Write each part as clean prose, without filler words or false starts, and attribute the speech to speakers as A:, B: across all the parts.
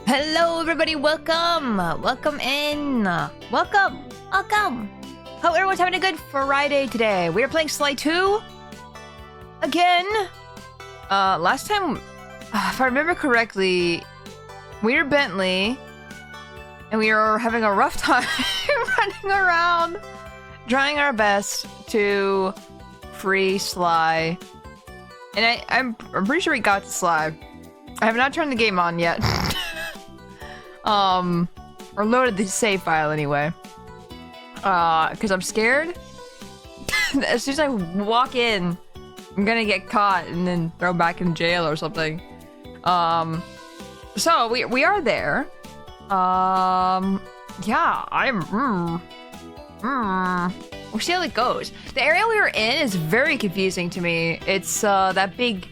A: Hello everybody, welcome! Welcome in! Welcome! Welcome! Hope everyone's having a good Friday today. We are playing Sly 2 again. Last time, if I remember correctly, we were Bentley and we were having a rough time running around, trying our best to free Sly. And I'm pretty sure we got to Sly. I have not turned the game on yet. Or loaded the save file anyway. Because I'm scared. As soon as I walk in, I'm gonna get caught and then thrown back in jail or something. So we are there. Yeah, we'll see how it goes. The area we were in is very confusing to me. It's that big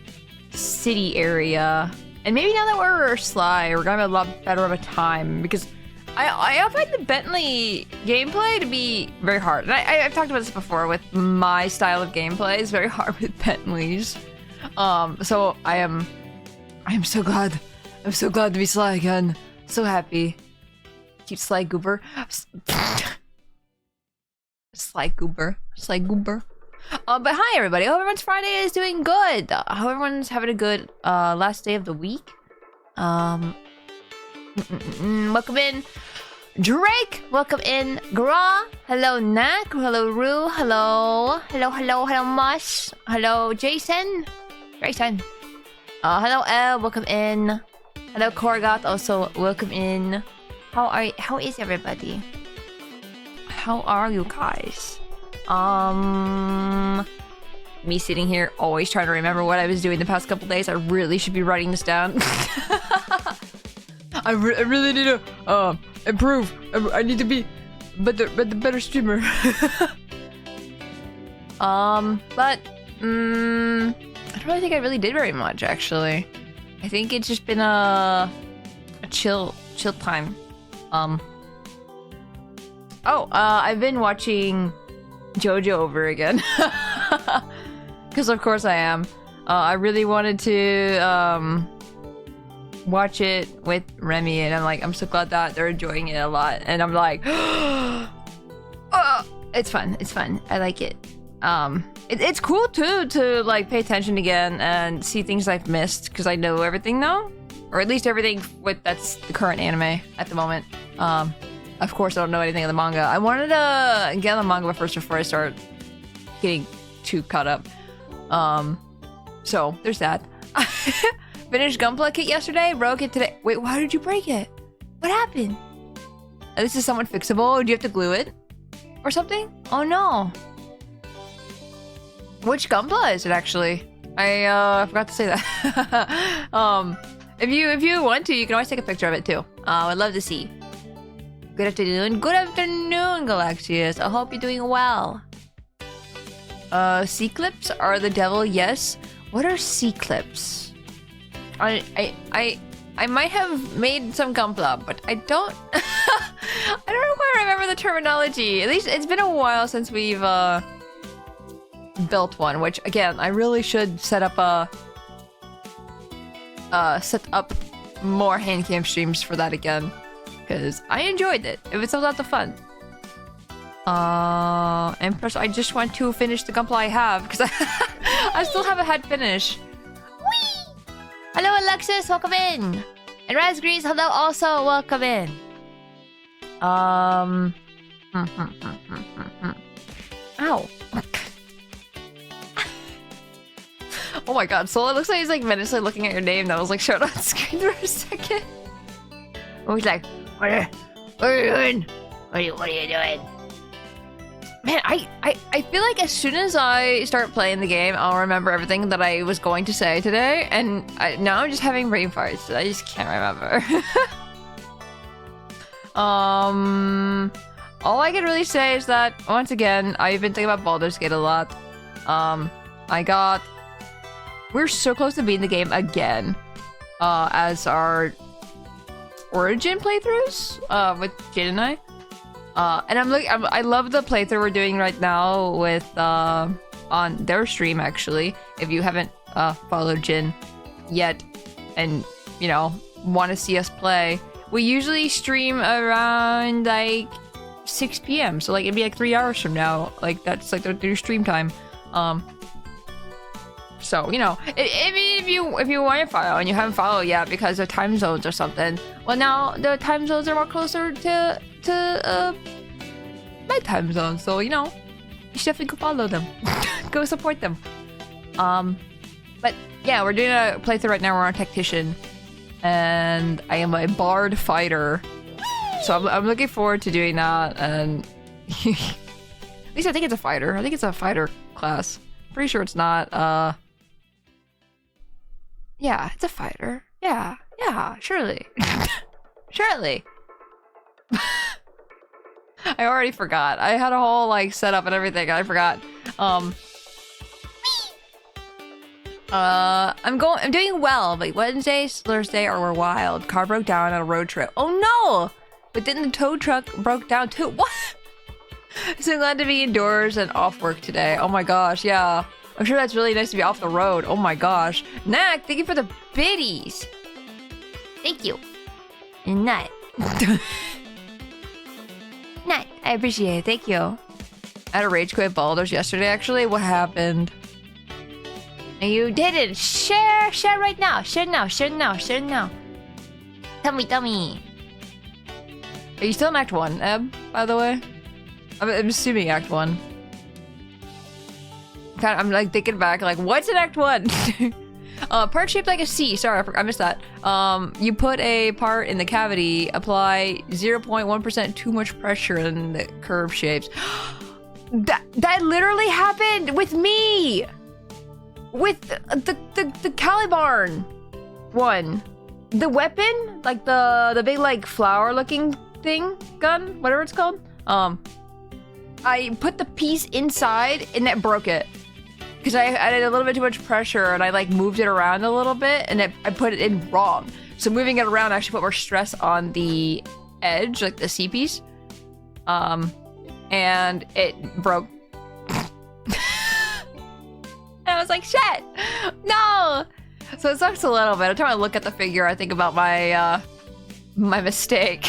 A: city area. And maybe now that we're Sly, we're gonna have a lot better of a time, because I find the Bentley gameplay to be very hard. And I've talked about this before with my style of gameplay. It's very hard with Bentleys. So I am so glad. I'm so glad to be Sly again. So happy. Cute Sly Goober. Sly Goober. Sly Goober. But hi everybody, hope everyone's Friday is doing good. Hope everyone's having a good last day of the week. Welcome in Drake, welcome in Gra, hello Nak, hello Rue, hello Mush, hello Jason. Hello Elle, welcome in. Hello Korgot, also welcome in. How is everybody? How are you guys? Me sitting here always trying to remember what I was doing the past couple days. I really should be writing this down. I really need to improve. I need to be better streamer. But I don't really think I really did very much actually. I think it's just been a chill time. I've been watching JoJo over again. Because of course I am. I really wanted to watch it with Remy, and I'm so glad that they're enjoying it a lot. And I'm like, it's fun. I like it. It's cool too to like pay attention again and see things I've missed, because I know everything now, or at least everything that's the current anime at the moment. Of course, I don't know anything of the manga. I wanted to get on the manga first before I start getting too caught up. So there's that. Finished Gunpla kit yesterday, broke it today. Wait, why did you break it? What happened? This is somewhat fixable. Do you have to glue it or something? Oh no. Which Gunpla is it actually? I forgot to say that. If you want to, you can always take a picture of it too. I'd love to see. Good afternoon, Galaxius. I hope you're doing well. C-clips are the devil, yes. What are C-clips? I might have made some Gunpla, but I don't I don't quite remember the terminology. At least it's been a while since we've built one, which again, I really should set up more handcam streams for that again. Because I enjoyed it. It was a lot of fun. And plus, I just want to finish the Gunpla I have, because I still haven't had finish. Whee! Hello, Alexis, welcome in. And Raspberries, hello, also welcome in. Ow. Oh my god, Soul, it looks like he's like menacingly looking at your name that was like showed on screen for a second. Oh, he's like, what are you doing? What are you doing? Man, I feel like as soon as I start playing the game, I'll remember everything that I was going to say today, and now I'm just having brain farts. I just can't remember. All I can really say is that, once again, I've been thinking about Baldur's Gate a lot. We're so close to beating the game again, as our Origin playthroughs with Jade and I, and I love the playthrough we're doing right now with on their stream actually. If you haven't followed Jin yet, and you know want to see us play. We usually stream around like 6 p.m. So like it'd be like 3 hours from now. Like that's like their stream time. So you know, if you want to follow and you haven't followed yet because of time zones or something, well now the time zones are more closer to my time zone. So you know, you should definitely go follow them, go support them. But yeah, we're doing a playthrough right now. We're on a tactician, and I am a bard fighter. So I'm looking forward to doing that. And at least I think it's a fighter. I think it's a fighter class. Pretty sure it's not. Yeah, it's a fighter. Yeah, surely. Surely. I already forgot. I had a whole like setup and everything. I forgot. I'm doing well, but Wednesday, Thursday were wild. Car broke down on a road trip. Oh no! But then the tow truck broke down too. What? So glad to be indoors and off work today. Oh my gosh, yeah. I'm sure that's really nice to be off the road. Oh my gosh. Knack, thank you for the biddies. Thank you. Nut. Nut, I appreciate it. Thank you. I had a rage quit Baldur's yesterday, actually. What happened? You didn't. Share right now. Share now. Tell me. Are you still in Act 1, Eb, by the way? I'm assuming Act 1. I'm like thinking back, like, what's in Act 1? Part shaped like a C. Sorry, I missed that. You put a part in the cavity, apply 0.1% too much pressure in the curve shapes. That literally happened with me! With the Calibarn one. The weapon? Like the big like flower looking thing? Gun? Whatever it's called. I put the piece inside and that broke it. Because I added a little bit too much pressure and I like moved it around a little bit and I put it in wrong. So moving it around actually put more stress on the edge, like the C piece. And it broke. And I was like, shit! No! So it sucks a little bit. Every time I look at the figure, I think about my my mistake.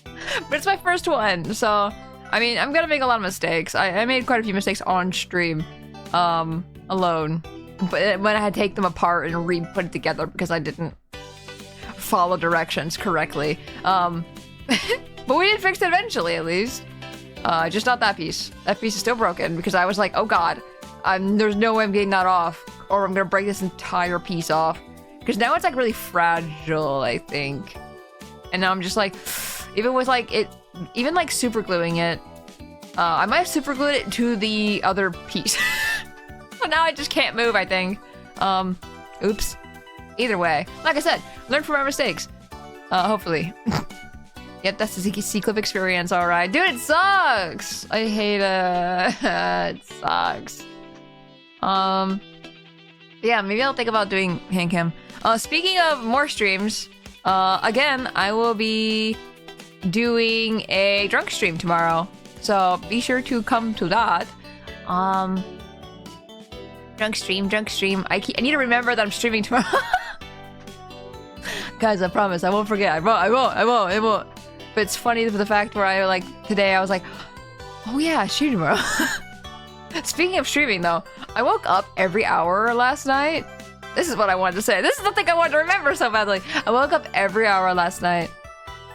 A: But it's my first one, so I mean, I'm gonna make a lot of mistakes. I made quite a few mistakes on stream. Alone, but when I had to take them apart and re-put it together because I didn't follow directions correctly. But we did fix it eventually, at least. Just not that piece. That piece is still broken because I was like, oh god, there's no way I'm getting that off, or I'm gonna break this entire piece off. Because now it's like really fragile, I think. And now I'm just like, even with like it, even like super gluing it, I might have super glued it to the other piece. But now I just can't move, I think. Oops. Either way, like I said, learn from our mistakes. Hopefully. Yep, that's the C-Clip experience, alright. Dude, it sucks! I hate it. It sucks. Yeah, maybe I'll think about doing hand cam. Speaking of more streams, again, I will be doing a drunk stream tomorrow. So be sure to come to that. Drunk stream. I need to remember that I'm streaming tomorrow. Guys, I promise, I won't forget. I won't. But it's funny for the fact where I like today, I was like, oh yeah, stream tomorrow. Speaking of streaming though, I woke up every hour last night. This is what I wanted to say. This is the thing I wanted to remember so badly. I woke up every hour last night.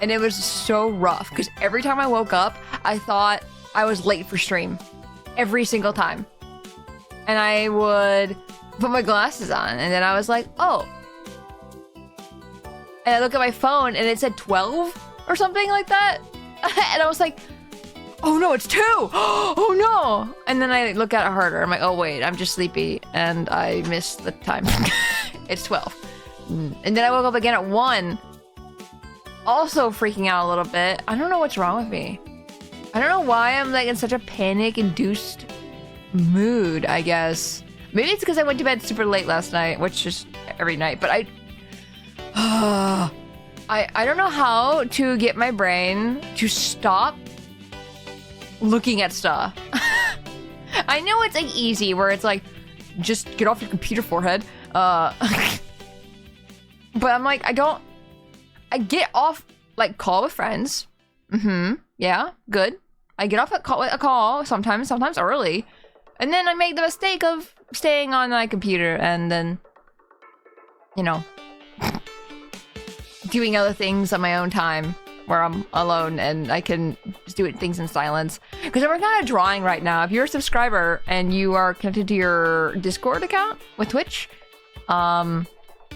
A: And it was so rough because every time I woke up, I thought I was late for stream. Every single time. And I would put my glasses on and then I was like, oh. And I look at my phone and it said 12 or something like that. And I was like, oh no, it's 2. Oh no. And then I look at it harder. I'm like, oh wait, I'm just sleepy and I missed the time. It's 12. And then I woke up again at 1. Also freaking out a little bit. I don't know what's wrong with me. I don't know why I'm like in such a panic-induced mood, I guess. Maybe it's because I went to bed super late last night, which is every night, but I don't know how to get my brain to stop looking at stuff. I know it's like easy where it's like, just get off your computer, forehead. But I'm like, I don't I get off like call with friends. Yeah, good. I get off a call sometimes early, and then I make the mistake of staying on my computer and then, you know, doing other things on my own time where I'm alone and I can just do things in silence. Because I'm working on a drawing right now. If you're a subscriber and you are connected to your Discord account with Twitch,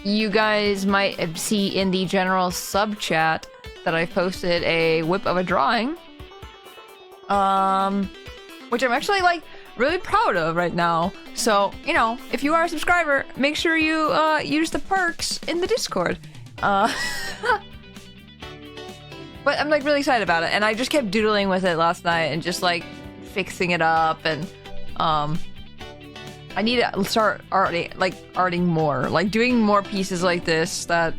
A: you guys might see in the general sub chat that I posted a whip of a drawing, which I'm actually like really proud of right now. So, you know, if you are a subscriber, make sure you use the perks in the Discord. But I'm like really excited about it, and I just kept doodling with it last night and just like fixing it up, and I need to start arting more, like doing more pieces like this that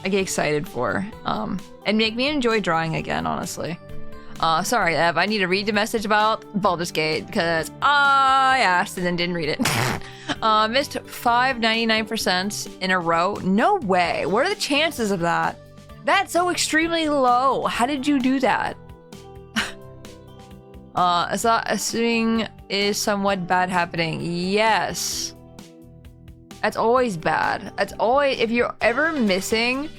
A: I get excited for, and make me enjoy drawing again, honestly. Sorry, Ev, I need to read the message about Baldur's Gate, because I asked and then didn't read it. Missed 599% in a row? No way. What are the chances of that? That's so extremely low. How did you do that? Assuming is somewhat bad happening. Yes. That's always bad. That's always, if you're ever missing,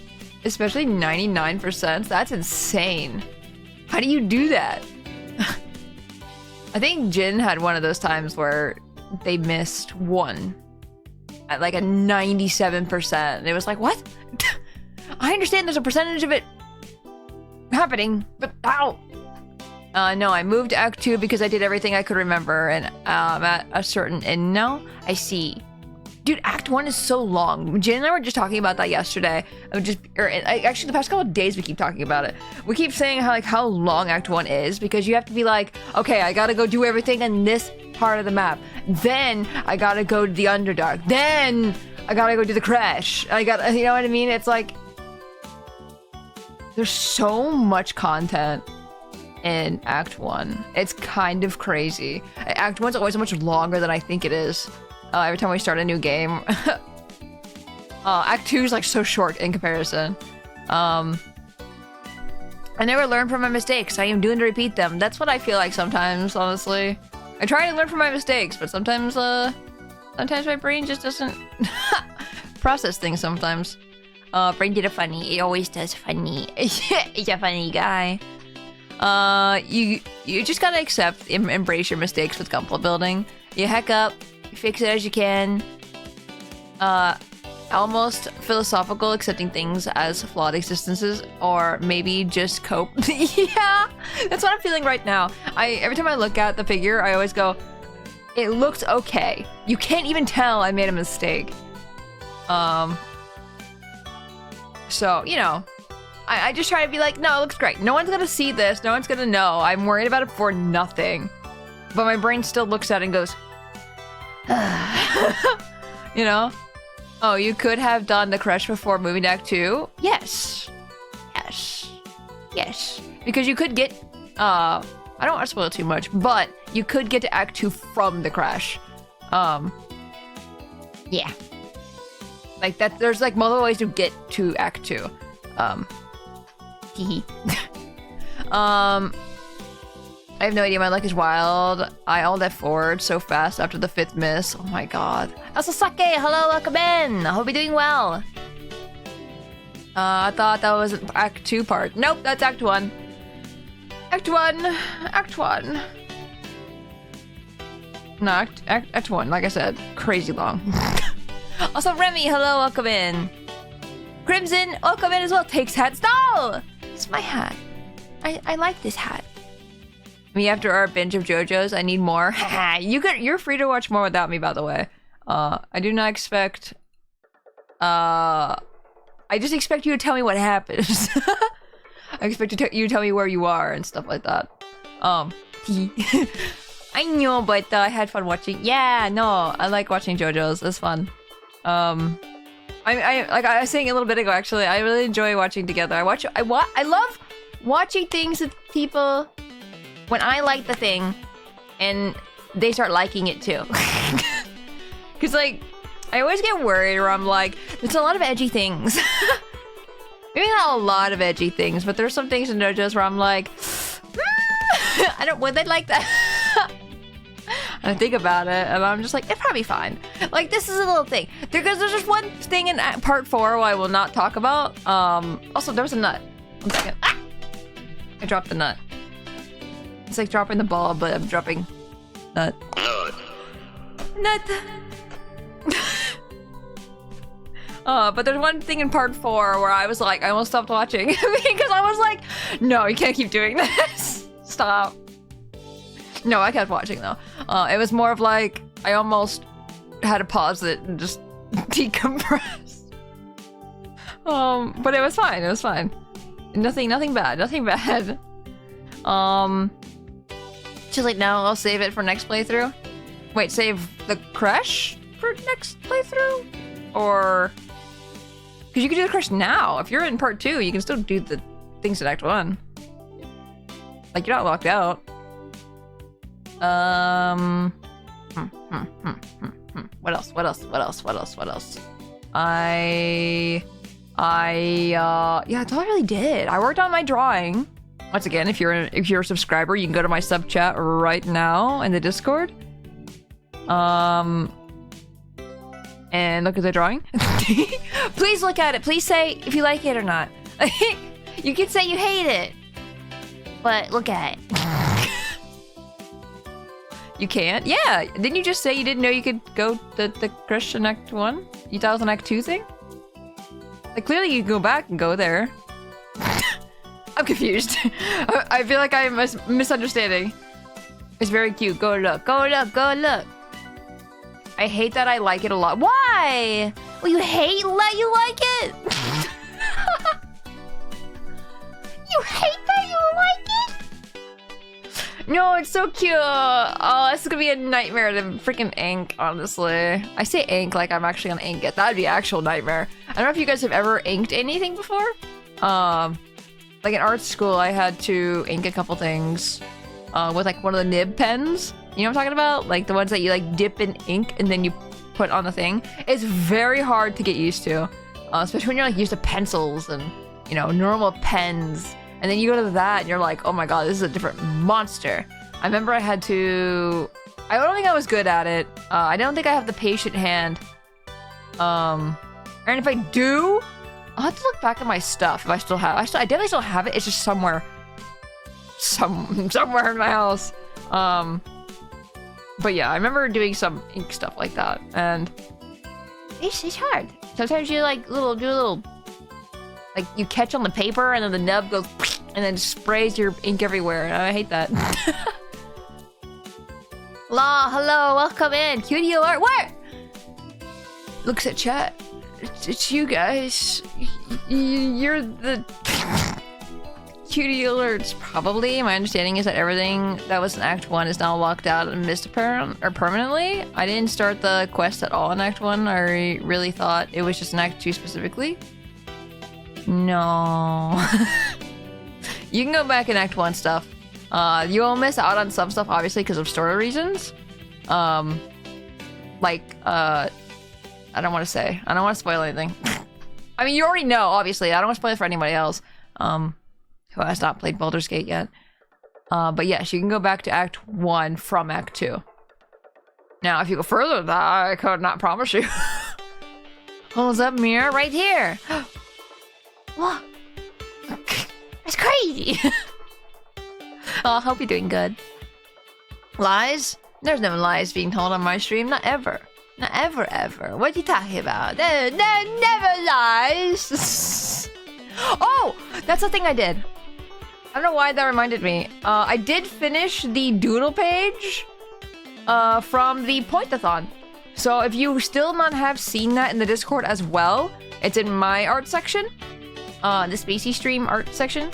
A: especially 99%, that's insane. How do you do that? I think Jin had one of those times where they missed one at like a 97%. And it was like, what? I understand there's a percentage of it happening, but how? No, I moved to Act 2 because I did everything I could remember, and at a certain end now. I see. Dude, Act 1 is so long. Jen and I were just talking about that yesterday. Actually, the past couple of days we keep talking about it. We keep saying how long Act 1 is, because you have to be like, okay, I gotta go do everything in this part of the map. Then I gotta go to the Underdark. Then I gotta go do the crash. You know what I mean? It's like, there's so much content in Act 1. It's kind of crazy. Act 1's always much longer than I think it is. Every time we start a new game. Act 2 is like so short in comparison. I never learn from my mistakes. I am doomed to repeat them. That's what I feel like sometimes, honestly. I try to learn from my mistakes, but sometimes my brain just doesn't process things sometimes. Brain did a funny. It always does funny. It's a funny guy. You just gotta embrace your mistakes with gunpla building. You heck up, you fix it as you can. Almost philosophical, accepting things as flawed existences, or maybe just cope. Yeah, that's what I'm feeling right now. Every time I look at the figure, I always go, it looks okay. You can't even tell I made a mistake. So, you know, I just try to be like, no, it looks great. No one's gonna see this. No one's gonna know. I'm worried about it for nothing. But my brain still looks at it and goes, you know? Oh, you could have done the crush before moving to Act 2? Yes. Yes. Yes. Because you could get, I don't want to spoil too much, but you could get to Act 2 from the crash. Yeah. Like that, there's like multiple ways to get to Act 2. I have no idea, my luck is wild. I all left forward so fast after the 5th miss. Oh my god. Asasake, hello, welcome in. I hope you're doing well. I thought that was an Act 2 part. Nope, that's Act 1. Act 1. Act 1. No, Act 1, like I said, crazy long. Also, Remy, hello, welcome in. Crimson, welcome in as well. Takes hat stall. It's my hat. I like this hat. Me after our binge of JoJo's, I need more. You're free to watch more without me, by the way. I do not expect. I just expect you to tell me what happens. I expect you to tell me where you are and stuff like that. I know, but I had fun watching. Yeah, no, I like watching JoJo's. It's fun. Like I was saying a little bit ago, actually, I really enjoy watching together. I love watching things with people when I like the thing and they start liking it too. Because like I always get worried where I'm like, there's a lot of edgy things. Maybe not a lot of edgy things, but there's some things in JoJo's where I'm like, I don't, would they like that? I think about it, and I'm just like, it's probably fine. Like, this is a little thing. There's just one thing in part 4 I will not talk about. Also, there was a nut. 1 second. Ah! I dropped the nut. It's like dropping the ball, but I'm dropping nut. Nut. But there's one thing in part 4 where I was like, I almost stopped watching because I was like, no, you can't keep doing this. Stop. No, I kept watching though. It was more of like, I almost had to pause it and just decompress. But it was fine. It was fine. Nothing bad. Nothing bad. She's like, no, I'll save it for next playthrough. Wait, save the crash for next playthrough? Or... Because you can do the crash now. If you're in part 2, you can still do the things in Act 1. Like, you're not locked out. What else? What else? What else? What else? What else? Yeah, that's all I really did. I worked on my drawing. Once again, if you're a subscriber, you can go to my sub chat right now in the Discord. And look at the drawing. Please look at it. Please say if you like it or not. You can say you hate it, but look at it. You can't? Yeah. Didn't you just say you didn't know you could go the Christian Act 1? You thought it was an Act 2 thing? Like, clearly you can go back and go there. I'm confused. I feel like I'm misunderstanding. It's very cute. Go look. Go look. Go look. I hate that I like it a lot. Why? Well, you hate that you like it? You hate that you like it? No, it's so cute. Oh, this is gonna be a nightmare to freaking ink, honestly. I say ink like I'm actually gonna ink it. That'd be an actual nightmare. I don't know if you guys have ever inked anything before. Like in art school, I had to ink a couple things with like one of the nib pens. You know what I'm talking about? Like the ones that you like dip in ink and then you put on the thing. It's very hard to get used to, especially when you're like used to pencils and, you know, normal pens. And then you go to that and you're like, oh my god, this is a different monster. I remember I had to... I don't think I was good at it. I don't think I have the patient hand. And if I do, I'll have to look back at my stuff if I still have... I definitely still have it. It's just somewhere in my house. But yeah, I remember doing some ink stuff like that, and it's hard. Sometimes you like do a little, like you catch on the paper and then the nub goes and then sprays your ink everywhere, and I hate that. Hello, welcome in. Cutie alert, what? Looks at chat. It's you guys. You're the... Cutie alerts, probably. My understanding is that everything that was in Act 1 is now locked out and missed permanently. I didn't start the quest at all in Act 1. I really thought it was just in Act 2 specifically. No. You can go back in Act 1 stuff. You will miss out on some stuff, obviously, because of story reasons. I don't want to say. I don't want to spoil anything. I mean, you already know, obviously. I don't want to spoil it for anybody else. Who has not played Baldur's Gate yet. But yes, you can go back to Act 1 from Act 2. Now, if you go further than that, I could not promise you. Holds up mirror right here. Look. That's crazy. Oh, I hope you're doing good. Lies? There's no lies being told on my stream. Not ever. Not ever, ever. What are you talking about? There never lies. Oh, that's the thing I did. I don't know why that reminded me. I did finish the doodle page from the Point-a-thon. So if you still not have seen that in the Discord as well, it's in my art section. The Spacey stream art section.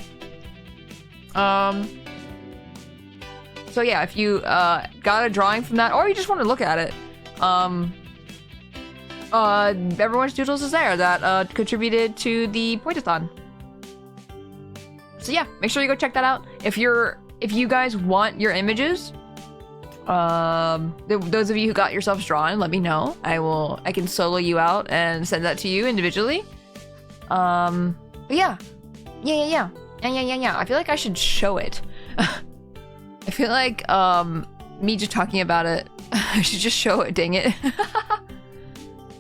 A: So yeah, if you got a drawing from that, or you just want to look at it, everyone's doodles is there that contributed to the Point-a-thon. So yeah, make sure you go check that out. If you guys want your images, those of you who got yourselves drawn, let me know. I can solo you out and send that to you individually. But yeah. Yeah. I feel like I should show it. I feel like me just talking about it, I should just show it, dang it.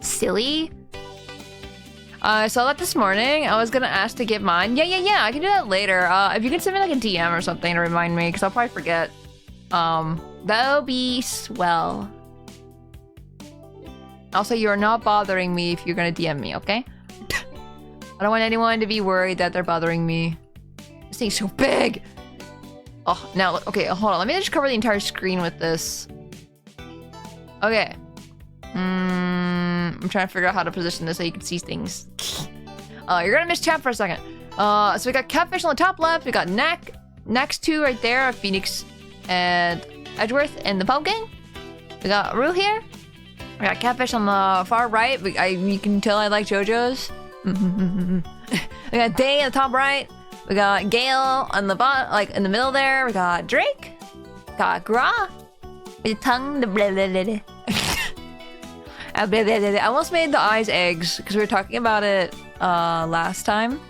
A: Silly. I saw that this morning. I was gonna ask to get mine. Yeah, I can do that later. If you can send me like a DM or something to remind me, because I'll probably forget. That'll be swell. Also, you're not bothering me if you're gonna DM me, okay? I don't want anyone to be worried that they're bothering me. This thing's so big! Oh, now, okay, hold on. Let me just cover the entire screen with this. Okay. I'm trying to figure out how to position this so you can see things. You're gonna miss chat for a second. So we got Catfish on the top left. We got next two right there, Phoenix and Edgeworth and the Pumpkin. We got Rue here. We got Catfish on the far right. You can tell I like JoJo's. We got Day on the top right. We got Gale on the bottom, like in the middle there. We got Drake. Got Gra. With the tongue. The blah, blah, blah, blah. I almost made the eyes eggs because we were talking about it last time.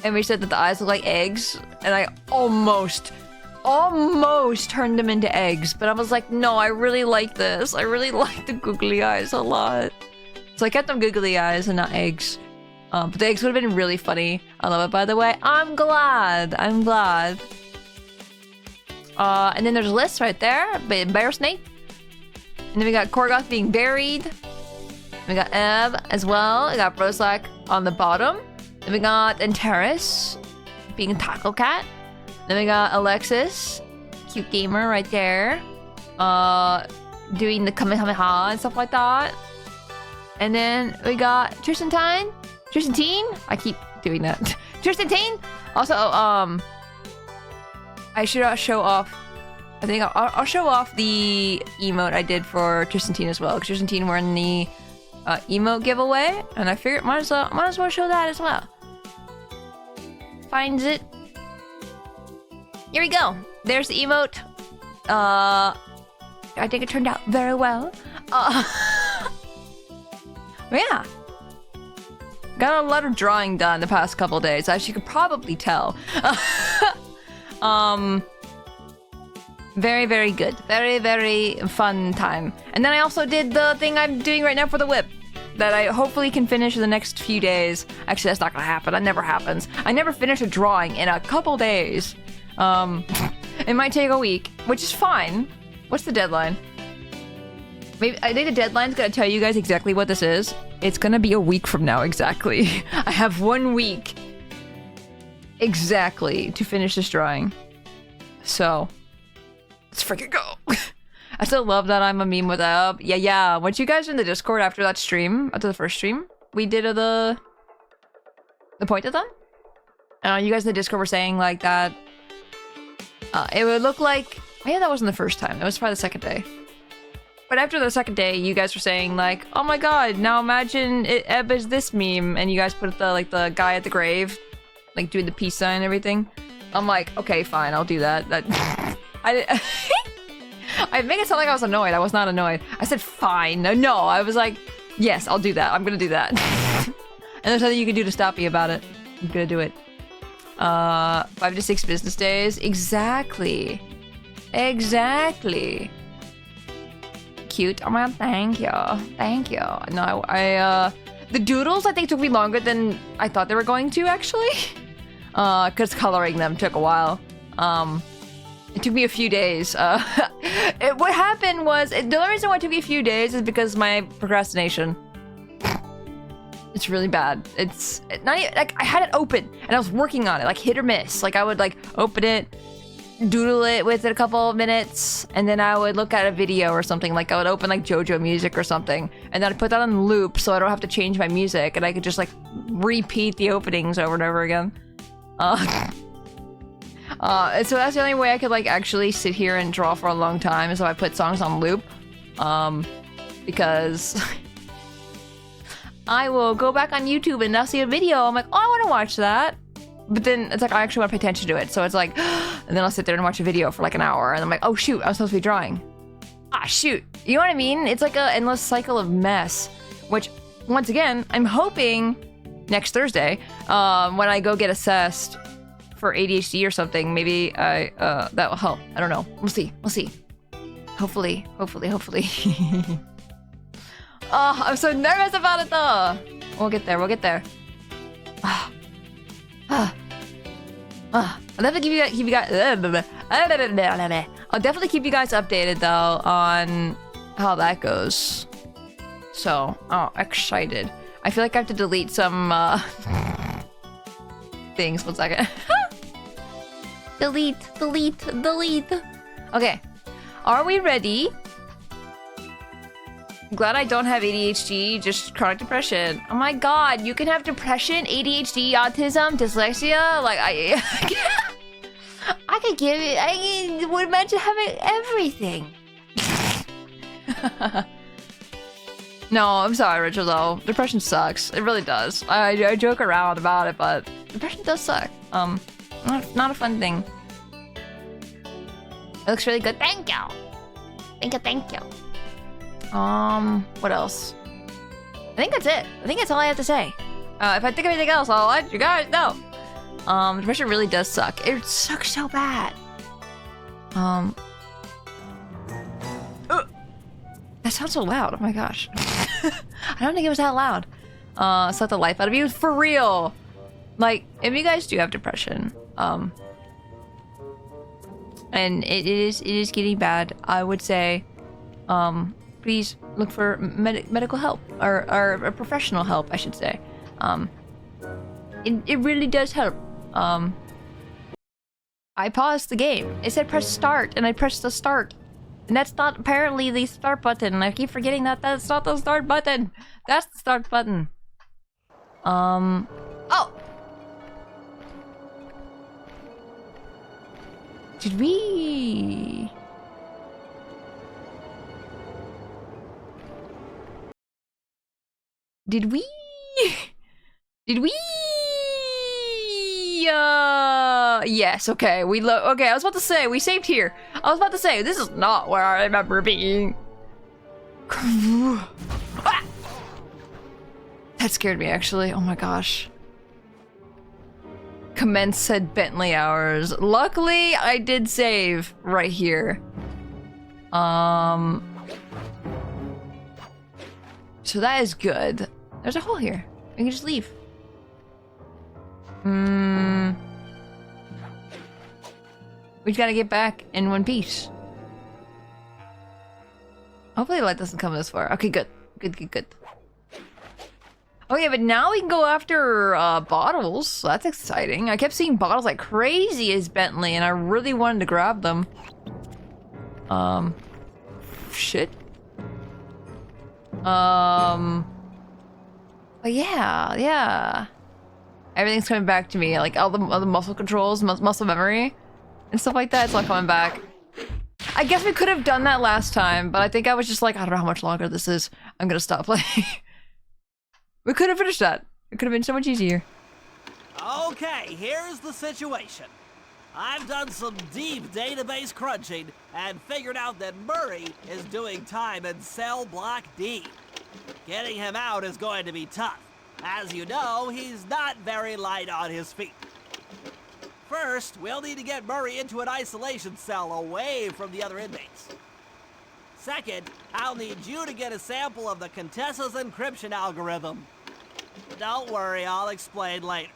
A: And we said that the eyes look like eggs. And I almost turned them into eggs. But I was like, no, I really like this. I really like the googly eyes a lot. So I kept them googly eyes and not eggs. But the eggs would have been really funny. I love it, by the way. I'm glad. And then there's Liz right there. Bear Snake. And then we got Korgoth being buried. We got Eb as well. We got Broslack on the bottom. Then we got Antares being a Taco Cat. Then we got Alexis, cute gamer right there. Doing the Kamehameha and stuff like that. And then we got Tristantine. I keep doing that. Tristantine. Also, I should show off. I think I'll show off the emote I did for Tristantine as well. Because Tristantine were in the emote giveaway, and I figured might as well show that as well. Finds it. Here we go. There's the emote. I think it turned out very well. Yeah. Got a lot of drawing done the past couple days, as you could probably tell. Very, very good. Very, very fun time. And then I also did the thing I'm doing right now for the whip that I hopefully can finish in the next few days. Actually, that's not gonna happen. That never happens. I never finish a drawing in a couple days. It might take a week, which is fine. What's the deadline? Maybe I think the deadline's gonna tell you guys exactly what this is. It's gonna be a week from now, exactly. I have 1 week exactly to finish this drawing. So, let's freaking go. I still love that I'm a meme with Eb. Yeah. Once you guys are in the Discord after that stream, after the first stream, we did the point of them. You guys in the Discord were saying like that. It would look like. Yeah, that wasn't the first time. It was probably the second day. But after the second day, you guys were saying like, "Oh my god, now imagine Eb is this meme," and you guys put the guy at the grave, like doing the peace sign and everything. I'm like, okay, fine, I'll do that. I make it sound like I was annoyed. I was not annoyed. I said fine. No, I was like, yes, I'll do that. I'm gonna do that. And there's nothing you can do to stop me about it. I'm gonna do it. 5 to 6 business days. Exactly. Cute. Oh my god, thank you. No, the doodles I think took me longer than I thought they were going to, actually. Because coloring them took a while. It took me a few days. What happened was, the only reason why it took me a few days is because my procrastination. It's really bad. It's not even, like, I had it open and I was working on it, like hit or miss. Like I would like open it, doodle it with it a couple of minutes, and then I would look at a video or something. Like I would open like JoJo music or something, and then I'd put that on loop so I don't have to change my music, and I could just like repeat the openings over and over again. So that's the only way I could like actually sit here and draw for a long time, is if I put songs on loop. Because I will go back on YouTube and I'll see a video. I'm like, oh, I want to watch that. But then it's like, I actually want to pay attention to it. So it's like, and then I'll sit there and watch a video for like an hour. And I'm like, oh shoot, I'm supposed to be drawing. Ah, shoot. You know what I mean? It's like an endless cycle of mess. Which, once again, I'm hoping next Thursday, when I go get assessed for ADHD or something, maybe that will help. I don't know. We'll see. We'll see. Hopefully. Oh, I'm so nervous about it though. We'll get there. We'll get there. I'll definitely keep you guys. I'll definitely keep you guys updated though on how that goes. So, oh, excited. I feel like I have to delete some things. 1 second. delete. Okay, are we ready? I'm glad I don't have ADHD, just chronic depression. Oh my god, you can have depression, ADHD, autism, dyslexia. Like I could give it. I would imagine having everything. No, I'm sorry, Richard, though. Depression sucks. It really does. I joke around about it, but depression does suck. Not a fun thing. It looks really good. Thank you. Thank you. What else? I think that's it. I think that's all I have to say. If I think of anything else, I'll let you guys know. Depression really does suck. It sucks so bad. That sounds so loud. Oh my gosh. I don't think it was that loud. Suck the life out of you for real. Like, if you guys do have depression, and it is getting bad, I would say, please look for medical help or professional help, I should say. It really does help. I paused the game. It said press start, and I pressed the start. And that's not apparently the start button. I keep forgetting that that's not the start button. That's the start button. Oh! Did we... Did we... Yes, okay, okay, I was about to say, we saved here. I was about to say, this is not where I remember being. That scared me, actually. Oh my gosh. Commence said Bentley hours. Luckily, I did save right here. So that is good. There's a hole here. We can just leave. We just gotta get back in one piece. Hopefully the light doesn't come this far. Okay, good. Good. Okay, but now we can go after bottles. So that's exciting. I kept seeing bottles like crazy as Bentley, and I really wanted to grab them. Shit. But yeah. Everything's coming back to me, like all the muscle controls, muscle memory, and stuff like that. It's all coming back. I guess we could have done that last time, but I think I was just like, I don't know how much longer this is. I'm gonna stop playing. We could have finished that. It could have been so much easier.
B: Okay, here's the situation. I've done some deep database crunching and figured out that Murray is doing time in cell block D. Getting him out is going to be tough. As you know, he's not very light on his feet. First, we'll need to get Murray into an isolation cell away from the other inmates. Second, I'll need you to get a sample of the Contessa's encryption algorithm. Don't worry, I'll explain later.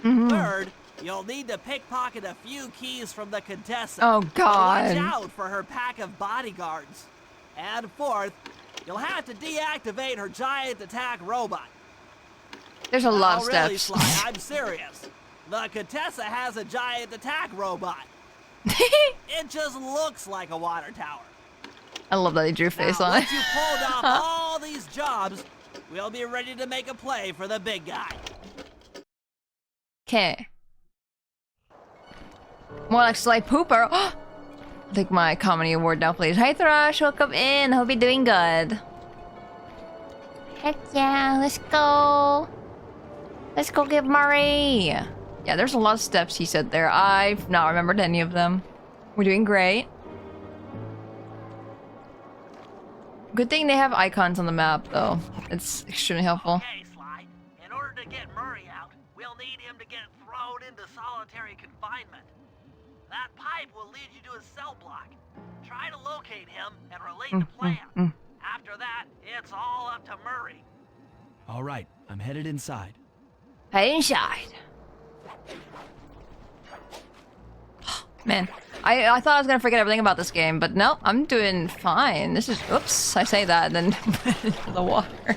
B: Third, you'll need to pickpocket a few keys from the Contessa.
A: Oh, God.
B: Watch out for her pack of bodyguards. And fourth, you'll have to deactivate her giant attack robot.
A: There's a lot of
B: really,
A: steps.
B: Sly, I'm serious. The Contessa has a giant attack robot. It just looks like a water tower.
A: I love that he drew a face on it.
B: Once you pulled off all these jobs, we'll be ready to make a play for the big guy.
A: Okay. More like Sly Pooper. I'll take my comedy award now, please. Hi, Thrush. Welcome in. Hope you're doing good. Heck yeah. Let's go. Let's go get Murray. Yeah, there's a lot of steps he said there. I've not remembered any of them. We're doing great. Good thing they have icons on the map, though. It's extremely helpful.
B: Okay, Sly. In order to get Murray out, we'll need him to get thrown into solitary confinement. That pipe will lead you to his cell block. Try to locate him and relate the plan. After that, it's all up to Murray.
C: All right, I'm headed inside.
A: Head inside. Man, I thought I was gonna forget everything about this game, but no, I'm doing fine. This is, oops, I say that and then put it into the water.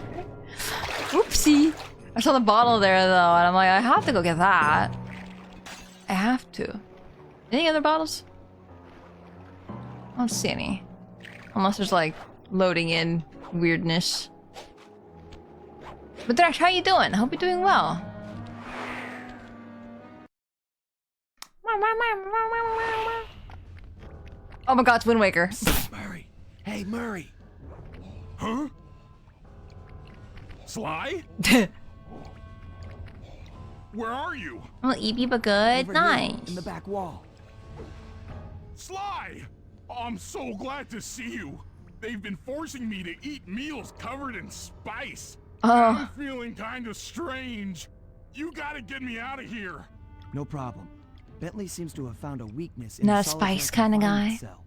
A: Oopsie. I saw the bottle there though, and I'm like, I have to go get that. I have to. Any other bottles? I don't see any. Unless there's like loading in weirdness. But Thresh, how you doing? I hope you're doing well. Oh my god, it's Wind Waker.
C: Murray. Hey, Murray. Huh? Sly? Where are you?
A: Well, eepy but good.
C: Over
A: Nice.
C: here, in the back wall. Sly! I'm so glad to see you. They've been forcing me to eat meals covered in spice. I'm feeling kind of strange. You gotta get me out of here.
D: No problem. Bentley seems to have found a weakness in
A: Not a
D: the solitary
A: spice kind of guy.
D: confinement cell.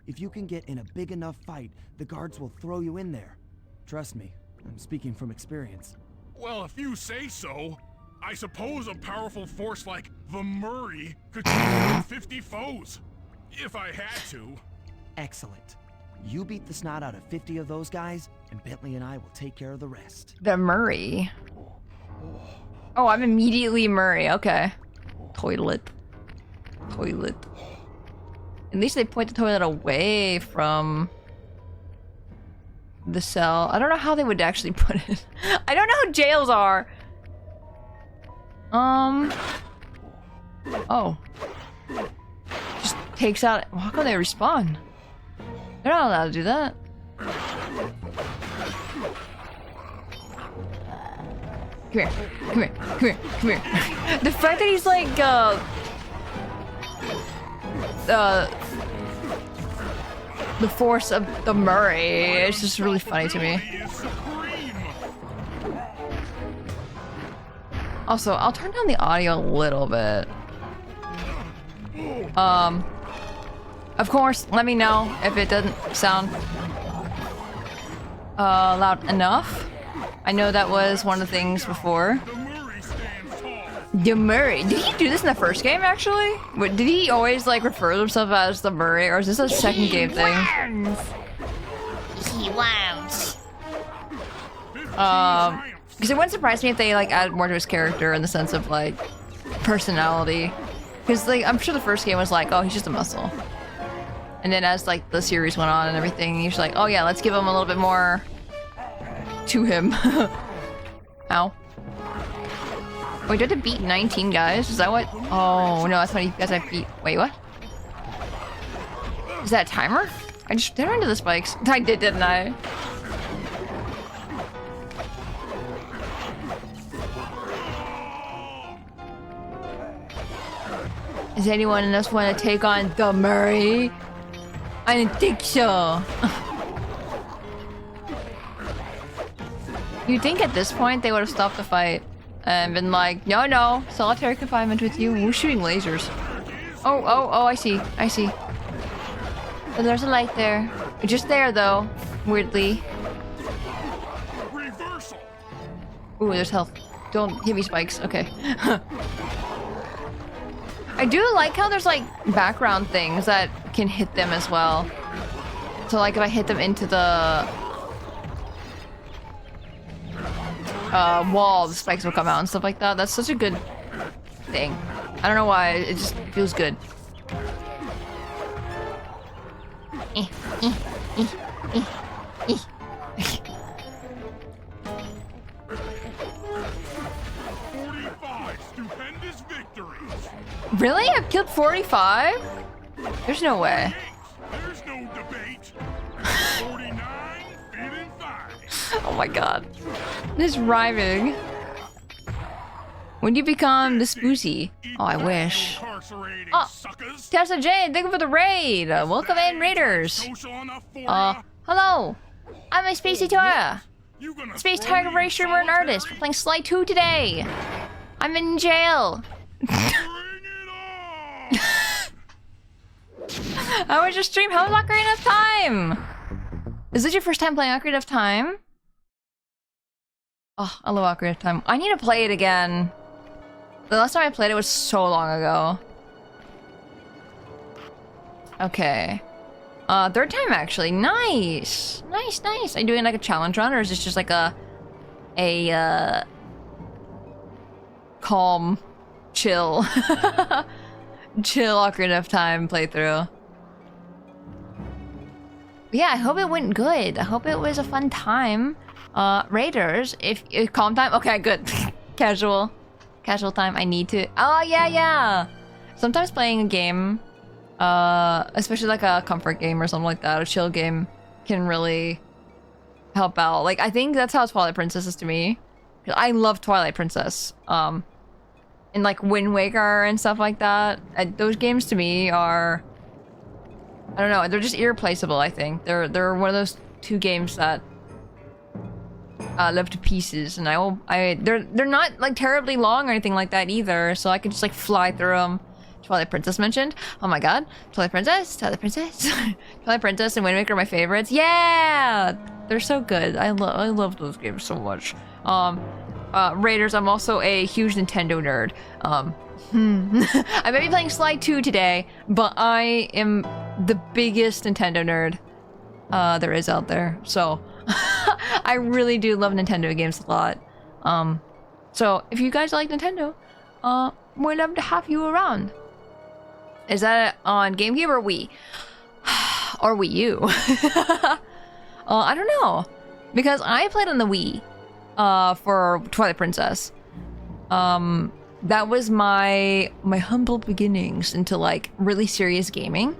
D: If you can get in a big enough fight, the guards will throw you in there. Trust me, I'm speaking from experience.
E: Well, if you say so, I suppose a powerful force like the Murray could take on 50 foes. If I had to.
D: Excellent. You beat the snot out of 50 of those guys, and Bentley and I will take care of the rest.
A: The Murray. Oh, I'm immediately Murray. Okay. Toilet. Toilet. At least they point the toilet away from the cell. I don't know how they would actually put it. I don't know how jails are. Oh. Just takes out. How come they respawn? They're not allowed to do that. Come here. Come here. Come here. Come here. The fact that he's like, the force of the Murray, it's just really funny to me. Also, I'll turn down the audio a little bit. Of course, let me know if it doesn't sound loud enough. I know that was one of the things before. The Murray. Did he do this in the first game, actually? Did he always, like, refer to himself as the Murray, or is this a second game thing?
F: He won't.
A: Because it wouldn't surprise me if they, like, added more to his character in the sense of, like, personality. Because, like, I'm sure the first game was like, oh, he's just a muscle. And then as, like, the series went on and everything, he's like, oh yeah, let's give him a little bit more to him. Ow. Wait, do I have to beat 19 guys? Is that what? Oh, no, that's how many guys I beat. Wait, what? Is that a timer? I just did into the spikes. I did, didn't I? Does anyone else want to take on the Murray? I didn't think so. You'd think at this point they would have stopped the fight and been like, no, solitary confinement with you. We're shooting lasers. Oh, I see. And there's a light there. Just there, though. Weirdly.
E: Reversal.
A: Ooh, there's health. Don't hit me, spikes. Okay. I do like how there's, like, background things that can hit them as well. So, like, if I hit them into the wall, the spikes will come out and stuff like that. That's such a good thing. I don't know why, it just feels good.
E: 45 stupendous victories.
A: Really? I've killed 45? There's no way.
E: There's no debate. 49 feeling fine.
A: Oh my god. This rhyming. When do you become the Spacey? Oh, I wish. Oh, Tessa Jane, thank you for the raid. Welcome in, raiders. Hello. I'm a Spacey Tora.
E: You gonna
A: Space
E: throw
A: Tiger
E: me
A: Ray
E: in
A: streamer and artist. We're
E: solitary?
A: playing Sly 2 today. I'm in jail.
E: Bring it on!
A: How was your stream? How was Ocarina of Time? Is this your first time playing Ocarina of Time? Oh, I love Ocarina of Time. I need to play it again. The last time I played it was so long ago. Okay. Third time actually. Nice. Nice, nice. Are you doing like a challenge run, or is this just like a calm, chill, chill Ocarina of Time playthrough? Yeah, I hope it went good. I hope it was a fun time. Raiders, if calm time. Okay, good. Casual time. I need to. Oh yeah. Sometimes playing a game, especially like a comfort game or something like that, a chill game, can really help out. Like I think that's how Twilight Princess is to me. I love Twilight Princess. And like Wind Waker and stuff like that. Those games to me are, I don't know, they're just irreplaceable. I think they're one of those two games that love to pieces, and they're not like terribly long or anything like that either, so I could just like fly through them. Twilight Princess mentioned. Oh my god, Twilight Princess, Twilight Princess and Wind Waker are my favorites. Yeah, they're so good. I love those games so much. Raiders, I'm also a huge Nintendo nerd. I may be playing Sly 2 today, but I am the biggest Nintendo nerd there is out there. So I really do love Nintendo games a lot. So if you guys like Nintendo, we'd love to have you around. Is that on GameCube or Wii? Or Wii U? I don't know. Because I played on the Wii for Twilight Princess. That was my humble beginnings into like really serious gaming.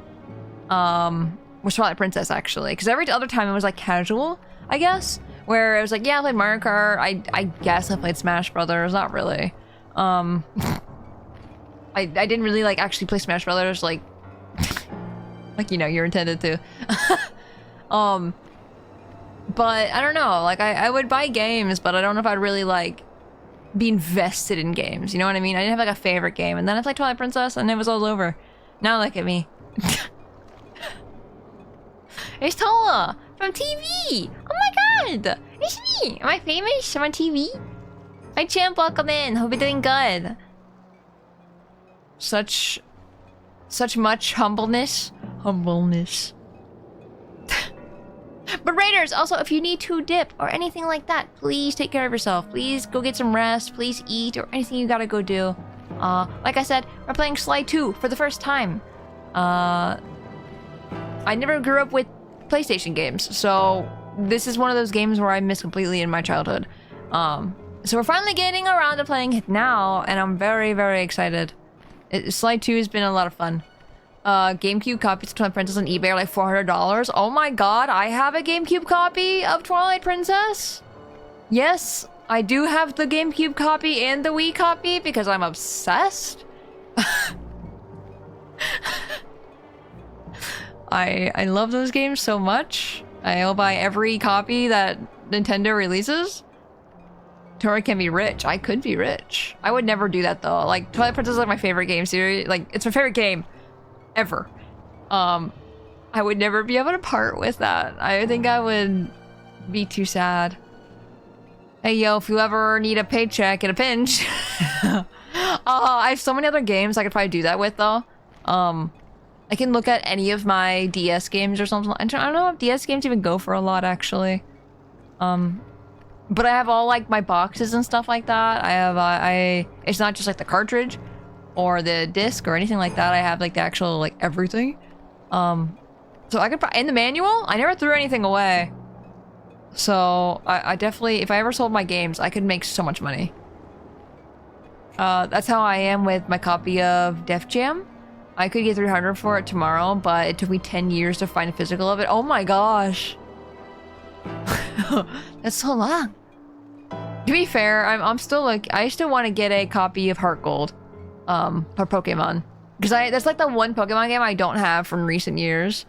A: Was Twilight Princess actually, because every other time it was like casual, I guess, where it was like, yeah, I played Mario Kart, I guess I played Smash Brothers, not really. I didn't really like actually play Smash Brothers like like, you know, you're intended to. But I don't know, like I would buy games, but I don't know if I'd really like be invested in games, you know what I mean? I didn't have like a favorite game, and then I played Twilight Princess and it was all over. Now look at me. It's Tola from TV! Oh my god! It's me! Am I famous? I'm on TV? Hi champ, welcome in. Hope you're doing good. Such much humbleness. But Raiders, also, if you need to dip or anything like that, please take care of yourself. Please go get some rest. Please eat or anything you gotta go do. Like I said, we're playing Sly 2 for the first time. I never grew up with PlayStation games, so this is one of those games where I missed completely in my childhood. So we're finally getting around to playing it now, and I'm very, very excited. Sly 2 has been a lot of fun. GameCube copies of Twilight Princess on eBay are like $400. Oh my god, I have a GameCube copy of Twilight Princess? Yes, I do have the GameCube copy and the Wii copy because I'm obsessed. I love those games so much. I'll buy every copy that Nintendo releases. Tora can be rich. I could be rich. I would never do that though. Like, Twilight Princess is like my favorite game series. Like, it's my favorite game ever. I would never be able to part with that. I think I would be too sad. Hey yo, if you ever need a paycheck in a pinch. I have so many other games I could probably do that with though. I can look at any of my DS games or something. I don't know if DS games even go for a lot actually. But I have all like my boxes and stuff like that. I have it's not just like the cartridge or the disc or anything like that. I have like the actual like everything. So I could probably, and the manual, I never threw anything away. So I definitely, if I ever sold my games, I could make so much money. That's how I am with my copy of Def Jam. I could get 300 for it tomorrow, but it took me 10 years to find a physical of it. Oh my gosh. That's so long. To be fair, I'm still like, I still want to get a copy of Heart Gold, for Pokemon, because that's like the one Pokemon game I don't have from recent years.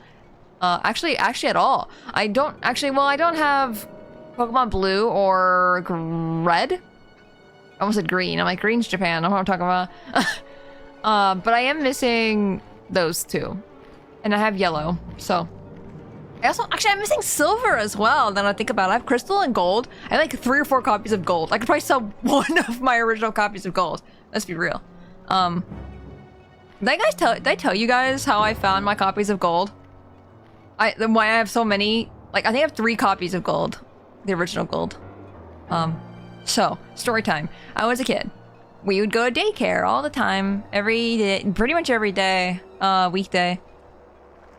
A: Actually at all. I don't have Pokemon Blue or Red. I almost said green. I'm like, green's Japan. I don't know what I'm talking about. But I am missing those two. And I have yellow, so. I'm missing silver as well, now that I think about it. I have crystal and gold. I have like 3 or 4 copies of gold. I could probably sell one of my original copies of gold. Let's be real. Did I tell you guys how I found my copies of gold? Why I have so many? Like, I think I have 3 copies of gold. The original gold. So, story time. I was a kid. We would go to daycare all the time. Every day, pretty much every day. Weekday.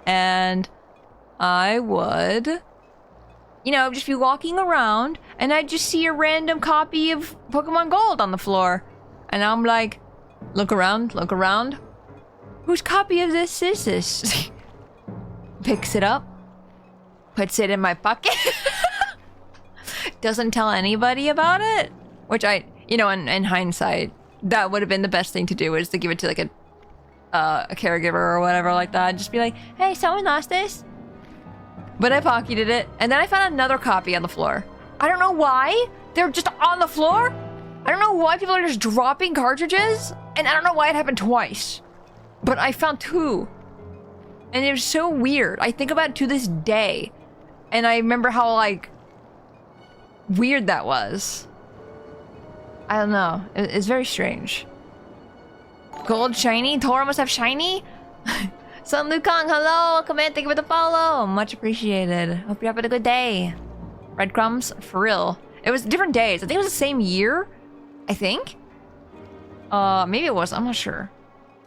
A: And I would, you know, just be walking around and I'd just see a random copy of Pokemon Gold on the floor. And I'm like, look around. Whose copy of this is this? Picks it up. Puts it in my pocket. Doesn't tell anybody about it. Which you know, in hindsight, that would have been the best thing to do, is to give it to like a caregiver or whatever like that. Just be like, hey, someone lost this. But I pocketed it, and then I found another copy on the floor. I don't know why. They're just on the floor. I don't know why people are just dropping cartridges, and I don't know why it happened twice. But I found 2. And it was so weird. I think about it to this day. And I remember how, like, weird that was. I don't know. It's very strange. Gold shiny? Tora must have shiny? Sun Lukong, hello! Welcome in, thank you for the follow! Much appreciated. Hope you're having a good day. Breadcrumbs? For real. It was different days. I think it was the same year. I think? Maybe it was. I'm not sure.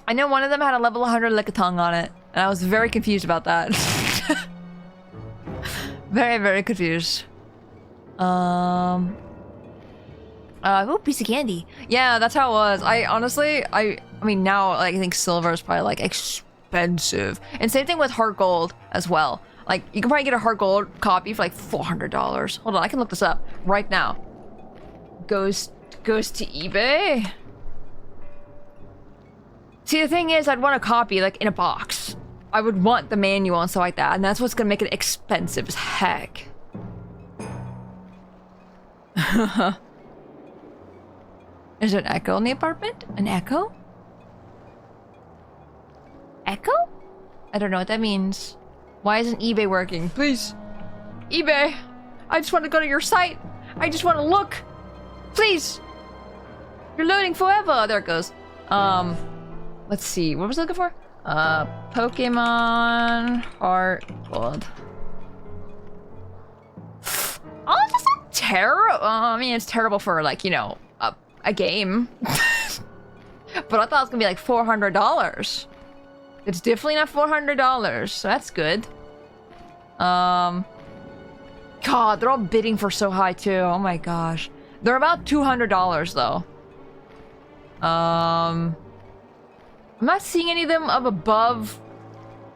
A: I know one of them had a level 100 Lickitung on it. And I was very confused about that. Very, very confused. Oh, piece of candy. Yeah, that's how it was. I mean, now, like, I think silver is probably, like, expensive. And same thing with heart gold as well. Like, you can probably get a heart gold copy for, like, $400. Hold on, I can look this up right now. Goes to eBay. See, the thing is, I'd want a copy, like, in a box. I would want the manual and stuff like that, and that's what's gonna make it expensive as heck. Is there an echo in the apartment? An echo? Echo? I don't know what that means. Why isn't eBay working? Please. eBay! I just want to go to your site. I just want to look. Please. You're loading forever. There it goes. Let's see. What was I looking for? Pokemon Heart Gold. Oh, that's not terrible. I mean, it's terrible for, like, you know, a game. But I thought it was gonna be like $400. It's definitely not $400, so that's good. God, they're all bidding for so high too. Oh my gosh. They're about $200 though. I'm not seeing any of them of above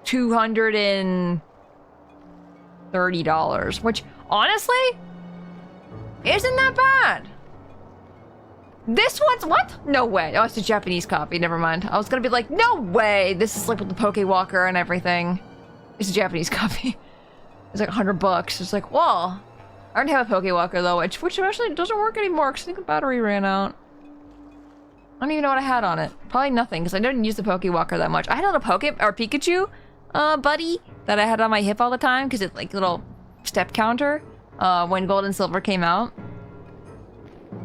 A: $230, which honestly isn't that bad. This one's what? No way. Oh, it's a Japanese copy. Never mind. I was gonna be like, no way. This is like with the Pokewalker and everything. It's a Japanese copy. It's like $100. It's like, whoa. I already have a Pokewalker though, which actually doesn't work anymore because I think the battery ran out. I don't even know what I had on it. Probably nothing because I didn't use the Pokewalker that much. I had a little Pikachu buddy that I had on my hip all the time because it's like a little step counter when Gold and Silver came out.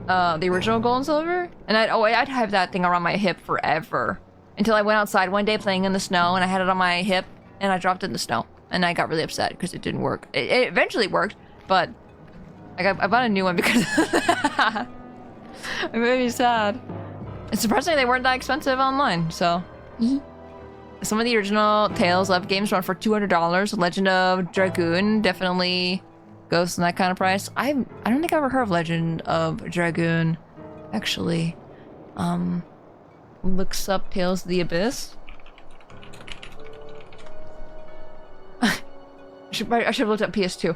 A: The original Gold and Silver, and I'd have that thing around my hip forever until I went outside one day playing in the snow and I had it on my hip and I dropped it in the snow and I got really upset because it didn't work. It eventually worked, but I bought a new one because of that. It made me sad. And surprisingly, they weren't that expensive online, so. Some of the original Tales of games run for $200. Legend of Dragoon definitely goes in that kind of price. I don't think I ever heard of Legend of Dragoon, actually. Looks up Tales of the Abyss. I should have looked up PS2.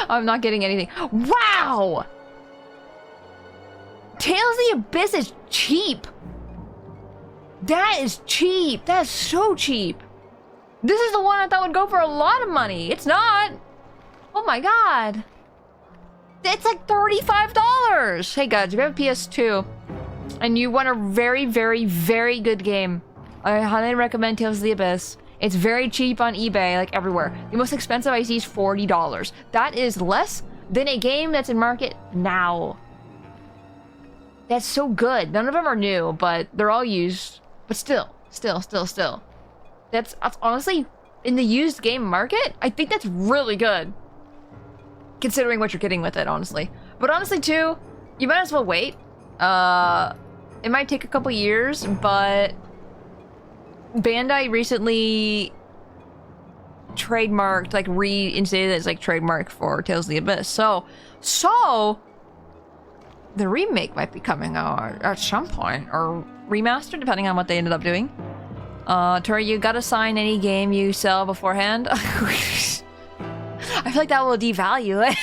A: I'm not getting anything. Wow! Tales of the Abyss is cheap. That is cheap. That is so cheap. This is the one I thought would go for a lot of money. It's not. Oh my god. It's like $35. Hey guys, if you have a PS2 and you want a very, very, very good game, I highly recommend Tales of the Abyss. It's very cheap on eBay, like everywhere. The most expensive I see is $40. That is less than a game that's in market now. That's so good. None of them are new, but they're all used. But still. That's honestly, in the used game market, I think that's really good. Considering what you're getting with it, honestly. But honestly, too, you might as well wait. It might take a couple years, but Bandai recently trademarked, like reinstated it as like trademark for Tales of the Abyss. So the remake might be coming out at some point, or remastered, depending on what they ended up doing. Tori, you gotta sign any game you sell beforehand. I feel like that will devalue it.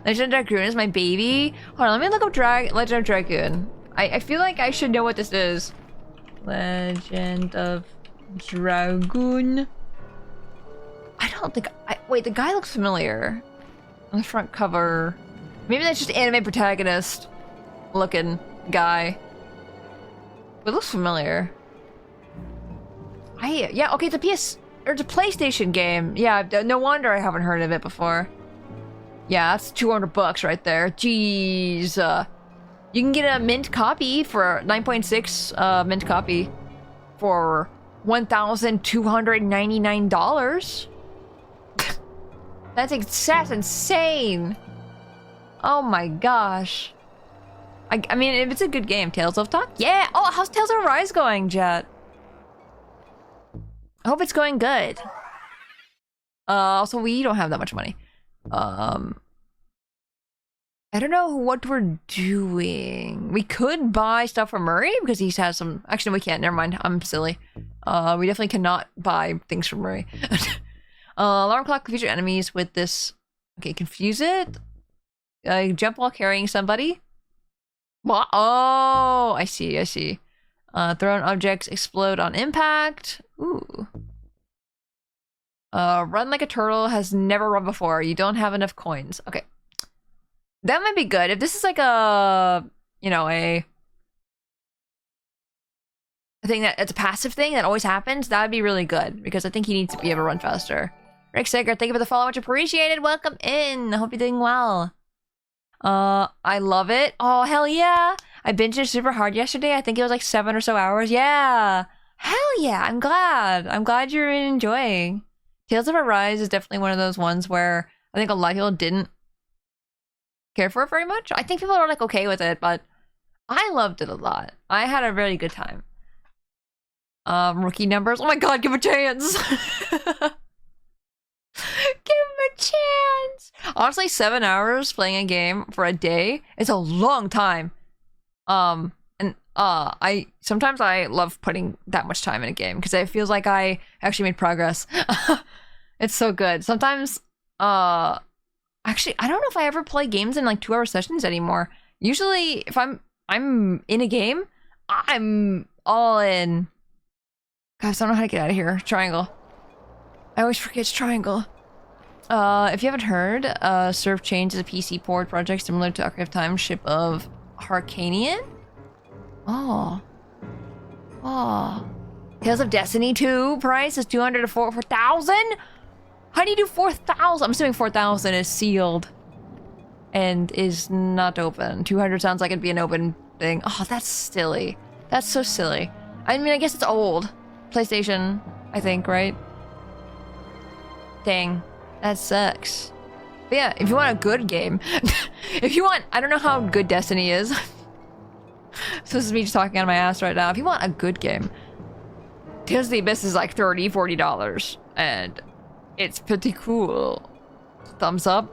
A: Legend of Dragoon is my baby. Hold on, let me look up Legend of Dragoon. I feel like I should know what this is. Legend of Dragoon. I don't think wait, the guy looks familiar. On the front cover. Maybe that's just anime protagonist looking guy. But it looks familiar. Yeah, okay, it's a PlayStation game. Yeah, no wonder I haven't heard of it before. Yeah, that's $200 right there. Jeez. You can get a mint copy for 9.6 mint copy for $1,299. That's insane. Oh my gosh. I mean, if it's a good game, Tales of Talk? Yeah! Oh, how's Tales of Arise going, Jet? I hope it's going good. Also, we don't have that much money. I don't know what we're doing. We could buy stuff from Murray because he has some... Actually, we can't. Never mind. I'm silly. We definitely cannot buy things from Murray. Alarm clock, future enemies with this... Okay, confuse it. Jump while carrying somebody. What? Oh, I see. Thrown objects explode on impact. Ooh. Run like a turtle, has never run before. You don't have enough coins. Okay. That might be good. If this is like a, you know, a thing it's a passive thing that always happens, that would be really good. Because I think he needs to be able to run faster. Rick Sager, thank you for the follow. Much appreciated. Welcome in. I hope you're doing well. I love it. Oh, hell yeah. I binged it super hard yesterday. I think it was like 7 or so hours. Yeah. Hell yeah. I'm glad you're enjoying. Tales of Arise is definitely one of those ones where I think a lot of people didn't care for it very much. I think people are like okay with it, but I loved it a lot. I had a really good time. Rookie numbers. Oh my god, give a chance. Give him a chance. Honestly, 7 hours playing a game for a day is a long time. I sometimes I love putting that much time in a game because it feels like I actually made progress. It's so good. Sometimes, actually, I don't know if I ever play games in like 2-hour sessions anymore. Usually, if I'm in a game, I'm all in. Guys, I don't know how to get out of here. Triangle. I always forget it's triangle. If you haven't heard, Surf Change is a PC port project similar to Ocarina of Time, Ship of Harkanian. Oh. Tales of Destiny 2 price is 200 to 4,000? How do you do 4,000? I'm assuming 4,000 is sealed and is not open. 200 sounds like it'd be an open thing. Oh, that's silly. That's so silly. I mean, I guess it's old. PlayStation, I think, right? Dang. That sucks. But yeah, if you want a good game, if you want, I don't know how good Destiny is. So this is me just talking out of my ass right now. If you want a good game, Tales of the Abyss is like $30, $40, and it's pretty cool. Thumbs up.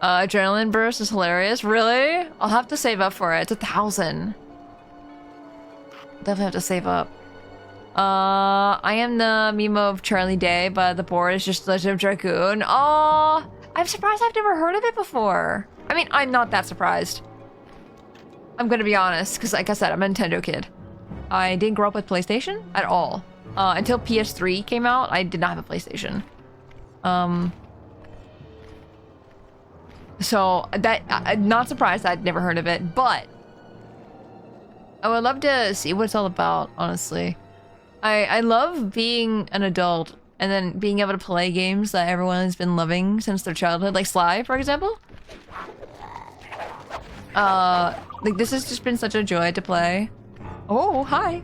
A: Adrenaline Burst is hilarious. Really? I'll have to save up for it. It's 1,000. Definitely have to save up. I am the meme of Charlie Day, but the board is just Legend of Dragoon. Oh, I'm surprised I've never heard of it before. I mean, I'm not that surprised. I'm gonna be honest, because like I said, I'm a Nintendo kid. I didn't grow up with PlayStation at all. Until PS3 came out, I did not have a PlayStation. So that I'm not surprised I'd never heard of it, but I would love to see what it's all about, honestly. I love being an adult and then being able to play games that everyone has been loving since their childhood, like Sly, for example. Like this has just been such a joy to play. Oh, hi.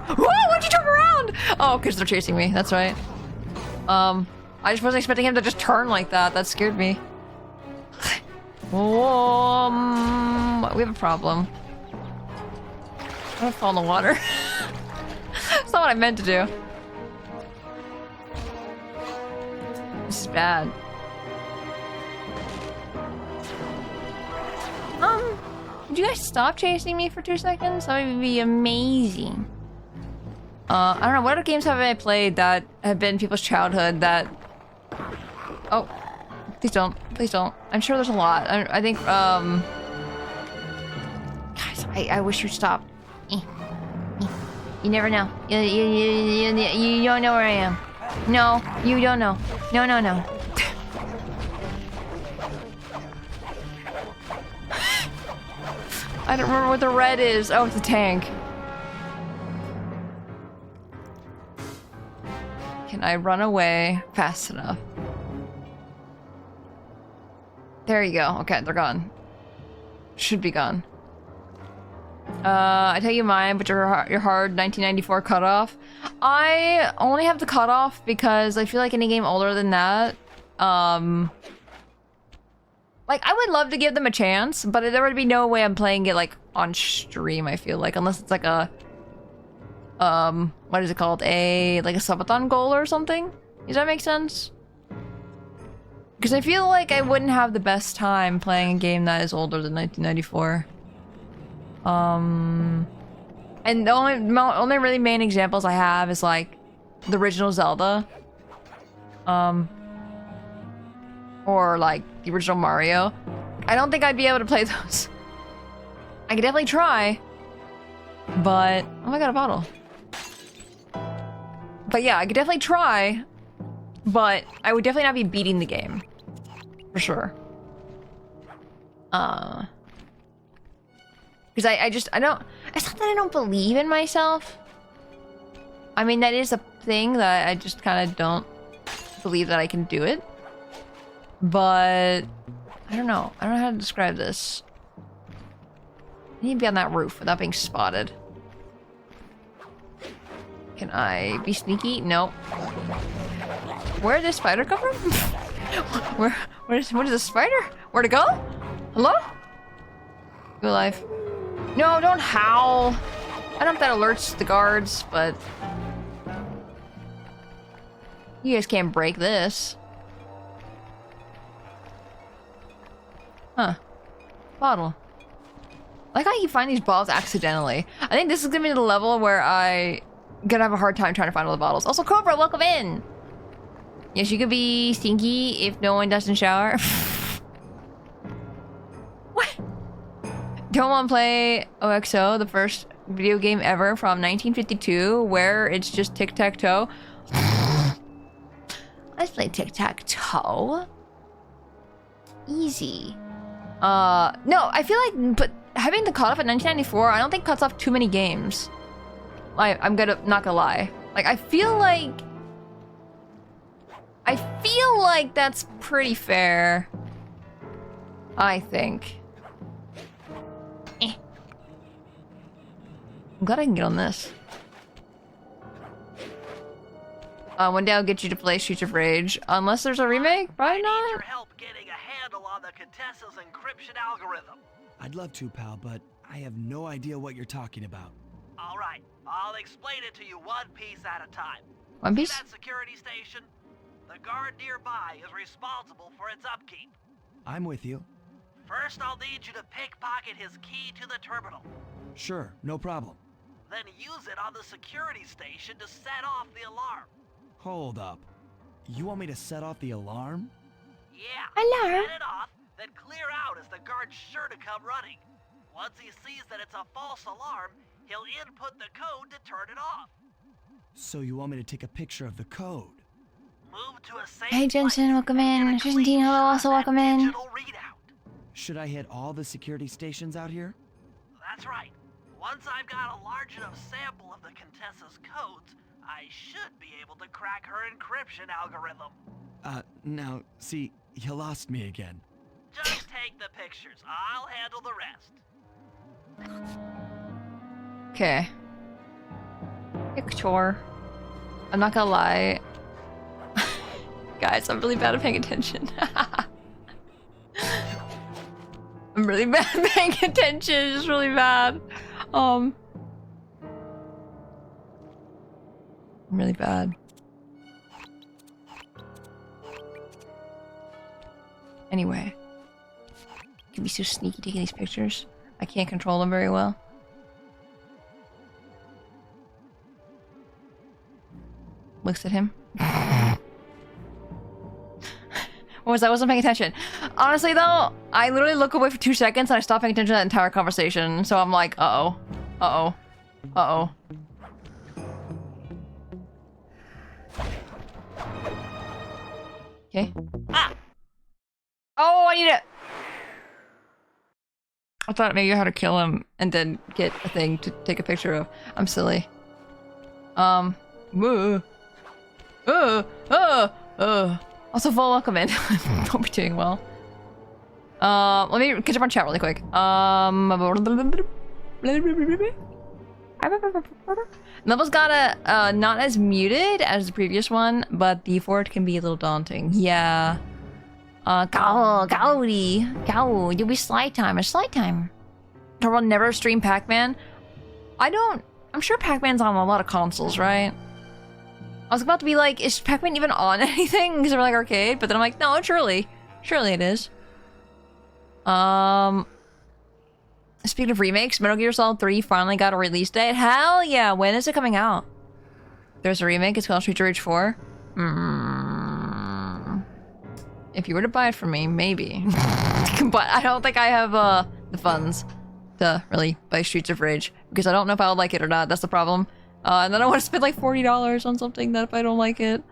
A: Whoa, why'd you turn around? Oh, because they're chasing me, that's right. I just wasn't expecting him to just turn like that. That scared me. We have a problem. I'm gonna fall in the water. That's not what I meant to do. This is bad. Would you guys stop chasing me for 2 seconds? That would be amazing. I don't know, what other games have I played that have been people's childhood that... Oh. Please don't. Please don't. I'm sure there's a lot. I think, Guys, I wish you'd stop. You never know. You don't know where I am. No, you don't know. No, no, no. I don't remember what the red is. Oh, it's a tank. Can I run away fast enough? There you go. Okay, they're gone. Should be gone. I tell you mine, but your hard 1994 cutoff. I only have the cutoff because I feel like any game older than that, like, I would love to give them a chance, but there would be no way I'm playing it, like, on stream, I feel like. Unless it's like a... what is it called? Like a subathon goal or something? Does that make sense? Because I feel like I wouldn't have the best time playing a game that is older than 1994. And the only really main examples I have is, like, the original Zelda. Or, like, the original Mario. I don't think I'd be able to play those. I could definitely try. But... Oh, I got a bottle. But yeah, I could definitely try. But I would definitely not be beating the game. For sure. Because I don't... It's not that I don't believe in myself. I mean, that is a thing that I just kind of don't believe that I can do it. But... I don't know. I don't know how to describe this. I need to be on that roof without being spotted. Can I be sneaky? Nope. Where did this spider come from? What is this spider? Where to go? Hello? Go alive. No, don't howl. I don't know if that alerts the guards, but... You guys can't break this. Huh. Bottle. I like how you find these bottles accidentally. I think this is gonna be the level where I gonna have a hard time trying to find all the bottles. Also, Cobra, welcome in! Yes, you could be stinky if no one doesn't shower. What? Don't want to play OXO, the first video game ever from 1952, where it's just tic-tac-toe. Let's play tic-tac-toe. Easy. No, I feel like, but having the cutoff at 1994, I don't think cuts off too many games. I'm not gonna lie. Like, I feel like that's pretty fair. I think. I'm glad I can get on this. One day I'll get you to play Streets of Rage. Unless there's a remake? Probably not.
B: I need your help getting a handle on the Contessa's encryption algorithm.
D: I'd love to, pal, but I have no idea what you're talking about.
B: All right, I'll explain it to you one piece at a time.
A: One piece?
B: See that security station? The guard nearby is responsible for its upkeep.
D: I'm with you.
B: First, I'll need you to pickpocket his key to the terminal.
D: Sure, no problem.
B: Then use it on the security station to set off the alarm.
D: Hold up. You want me to set off the alarm?
B: Yeah.
A: Alarm?
B: Set it off, then clear out as the guard's sure to come running. Once he sees that it's a false alarm, he'll input the code to turn it off.
D: So you want me to take a picture of the code?
B: Move to a safe
A: Hey, Jensen,
B: place
A: welcome
B: and
A: in.
B: get a
A: Tristan,
B: clean
A: hello,
B: shot
A: also
B: of that
A: welcome in.
B: digital readout.
D: Should I hit all the security stations out here?
B: That's right. Once I've got a large enough sample of the Contessa's codes, I should be able to crack her encryption algorithm.
D: Now, see, you lost me again.
B: Just take the pictures. I'll handle the rest.
A: Okay. Picture. I'm not gonna lie. Guys, I'm really bad at paying attention. I'm really bad at paying attention. It's just really bad. I'm really bad. Anyway. You can be so sneaky taking these pictures. I can't control them very well. Looks at him. What was that? I wasn't paying attention. Honestly though, I literally look away for 2 seconds and I stop paying attention to that entire conversation. So I'm like, uh-oh. Uh-oh. Uh-oh. Okay. Ah! Oh, I need it! I thought maybe I had to kill him and then get a thing to take a picture of. I'm silly. Also, full welcome in. Don't be doing well. Let me catch up on chat really quick. Level's got a not as muted as the previous one, but the fort can be a little daunting. Yeah. You'll be slide time. It's slide time. Or will never stream Pac-Man. I'm sure Pac-Man's on a lot of consoles, right? I was about to be like, is Pac-Man even on anything? Because we're like arcade, but then I'm like, no, surely it is. Speaking of remakes, Metal Gear Solid 3 finally got a release date. Hell yeah! When is it coming out? There's a remake. It's called Streets of Rage 4. If you were to buy it from me, maybe. But I don't think I have the funds to really buy Streets of Rage because I don't know if I would like it or not. That's the problem. And then I want to spend like $40 on something that if I don't like it.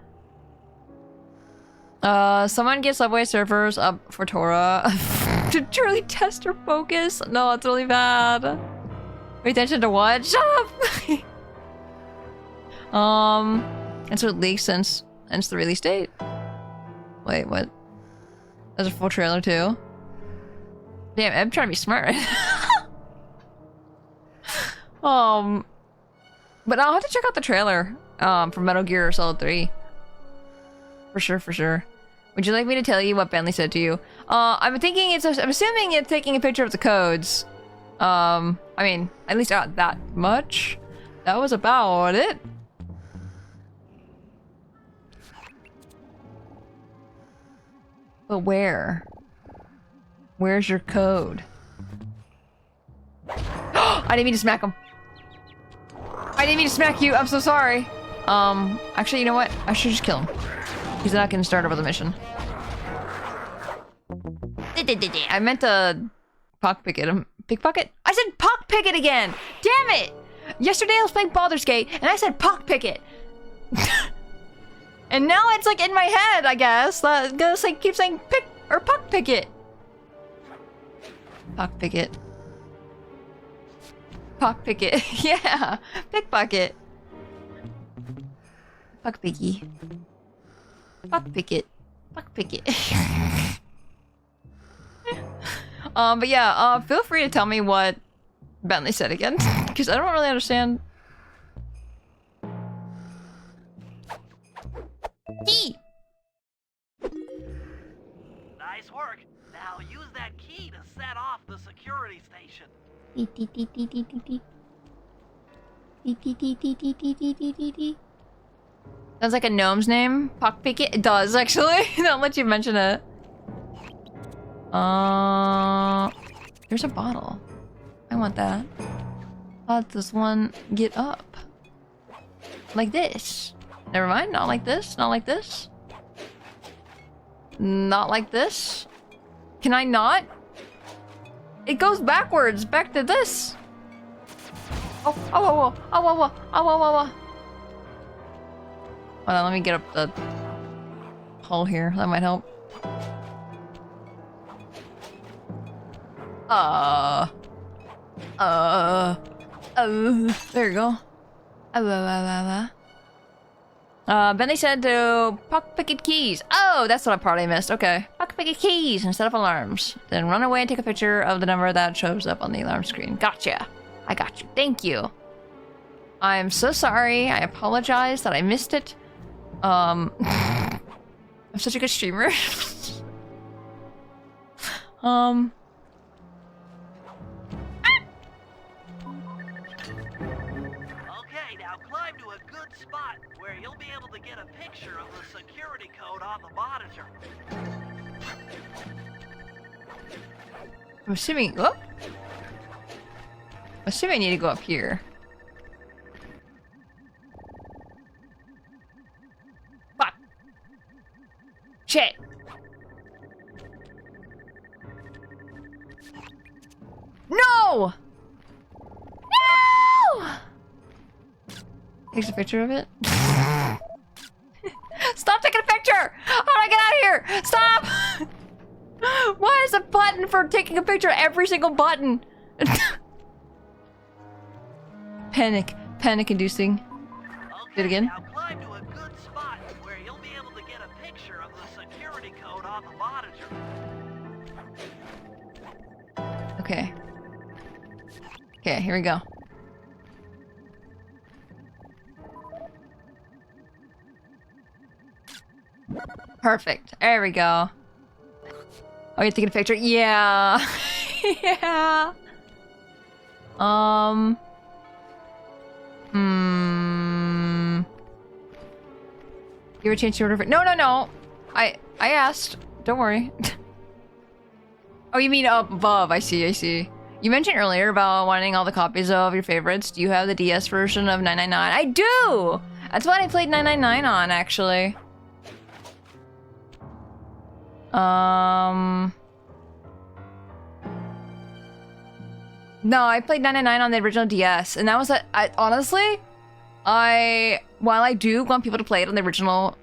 A: Someone get Subway servers up for Tora to truly test her focus. No, it's really bad. Pay attention to what? Shut up! And so it leaked since the release date. Wait, what? There's a full trailer too? Damn, I'm trying to be smart right now. But I'll have to check out the trailer for Metal Gear Solid 3. For sure. Would you like me to tell you what Bentley said to you? I'm assuming it's taking a picture of the codes. I mean, at least not that much. That was about it. But where? Where's your code? I didn't mean to smack him. I didn't mean to smack you. I'm so sorry. Actually, you know what? I should just kill him. He's not gonna start over the mission. I meant to pickpocket him. Pickpocket? I said pickpocket again! Damn it! Yesterday I was playing Baldur's Gate and I said pickpocket. And now it's like in my head, I guess. It's like keep saying pick or pickpocket. Pickpocket. Pickpocket. Yeah. Pickpocket. Pickpocket. Pickpocket. Pickpocket. But yeah, feel free to tell me what Bentley said again, because I don't really understand.
B: Nice work. Now use that key to set off the security station.
A: Sounds like a gnome's name. Pickpocket. It does actually. Don't let you mention it. There's a bottle. I want that. How does this one get up? Like this. Never mind. Not like this. Not like this. Not like this. Can I not? It goes backwards. Back to this. Oh, oh, oh, oh, oh, oh, oh, oh, oh, oh. Hold on, let me get up the hole here. That might help. There you go. Bentley said to pocket keys. Oh, that's what part I missed. Okay. Pocket keys instead of alarms. Then run away and take a picture of the number that shows up on the alarm screen. Gotcha. I got you. Thank you. I'm so sorry. I apologize that I missed it. I'm such a good streamer.
B: Okay, now climb to a good spot where you'll be able to get a picture of the security code on the monitor.
A: I'm assuming. Whoop. I'm assuming I need to go up here. Fuck. Shit. No! No! Takes a picture of it. Stop taking a picture! How do I get out of here? Stop! Why is a button for taking a picture every single button? Panic inducing.
B: Okay,
A: Do it again.
B: now climb to a good spot where you'll be able to get a picture of the security code on the monitor.
A: Okay. Okay, here we go. Perfect. There we go. Oh, you're taking a picture? Yeah. Yeah. Give a chance to order. No. I asked. Don't worry. Oh, you mean up above? I see. You mentioned earlier about wanting all the copies of your favorites. Do you have the DS version of 999? I do! That's what I played 999 on, actually. No, I played 999 on the original DS, and that was honestly, while I do want people to play it on the original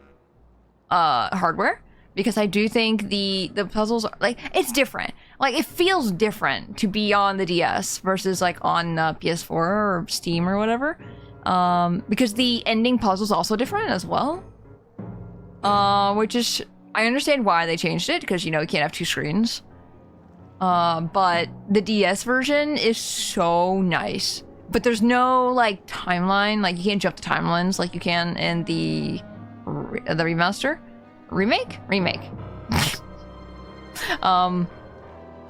A: hardware, because I do think the puzzles are, like, it's different. Like, it feels different to be on the DS versus, like, on PS4 or Steam or whatever. Because the ending puzzle's also different as well. Which is, I understand why they changed it, because, you know, you can't have two screens. But the DS version is so nice. But there's no, like, timeline. Like, you can't jump the timelines like you can in the remaster. Remake?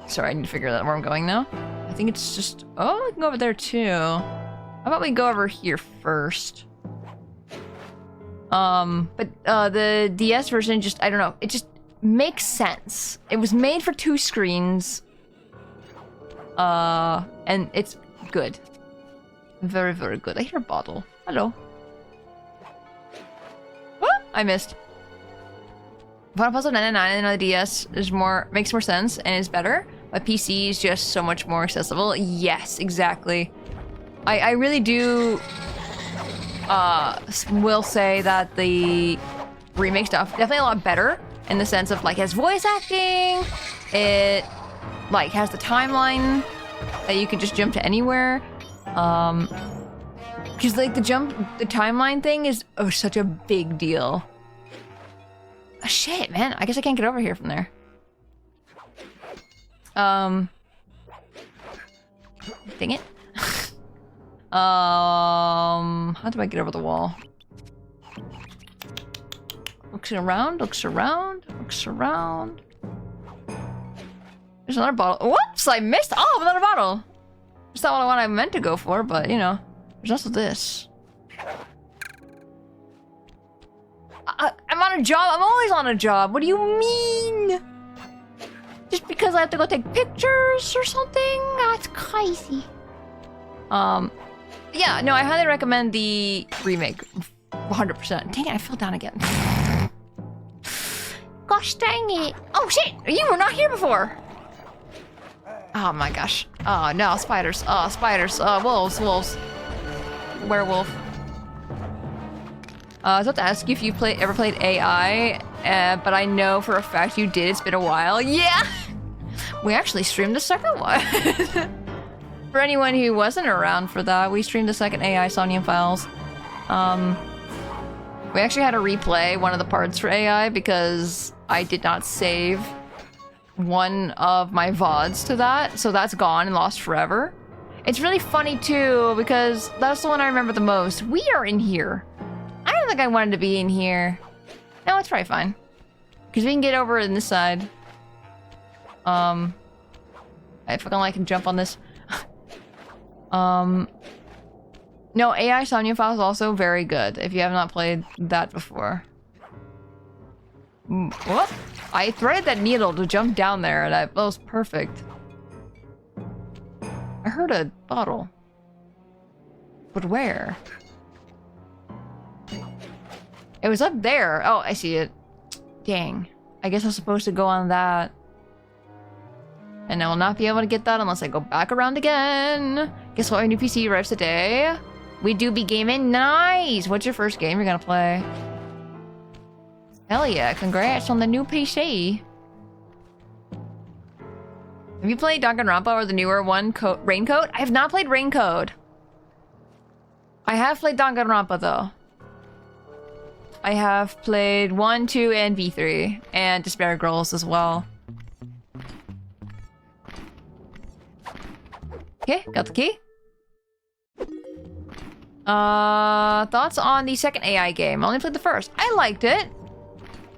A: Sorry, I need to figure out where I'm going now. I think it's just... Oh, I can go over there too. How about we go over here first? But the DS version just... I don't know. It just makes sense. It was made for two screens. And it's good. Very, very good. I hear a bottle. Hello. Oh, I missed. Final Puzzle 999 on the DS makes more sense and is better, but PC is just so much more accessible. Yes, exactly. I really do will say that the remake stuff definitely a lot better in the sense of, like, it has voice acting, it like has the timeline that you can just jump to anywhere. Because, like, the timeline thing is such a big deal. Oh, shit, man. I guess I can't get over here from there. Dang it. How do I get over the wall? Looks around. There's another bottle. Whoops, I missed. Oh, another bottle. It's not what I meant to go for, but, you know. There's also this. I'm on a job. I'm always on a job. What do you mean? Just because I have to go take pictures or something? That's crazy. Yeah, no, I highly recommend the remake. 100%. Dang it, I fell down again. Gosh dang it. Oh shit, you were not here before. Oh my gosh. Oh no, spiders. Oh, spiders. Wolves. Werewolf. I was about to ask you if you ever played AI, but I know for a fact you did. It's been a while. Yeah! We actually streamed the second one. For anyone who wasn't around for that, we streamed the second AI Somnium Files. We actually had to replay one of the parts for AI because I did not save one of my VODs to that, so that's gone and lost forever. It's really funny too because that's the one I remember the most. We are in here. I don't think I wanted to be in here. No, it's probably fine. Because we can get over in this side. I fucking like can jump on this. No, AI Somnium Files is also very good if you have not played that before. What? I threaded that needle to jump down there and that was perfect. I heard a bottle. But where? It was up there. Oh, I see it. Dang. I guess I'm supposed to go on that. And I will not be able to get that unless I go back around again. Guess what? My new PC arrives today. We do be gaming. Nice! What's your first game you're gonna play? Hell yeah, congrats on the new PC. Have you played Danganronpa or the newer one, Raincoat? I have not played Raincoat. I have played Danganronpa though. I have played 1, 2, and V3, and Despair Girls as well. Okay, got the key. Thoughts on the second AI game? I only played the first. I liked it.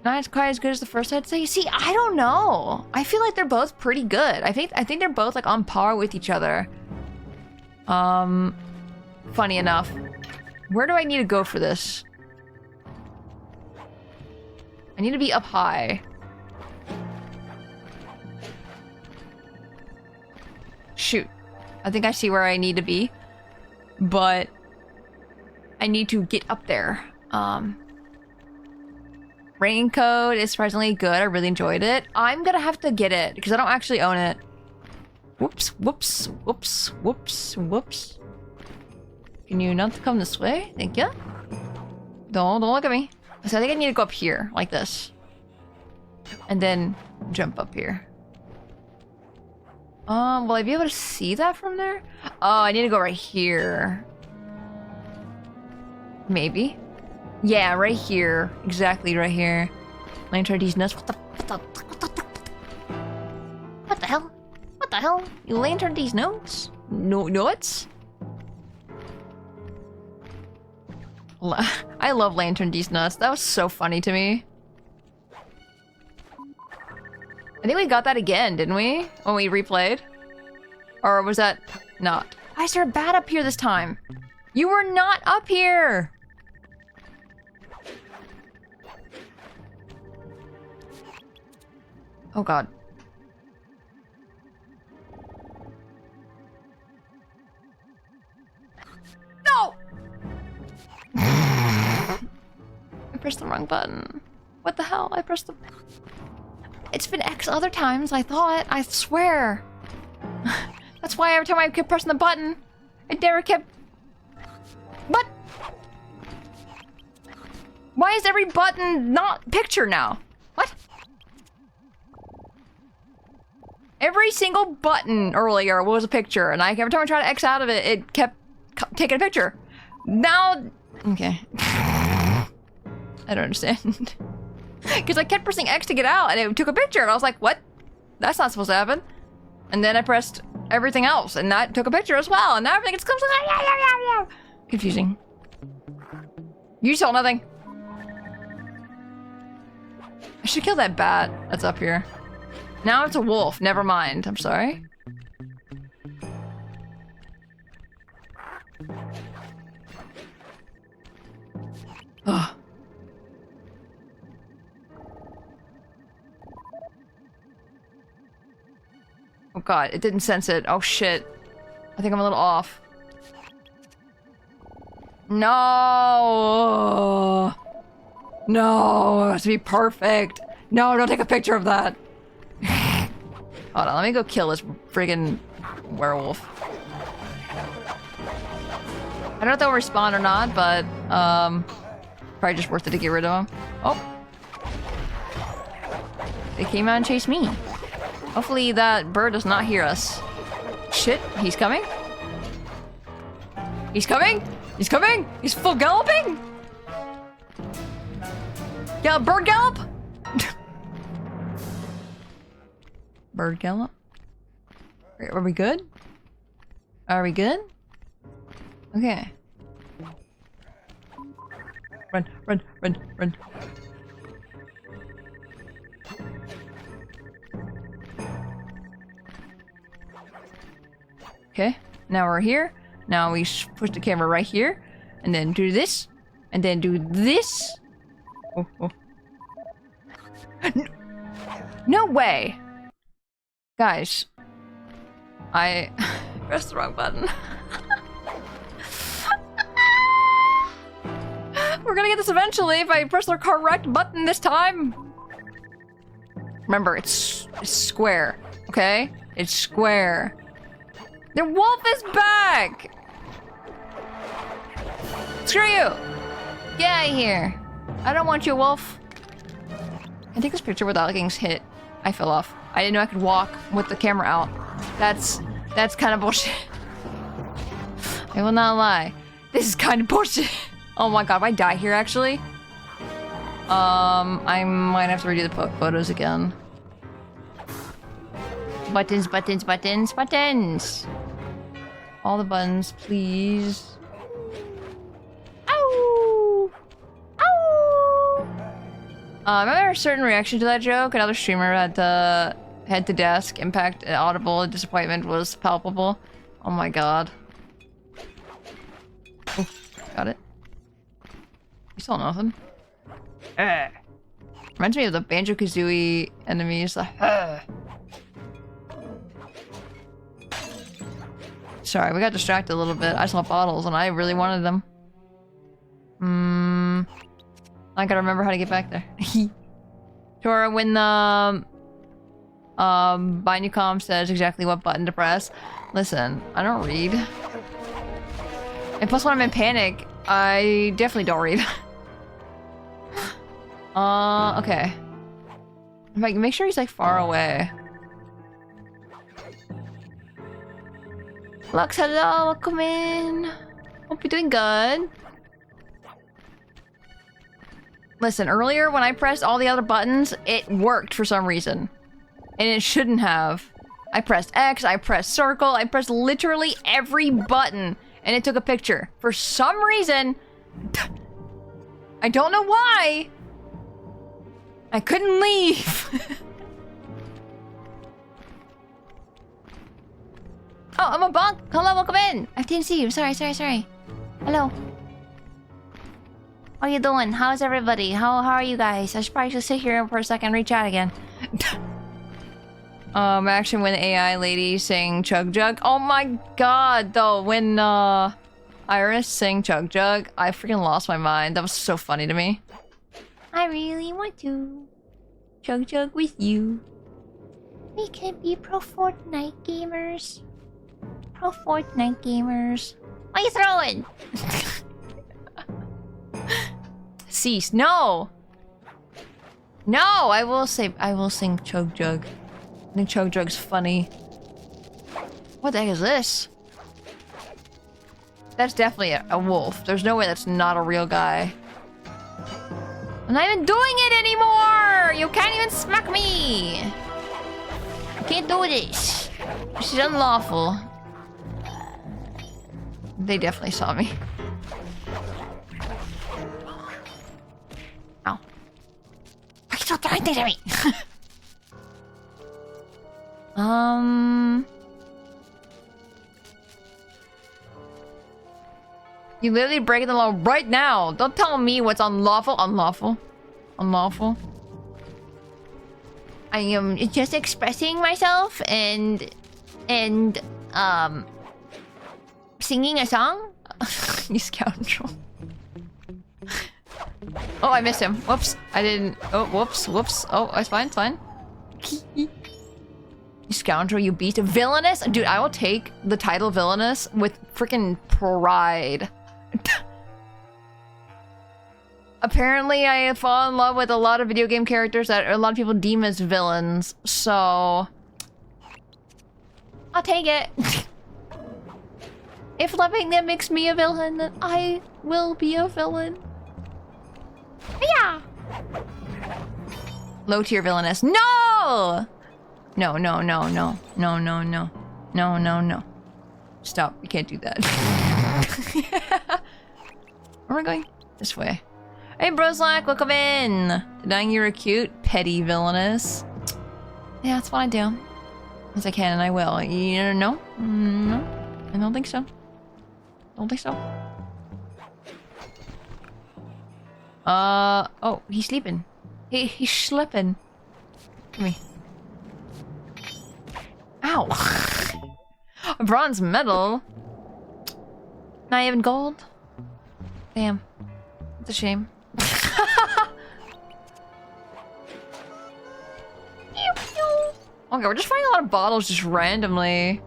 A: Not quite as good as the first, I'd say. See, I don't know. I feel like they're both pretty good. I think they're both like on par with each other. Funny enough. Where do I need to go for this? I need to be up high. Shoot. I think I see where I need to be. But I need to get up there. Raincoat is surprisingly good. I really enjoyed it. I'm gonna have to get it because I don't actually own it. Whoops, whoops, whoops, whoops, whoops. Can you not come this way? Thank you. Don't look at me. So I think I need to go up here, like this. And then jump up here. Will I be able to see that from there? Oh, I need to go right here. Maybe. Yeah, right here. Exactly right here. Lantern these nuts. What the hell? What the hell? You lantern these notes? No nuts? I love Lantern these nuts. That was so funny to me. I think we got that again, didn't we? When we replayed? Or was that not? Why is there a bat up here this time? You were not up here! Oh god. No! I pressed the wrong button. What the hell? I pressed the... It's been X other times, I thought. I swear. That's why every time I kept pressing the button, it never kept... What? Why is every button not picture now? What? Every single button earlier was a picture, and every time I tried to X out of it, it kept taking a picture. Now... Okay. I don't understand. Because I kept pressing X to get out, and it took a picture, and I was like, what? That's not supposed to happen. And then I pressed everything else, and that took a picture as well, and now everything is confusing. You saw nothing. I should kill that bat that's up here. Now it's a wolf. Never mind. I'm sorry. Ugh. Oh god, it didn't sense it. Oh shit. I think I'm a little off. No! No, it has to be perfect. No, don't take a picture of that. Hold on, let me go kill this friggin' werewolf. I don't know if they'll respawn or not, but probably just worth it to get rid of them. Oh. They came out and chased me. Hopefully that bird does not hear us. Shit, he's coming? He's coming? He's coming? He's full galloping? Yeah, bird gallop? Bird gallop? Are we good? Are we good? Okay. Run, run, run, run. Okay, now we're here. Now we push the camera right here, and then do this, and then do this. Oh, oh. No way! Guys, I pressed the wrong button. We're gonna get this eventually if I press the correct button this time. Remember, it's square, okay? It's square. The wolf is back! Screw you! Get out of here. I don't want you, wolf. Can I take this picture without getting hit? I fell off. I didn't know I could walk with the camera out. That's kind of bullshit. I will not lie. This is kind of bullshit. Oh my god, if I die here actually, I might have to redo the photos again. Buttons, buttons, buttons, buttons. All the buttons, please. Ow! Ow! I remember a certain reaction to that joke. Another streamer had to head to desk. Impact, audible, disappointment was palpable. Oh my god. Oh, got it. You saw nothing. Reminds me of the Banjo-Kazooie enemies. Sorry, we got distracted a little bit. I saw bottles and I really wanted them. I gotta remember how to get back there. Tora, when the Binucom says exactly what button to press, listen, I don't read. And plus when I'm in panic, I definitely don't read. Okay. Like, make sure he's like far away. Lux, hello, welcome in. Hope you're doing good. Listen, earlier when I pressed all the other buttons, it worked for some reason. And it shouldn't have. I pressed X, I pressed circle, I pressed literally every button. And it took a picture. For some reason, I don't know why, I couldn't leave. Oh, I'm a bunk. Hello, welcome in. I didn't see you. Sorry. Hello. How you doing? How's everybody? How are you guys? I should probably just sit here for a second and reach out again. Actually, when the AI lady sang Chug Jug. Oh my god, though, when Iris sang Chug Jug, I freaking lost my mind. That was so funny to me. I really want to Chug Jug with you. We can be pro Fortnite gamers. Pro Fortnite gamers. What are you throwing? Cease. No! No! I will sing Chug Jug. I think Chug Jug's funny. What the heck is this? That's definitely a wolf. There's no way that's not a real guy. I'm not even doing it anymore! You can't even smack me! I can't do this. This is unlawful. They definitely saw me. Ow. Why are you still throwing things at me? You literally breaking the law right now. Don't tell me what's unlawful. Unlawful. I am just expressing myself and singing a song. You scoundrel. Oh, I missed him. Whoops. I didn't. Oh, whoops. Oh, it's fine. You scoundrel, you beast. Villainous? Dude, I will take the title villainous with freaking pride. Apparently, I fall in love with a lot of video game characters that a lot of people deem as villains, so I'll take it. If loving them makes me a villain, then I will be a villain. Yeah. Low tier villainess. No! No, no, no, no. No, no, no. No, no, no. Stop. You can't do that. Where am I going? This way. Hey, Broslack, welcome in. Denying you're a cute, petty villainess. Yeah, that's what I do. As I can and I will. You know? No. I don't think so. Don't think so. Oh, he's sleeping. He's slipping. Come here. Ow. A bronze medal? Not even gold? Damn. It's a shame. Okay, we're just finding a lot of bottles just randomly.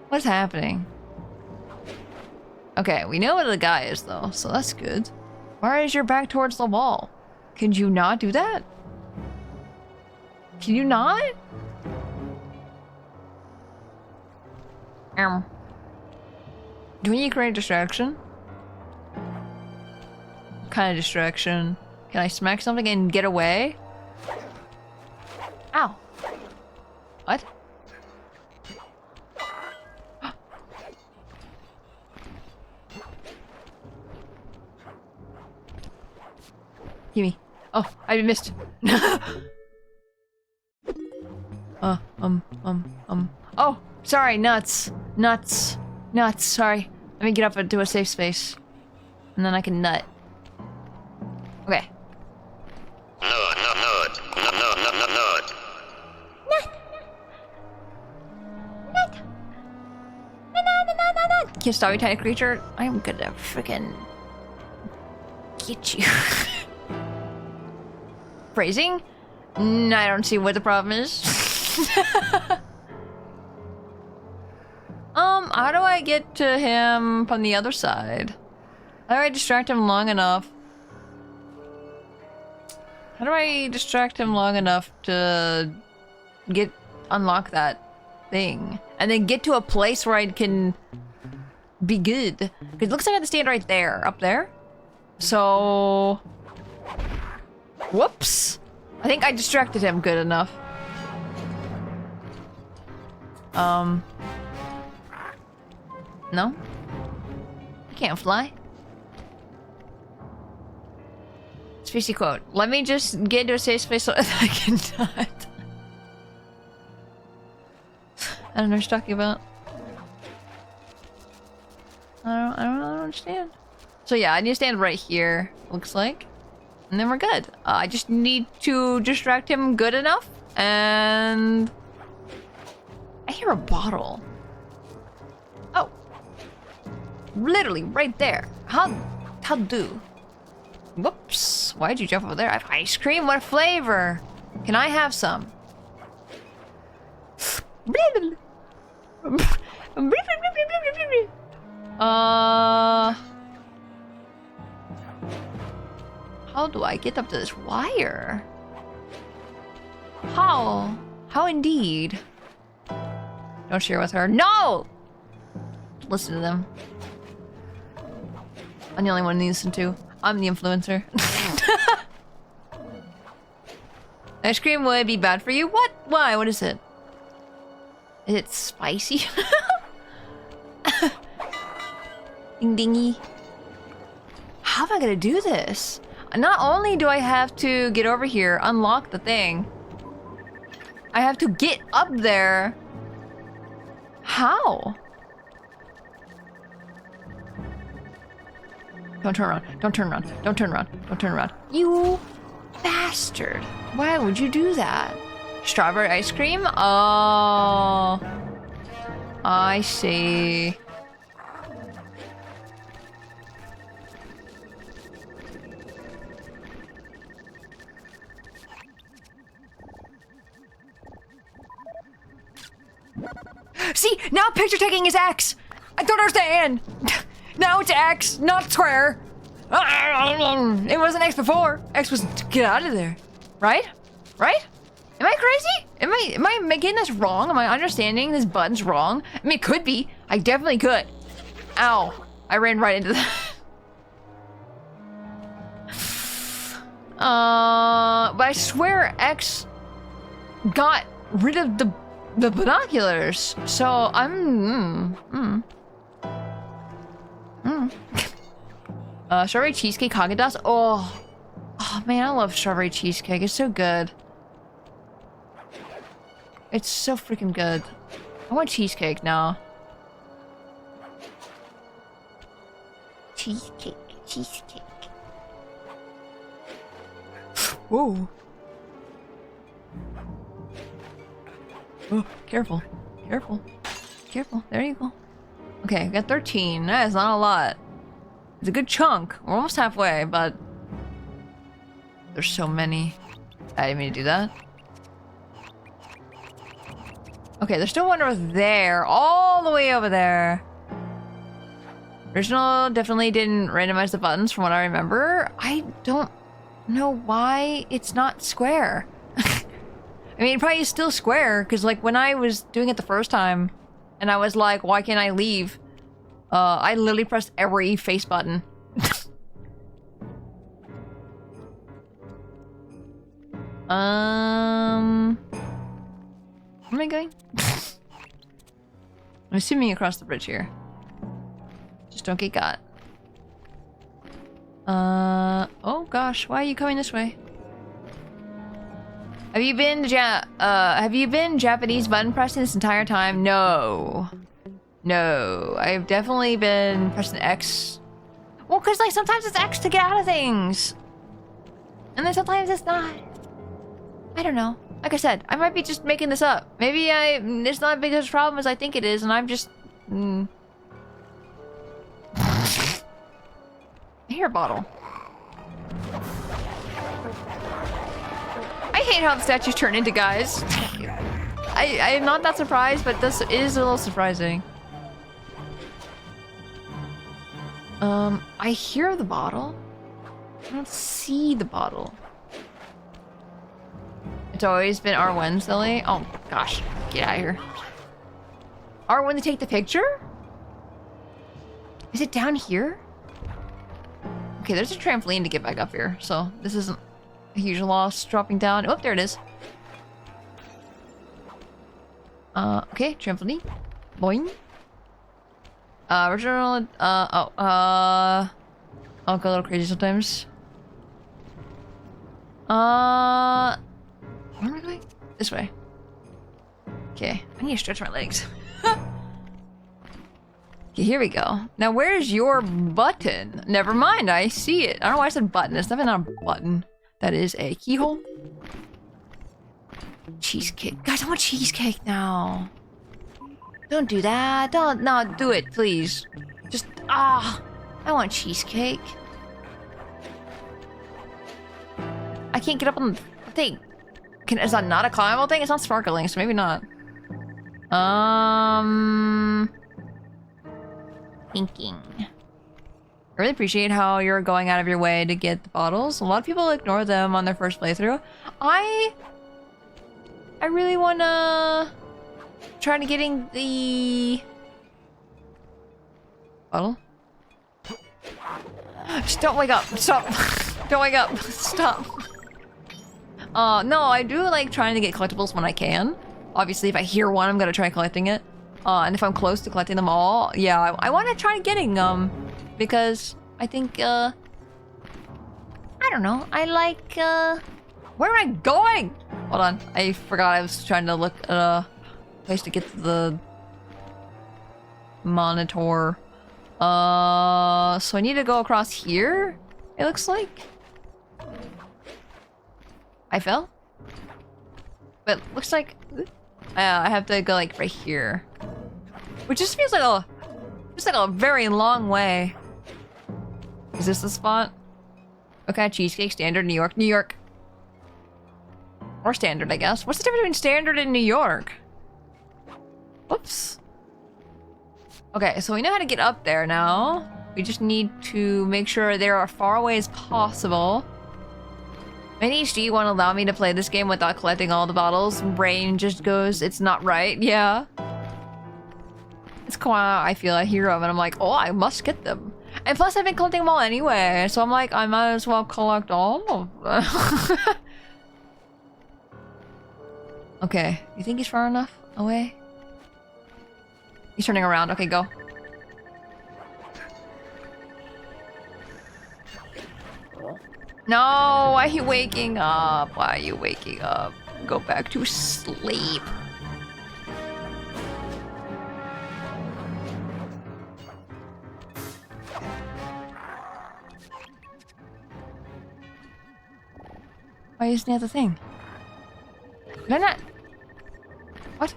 A: What's happening? Okay, we know what the guy is though, so that's good. Why is your back towards the wall? Can you not do that? Can you not? Do we need to create a distraction? What kind of distraction? Can I smack something and get away? Ow. What? Gimme. Oh, I missed. Oh, sorry, nuts. Nuts. Nuts, sorry. Let me get up into a safe space. And then I can nut. Okay. Can't stop you, tiny creature. I'm gonna freaking get you. Phrasing? I don't see what the problem is. How do I get to him from the other side? How do I distract him long enough? How do I distract him long enough to unlock that thing? And then get to a place where I can be good. 'Cause it looks like I have to stand right there, up there. So... Whoops. I think I distracted him good enough. No? I can't fly. Spacey quote. Let me just get into a safe space so that I can not. I don't know what you're talking about. I don't understand. So yeah, I need to stand right here, looks like. And then we're good. I just need to distract him good enough. And... I hear a bottle. Oh. Literally right there. How do? Whoops. Why'd you jump over there? I have ice cream? What flavor? Can I have some? How do I get up to this wire? How? How indeed? Don't share with her. No! Listen to them. I'm the only one who listen to. I'm the influencer. Ice cream would be bad for you? What? Why? What is it? Is it spicy? Ding dingy. How am I gonna do this? Not only do I have to get over here, unlock the thing, I have to get up there. How? Don't turn around. Don't turn around. Don't turn around. Don't turn around. You bastard. Why would you do that? Strawberry ice cream? Oh. I see. See, now picture taking is X. I don't understand. Now it's X, not square. It wasn't X before. X was get out of there, right? Right? Am I crazy? Am I getting this wrong? Am I understanding this button's wrong? I mean, it could be. I definitely could. Ow. I ran right into that. But I swear X got rid of the binoculars. So I'm strawberry cheesecake Haagen-Dazs. Oh man, I love strawberry cheesecake. It's so good. It's so freaking good. I want cheesecake now. Cheesecake. Whoa. Oh, careful. There you go. Okay, I got 13. That is not a lot. It's a good chunk. We're almost halfway, but there's so many. I didn't mean to do that. Okay, there's still one over there. All the way over there. Original definitely didn't randomize the buttons from what I remember. I don't know why it's not square. I mean, it probably is still square, because like when I was doing it the first time, and I was like, why can't I leave? I literally pressed every face button. Where am I going? I'm assuming across the bridge here. Just don't get got. Oh gosh, why are you coming this way? Have you been Japanese button pressing this entire time? No. No, I've definitely been pressing X. Well, cause like sometimes it's X to get out of things. And then sometimes it's not. I don't know. Like I said, I might be just making this up. Maybe it's not as big of a problem as I think it is, and I'm just... I hear a bottle. I hate how the statues turn into guys. I am not that surprised, but this is a little surprising. I hear the bottle. I don't see the bottle. It's always been R1, silly. Oh gosh, get out of here. R1 to take the picture? Is it down here? Okay, there's a trampoline to get back up here, so this isn't a huge loss dropping down. Oh, there it is. Okay, trampoline. Boing. Original, I'll go a little crazy sometimes. Where am I going? This way. Okay, I need to stretch my legs. Okay, here we go. Now, where's your button? Never mind, I see it. I don't know why I said button. It's definitely not a button. That is a keyhole. Cheesecake. Guys, I want cheesecake now. Don't do that. Don't do it, please. Just, I want cheesecake. I can't get up on the thing. Is that not a climbable thing? It's not sparkling, so maybe not. Thinking. I really appreciate how you're going out of your way to get the bottles. A lot of people ignore them on their first playthrough. I really wanna try to getting the bottle. Just don't wake up. Stop. Don't wake up. Stop. No, I do like trying to get collectibles when I can. Obviously, if I hear one, I'm gonna try collecting it. And if I'm close to collecting them all, yeah, I want to try getting them. Because I think, I don't know. I like, where am I going? Hold on. I forgot I was trying to look at a place to get the monitor. So I need to go across here, it looks like. I fell? But looks like I have to go like right here. Which just feels like a very long way. Is this the spot? Okay, cheesecake, standard, New York, New York. Or standard, I guess. What's the difference between standard and New York? Whoops. Okay, so we know how to get up there now. We just need to make sure they're as far away as possible. ADHD won't allow me to play this game without collecting all the bottles. Brain just goes, it's not right. Yeah. It's cool. I feel I hear them and I'm like, oh, I must get them. And plus I've been collecting them all anyway. So I'm like, I might as well collect all of them. Okay. You think he's far enough away? He's turning around. Okay, go. No, why are you waking up? Why are you waking up? Go back to sleep. Why isn't he at the thing? Did I not? What?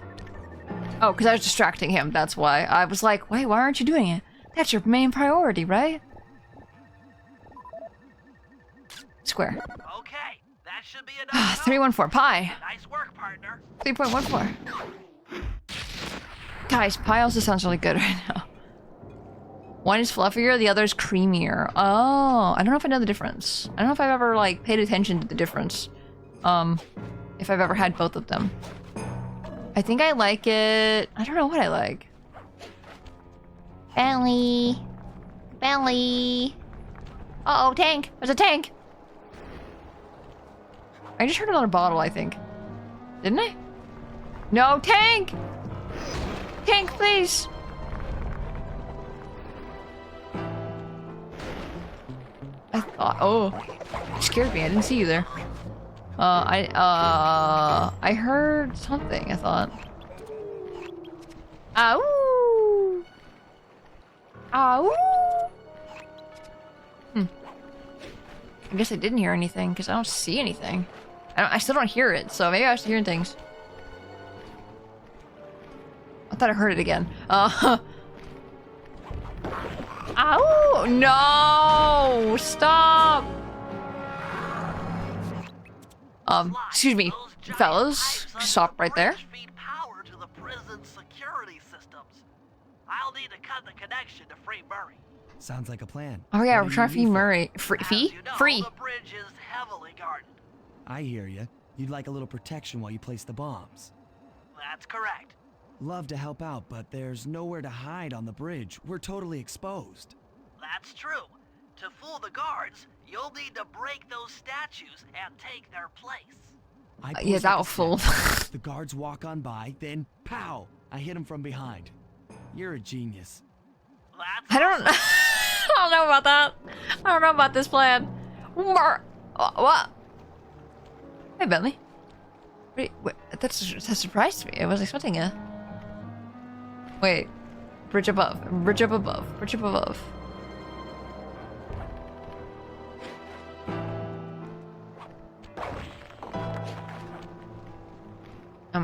A: Oh, because I was distracting him, that's why. I was like, wait, why aren't you doing it? That's your main priority, right? Square.
B: Okay, that should be enough.
A: 314 pi.
B: Nice work, partner.
A: 3.14. Guys, pie also sounds really good right now. One is fluffier, the other is creamier. Oh, I don't know if I know the difference. I don't know if I've ever like paid attention to the difference. If I've ever had both of them. I think I like it. I don't know what I like. Belly. Belly. Uh-oh, tank. There's a tank. I just heard another bottle, I think. Didn't I? No, tank! Tank, please! I thought, oh, you scared me. I didn't see you there. I heard something, I thought. Ow! Ow! I guess I didn't hear anything, because I don't see anything. I still don't hear it, so maybe I was hearing things. I thought I heard it again. Ow! No! Stop! Excuse me, fellas. Stop right there.
B: Feed power to the prison security systems. I'll need to cut the connection to free Murray.
D: Sounds like a plan.
A: Oh yeah,
D: What
A: we're
D: do
A: trying to
D: you
A: feed
D: need for
A: Murray.
D: it?
A: Fee?
B: As you know,
A: Free.
B: The bridge is heavily guarded.
D: I hear you. You'd like a little protection while you place the bombs.
B: That's correct.
D: Love to help out, but there's nowhere to hide on the bridge. We're totally exposed.
B: That's true. To fool the guards, you'll need to break those statues and take their place.
D: I
A: Yeah,
D: post
A: that
D: like
A: will
D: a
A: fool.
D: step. The guards walk on by, then pow! I hit him from behind. You're a genius.
B: That's
A: I don't I don't know about that. I don't know about this plan. What? Hey, Bentley. Wait, that surprised me. I was expecting it. Wait. Bridge above. Bridge up above. Bridge up above.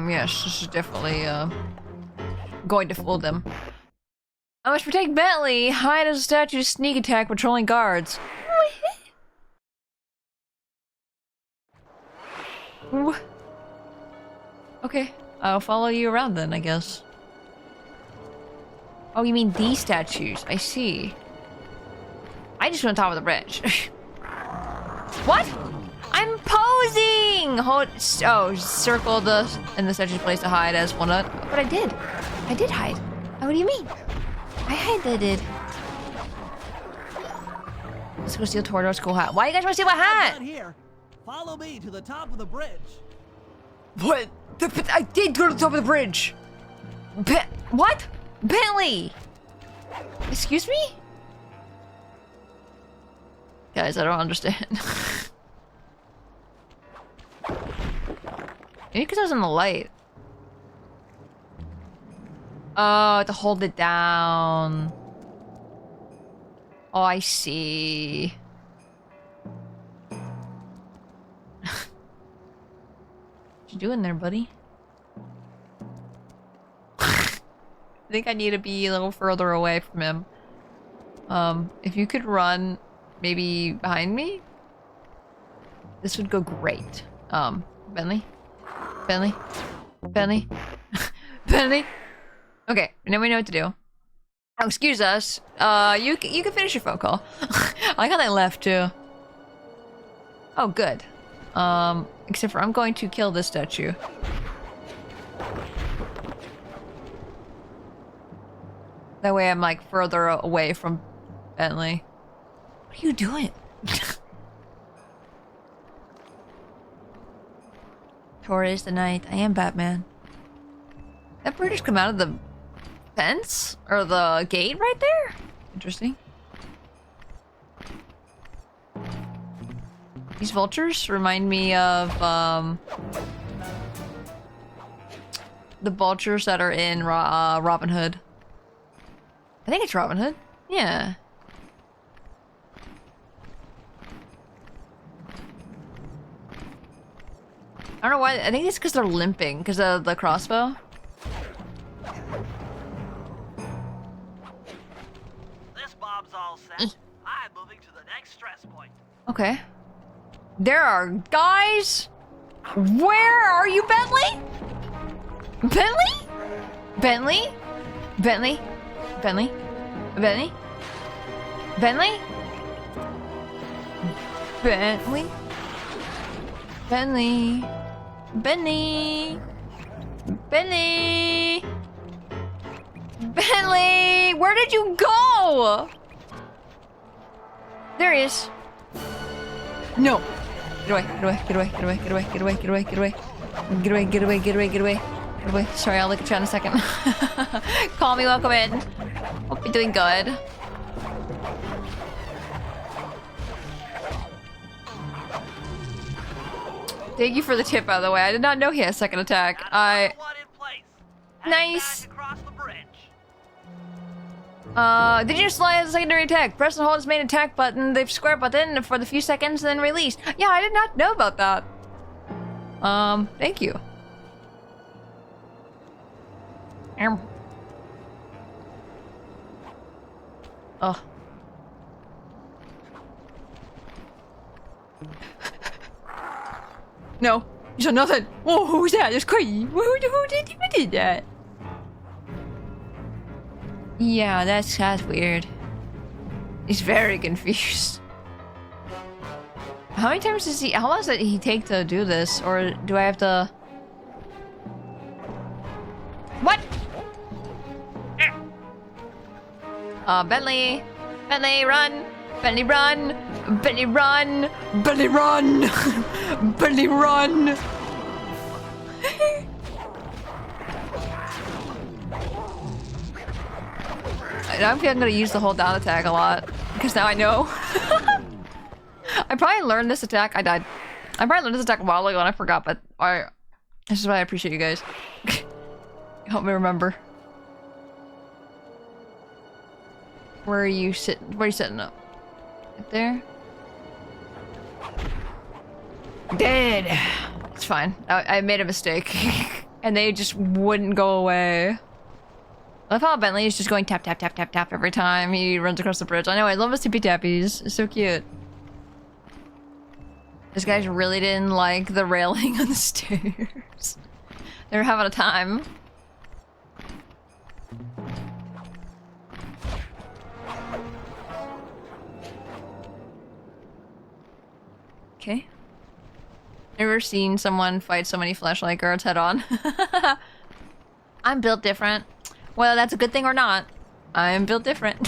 A: Yes, this is definitely, going to fool them. I must protect Bentley. Hide as a statue to sneak attack patrolling guards. Okay, I'll follow you around then, I guess. Oh, you mean these statues? I see. I just went on top of the bridge. What? I'm posing! Hold. Oh, circle the in the statue's place to hide as one of. But I did. I did hide. Oh, what do you mean? I did. Let's go steal Torador's cool hat. Why you guys want to steal my hat?
B: not here. Follow me to the top of the bridge.
A: What? I did go to the top of the bridge. What? Bentley! Excuse me? Guys, I don't understand. Maybe because I was in the light. Oh, to hold it down. Oh, I see. What you doing there, buddy? I think I need to be a little further away from him. If you could run maybe behind me, this would go great. Bentley? Bentley? Bentley? Bentley? Okay, now we know what to do. Oh, excuse us. You can finish your phone call. I like how they left too. Oh, good. Except for I'm going to kill this statue. That way I'm like further away from Bentley. What are you doing? Tora is the night. I am Batman. That bird just come out of the fence? Or the gate right there? Interesting. These vultures remind me of, the vultures that are in Robin Hood. I think it's Robin Hood. Yeah. I don't know why. I think it's because they're limping because of the crossbow.
B: This bomb's all set. I'm moving to the next stress point.
A: Okay. There are guys. Where are you, Bentley? Bentley? Bentley? Bentley? Bentley? Bentley? Bentley? Bentley? Bentley? Bentley? Bentley? Bentley? Where did you go? There he is. No. Get away, get away, get away, get away, get away, get away, get away, get away. Get away, get away, get away, get away. Get away. Sorry, I'll look at you in a second. Call me, welcome in. Hope you're doing good. Thank you for the tip, by the way. I did not know he had a second attack. Nice. Did you slide as a secondary attack? Press and hold his main attack button, the square button for the few seconds, then release. Yeah, I did not know about that. Thank you. Oh. No, you saw nothing. Whoa, who's that? That's crazy. Who did that? Yeah, that's weird. He's very confused. How many times does he? How long does he take to do this, or do I have to? What? Bentley, Bentley, run, Bentley, run, Bentley, run, Bentley, run, Bentley, run. I'm gonna use the hold down attack a lot because now I know. I probably learned this attack. I died. I probably learned this attack a while ago and I forgot, but this is why I appreciate you guys. Help me remember. Where are you sitting? Where are you sitting up? Right there. Dead. It's fine. I made a mistake, and they just wouldn't go away. I love how Bentley is just going tap tap tap tap tap every time he runs across the bridge. I know. I love his tippy tappies. It's so cute. These guys really didn't like the railing on the stairs. They were having a time. Okay. Never seen someone fight so many flashlight guards head on. I'm built different. Well, that's a good thing or not. I'm built different.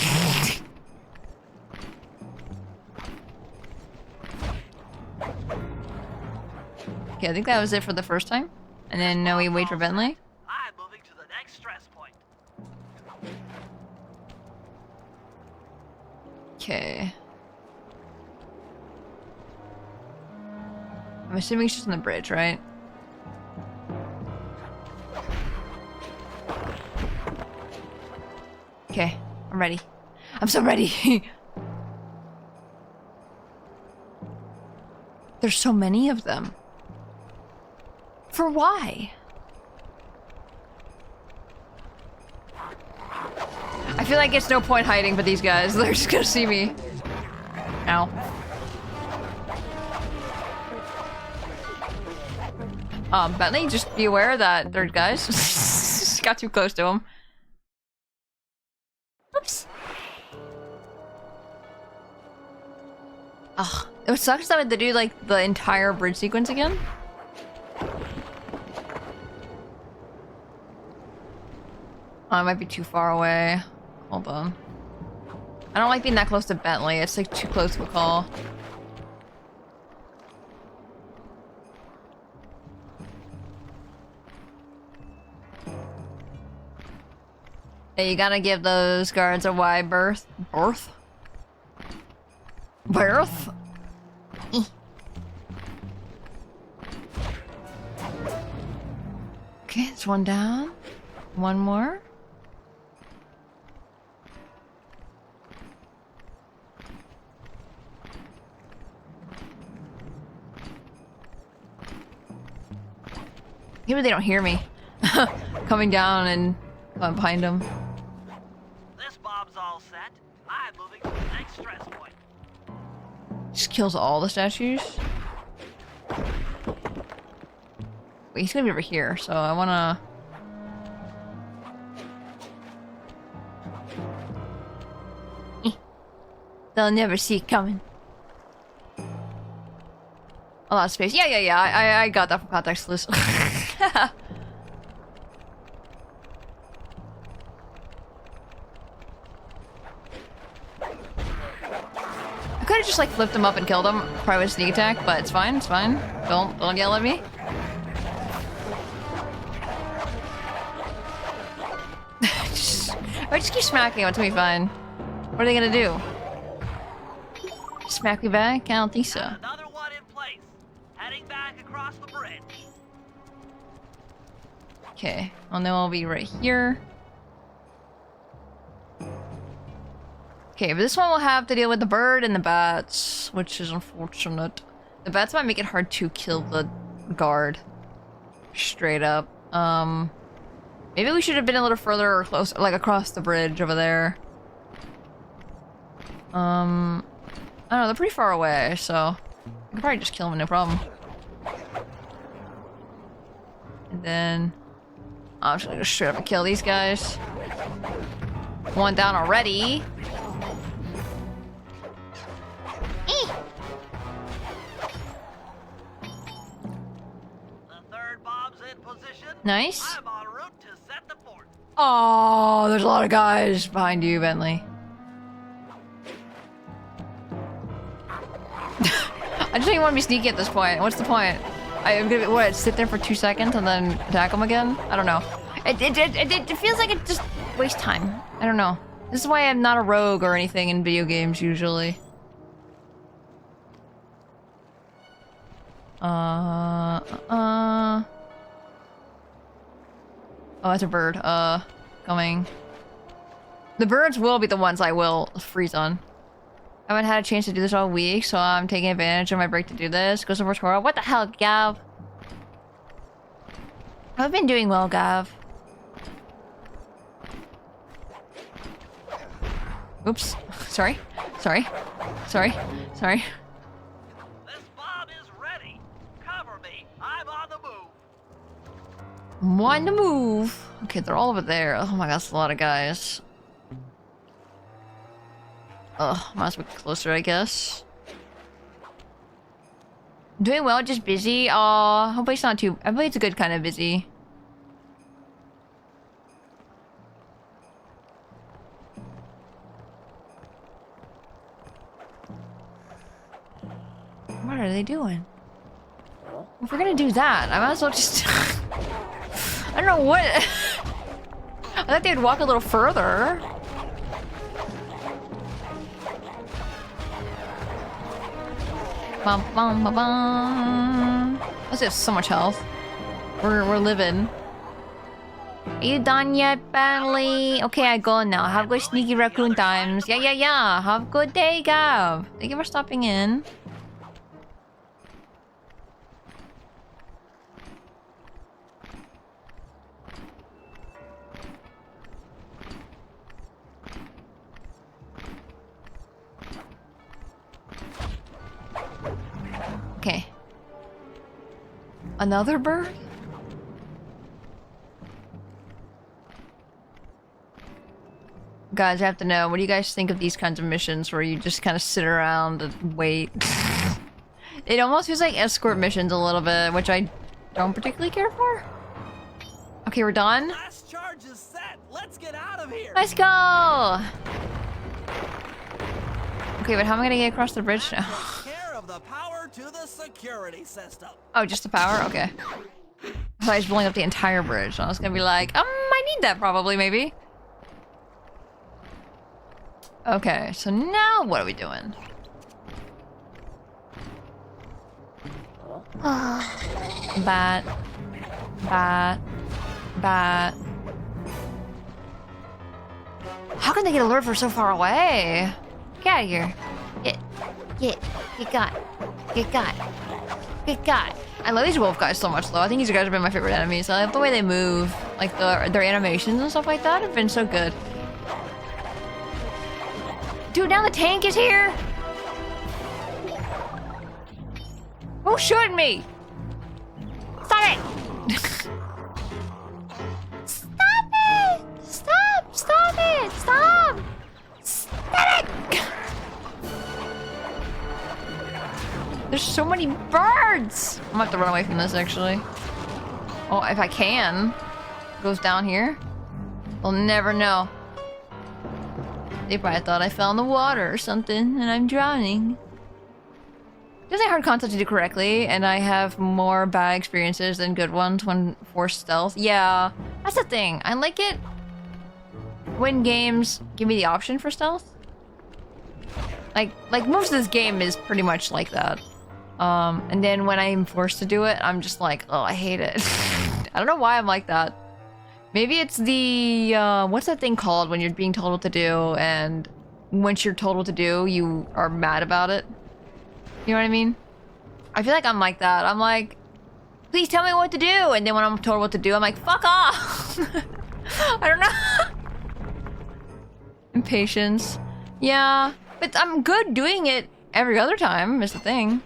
A: Okay, I think that was it for the first time. And then now we wait for Bentley.
B: I'm moving to the next stress point.
A: Okay. I'm assuming she's on the bridge, right? Okay, I'm ready. I'm so ready. There's so many of them. For why? I feel like it's no point hiding for these guys. They're just gonna see me. Ow. Bentley, just be aware that there are guys. Got too close to him. Oops. Ugh. It sucks that they do like the entire bridge sequence again. Oh, I might be too far away. Hold on. I don't like being that close to Bentley. It's like too close to a call. Hey, you gotta give those guards a wide berth. Berth? Berth? Okay, it's one down. One more. Maybe they don't hear me. Coming down and behind them.
B: This bomb's all set. I'm moving to the next stress point.
A: Just kills all the statues. Wait, he's gonna be over here, so I wanna... They'll never see it coming. A lot of space. Yeah. I got that from context clues. I could have just like flipped him up and killed him, probably with a sneak attack, but it's fine, it's fine. Don't yell at me. I just keep smacking him, it's gonna be fine. What are they gonna do? Smack me back? I don't think so.
B: Another one in place. Heading back across the bridge.
A: Okay, well then I'll be right here. Okay, but this one will have to deal with the bird and the bats, which is unfortunate. The bats might make it hard to kill the guard. Straight up. Maybe we should have been a little further or closer, like across the bridge over there. I don't know, they're pretty far away, so I can probably just kill them, no problem. And then I'm just gonna go straight up and kill these guys. One down already.
B: The third bomb's in position.
A: Nice.
B: I'm en route to set the fort.
A: Oh, there's a lot of guys behind you, Bentley. I just don't even want to be sneaky at this point. What's the point? I'm gonna what? Sit there for 2 seconds and then attack them again? I don't know. It feels like it just wastes time. I don't know. This is why I'm not a rogue or anything in video games usually. Oh, that's a bird. Coming. The birds will be the ones I will freeze on. I haven't had a chance to do this all week, so I'm taking advantage of my break to do this. Go over Tora. What the hell, Gav? I've been doing well, Gav. Oops. Sorry. Sorry. Sorry. Sorry.
B: This bomb is ready. Cover me. I'm on the move.
A: I'm on the move. Okay, they're all over there. Oh my god, that's a lot of guys. Ugh, might as well get closer, I guess. Doing well, just busy. Aw, hopefully it's not too... hopefully it's a good kind of busy. What are they doing? If we're gonna do that, I might as well just... I don't know what... I thought they'd walk a little further. Bum, bum, bum, bum. Let's have so much health. We're living. Are you done yet, Bentley? Okay, I go now. Have good sneaky raccoon times. Yeah. Have a good day, Gav. Thank you for stopping in. Okay. Another bird? Guys, I have to know, what do you guys think of these kinds of missions where you just kind of sit around and wait? It almost feels like escort missions a little bit, which I don't particularly care for. Okay, we're done.
B: Last charge is set. Let's get out of here.
A: Let's go! Okay, but how am I gonna get across the bridge now?
B: Take care of the power to the security system.
A: Oh, just the power? Okay. I thought I was blowing up the entire bridge. I was gonna be like, I need that probably, maybe. Okay, so now what are we doing? Bat. Bat. Bat. How can they get alert for so far away? Get out of here. Get got. Get got. Get got. I love these wolf guys so much though. I think these guys have been my favorite enemies. I love the way they move. Like their animations and stuff like that have been so good. Dude, now the tank is here? Who's shooting me? Stop it! Stop it! Stop! Stop it! Stop! Stop it! There's so many birds! I'm gonna have to run away from this actually. Oh, if I can. It goes down here. We'll never know. They probably thought I fell in the water or something and I'm drowning. Definitely hard content to do correctly, and I have more bad experiences than good ones when forced stealth. Yeah, that's the thing. I like it when games give me the option for stealth. Like most of this game is pretty much like that. And then when I'm forced to do it, I'm just like, oh, I hate it. I don't know why I'm like that. Maybe it's the, what's that thing called when you're being told what to do, and once you're told what to do, you are mad about it? You know what I mean? I feel like I'm like that. I'm like, please tell me what to do. And then when I'm told what to do, I'm like, fuck off. I don't know. Impatience. Yeah, but I'm good doing it every other time is the thing.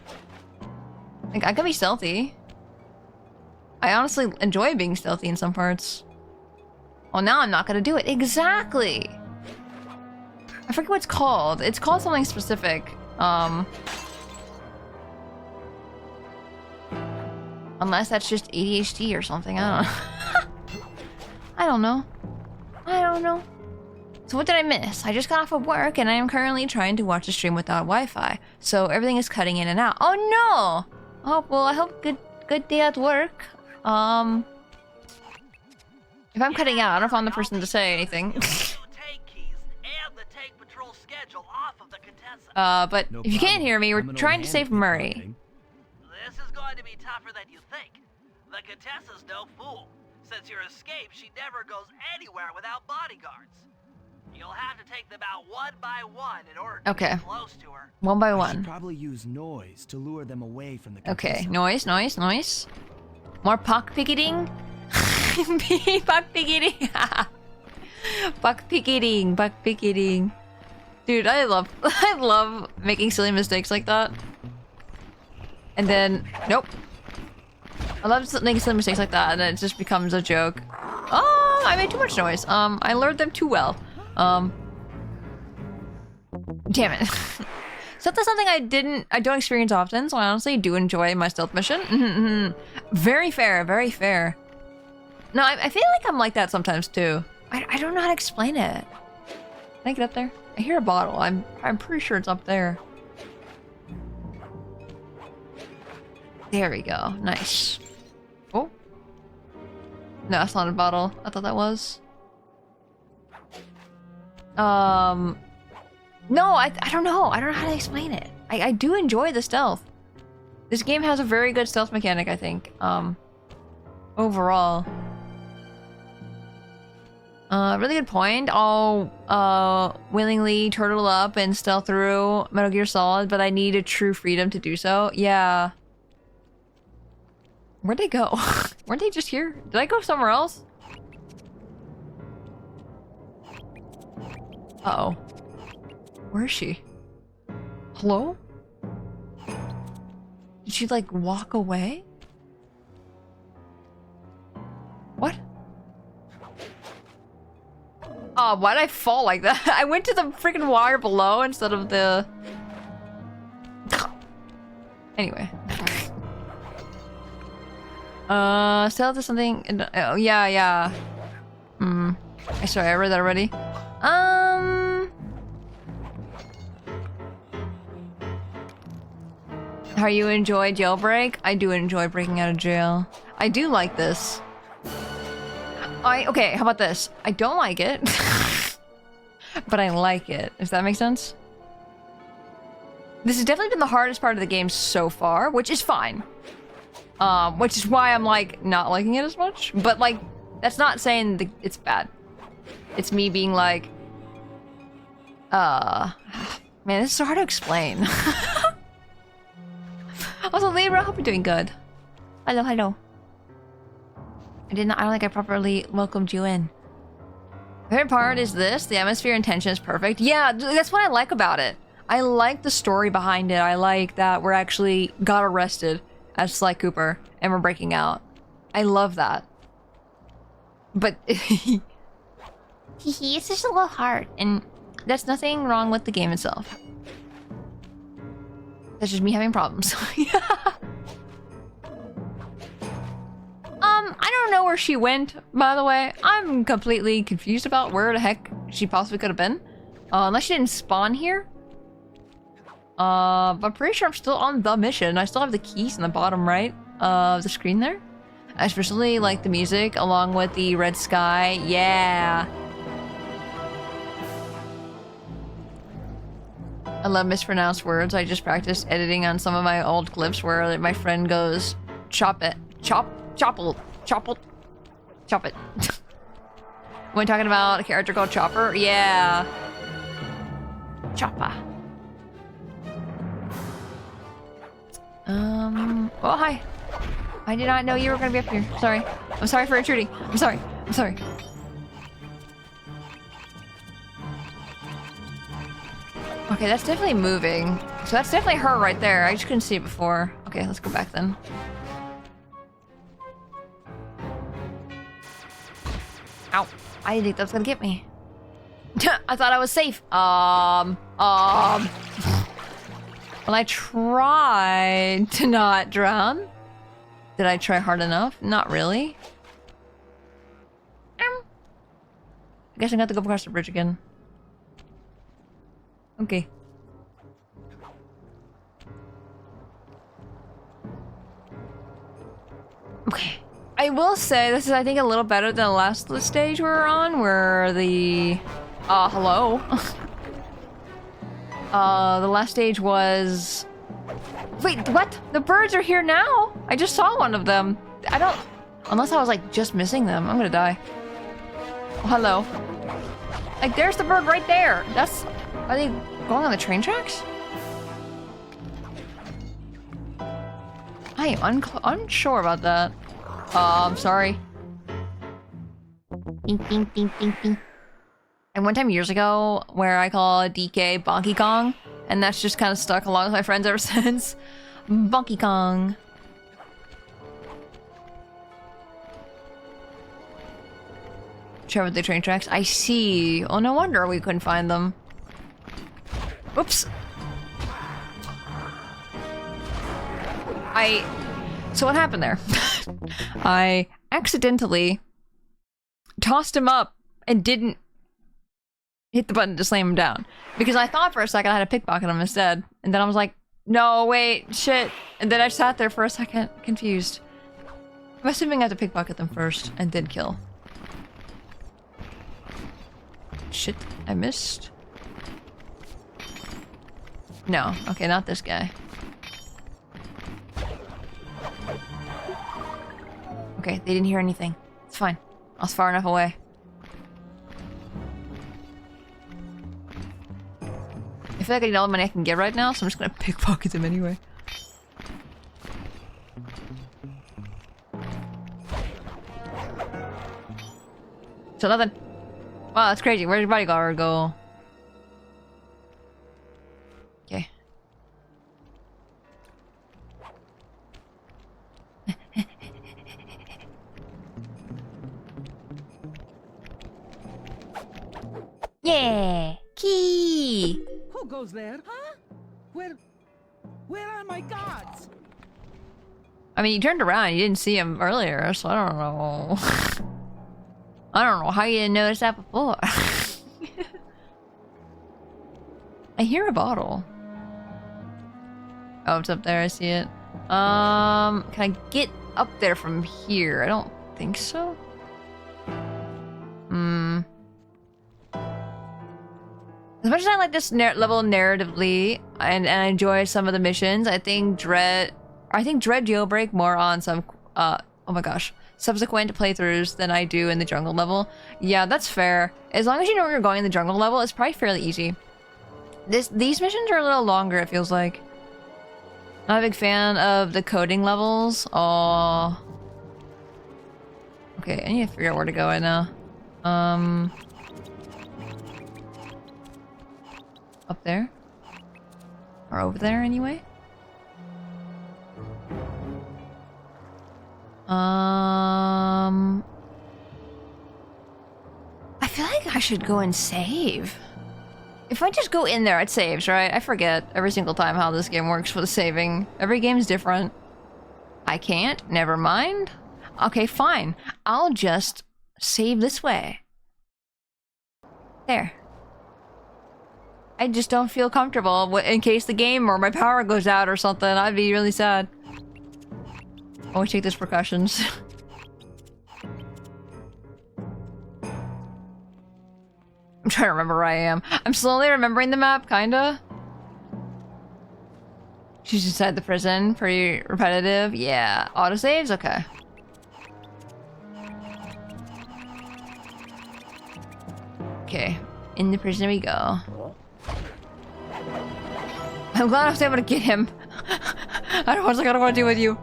A: Like, I can be stealthy. I honestly enjoy being stealthy in some parts. Well, now I'm not gonna do it. Exactly. I forget what it's called. It's called something specific. Unless that's just ADHD or something. I don't know. I don't know. I don't know. So what did I miss? I just got off of work and I am currently trying to watch a stream without Wi-Fi. So everything is cutting in and out. Oh no! Oh, well, I hope good day at work. If I'm cutting out, I don't know if I'm the person to say anything. But if you can't hear me, we're trying to save Murray.
B: This is going to be tougher than you think. The Contessa's no fool. Since your escape, she never goes anywhere without bodyguards. You'll have to take them out one by one in order to get close to her.
A: One by
D: I
A: one.
D: should probably use noise to lure them away from the
A: Okay,
D: Contessa.
A: noise. More puck picketing. Puck picketing. Puck picketing. Dude, I love making silly mistakes like that. And then, nope. I love making silly mistakes like that, and then it just becomes a joke. Oh, I made too much noise. I learned them too well. Damn it. So that's something I don't experience often, so I honestly do enjoy my stealth mission. Very fair, very fair. No, I feel like I'm like that sometimes too. I don't know how to explain it. Can I get up there? I hear a bottle. I'm pretty sure it's up there. There we go. Nice. Oh. No, that's not a bottle. I thought that was. No, I don't know. I don't know how to explain it. I do enjoy the stealth. This game has a very good stealth mechanic, I think. Overall. Really good point. I'll willingly turtle up and stealth through Metal Gear Solid, but I need a true freedom to do so. Yeah. Where'd they go? Weren't they just here? Did I go somewhere else? Uh-oh. Where is she? Hello? Did she, like, walk away? What? Oh, why'd I fall like that? I went to the freaking wire below instead of the... Anyway. Still there's something... Oh, yeah. Sorry, I read that already. How you enjoy jailbreak? I do enjoy breaking out of jail. I do like this. Okay, how about this? I don't like it. But I like it. Does that make sense? This has definitely been the hardest part of the game so far, which is fine. Which is why I'm, like, not liking it as much. But, like, that's not saying it's bad. It's me being like... Man, this is so hard to explain. Also, Libra, I hope you're doing good. Hello. I don't think I properly welcomed you in. The favorite part is this. The atmosphere and tension is perfect. Yeah, that's what I like about it. I like the story behind it. I like that we're actually got arrested as Sly Cooper and we're breaking out. I love that. But it's just a little hard, and that's nothing wrong with the game itself. That's just me having problems. I don't know where she went, by the way. I'm completely confused about where the heck she possibly could have been. Unless she didn't spawn here. But I'm pretty sure I'm still on the mission. I still have the keys in the bottom right of the screen there. I especially like the music along with the red sky. Yeah. I love mispronounced words. I just practiced editing on some of my old clips where my friend goes, chop it. Chop it. When talking about a character called Chopper? Yeah. Chopper. Oh, hi. I did not know you were gonna be up here. Sorry. I'm sorry for intruding. I'm sorry. Okay, that's definitely moving. So that's definitely her right there. I just couldn't see it before. Okay, let's go back then. Ow. I didn't think that was gonna get me. I thought I was safe. Well, I tried to not drown. Did I try hard enough? Not really. I guess I'm gonna have to go across the bridge again. Okay. Okay. I will say this is, I think, a little better than the last stage we were on, where the... hello? The last stage was... Wait, what? The birds are here now? I just saw one of them. I don't... Unless I was, like, just missing them. I'm gonna die. Oh, hello. Like, there's the bird right there. That's... Are they going on the train tracks? I am unsure about that. I'm sorry. Bing. And one time years ago, where I call DK Bonky Kong, and that's just kind of stuck along with my friends ever since. Bonky Kong. Travel the train tracks. I see. Oh, no wonder we couldn't find them. Oops. So what happened there? I accidentally tossed him up and didn't hit the button to slam him down. Because I thought for a second I had to pickpocket him instead. And then I was like, no, wait, shit. And then I sat there for a second, confused. I'm assuming I have to pickpocket them first and then kill. Shit, I missed. No, okay, not this guy. Okay, they didn't hear anything. It's fine. I was far enough away. I feel like I need all the money I can get right now, so I'm just gonna pickpocket them anyway. So nothing. Wow, that's crazy. Where did your bodyguard go? Okay.
F: goes there. Huh? Where are my gods?
A: I mean, you turned around, you didn't see him earlier, so I don't know. I don't know how you didn't notice that before. I hear a bottle. Oh, it's up there, I see it. Can I get up there from here? I don't think so. As much as I like this level narratively and I enjoy some of the missions, I think Dread Jailbreak more on some oh my gosh, subsequent playthroughs than I do in the jungle level. Yeah, that's fair. As long as you know where you're going in the jungle level, it's probably fairly easy. These missions are a little longer, it feels like. Not a big fan of the coding levels. Oh. Okay, I need to figure out where to go right now. Up there? Or over there, anyway? I feel like I should go and save. If I just go in there, it saves, right? I forget every single time how this game works for the saving. Every game's different. I can't? Never mind. Okay, fine. I'll just save this way. There. I just don't feel comfortable in case the game or my power goes out or something. I'd be really sad. Always take those precautions. I'm trying to remember where I am. I'm slowly remembering the map, kinda. She's inside the prison. Pretty repetitive. Yeah. Autosaves? Okay. Okay. In the prison we go. I'm glad I was able to get him. I don't want to deal with you.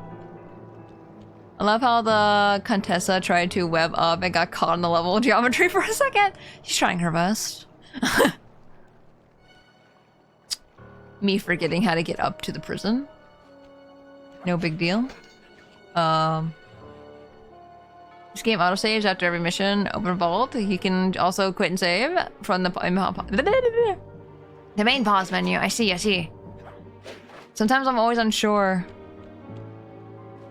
A: I love how the Contessa tried to web up and got caught in the level geometry for a second. She's trying her best. Me forgetting how to get up to the prison. No big deal. This game autosaves after every mission. Open vault. You can also quit and save from the main pause menu. I see. Sometimes I'm always unsure.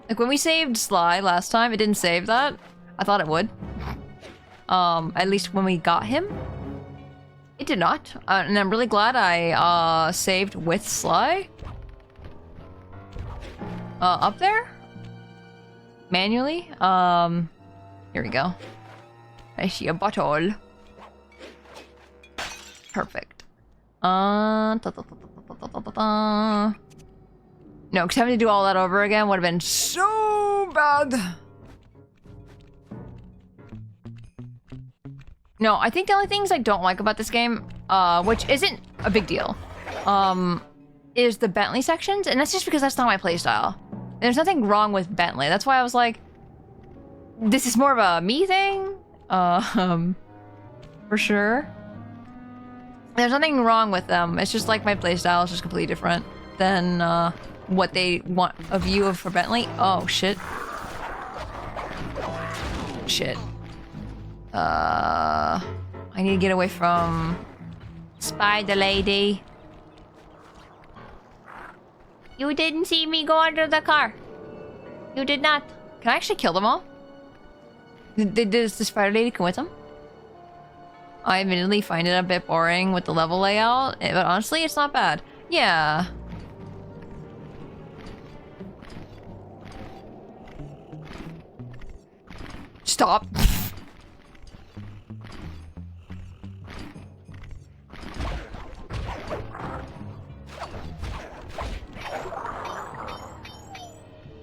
A: Like when we saved Sly last time, it didn't save that. I thought it would. At least when we got him. It did not. And I'm really glad I saved with Sly. Up there? Manually? Here we go. I see a bottle. Perfect. No, because having to do all that over again would have been so bad. No, I think the only things I don't like about this game, which isn't a big deal, is the Bentley sections, and that's just because that's not my playstyle. There's nothing wrong with Bentley. That's why I was like, this is more of a me thing, for sure. There's nothing wrong with them. It's just like my playstyle is just completely different than what they want a view of for Bentley. Oh shit. Shit. I need to get away from Spider Lady. You didn't see me go under the car. You did not. Can I actually kill them all? Does the Spider Lady come with them? I admittedly find it a bit boring with the level layout, but honestly, it's not bad. Yeah. Stop.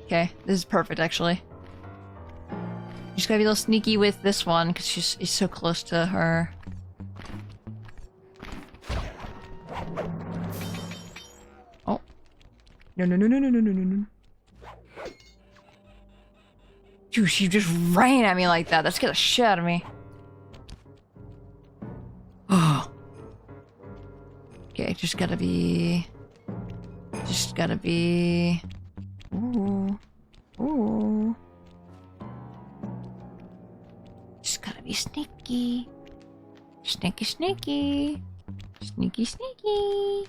A: Okay, this is perfect, actually. You just gotta be a little sneaky with this one, because she's so close to her. Oh. No. Dude, she just ran at me like that. That scared the shit out of me. Oh. Okay, just gotta be... Ooh. Just gotta be sneaky. Sneaky. Sneaky, sneaky.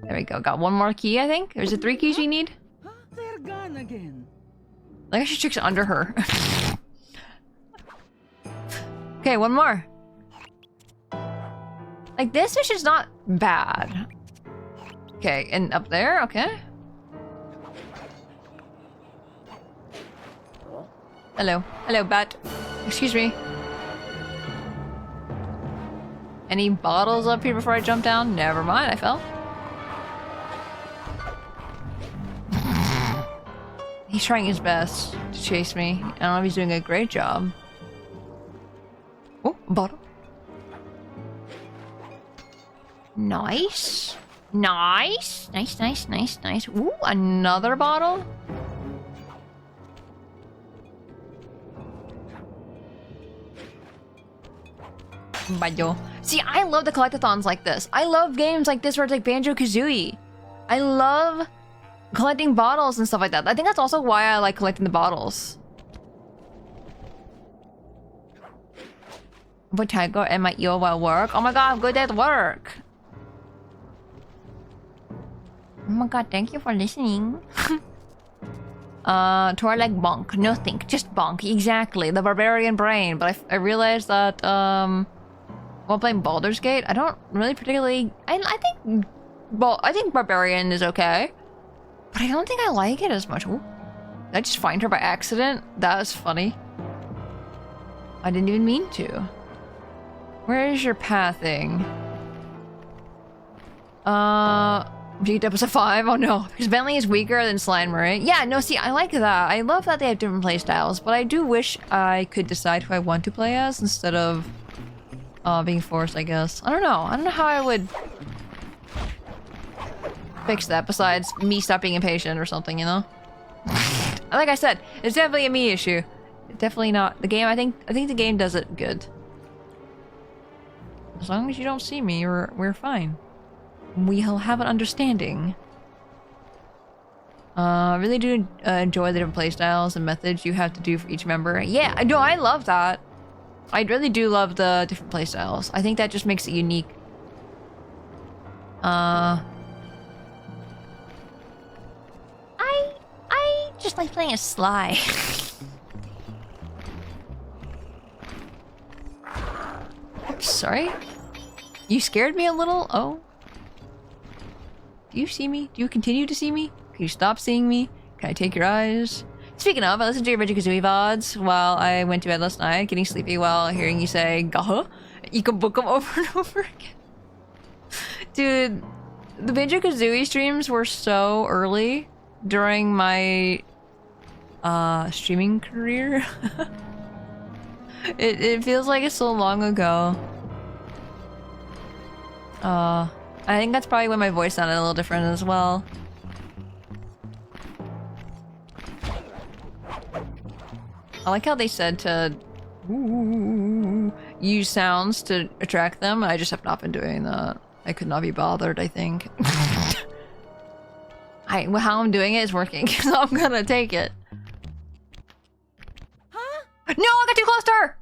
A: There we go. Got one more key, I think. Or is it 3 keys we need?
F: Huh? They're gone again.
A: I guess she checks under her. Okay, one more. Like, this is just not bad. Okay, and up there, okay. Hello. Hello, bat. Excuse me. Any bottles up here before I jump down? Never mind, I fell. He's trying his best to chase me. I don't know if he's doing a great job. Oh, a bottle. Nice. Nice. Nice, nice, nice, nice. Ooh, another bottle. Bayo. See, I love the collectathons like this. I love games like this where it's like Banjo-Kazooie. I love collecting bottles and stuff like that. I think that's also why I like collecting the bottles. But Tiger and my ear while work. Oh my god, I'm good at work. Oh my god, thank you for listening. Tora like bonk. No think, just bonk. Exactly, the barbarian brain. But I realized that while playing Baldur's Gate, I don't really particularly. I think barbarian is okay, but I don't think I like it as much. Ooh. Did I just find her by accident? That was funny. I didn't even mean to. Where is your pathing? Beat episode 5? Oh no. Because Bentley is weaker than Slimery. Yeah, no, see, I like that. I love that they have different playstyles, but I do wish I could decide who I want to play as instead of being forced, I guess. I don't know. I don't know how I would fix that besides me stop being impatient or something, you know? Like I said, it's definitely a me issue. Definitely not the game. I think the game does it good. As long as you don't see me, we're fine. We'll have an understanding. I really do enjoy the different playstyles and methods you have to do for each member. Yeah, no, I love that. I really do love the different playstyles. I think that just makes it unique. I just like playing a Sly. Oops, sorry. You scared me a little? Oh. Do you see me? Do you continue to see me? Can you stop seeing me? Can I take your eyes? Speaking of, I listened to your Banjo-Kazooie VODs while I went to bed last night, getting sleepy while hearing you say, "Gah." You can book them over and over again. Dude, the Banjo-Kazooie streams were so early during my streaming career. It feels like it's so long ago. I think that's probably when my voice sounded a little different as well. I like how they said to use sounds to attract them. I just have not been doing that. I could not be bothered, I think. How I'm doing it is working, so I'm gonna take it.
F: Huh?
A: No, I got too close to her!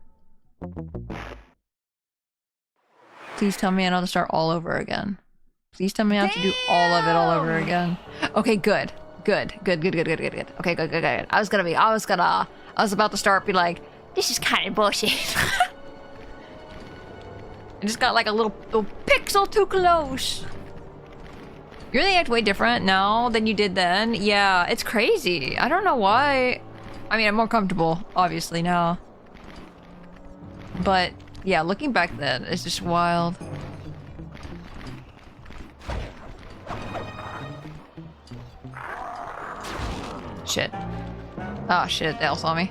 A: Please tell me I don't have to start all over again. Please tell me I have to do all of it all over again. Okay, good. Good. Okay, good. I was about to start be like, this is kind of bullshit. I just got like a little pixel too close. You really act way different now than you did then. Yeah, it's crazy. I don't know why. I mean, I'm more comfortable, obviously, now. But, yeah, looking back then, it's just wild. Shit. Oh, shit, they all saw me.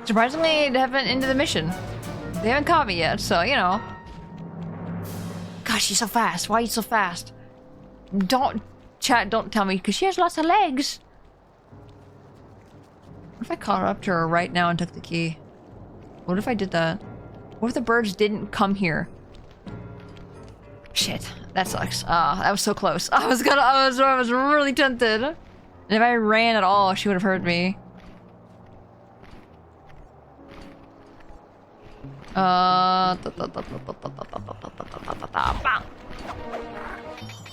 A: Surprisingly, they haven't ended the mission. They haven't caught me yet, so, you know. Gosh, she's so fast. Why are you so fast? Don't tell me, because she has lots of legs. What if I caught up to her right now and took the key? What if I did that? What if the birds didn't come here? Shit, that sucks. That was so close. I was really tempted. And if I ran at all, she would have heard me. I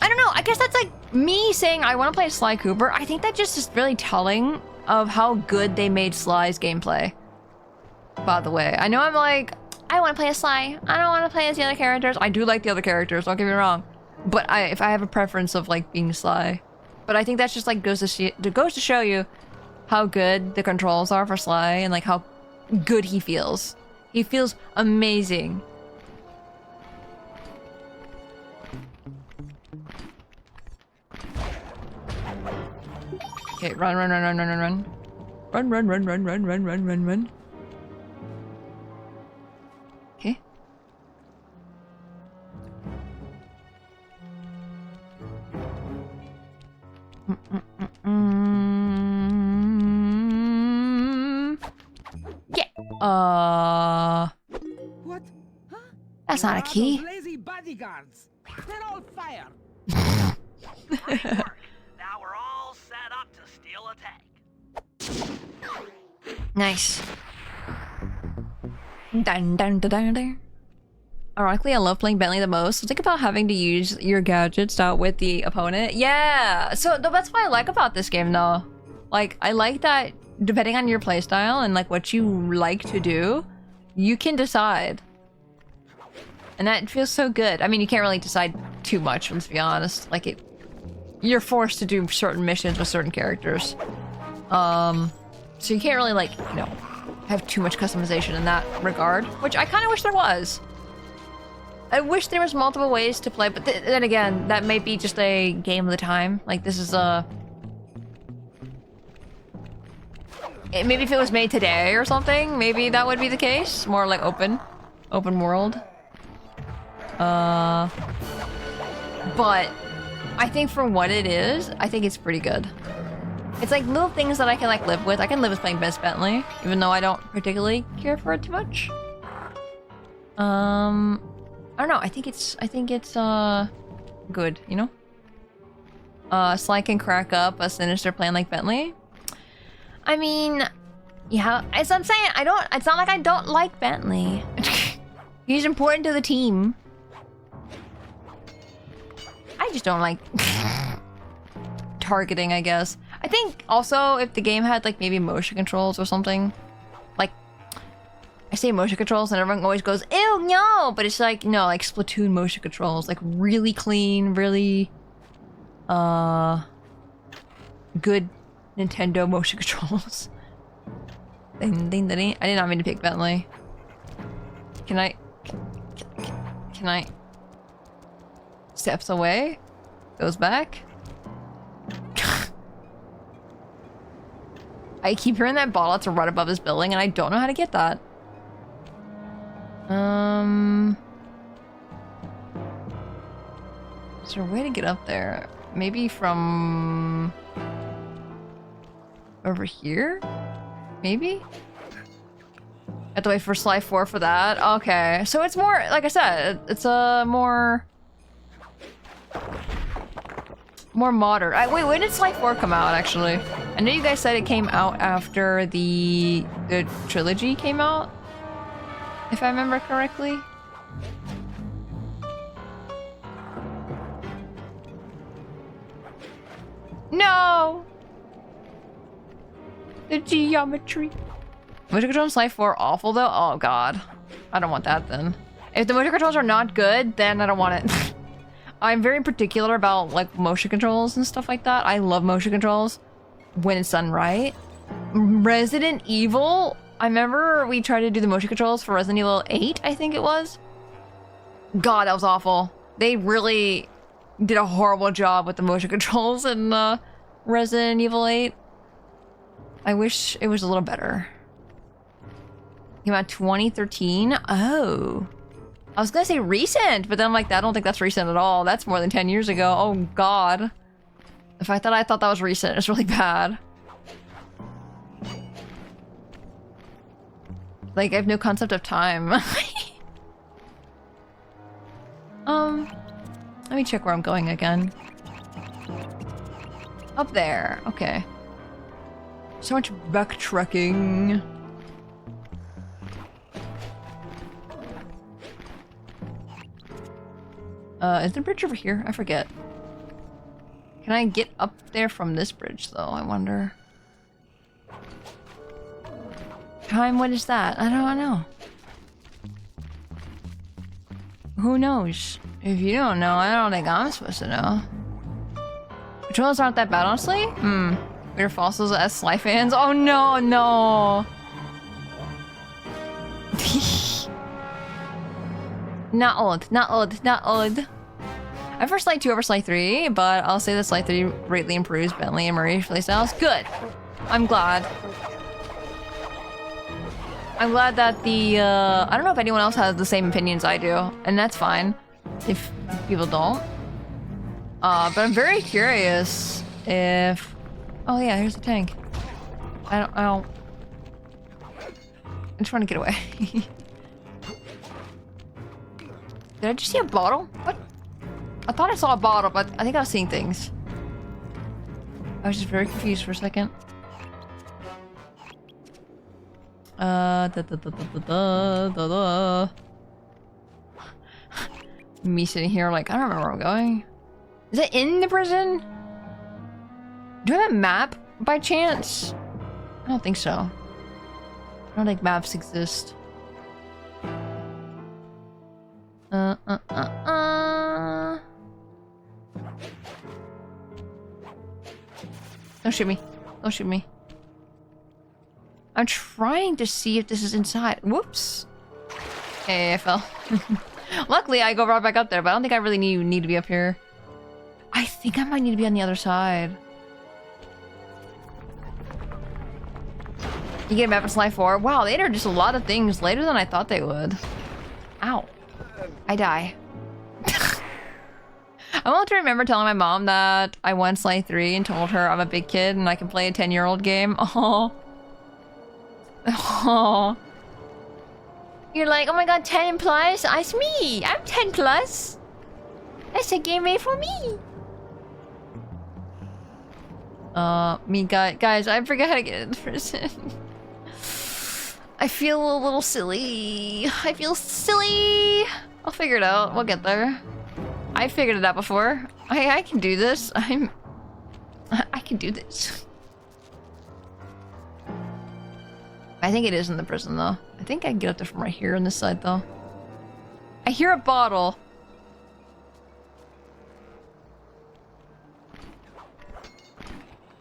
A: don't know. I guess that's like me saying I want to play Sly Cooper. I think that just is really telling of how good they made Sly's gameplay. By the way, I know I'm like, I want to play as Sly. I don't want to play as the other characters. I do like the other characters, don't get me wrong. But if I have a preference of like being Sly. But I think that's just like goes to show you how good the controls are for Sly and like how good he feels. He feels amazing. Okay, run. Run. Okay. Yeah.
F: What? Huh?
A: That's not a key.
F: Those lazy bodyguards. They're all fired.
B: Great work. Now we're all set up to steal a tank.
A: Nice. Dun. Ironically, I love playing Bentley the most. So think about having to use your gadgets out with the opponent. Yeah. So that's what I like about this game, though. Like, I like that depending on your playstyle and like what you like to do, you can decide. And that feels so good. I mean, you can't really decide too much, let's be honest. Like you're forced to do certain missions with certain characters. So you can't really like, you know, have too much customization in that regard, which I kind of wish there was. I wish there was multiple ways to play, but then again, that may be just a game of the time. Like this is maybe if it was made today or something, maybe that would be the case. More like open world. But I think for what it is, I think it's pretty good. It's like little things that I can like live with. I can live with playing Miss Bentley, even though I don't particularly care for it too much. I don't know. I think it's good, you know? Sly can crack up a sinister plan like Bentley. I mean, yeah, as I'm saying, it's not like I don't like Bentley. He's important to the team. I just don't like targeting, I guess. I think also if the game had like maybe motion controls or something. Like, I say motion controls and everyone always goes, ew, no! But it's like, no, like Splatoon motion controls. Like really clean, really, good Nintendo motion controls. Ding, ding, ding. I did not mean to pick Bentley. Can I? Steps away. Goes back. I keep hearing that bottle that's right above this building, and I don't know how to get that. Is there a way to get up there? Maybe from over here? Maybe? I have to wait for Sly 4 for that? Okay. So it's more, like I said, it's a more modern. Wait, when did Sly 4 come out, actually? I know you guys said it came out after the trilogy came out, if I remember correctly. No! The geometry. Motion controls in Sly 4 awful though? Oh god. I don't want that then. If the motion controls are not good, then I don't want it. I'm very particular about like motion controls and stuff like that. I love motion controls when it's done right. Resident Evil, I remember we tried to do the motion controls for Resident Evil 8, I think it was. God, that was awful. They really did a horrible job with the motion controls in Resident Evil 8. I wish it was a little better. Came out 2013? Oh. I was gonna say recent, but then I'm like, I don't think that's recent at all. That's more than 10 years ago. Oh god. The fact that I thought that was recent is really bad. Like, I have no concept of time. Let me check where I'm going again. Up there. Okay. So much backtracking. Is the bridge over here? I forget. Can I get up there from this bridge, though? I wonder. Time, what is that? I don't know. Who knows? If you don't know, I don't think I'm supposed to know. Controls aren't that bad, honestly? Weird fossils as Sly fans? Oh no, no! Not old, not old, not old. I prefer Sly 2 over Sly 3, but I'll say that Sly 3 greatly improves Bentley and Murray playstyles. Good! I'm glad. I'm glad that the, I don't know if anyone else has the same opinions I do, and that's fine if people don't. But I'm very curious if... Oh yeah, here's the tank. I don't... I'm trying to get away. Did I just see a bottle? What? I thought I saw a bottle, but I think I was seeing things. I was just very confused for a second. Me sitting here like, I don't remember where I'm going. Is it in the prison? Do I have a map by chance? I don't think so. I don't think maps exist. Don't shoot me. Don't shoot me. I'm trying to see if this is inside. Whoops. Hey, I fell. Luckily, I go right back up there, but I don't think I really need to be up here. I think I might need to be on the other side. You get a map of Sly 4. Wow, they introduced a lot of things later than I thought they would. Ow. I die. I want to remember telling my mom that I won Sly 3 and told her I'm a big kid and I can play a 10-year-old game. Oh. Oh. You're like, oh my god, 10 plus? It's me. I'm 10 plus. That's a game made for me. Guys, I forgot how to get into prison. I feel a little silly. I feel silly. I'll figure it out. We'll get there. I figured it out before. I can do this. I can do this. I think it is in the prison, though. I think I can get up there from right here on this side, though. I hear a bottle.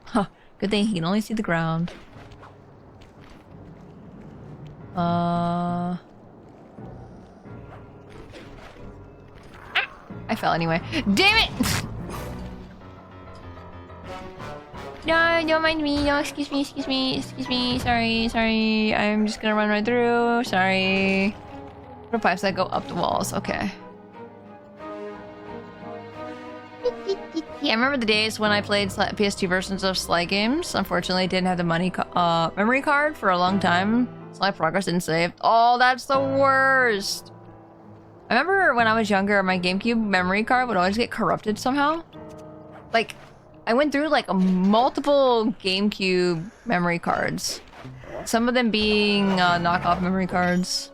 A: Huh. Good thing he can only see the ground. I fell anyway. Damn it! No, don't mind me. No, excuse me, excuse me, excuse me. Sorry, sorry. I'm just gonna run right through. Sorry. What pipes that go up the walls? Okay. Yeah, I remember the days when I played PS2 versions of Sly games. Unfortunately, I didn't have the memory card for a long time. Sly progress didn't save. Oh, that's the worst. I remember when I was younger, my GameCube memory card would always get corrupted somehow. Like, I went through like multiple GameCube memory cards. Some of them being knockoff memory cards.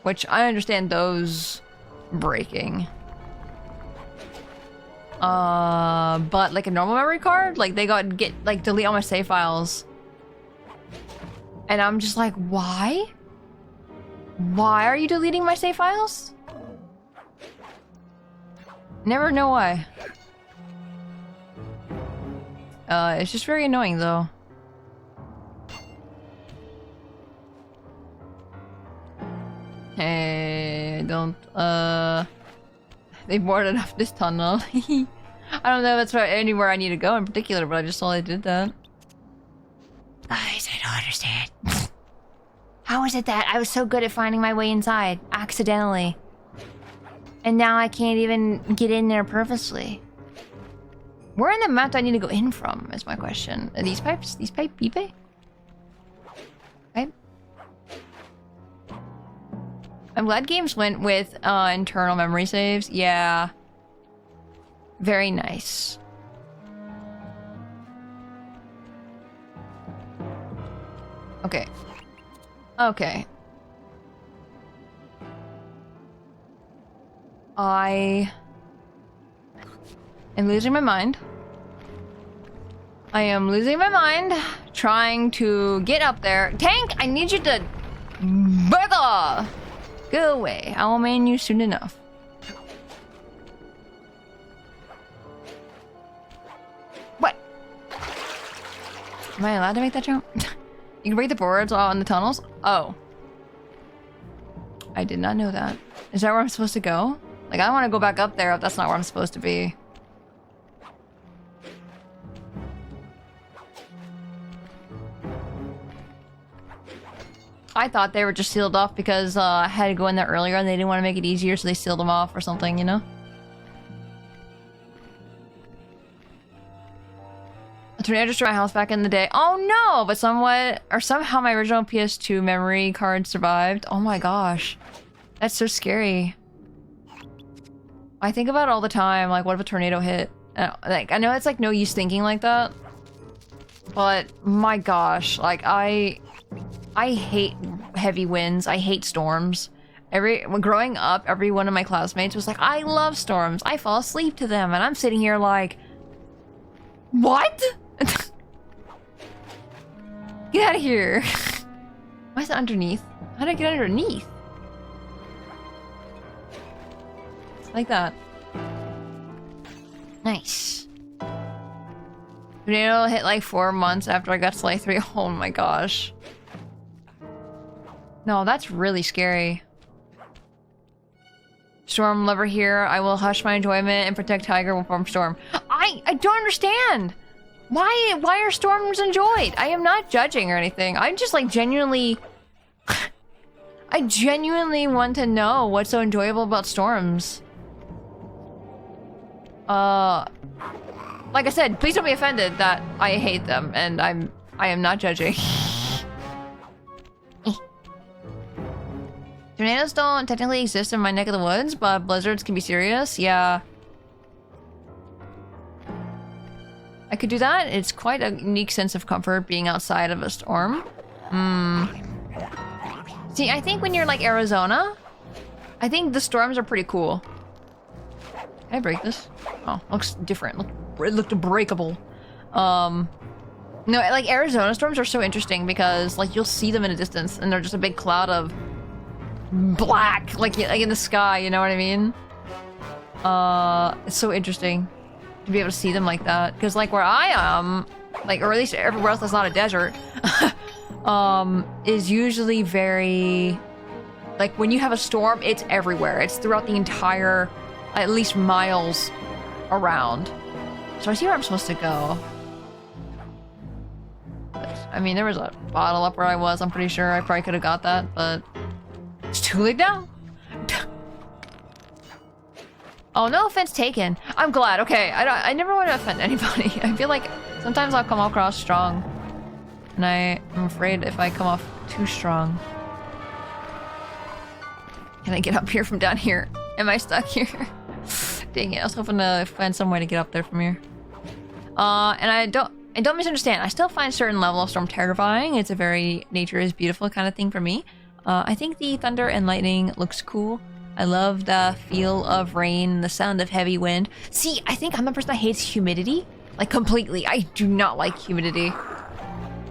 A: Which I understand those breaking. But like a normal memory card, like they delete all my save files. And I'm just like, why? Why are you deleting my save files? Never know why. It's just very annoying though. Hey, don't, they boarded up this tunnel. I don't know if that's anywhere I need to go in particular, but I just saw they did that. Guys, I don't understand. How is it that I was so good at finding my way inside, accidentally? And now I can't even get in there purposely. Where in the map do I need to go in from, is my question. Are these pipes? These pipe? Pipe? Pipe? I'm glad games went with internal memory saves. Yeah. Very nice. Okay. Okay. I'm losing my mind. I am losing my mind trying to get up there. Tank, I need you to back off. Go away. I will man you soon enough. What? Am I allowed to make that jump? You can break the boards while in the tunnels? Oh. I did not know that. Is that where I'm supposed to go? Like, I want to go back up there if that's not where I'm supposed to be. I thought they were just sealed off because I had to go in there earlier and they didn't want to make it easier, so they sealed them off or something, you know? A tornado destroyed my house back in the day. Oh no! But somehow my original PS2 memory card survived. Oh my gosh. That's so scary. I think about it all the time, like, what if a tornado hit? Like, I know it's like no use thinking like that, but my gosh, like, I hate heavy winds. I hate storms. When growing up, every one of my classmates was like, I love storms. I fall asleep to them, and I'm sitting here like, what? Get out of here. Why is it underneath? How did I get underneath? Like that. Nice. Tornado hit like 4 months after I got to like 3. Oh my gosh. No, that's really scary. Storm lover here. I will hush my enjoyment and protect Tiger from storm. I don't understand. Why are storms enjoyed? I am not judging or anything. I'm just like genuinely I genuinely want to know what's so enjoyable about storms. Like I said, please don't be offended that I hate them, and I am not judging. Tornadoes don't technically exist in my neck of the woods, but blizzards can be serious. Yeah. I could do that. It's quite a unique sense of comfort being outside of a storm. See, I think when you're like Arizona, I think the storms are pretty cool. Can I break this? Oh, looks different. It looked breakable. No, like Arizona storms are so interesting because like you'll see them in a distance and they're just a big cloud of black, like in the sky, you know what I mean? It's so interesting to be able to see them like that. Because like where I am, like, or at least everywhere else that's not a desert, is usually very, like when you have a storm, it's everywhere. It's throughout the entire, at least miles around. So I see where I'm supposed to go. But, I mean, there was a bottle up where I was. I'm pretty sure I probably could have got that, but it's too late now. Oh, no offense taken. I'm glad. Okay, I never want to offend anybody. I feel like sometimes I'll come across strong, and I'm afraid if I come off too strong. Can I get up here from down here? Am I stuck here? Dang it! I was hoping to find some way to get up there from here. And I don't misunderstand. I still find certain level of storm terrifying. It's a very nature is beautiful kind of thing for me. I think the thunder and lightning looks cool. I love the feel of rain, the sound of heavy wind. See, I think I'm the person that hates humidity. Like, completely. I do not like humidity.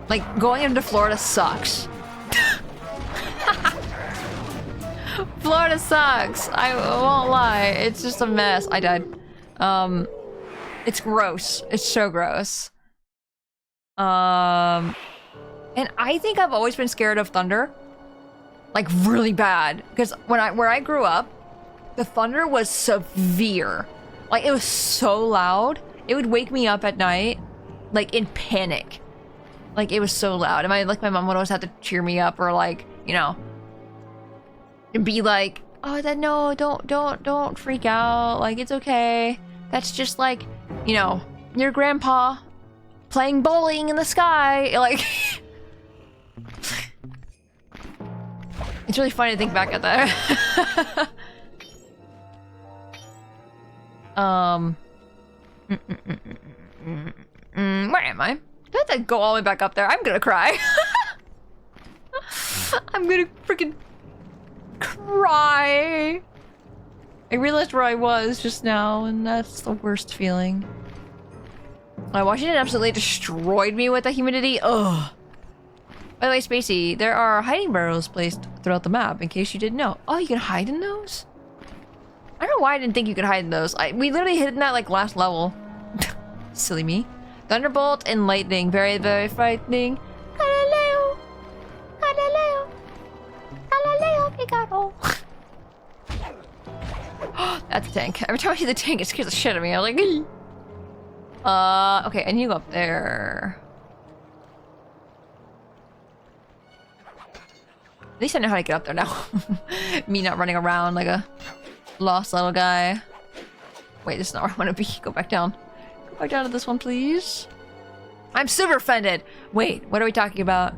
A: Like, going into Florida sucks. Florida sucks. I won't lie. It's just a mess. I died. It's gross. It's so gross. And I think I've always been scared of thunder. Like, really bad. Because where I grew up, the thunder was severe. Like, it was so loud. It would wake me up at night, like, in panic. Like, it was so loud. And my mom would always have to cheer me up or, like, you know, be like, oh, no, don't freak out. Like, it's okay. That's just, like, you know, your grandpa playing bowling in the sky. Like... It's really funny to think back at that. Where am I? Do I have to go all the way back up there? I'm gonna cry. I'm gonna freaking cry. I realized where I was just now, and that's the worst feeling. Washington absolutely destroyed me with the humidity. Ugh. By the way, Spacey, there are hiding burrows placed throughout the map, in case you didn't know. Oh, you can hide in those? I don't know why I didn't think you could hide in those. We literally hit in that, like, last level. Silly me. Thunderbolt and lightning. Very, very frightening. Galileo! Galileo! Galileo Figaro! That's a tank. Every time I see the tank, it scares the shit out of me. I'm like, okay, I need to go up there. At least I know how to get up there now. Me not running around like a lost little guy. Wait, this is not where I want to be. Go back down. Go back down to this one, please. I'm super offended. Wait, what are we talking about?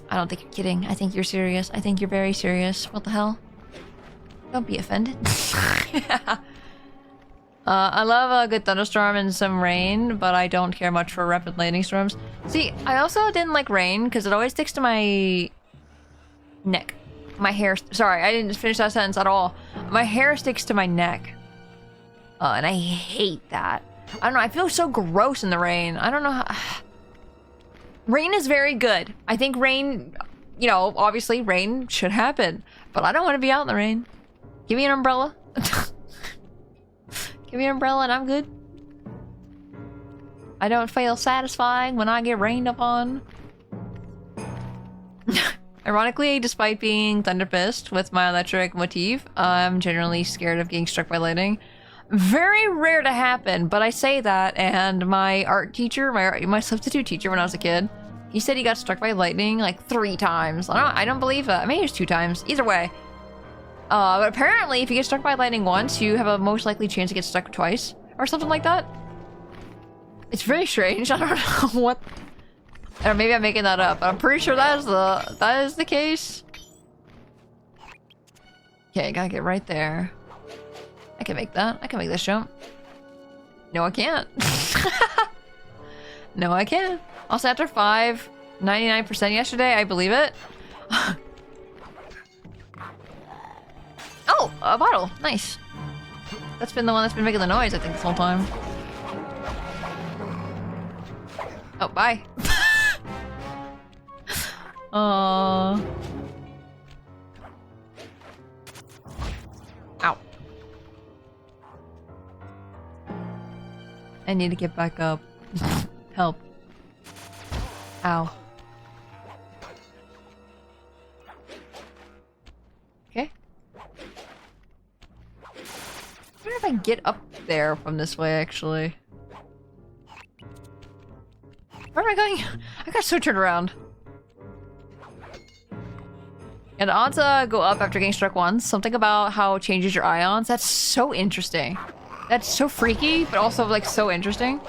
A: I don't think you're kidding. I think you're serious. I think you're very serious. What the hell? Don't be offended. I love a good thunderstorm and some rain, but I don't care much for rapid lightning storms. See, I also didn't like rain because it always sticks to my neck. My hair. Sorry, I didn't finish that sentence at all. My hair sticks to my neck. And I hate that. I don't know. I feel so gross in the rain. I don't know how. Rain is very good. I think rain, you know, obviously rain should happen, but I don't want to be out in the rain. Give me an umbrella. Give me an umbrella and I'm good. I don't feel satisfying when I get rained upon. Ironically, despite being thunderpissed with my electric motif, I'm generally scared of getting struck by lightning. Very rare to happen, but I say that, and my art teacher, my substitute teacher when I was a kid, he said he got struck by lightning like 3 times. I don't believe that. Maybe it was 2 times. Either way. But apparently, if you get struck by lightning once, you have a most likely chance to get struck twice, or something like that. It's very strange. I don't know what. Or maybe I'm making that up, but I'm pretty sure that is the case. Okay, gotta get right there. I can make that. I can make this jump. No, I can't. No, I can't. Also, after 99% yesterday, I believe it. Oh, a bottle. Nice. That's been the one that's been making the noise, I think, this whole time. Oh, bye. Ow. I need to get back up. Help. Ow. Okay. I wonder if I can get up there from this way, actually. Where am I going? I got so turned around. And odds go up after getting struck once. Something about how it changes your ions. That's so interesting. That's so freaky, but also like so interesting.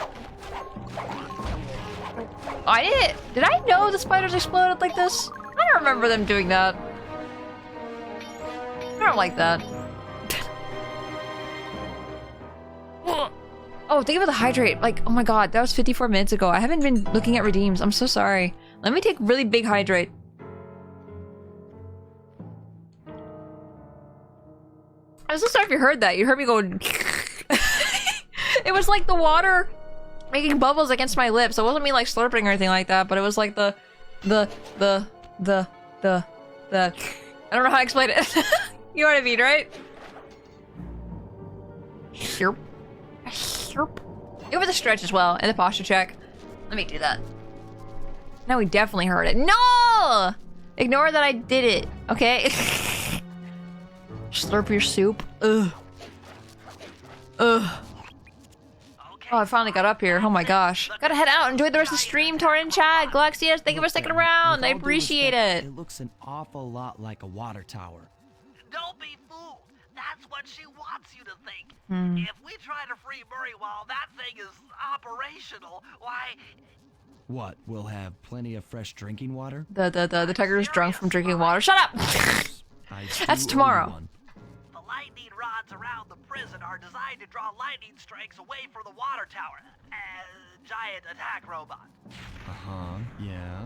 A: Did I know the spiders exploded like this? I don't remember them doing that. I don't like that. Oh, think about the hydrate. Like, oh my god, that was 54 minutes ago. I haven't been looking at redeems. I'm so sorry. Let me take really big hydrate. I'm so sorry if you heard that. You heard me go. It was like the water making bubbles against my lips. It wasn't me like slurping or anything like that, but it was like the I don't know how to explain it. You know what I mean, right? Slurp. Slurp. Give it the stretch as well and the posture check. Let me do that. Now we definitely heard it. No! Ignore that I did it, okay? Slurp your soup. Ugh. Ugh. Oh, I finally got up here. Oh my gosh. Gotta head out and enjoy the rest of the stream. Torrin and Chad, Galaxias, thank you for sticking around. I appreciate it.
D: It looks an awful lot like a water tower.
B: Don't be fooled. That's what she wants you to think. If we try to free Murray while that thing is operational, why...
D: What, we'll have plenty of fresh drinking water?
A: The tiger's drunk from drinking water. Shut up! That's tomorrow.
B: The lightning rods around the prison are designed to draw lightning strikes away from the water tower. Giant attack robot.
D: Uh-huh, yeah.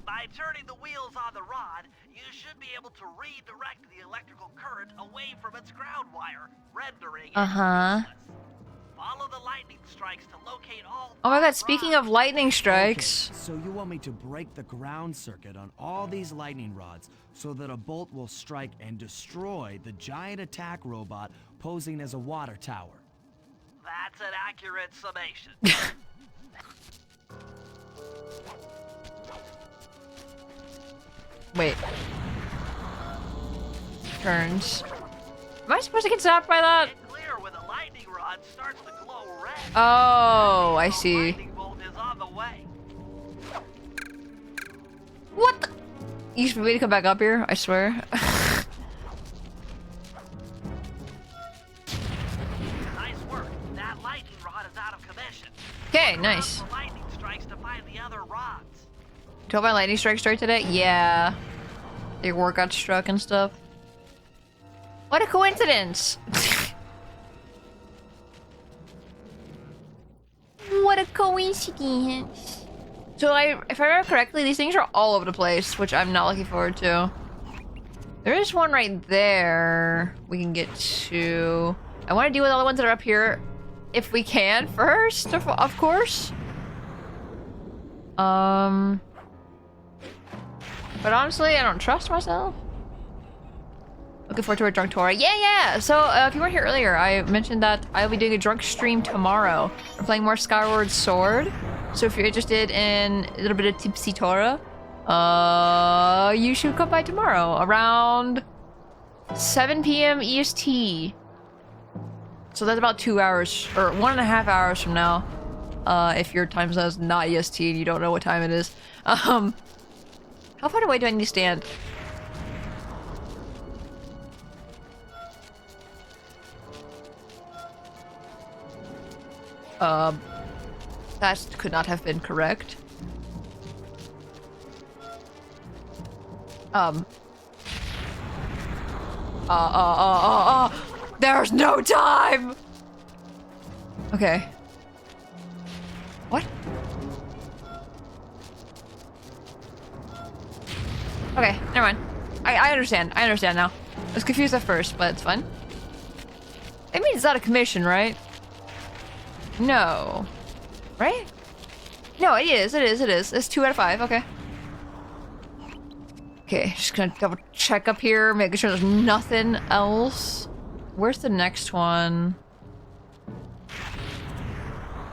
B: My By turning the wheels on the rod, you should be able to redirect the electrical current away from its ground wire, rendering it useless. Follow the lightning strikes to locate all.
A: Oh my god, speaking of lightning strikes.
D: Okay, so you want me to break the ground circuit on all these lightning rods so that a bolt will strike and destroy the giant attack robot posing as a water tower?
B: That's an accurate summation.
A: Wait. Turns. Am I supposed to get zapped by that?
B: Get clear when the lightning rod starts to glow red.
A: Oh, I
B: The
A: see.
B: lightning bolt is on the way.
A: What the? You should wait to come back up here, I swear.
B: Nice work. That lightning rod is out of commission.
A: Okay, nice.
B: The lightning strikes to find the other rods.
A: Told my lightning strike start today? Yeah. Your work got struck and stuff. What a coincidence! What a coincidence! So if I remember correctly, these things are all over the place, which I'm not looking forward to. There is one right there we can get to. I want to deal with all the ones that are up here, if we can first, of course. But honestly, I don't trust myself. Looking forward to a drunk tour. Yeah! So, if you weren't here earlier, I mentioned that I'll be doing a drunk stream tomorrow. We're playing more Skyward Sword. So if you're interested in a little bit of Spacey Tora, you should come by tomorrow around 7 p.m. EST. So that's about 2 hours, or 1.5 hours from now. If your time zone is not EST and you don't know what time it is. How far away do I need to stand? That could not have been correct. There's no time! Okay. What? Okay, never mind. I understand. I understand now. I was confused at first, but it's fine. It means it's out of commission, right? No. Right? No, it is. It is. It is. It's 2 out of 5. Okay. Okay, just gonna double check up here, making sure there's nothing else. Where's the next one?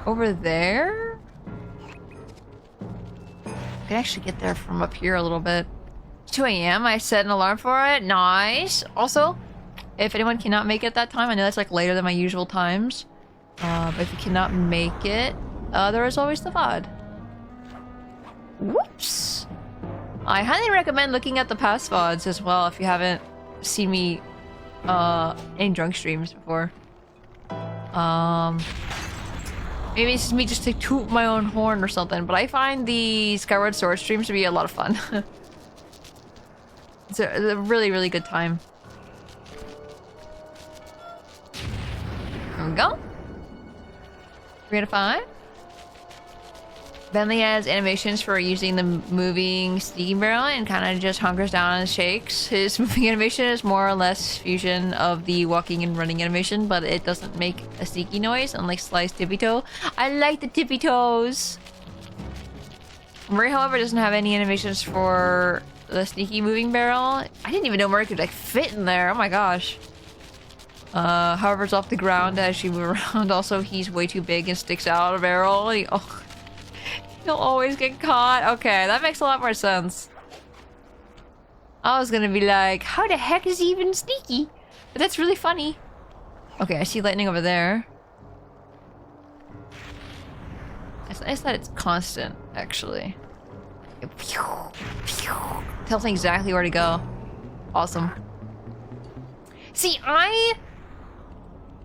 A: Over there? I can actually get there from up here a little bit. 2 a.m. I set an alarm for it. Nice. Also, if anyone cannot make it that time, I know that's like later than my usual times. But if you cannot make it, there is always the VOD. Whoops. I highly recommend looking at the past VODs as well if you haven't seen me in drunk streams before. Maybe it's just me just to toot my own horn or something, but I find the Skyward Sword streams to be a lot of fun. It's a really, really good time. There we go. 3 out of 5. Bentley has animations for using the moving sneaking barrel and kind of just hunkers down and shakes. His moving animation is more or less fusion of the walking and running animation, but it doesn't make a sneaky noise, unlike Sly's tippy toe. I like the tippy toes! Murray, however, doesn't have any animations for the sneaky moving barrel. I didn't even know Murray could like fit in there. Oh my gosh. However, it's off the ground as you move around. Also, he's way too big and sticks out of the barrel. He'll always get caught. Okay, that makes a lot more sense. I was gonna be like, how the heck is he even sneaky? But that's really funny. Okay, I see lightning over there. It's nice that it's constant, actually. Tells me exactly where to go. Awesome. See, I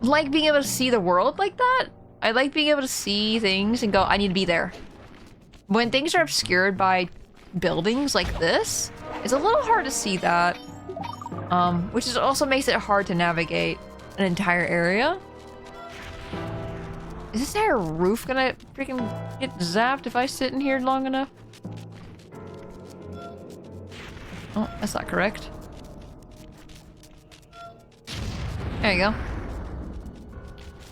A: like being able to see the world like that. I like being able to see things and go, I need to be there. When things are obscured by buildings like this, it's a little hard to see that. Which is also makes it hard to navigate an entire area. Is this entire roof gonna freaking get zapped if I sit in here long enough? Oh, that's not correct. There you go.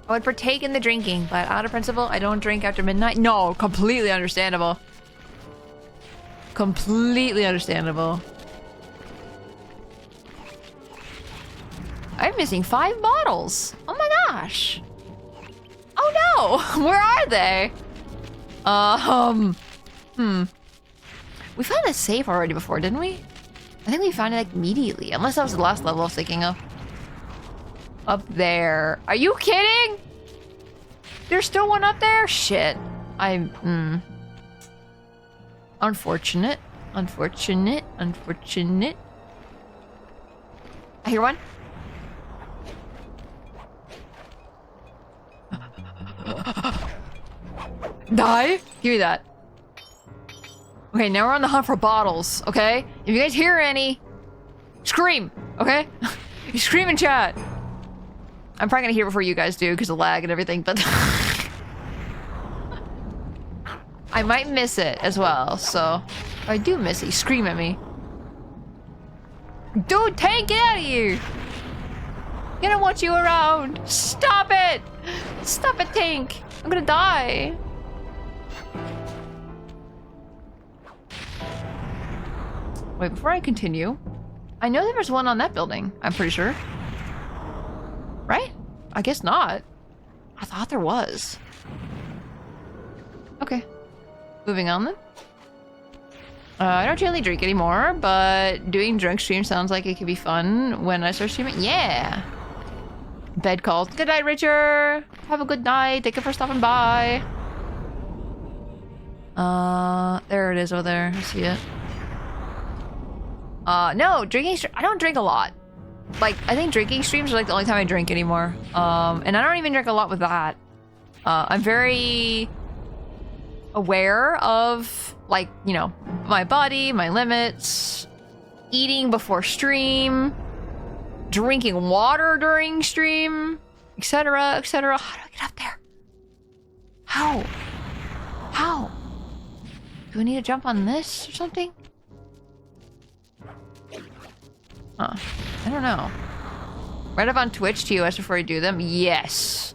A: I would partake in the drinking, but out of principle, I don't drink after midnight. No, completely understandable. Completely understandable. I'm missing 5 bottles. Oh my gosh. Oh no, where are they? We found a safe already before, didn't we? I think we found it like immediately, unless that was the last level I was thinking of. Up there. Are you kidding? There's still one up there? Shit. Unfortunate. Unfortunate. Unfortunate. I hear one. Die? Give me that. Okay, now we're on the hunt for bottles, okay? If you guys hear any, scream, okay? You scream in chat. I'm probably gonna hear before you guys do because of lag and everything, but I might miss it as well, so if I do miss it, you scream at me. Dude, Tank, get out of here! I don't want you around. Stop it! Stop it, Tank! I'm gonna die. Wait, before I continue, I know there was one on that building, I'm pretty sure. Right? I guess not. I thought there was. Okay. Moving on then. I don't generally drink anymore, but doing drunk stream sounds like it could be fun when I start streaming. Yeah! Bed calls. Good night, Richard! Have a good night. Thank you for stopping by. There it is over there. I see it. No, drinking I don't drink a lot. Like, I think drinking streams are like the only time I drink anymore. And I don't even drink a lot with that. I'm very aware of, like, you know, my body, my limits, eating before stream, drinking water during stream, etc., etc. How do I get up there? How? How? Do I need to jump on this or something? I don't know. Right up on Twitch TOS before you do them? Yes.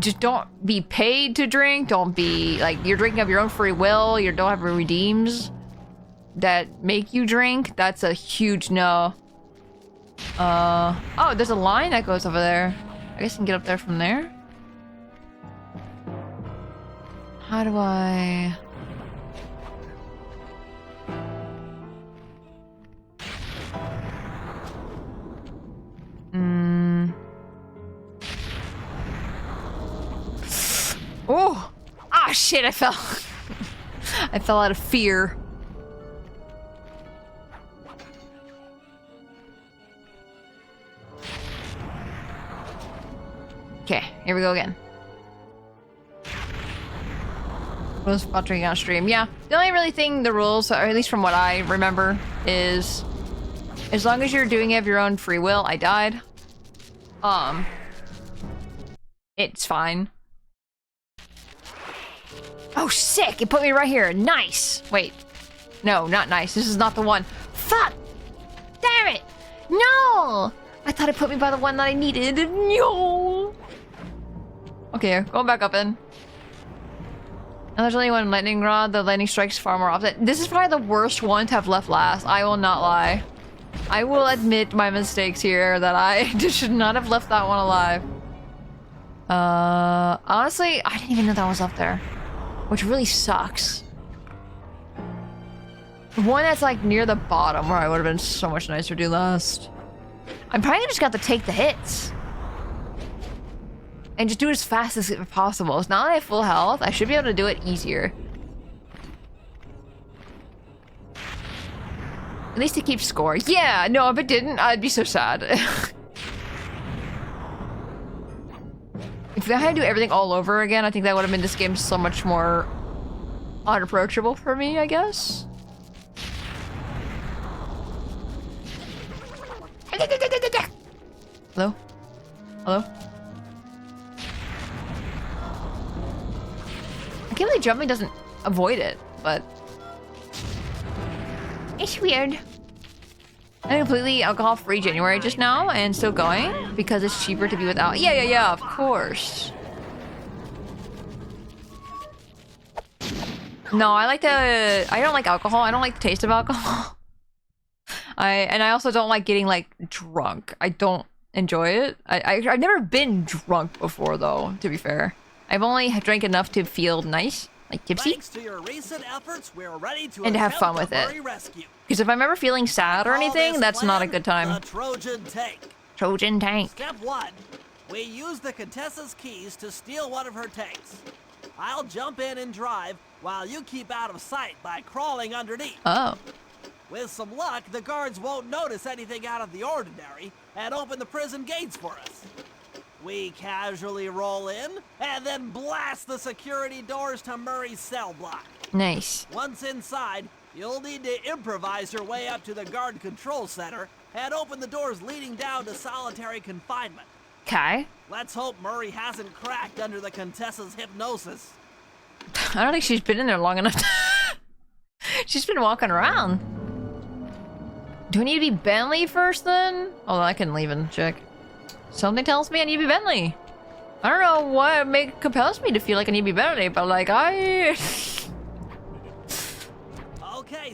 A: Just don't be paid to drink. Don't be, like, you're drinking of your own free will. You don't have redeems that make you drink. That's a huge no. Oh, there's a line that goes over there. I guess I can get up there from there. How do I... Oh! Ah, shit, I fell. I fell out of fear. Okay, here we go again. Rules about drinking on stream. Yeah, the only really thing, the rules, or at least from what I remember, is as long as you're doing it of your own free will. I died. It's fine. Oh, sick! It put me right here. Nice! Wait. No, not nice. This is not the one. Fuck! Damn it! No! I thought it put me by the one that I needed. No! Okay, going back up in. And there's only one lightning rod. The lightning strikes far more often. This is probably the worst one to have left last. I will not lie. I will admit my mistakes here, that I should not have left that one alive. Honestly, I didn't even know that was up there. Which really sucks. The one that's like near the bottom where I would have been so much nicer to do last. I'm probably just got to take the hits. And just do it as fast as possible. So now that I have full health, I should be able to do it easier. At least to keep score. Yeah, no, if it didn't, I'd be so sad. If I had to do everything all over again, I think that would have made this game so much more unapproachable for me, I guess. Hello? Hello? I can't believe jumping doesn't avoid it, but... It's weird. I completely alcohol-free January just now and still going because it's cheaper to be without. Yeah, of course. No, I don't like alcohol. I don't like the taste of alcohol. I also don't like getting like drunk. I don't enjoy it. I've never been drunk before though, to be fair. I've only drank enough to feel nice, like tipsy.
B: Thanks to your recent efforts, we're ready to
A: and to have fun with it. Because if I'm ever feeling sad or anything, that's not a good time.
B: The Trojan tank.
A: Trojan tank.
B: Step 1. We use the Contessa's keys to steal one of her tanks. I'll jump in and drive while you keep out of sight by crawling underneath.
A: Oh.
B: With some luck, the guards won't notice anything out of the ordinary and open the prison gates for us. We casually roll in and then blast the security doors to Murray's cell block.
A: Nice.
B: Once inside, you'll need to improvise your way up to the guard control center and open the doors leading down to solitary confinement.
A: Okay.
B: Let's hope Murray hasn't cracked under the Contessa's hypnosis.
A: I don't think she's been in there long enough. She's been walking around. Do I need to be Bentley first then? Oh, I can leave and check. Something tells me I need to be Bentley. I don't know what compels me to feel like I need to be Bentley, but like
B: Okay,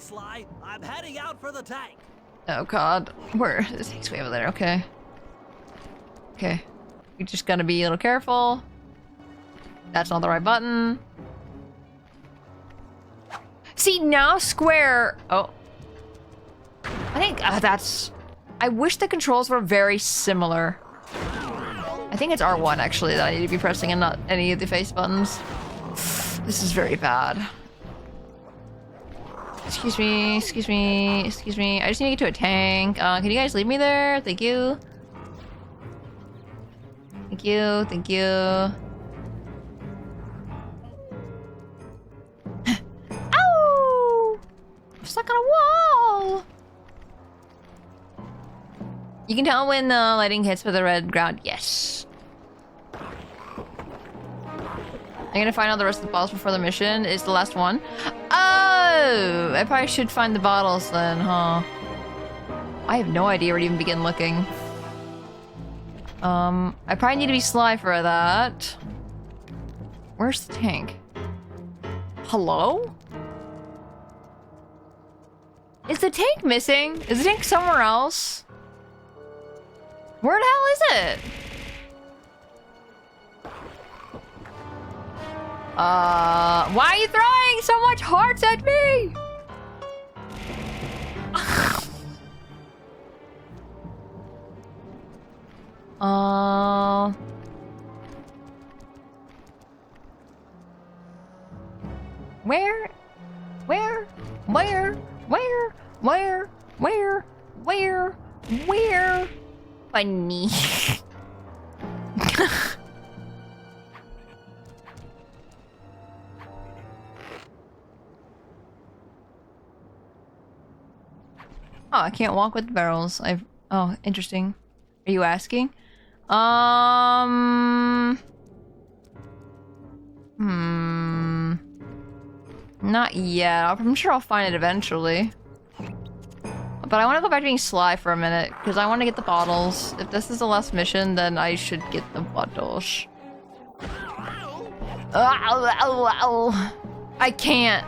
B: Sly. I'm heading out for the tank.
A: Oh god. Where? This tank's way over there. Okay. Okay. We just gotta be a little careful. That's not the right button. See, now square... Oh. I think that's... I wish the controls were very similar. I think it's R1 actually that I need to be pressing and not any of the face buttons. This is very bad. Excuse me, excuse me, excuse me. I just need to get to a tank. Can you guys leave me there? Thank you. Thank you, thank you. Ow! I'm stuck on a wall! You can tell when the lighting hits with the red ground. Yes. I'm gonna find out the rest of the bottles before the mission is the last one. Oh! I probably should find the bottles then, huh? I have no idea where to even begin looking. I probably need to be sly for that. Where's the tank? Hello? Is the tank missing? Is the tank somewhere else? Where the hell is it? Why are you throwing so much hearts at me? Where? Funny. Oh, I can't walk with the barrels. Oh, interesting. Are you asking? Not yet. I'm sure I'll find it eventually. But I want to go back to being sly for a minute, because I want to get the bottles. If this is the last mission, then I should get the bottles. I can't.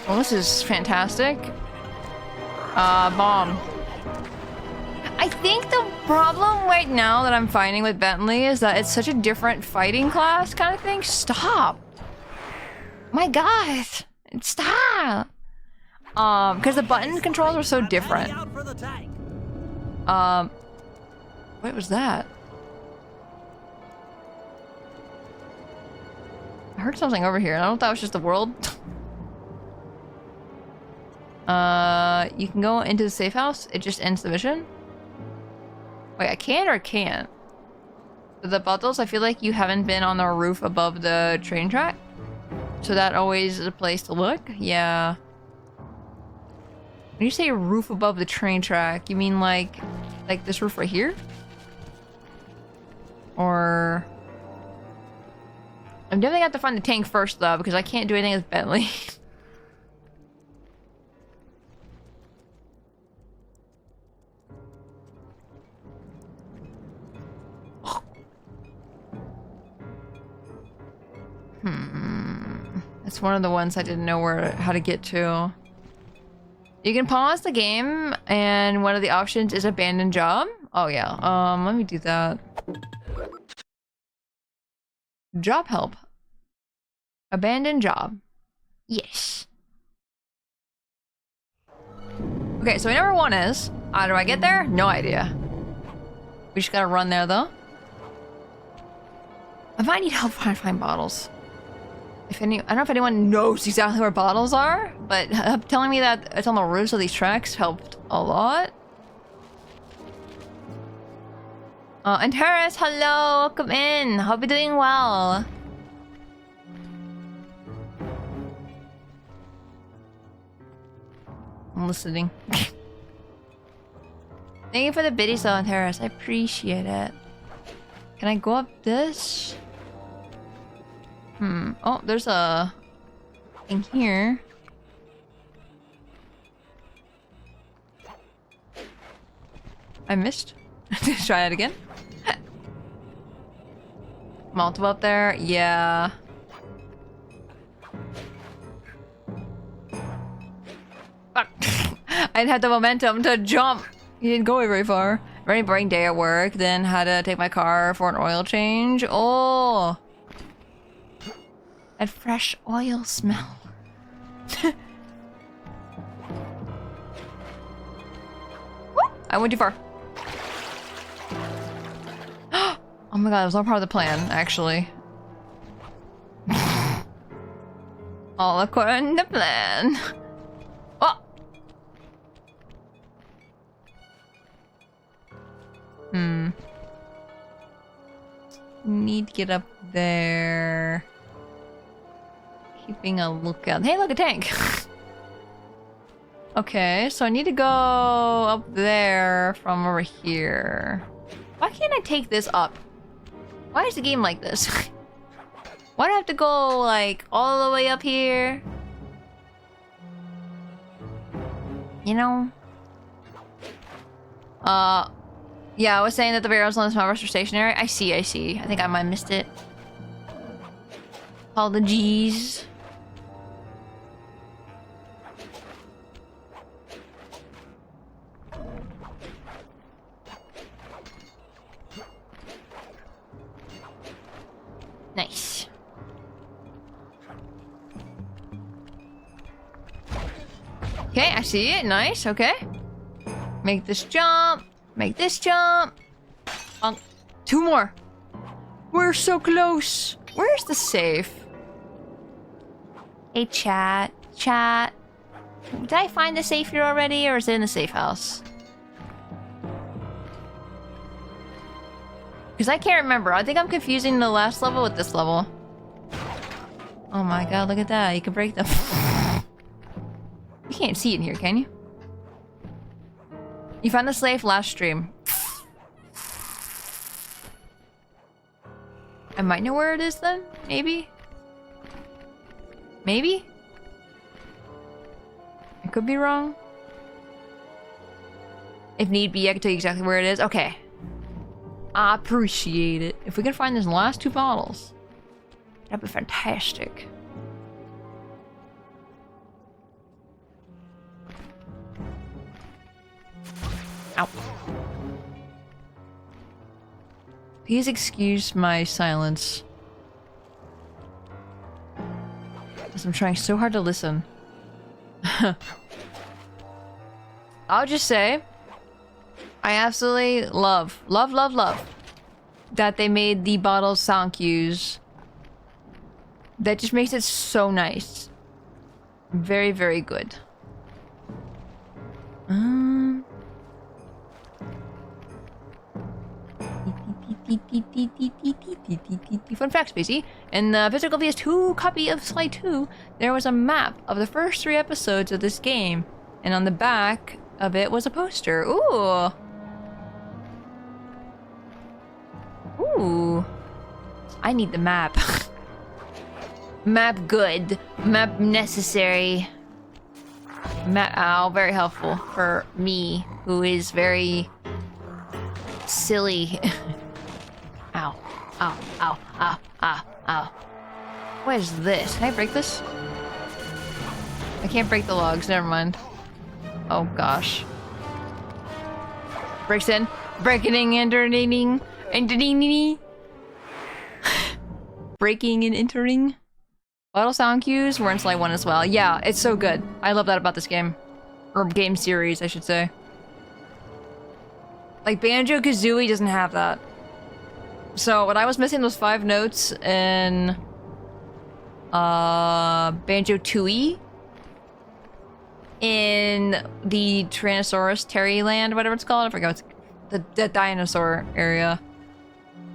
A: Well, this is fantastic. Bomb. I think the problem right now that I'm finding with Bentley is that it's such a different fighting class kind of thing. Stop. My God. Stop. Because the button controls are so different. What was that? I heard something over here. I don't know if that was just the world. You can go into the safe house. It just ends the mission. Wait, I can or can't? With the bottles, I feel like you haven't been on the roof above the train track. So that always is a place to look? Yeah. When you say roof above the train track, you mean like this roof right here? Or... I'm definitely gonna have to find the tank first though, because I can't do anything with Bentley. It's one of the ones I didn't know how to get to. You can pause the game, and one of the options is abandon job. Oh yeah. Let me do that. Job help. Abandon job. Yes. Okay, so number 1 is, how do I get there? No idea. We just gotta run there though. I might need help trying to find bottles. I don't know if anyone knows exactly where bottles are, but telling me that it's on the roofs of these tracks helped a lot. And Terrace, hello, welcome in. Hope you're doing well. I'm listening. Thank you for the biddies though, Terrace. I appreciate it. Can I go up this? Oh, there's a thing here. I missed. Try it again. Multiple up there? Yeah. Fuck. I didn't have the momentum to jump. He didn't go very far. Very boring day at work, then had to take my car for an oil change. Oh! That fresh oil smell. I went too far. Oh my god, that was all part of the plan, actually. All according to plan. Oh! Need to get up there. Keeping a lookout. Hey, look, a tank! Okay, so I need to go up there from over here. Why can't I take this up? Why is the game like this? Why do I have to go, like, all the way up here? You know? Yeah, I was saying that the barrels on the small are stationary. I see. I think I might have missed it. Apologies. Nice. Okay, I see it. Nice, okay. Make this jump. Make this jump. 2 more. We're so close. Where's the safe? Hey, chat. Chat. Did I find the safe here already, or is it in the safe house? Because I can't remember. I think I'm confusing the last level with this level. Oh my god, look at that. You can break them. You can't see it in here, can you? You found the safe last stream. I might know where it is then? Maybe? Maybe? I could be wrong. If need be, I can tell you exactly where it is. Okay. I appreciate it. If we can find these last 2 bottles, that'd be fantastic. Ow. Please excuse my silence. Because I'm trying so hard to listen. I'll just say, I absolutely love that they made the bottle sound cues. That just makes it so nice. Very, very good. Fun fact, Spacey. In the physical PS2 copy of Sly 2, there was a map of the first 3 episodes of this game, and on the back of it was a poster. Ooh. Ooh. I need the map. Map good. Map necessary. Map, very helpful for me, who is very silly. Ow. Ow. Ow. Ow. Ow. Ow. What is this? Can I break this? I can't break the logs, never mind. Oh gosh. Breaks in. Breaking and entering. Breaking and entering. Bottle sound cues were in Slide 1 as well. Yeah, it's so good. I love that about this game. Or game series, I should say. Like, Banjo-Kazooie doesn't have that. So, when I was missing those 5 notes in... Banjo-Tooie... in the Tyrannosaurus Terry Land, whatever it's called, I forget what's... the dinosaur area.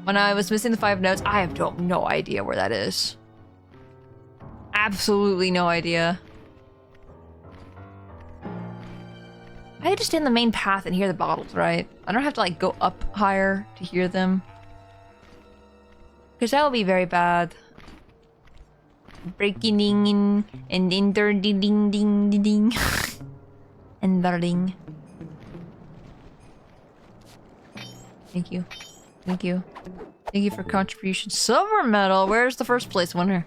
A: When I was missing the 5 notes, I have no idea where that is. Absolutely no idea. I had to stay in the main path and hear the bottles, right? I don't have to like go up higher to hear them. Because that would be very bad. Breaking in and enter ding ding ding ding ding. And darling. Thank you. Thank you. Thank you for contribution. Silver medal! Where's the first place winner?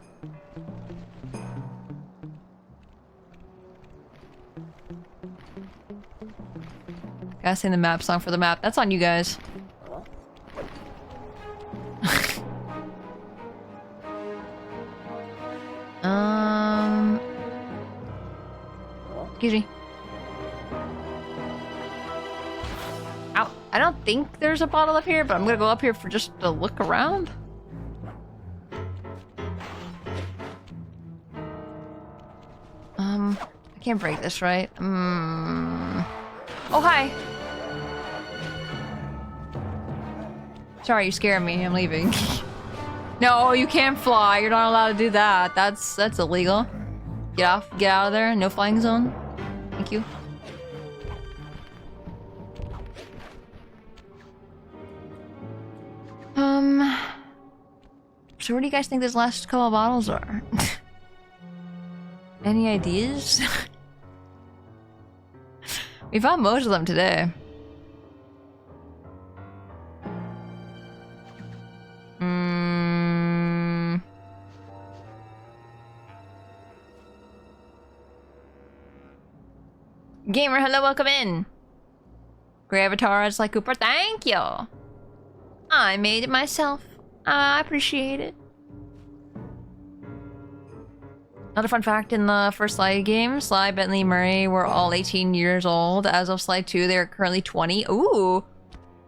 A: Gotta sing the map song for the map. That's on you guys. Excuse me. Ow. I don't think there's a bottle up here, but I'm gonna go up here for just a look around. I can't break this, right? Oh, hi. Sorry, you scared me. I'm leaving. No, you can't fly. You're not allowed to do that. That's illegal. Get off. Get out of there. No flying zone. Thank you. So where do you guys think these last couple of bottles are? Any ideas? We found most of them today. Gamer, hello, welcome in. Gravatar is like Cooper, thank you. I made it myself. I appreciate it. Another fun fact in the first Slide game, Sly, Bentley, Murray were all 18 years old. As of Slide 2, they are currently 20. Ooh.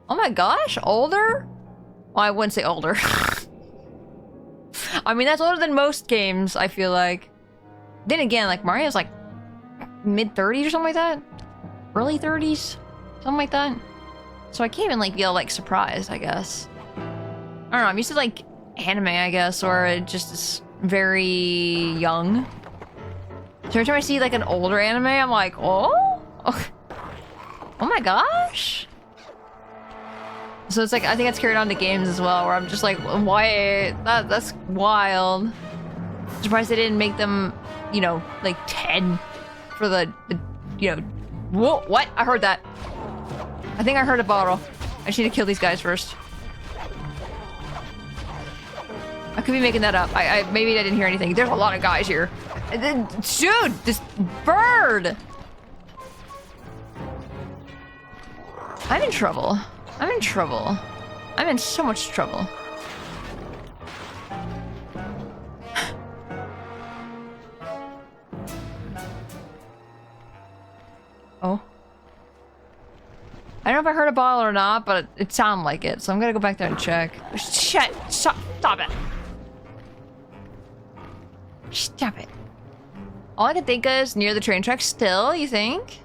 A: Oh my gosh, older? Well, I wouldn't say older. I mean, that's older than most games, I feel like. Then again, like, Mario's like mid-30s or something like that? Early 30s? Something like that. So I can't even, like, be all, like, surprised, I guess. I don't know, I'm used to, like, anime, I guess, or it just is very young. So every time I see, like, an older anime, I'm like, oh? Oh my gosh! So it's like, I think it's carried on to games as well, where I'm just like, why? That's wild. Surprised they didn't make them, you know, like 10 for the you know. Whoa, what? I heard that. I think I heard a bottle. I just need to kill these guys first. I could be making that up. Maybe I didn't hear anything. There's a lot of guys here. Dude, this bird! I'm in trouble. I'm in trouble. I'm in so much trouble. Oh. I don't know if I heard a bottle or not, but it sounded like it, so I'm gonna go back there and check. Shit! Stop it! Stop it. All I can think is near the train tracks still, you think?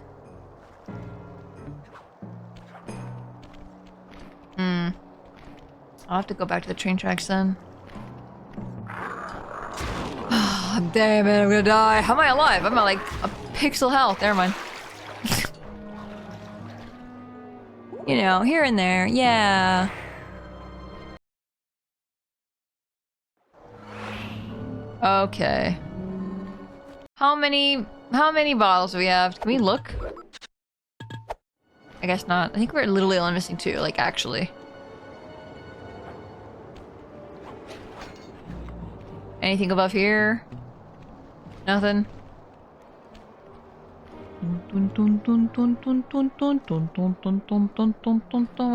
A: I'll have to go back to the train tracks then. Oh, damn it, I'm gonna die. How am I alive? I'm at like a pixel health. Never mind. You know, here and there. Yeah. Okay. How many bottles do we have? Can we look? I guess not. I think we're literally only missing 2, like actually. Anything above here? Nothing. When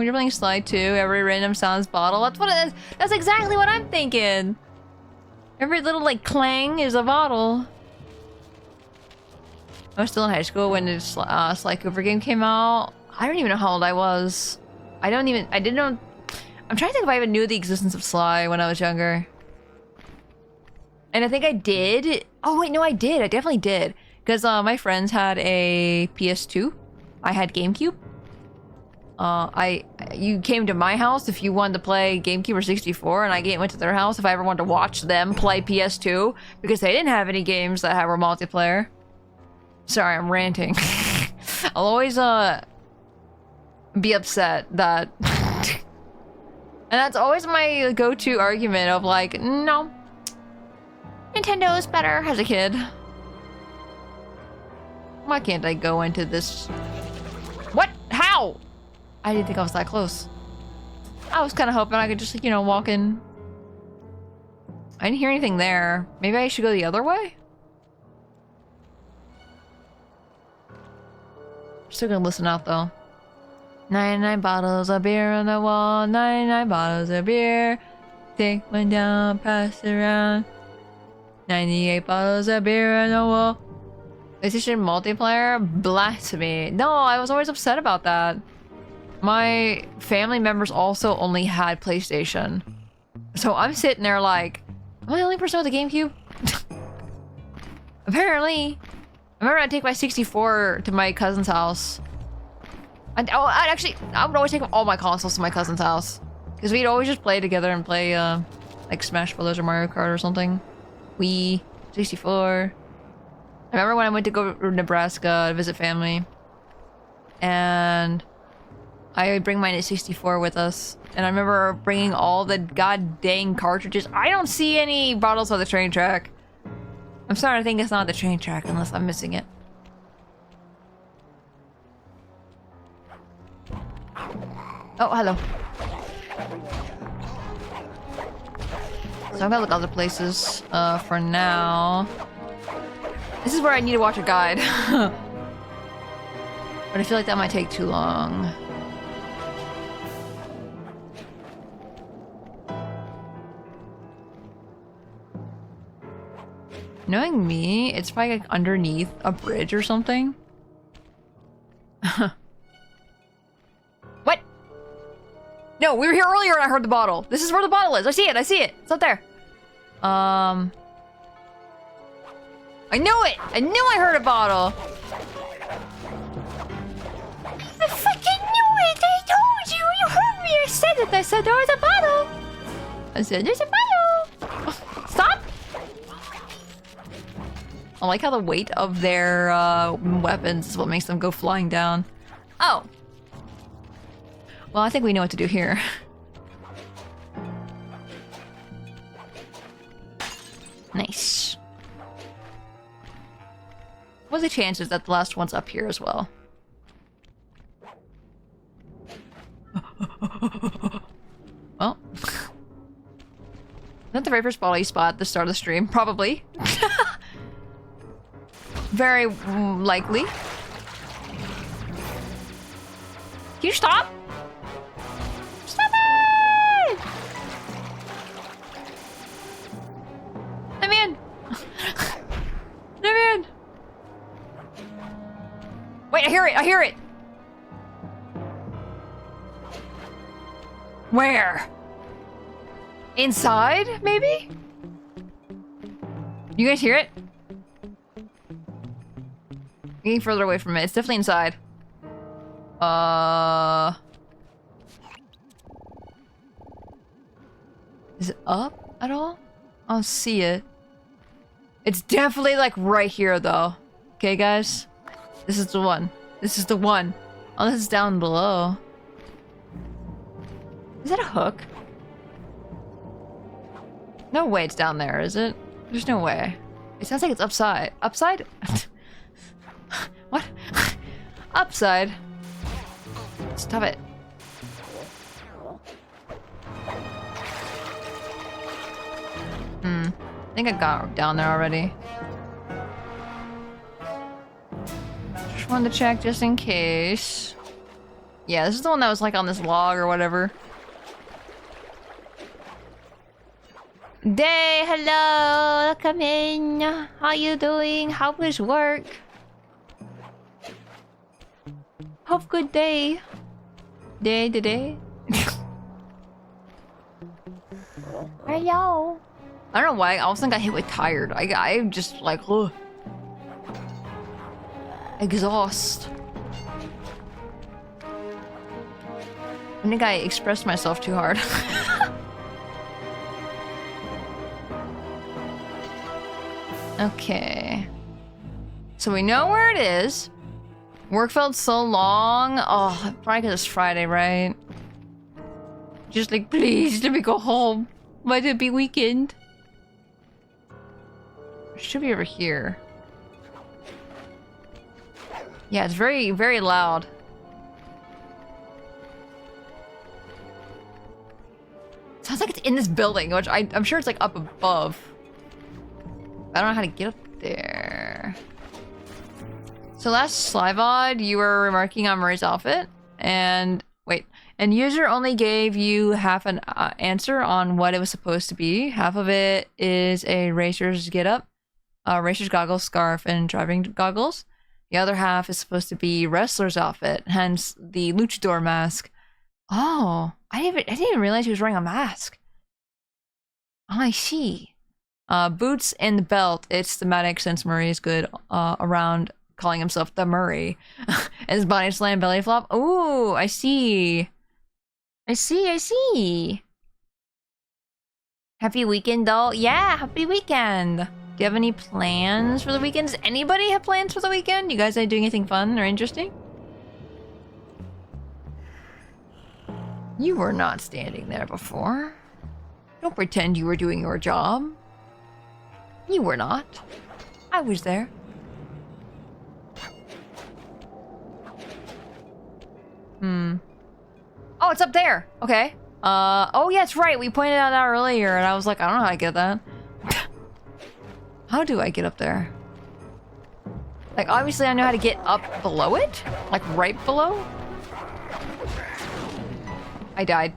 A: you're playing Slide 2, every random sounds bottle. That's what it is. That's exactly what I'm thinking. Every little like clang is a bottle. I was still in high school when the Sly Cooper game came out. I don't even know how old I was. I didn't know. I'm trying to think if I even knew the existence of Sly when I was younger. And I think I did. Oh wait, no, I did. I definitely did. Because my friends had a PS2. I had GameCube. You came to my house if you wanted to play GameCube or 64, and I went to their house if I ever wanted to watch them play PS2 because they didn't have any games that were multiplayer. Sorry, I'm ranting. I'll always be upset that and that's always my go-to argument of like, no, Nintendo is better as a kid. Why can't I go into this? What? How? I didn't think I was that close. I was kind of hoping I could just, you know, walk in. I didn't hear anything there. Maybe I should go the other way? Still gonna listen out though. 99 bottles of beer on the wall, 99 bottles of beer. Take one down, pass it around. 98 bottles of beer on the wall. PlayStation multiplayer? Blasphemy. No, I was always upset about that. My family members also only had PlayStation. So I'm sitting there like, am I the only person with a GameCube? Apparently. I remember I'd take my 64 to my cousin's house. I would always take all my consoles to my cousin's house. Because we'd always just play together and play like Smash Brothers or Mario Kart or something. Wii, 64. I remember when I went to go to Nebraska to visit family. And I would bring my 64 with us. And I remember bringing all the god dang cartridges. I don't see any bottles on the train track. I'm starting to think it's not the train track unless I'm missing it. Oh, hello. So I'm gonna look other places for now. This is where I need to watch a guide. But I feel like that might take too long. Knowing me, it's probably like underneath a bridge or something. What? No, we were here earlier and I heard the bottle. This is where the bottle is. I see it. I see it. It's up there. I knew it. I knew I heard a bottle. I fucking knew it. I told you. You heard me. I said it. I said there was a bottle. I said there's a bottle. Stop. I like how the weight of their weapons is what makes them go flying down. Oh. Well, I think we know what to do here. Nice. What's the chances that the last one's up here as well? Well. Is that the very first bottle you spot at the start of the stream? Probably. Very likely. Can you stop? Stop it! Let me in. Let me in. Wait, I hear it. I hear it. Where? Inside, maybe? You guys hear it? Getting further away from it. It's definitely inside. Is it up at all? I don't see it. It's definitely like right here though. Okay, guys? This is the one. This is the one. Unless it's down below. Is that a hook? No way it's down there, is it? There's no way. It sounds like it's upside. Upside? What? Upside. Stop it. think I got down there already. Just wanted to check just in case. Yeah, this is the one that was like on this log or whatever. Day, hello, come in. How you doing? How was work? Have good day. Day today. Hello. I don't know why. I also got hit with tired. I'm just like, ugh. Exhaust. I think I expressed myself too hard. Okay. So we know where it is. Work felt so long. Oh, probably because it's Friday, right? Just like, please, let me go home. Might it be weekend? It should be over here. Yeah, it's very, very loud. Sounds like it's in this building, which I'm sure it's like up above. I don't know how to get up there. So last Sly VOD, you were remarking on Murray's outfit, and wait, and user only gave you half an answer on what it was supposed to be. Half of it is a racer's getup, racer's goggles, scarf, and driving goggles. The other half is supposed to be wrestler's outfit, hence the luchador mask. Oh, I didn't even realize he was wearing a mask. Oh, I see. Boots and the belt. It's thematic since Murray is good around calling himself the Murray. And his body slam belly flop. Ooh, I see. I see. Happy weekend though. Yeah, happy weekend. Do you have any plans for the weekend? Does anybody have plans for the weekend? You guys are doing anything fun or interesting? You were not standing there before. Don't pretend you were doing your job. You were not. I was there. Oh, it's up there. Okay. Oh yeah, it's right. We pointed out that earlier and I was like, I don't know how to get that. How do I get up there? Like, obviously I know how to get up below it. Like, right below. I died.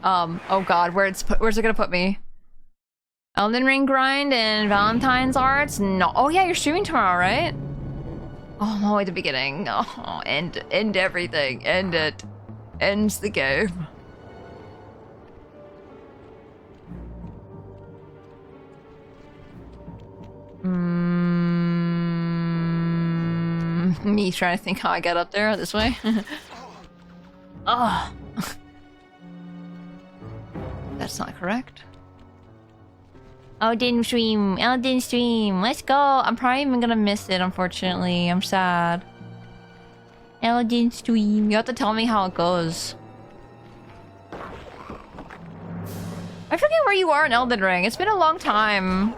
A: Oh god, where's it gonna put me? Elden Ring grind and Valentine's arts? No. Oh yeah, you're streaming tomorrow, right? Oh, I'm all the way at the beginning. Oh, end everything. End it. Ends the game. Me trying to think how I got up there this way. Oh. That's not correct. Elden stream. Let's go. I'm probably even gonna miss it, unfortunately. I'm sad. Elden stream. You have to tell me how it goes. I forget where you are in Elden Ring. It's been a long time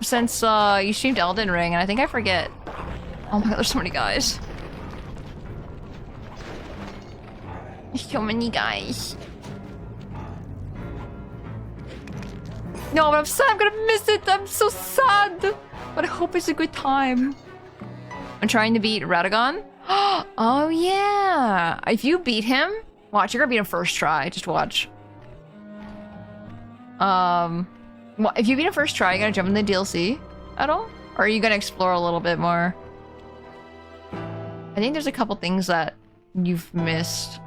A: since you streamed Elden Ring, and I think I forget. Oh my god, there's so many guys. There's so many guys. No, but I'm sad. I'm gonna miss it. I'm so sad. But I hope it's a good time. I'm trying to beat Radagon. Oh yeah. If you beat him, watch. You're gonna beat him first try. Just watch. If you beat him first try, you gonna jump in the DLC at all, or are you gonna explore a little bit more? I think there's a couple things that you've missed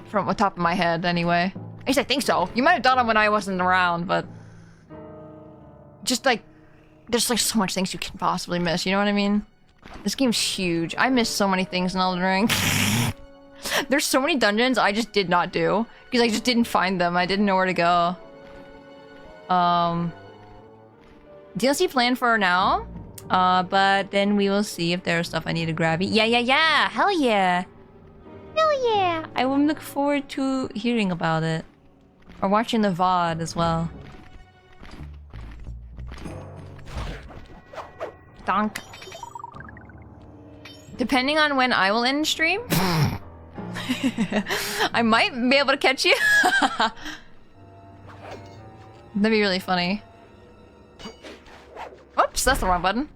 A: from the top of my head. Anyway, at least I think so. You might have done them when I wasn't around, but. Just like, there's like so much things you can possibly miss, you know what I mean? This game's huge. I missed so many things in Elden Ring. There's so many dungeons I just did not do. Because I just didn't find them. I didn't know where to go. DLC planned for now. But then we will see if there's stuff I need to grab. Yeah! Hell yeah! Hell yeah! I will look forward to hearing about it. Or watching the VOD as well. Donk. Depending on when I will end stream, I might be able to catch you. That'd be really funny. that's the wrong button.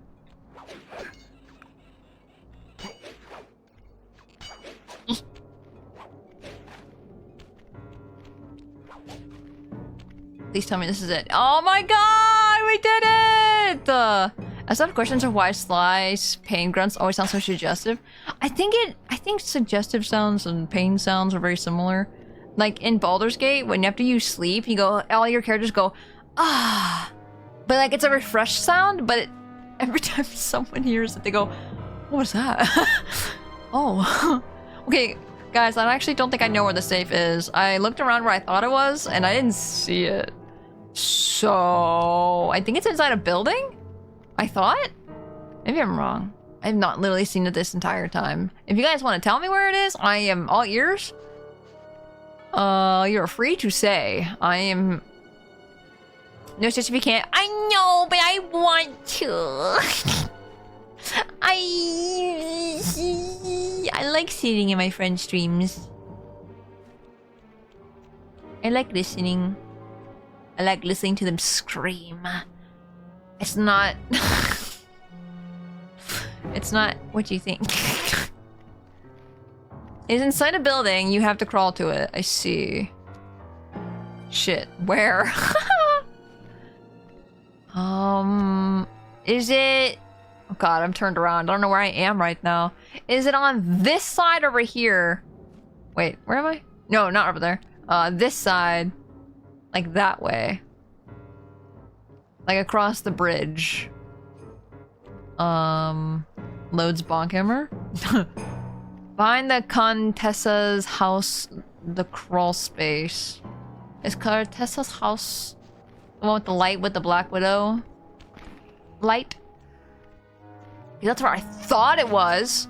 A: Please tell me this is it. Oh my god, we did it! I still have questions of why Sly's pain grunts always sound so suggestive. I think suggestive sounds and pain sounds are very similar. Like in Baldur's Gate, when after you sleep, you go, all your characters go, ah. But like it's a refreshed sound, but every time someone hears it, they go, what was that? Oh. Okay, guys, I actually don't think I know where the safe is. I looked around where I thought it was, and I didn't see it. So, I think it's inside a building? I thought? Maybe I'm wrong. I have not literally seen it this entire time. If you guys want to tell me where it is, I am all ears. You're free to say. I am... No, just if you can't. I know, but I want to. I like sitting in my friend's streams. I like listening. I like listening to them scream. It's not... It's not what you think. It's inside a building. You have to crawl to it. I see. Shit. Where? Is it... Oh god, I'm turned around. I don't know where I am right now. Is it on this side over here? Wait, where am I? No, not over there. This side. Like that way. Like across the bridge. Loads Bonkhammer. Behind the Contessa's house, the crawl space. Is Contessa's house the one with the light with the Black Widow? Light? That's where I thought it was.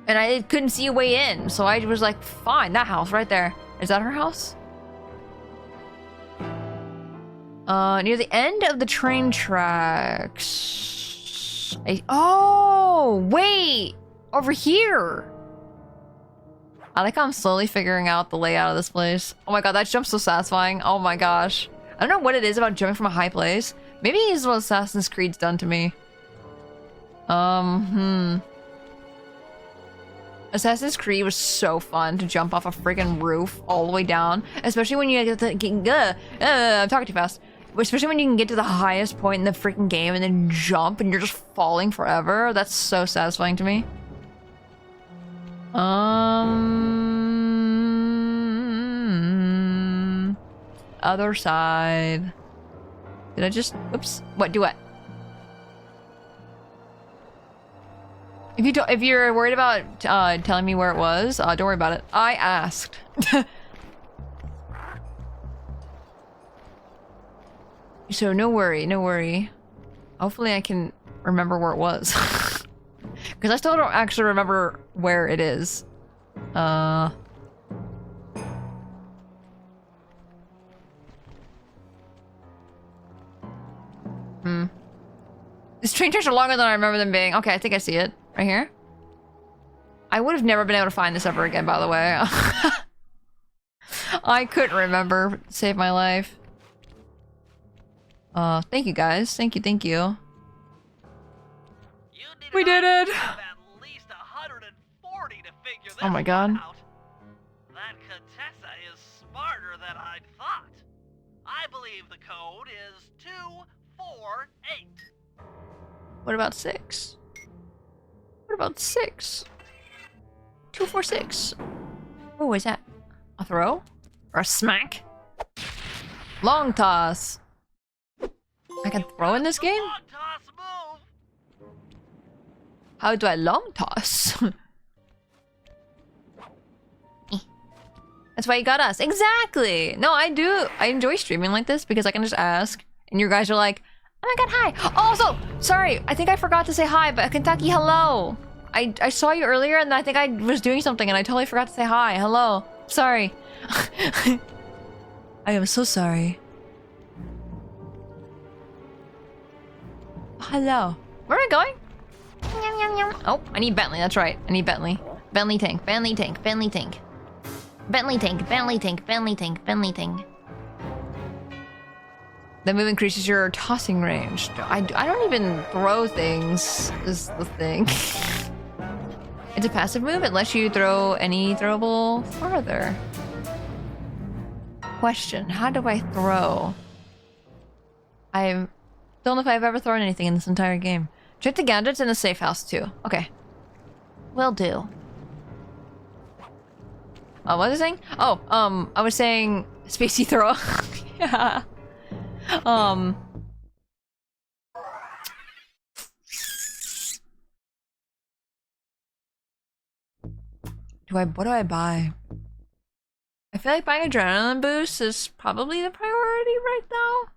A: And I couldn't see a way in. So I was like, fine, that house right there. Is that her house? Near the end of the train tracks. Oh, wait! Over here! I like how I'm slowly figuring out the layout of this place. Oh my god, that jump's so satisfying. Oh my gosh. I don't know what it is about jumping from a high place. Maybe it's what Assassin's Creed's done to me. Assassin's Creed was so fun to jump off a freaking roof all the way down. Especially when you get to I'm talking too fast. Especially when you can get to the highest point in the freaking game and then jump and you're just falling forever. That's so satisfying to me. Other side. Did I just... Oops. What? Do what? If you're worried about telling me where it was, don't worry about it. I asked. So no worry, no worry. Hopefully I can remember where it was. Because I still don't actually remember where it is. These train tracks are longer than I remember them being. Okay, I think I see it. Right here. I would have never been able to find this ever again, by the way. I couldn't remember. Save my life. Thank you guys. Thank you, thank you. We did it! Oh my god.
B: That Contessa is smarter than I'd thought. I believe the code is 248.
A: What about 6? What about 6? 246. Oh, is that a throw? Or a smack? Long toss. I can throw in this game?
B: Long toss move.
A: How do I long toss? That's why you got us. Exactly! No, I do. I enjoy streaming like this because I can just ask. And you guys are like, oh my god, hi! Also, sorry, I think I forgot to say hi, but Kentucky, hello! I saw you earlier and I think I was doing something and I totally forgot to say hi. Hello. Sorry. I am so sorry. Hello. Where am I going? Oh, I need Bentley. That's right. I need Bentley. Bentley tank. Bentley tank. Bentley tank. Bentley tank. Bentley tank. Bentley tank. Bentley tank. The move increases your tossing range. I don't even throw things, is the thing. It's a passive move. It lets you throw any throwable farther. Question, how do I throw? I don't know if I've ever thrown anything in this entire game. Check the gadgets in the safe house too. Okay. Will do. What was I saying? Oh, I was saying Spacey Tora. Yeah. What do I buy? I feel like buying adrenaline boost is probably the priority right now.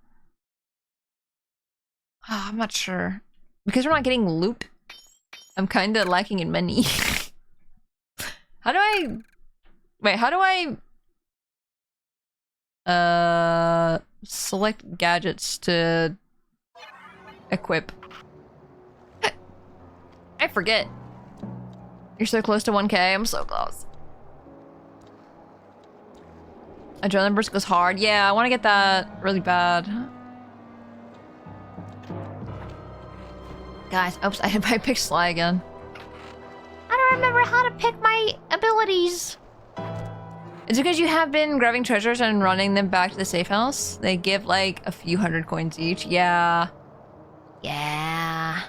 A: Oh, I'm not sure. Because we're not getting loot, I'm kind of lacking in money. How do I... Wait, how do I... select gadgets to equip? I forget. You're so close to 1K. I'm so close. Adrenaline burst goes hard. Yeah, I want to get that really bad. Guys, oops, I picked Sly again. I don't remember how to pick my abilities. It's because you have been grabbing treasures and running them back to the safe house. They give like a few hundred coins each. Yeah. Yeah.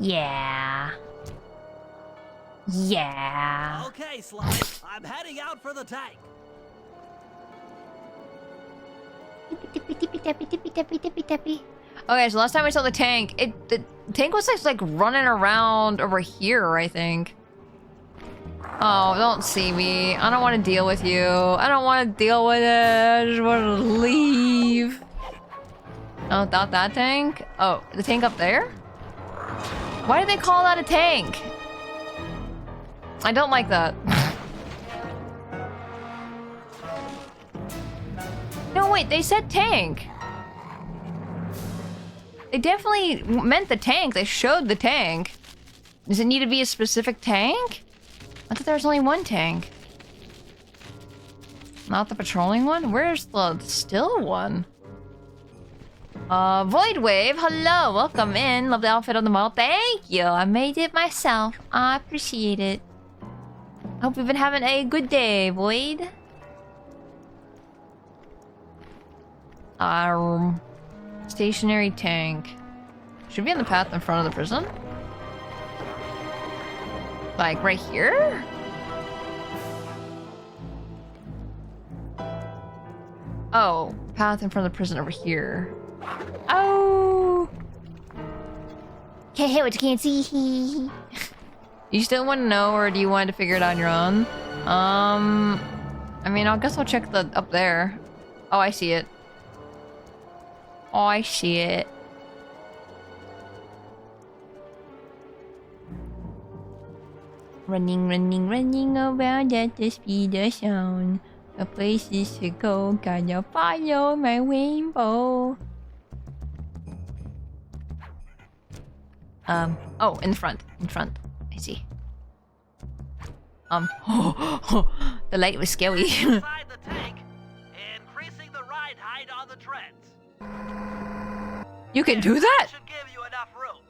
A: Yeah. Yeah.
B: Okay, Sly, I'm heading out for the tank.
A: Okay, so last time I saw the tank, the tank was like running around over here, I think. Oh, don't see me. I don't want to deal with you. I don't want to deal with it. I just want to leave. Oh, not that tank? Oh, the tank up there? Why do they call that a tank? I don't like that. No, wait, they said tank. They definitely meant the tank. They showed the tank. Does it need to be a specific tank? I thought there was only one tank. Not the patrolling one? Where's the still one? Void Wave, hello, welcome in. Love the outfit on the model. Thank you. I made it myself. I appreciate it. Hope you've been having a good day, Void. Stationary tank. Should be on the path in front of the prison. Like right here? Oh, path in front of the prison over here. Oh! Can't hit what you can't see. You still want to know, or do you want to figure it out on your own? I mean, I guess I'll check the up there. Oh, I see it. Oh, I see it. Running, running, running around at the speed of sound. The places to go, gotta follow my rainbow. Oh, in the front. In front. I see. The light was scary.
B: Inside the tank, increasing the ride height on the treads.
A: You can do that?
B: Should give you enough room.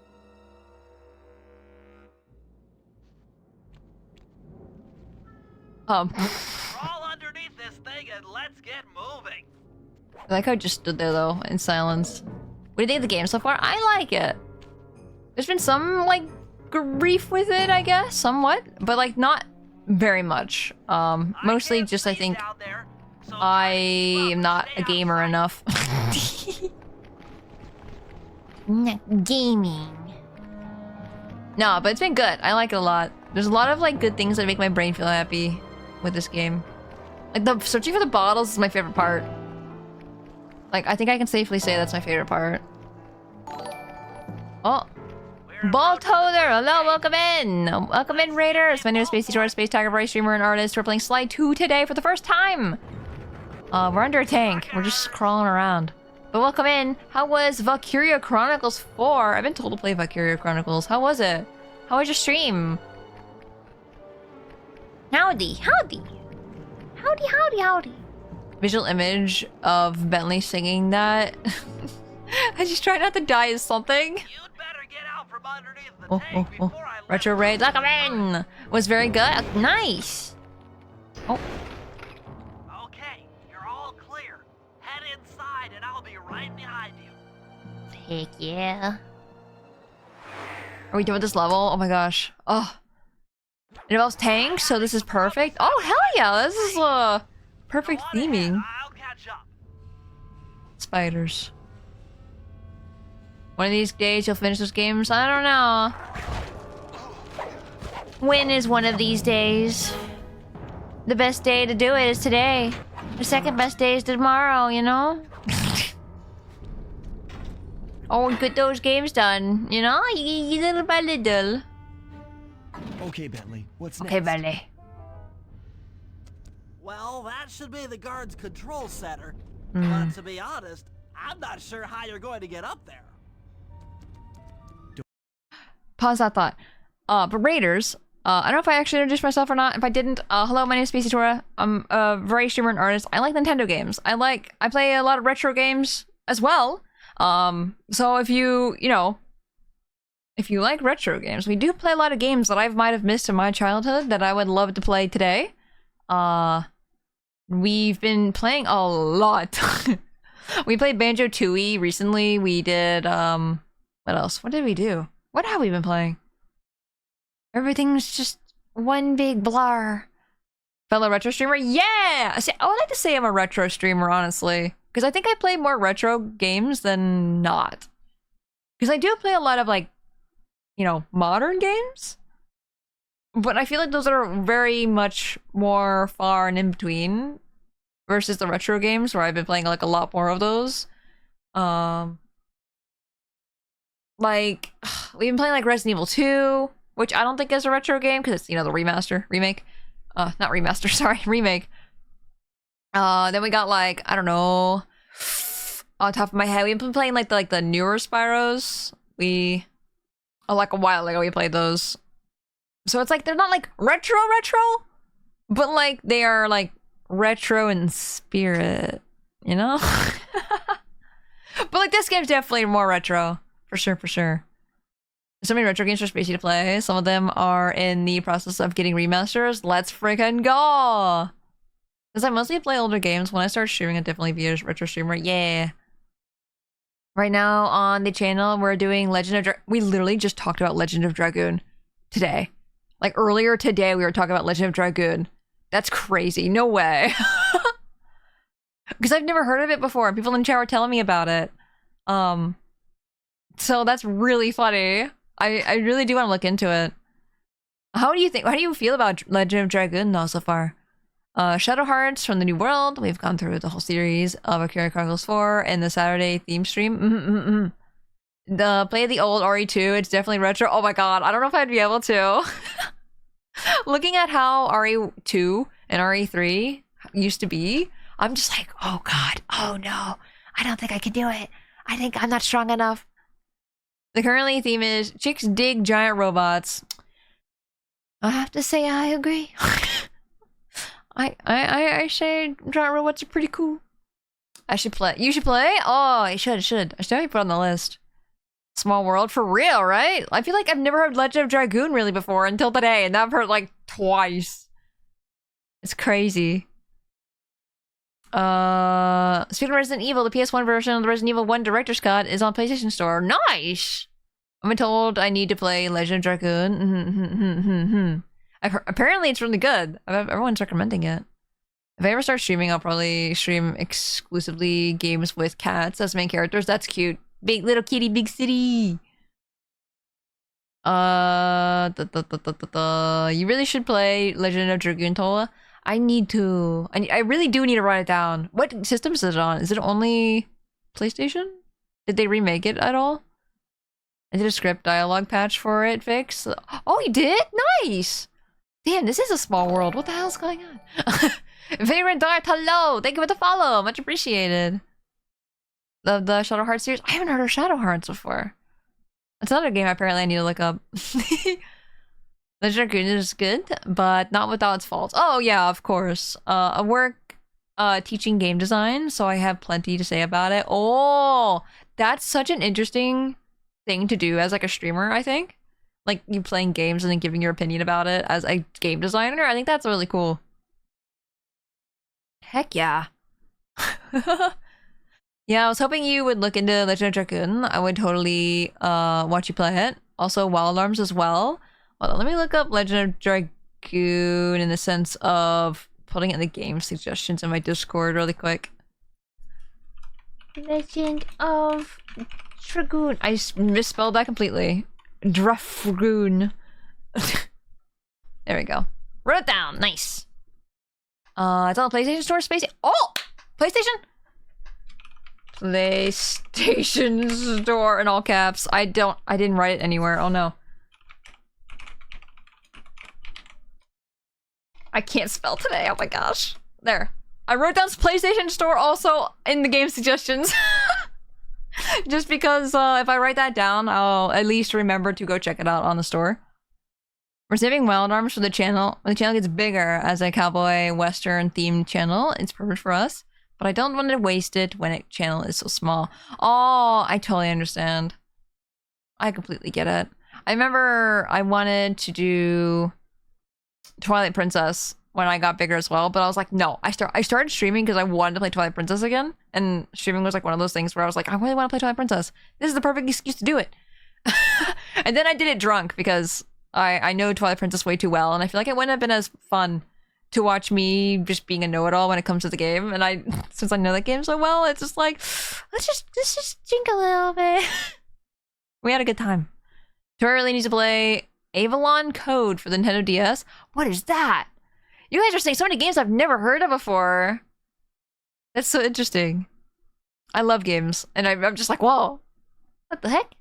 B: Crawl underneath this thing and let's get moving.
A: I like how I just stood there though, in silence. What do you think of the game so far? I like it. There's been some like grief with it, I guess, somewhat, but like not very much. Mostly just I think I am not a gamer enough. Not gaming. No, but it's been good. I like it a lot. There's a lot of like good things that make my brain feel happy with this game. Like the searching for the bottles is my favorite part. Like I think I can safely say that's my favorite part. Oh. Ball Toader! Hello, welcome in! Welcome in, Raiders! My name is Spacey Tora, Space Tiger, Bright Streamer, and artist. We're playing Sly 2 today for the first time! We're under a tank. We're just crawling around. But welcome in. How was Valkyria Chronicles 4? I've been told to play Valkyria Chronicles. How was it? How was your stream? Howdy, howdy. Howdy, howdy, howdy. visual image of Bentley singing that. I just try not to die as something.
B: You'd better get out from underneath the tank before I let
A: Retro Raid, look, I'm in! Was very good. Nice! Oh.
B: Okay, you're all clear. Head inside and I'll be right behind you.
A: Heck yeah. Are we done with this level? Oh my gosh. Oh. It involves tanks, so this is perfect. Oh, hell yeah! This is, perfect
B: Go on ahead,
A: theming.
B: I'll catch up.
A: Spiders. One of these days you'll finish those games? I don't know. When is one of these days? The best day to do it is today. The second best day is tomorrow, you know? Oh, get those games done, you know? You little by little.
D: Okay, Bentley, what's
A: Okay,
D: next?
A: Bentley.
B: Well, that should be the guard's control center.
A: Hmm.
B: But to be honest, I'm not sure how you're going to get up there.
A: Pause that thought. But Raiders, I don't know if I actually introduced myself or not. If I didn't, hello, my name is Spacey Tora. I'm a variety streamer and artist. I like Nintendo games. I play a lot of retro games as well. So if you like retro games, we do play a lot of games that I might have missed in my childhood that I would love to play today. We've been playing a lot. We played Banjo-Tooie recently. We did, what else? What did we do? What have we been playing? Everything's just one big blur. Fellow retro streamer? Yeah! I would like to say I'm a retro streamer, honestly. Because I think I play more retro games than not. Because I do play a lot of, like, modern games. But I feel like those are very much more far and in between versus the retro games where I've been playing, like, a lot more of those. Like, we've been playing, like, Resident Evil 2, which I don't think is a retro game because it's, the remake. Not remaster, sorry, remake. Then we got, like, I don't know, on top of my head, we've been playing, like, the newer Spyros. Like, a while ago we played those. So it's, like, they're not, like, retro, but, like, they are, like, retro in spirit, you know? But, like, this game's definitely more retro. For sure. So many retro games for Spacey to play. Some of them are in the process of getting remasters. Let's freaking go! Because I mostly play older games. When I start streaming, I'd definitely be a retro streamer. Yeah. Right now on the channel, we're doing Legend of Dragoon. We literally just talked about Legend of Dragoon today. Like earlier today, we were talking about Legend of Dragoon. That's crazy. No way. Because I've never heard of it before. People in chat were telling me about it. So that's really funny. I really do want to look into it. How do you feel about Legend of Dragoon though so far? Shadow Hearts from the New World. We've gone through the whole series of Valkyria Chronicles 4 and the Saturday theme stream. The play the old RE2. It's definitely retro. Oh my god, I don't know if I'd be able to. Looking at how RE2 and RE3 used to be, I'm just like, oh god, oh no, I don't think I can do it. I think I'm not strong enough. The currently theme is chicks dig giant robots. I have to say I agree. I say giant robots are pretty cool. I should play. You should play? Oh, I should. I should definitely put it on the list. Small World, for real, right? I feel like I've never heard Legend of Dragoon really before until today, and now I've heard like twice. It's crazy. Speaking of Resident Evil, the PS1 version of the Resident Evil 1 Director's Cut is on PlayStation Store. Nice! I've been told I need to play Legend of Dragoon. Apparently it's really good. Everyone's recommending it. If I ever start streaming, I'll probably stream exclusively games with cats as main characters. That's cute. Big little kitty, big city. You really should play Legend of Dragoon, Tola. I need to. I really do need to write it down. What system is it on? Is it only PlayStation? Did they remake it at all? I did a script dialogue patch for it fix. Oh, you did? Nice! Damn, this is a small world. What the hell's going on? Vagrant Dart, hello! Thank you for the follow. Much appreciated. Love the Shadow Hearts series. I haven't heard of Shadow Hearts before. That's another game apparently I need to look up. Legend of Dragoon is good, but not without its faults. Oh yeah, of course. A work teaching game design, so I have plenty to say about it. Oh, that's such an interesting thing to do as like a streamer, I think. Like you playing games and then giving your opinion about it as a game designer. I think that's really cool. Heck yeah. Yeah, I was hoping you would look into Legend of Dragoon. I would totally watch you play it. Also Wild Arms as well. Hold on, let me look up Legend of Dragoon in the sense of putting in the game suggestions in my Discord really quick. Legend of Dragoon. I misspelled that completely. Dragoon. There we go. Wrote it down. Nice. It's on the PlayStation Store. Spacey. Oh! PlayStation? PlayStation Store in all caps. I didn't write it anywhere. Oh no. I can't spell today. Oh my gosh. There. I wrote down PlayStation Store also in the game suggestions. Just because if I write that down, I'll at least remember to go check it out on the store. We're saving Wild Arms for the channel. When the channel gets bigger as a cowboy western themed channel, it's perfect for us. But I don't want to waste it when a channel is so small. Oh, I totally understand. I completely get it. I remember I wanted to do Twilight Princess when I got bigger as well, but I was like, no. I started streaming because I wanted to play Twilight Princess again, and streaming was like one of those things where I was like, I really want to play Twilight Princess. This is the perfect excuse to do it. And then I did it drunk because I know Twilight Princess way too well, and I feel like it wouldn't have been as fun to watch me just being a know-it-all when it comes to the game. And since I know that game so well, it's just like, let's just drink a little bit. We had a good time. Tori really needs to play Avalon Code for the Nintendo DS. What is that? You guys are saying so many games I've never heard of before. That's so interesting. I love games, and I'm just like, whoa, what the heck?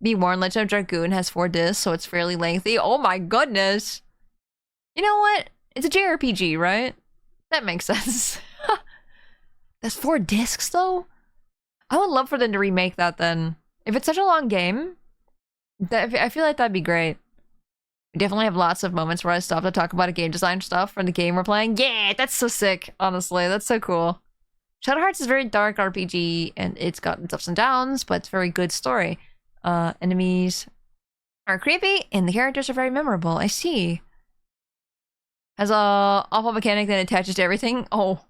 A: Be warned, Legend of Dragoon has 4 discs, so it's fairly lengthy. Oh my goodness. You know what? It's a JRPG, right? That makes sense. That's 4 discs, though? I would love for them to remake that, then. If it's such a long game, I feel like that'd be great. We definitely have lots of moments where I stop to talk about a game design stuff from the game we're playing. Yeah, that's so sick, honestly. That's so cool. Shadow Hearts is a very dark RPG, and it's got its ups and downs, but it's a very good story. Enemies are creepy, and the characters are very memorable. I see. Has a awful mechanic that attaches to everything. Oh.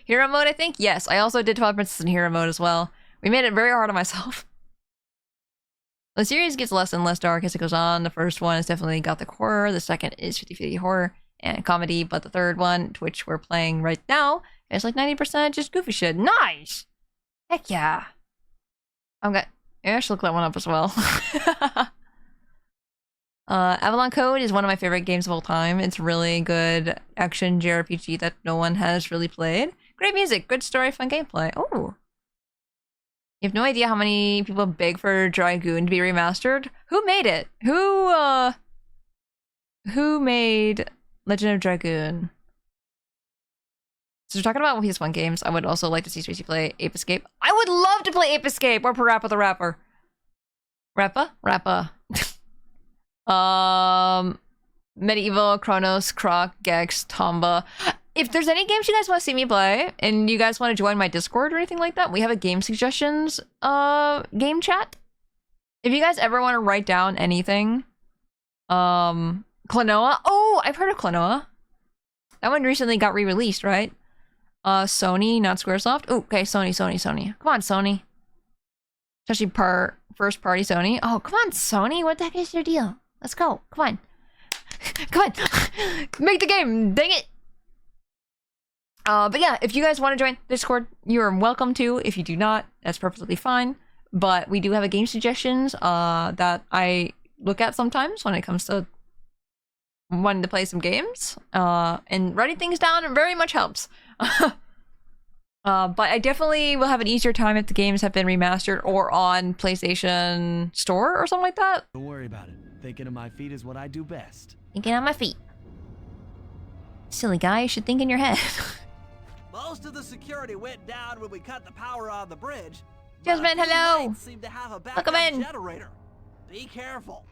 A: Hero mode, I think? Yes, I also did Twilight Princess in hero mode as well. We made it very hard on myself. The series gets less and less dark as it goes on. The first one is definitely gothic horror. The second is 50-50 horror and comedy. But the third one, which we're playing right now, is like 90% just goofy shit. Nice! Heck yeah. Maybe I should look that one up as well. Avalon Code is one of my favorite games of all time. It's really good action JRPG that no one has really played. Great music, good story, fun gameplay. Oh. You have no idea how many people beg for Dragoon to be remastered. Who made it? Who made Legend of Dragoon? So we're talking about PS1 games. I would also like to see Spacey play Ape Escape. I would love to play Ape Escape or Parappa the Rapper. Rappa. Medieval, Chronos, Croc, Gex, Tomba. If there's any games you guys want to see me play, and you guys want to join my Discord or anything like that, we have a game suggestions game chat. If you guys ever want to write down anything, Klonoa. Oh, I've heard of Klonoa. That one recently got re-released, right? Sony, not Squaresoft. Oh, okay, Sony. Come on, Sony. Especially first party Sony. Oh, come on, Sony. What the heck is your deal? Let's go. Come on. Come on. Make the game. Dang it. But yeah, if you guys want to join Discord, you're welcome to. If you do not, that's perfectly fine. But we do have a game suggestions that I look at sometimes when it comes to wanting to play some games. And writing things down very much helps. But I definitely will have an easier time if the games have been remastered or on PlayStation Store or something like that.
D: Don't worry about it. Thinking on my feet is what I do best.
A: Thinking on my feet. Silly guy, you should think in your head.
B: Most of the security went down when we cut the power on the bridge.
A: Jasmine, hello!
B: Seem to have a
A: Welcome
B: backup
A: in.
B: generator. Be careful.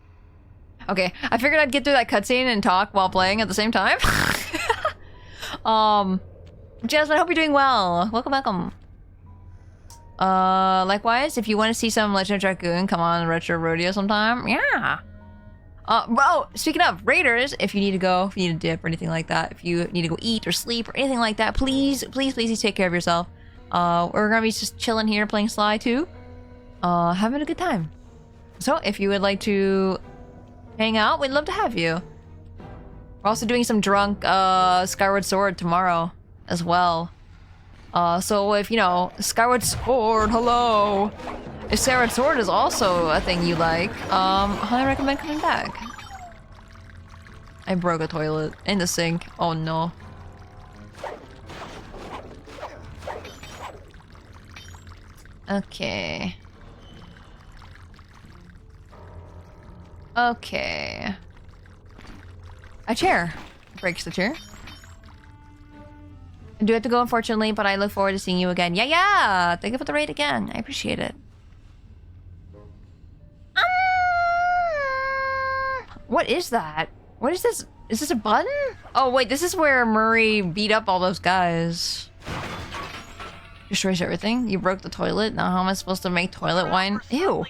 A: Okay, I figured I'd get through that cutscene and talk while playing at the same time. Jasmine, I hope you're doing well. Welcome, welcome. Likewise, if you want to see some Legend of Dragoon, come on Retro Rodeo sometime. Yeah. Well, speaking of Raiders, if you need to go, if you need a dip or anything like that, if you need to go eat or sleep or anything like that, please take care of yourself. We're gonna be just chilling here playing Sly 2. Having a good time. So, if you would like to hang out, we'd love to have you. We're also doing some drunk Skyward Sword tomorrow as well. So if, you know, Skyward Sword, hello! If Skyward Sword is also a thing you like, highly recommend coming back. I broke a toilet in the sink. Oh no. Okay. Okay. A chair. Breaks the chair. I do have to go, unfortunately, but I look forward to seeing you again. Yeah! Thank you for the raid again. I appreciate it. What is that? What is this? Is this a button? Oh, wait, this is where Murray beat up all those guys. Destroys everything? You broke the toilet? Now how am I supposed to make toilet wine? Ew.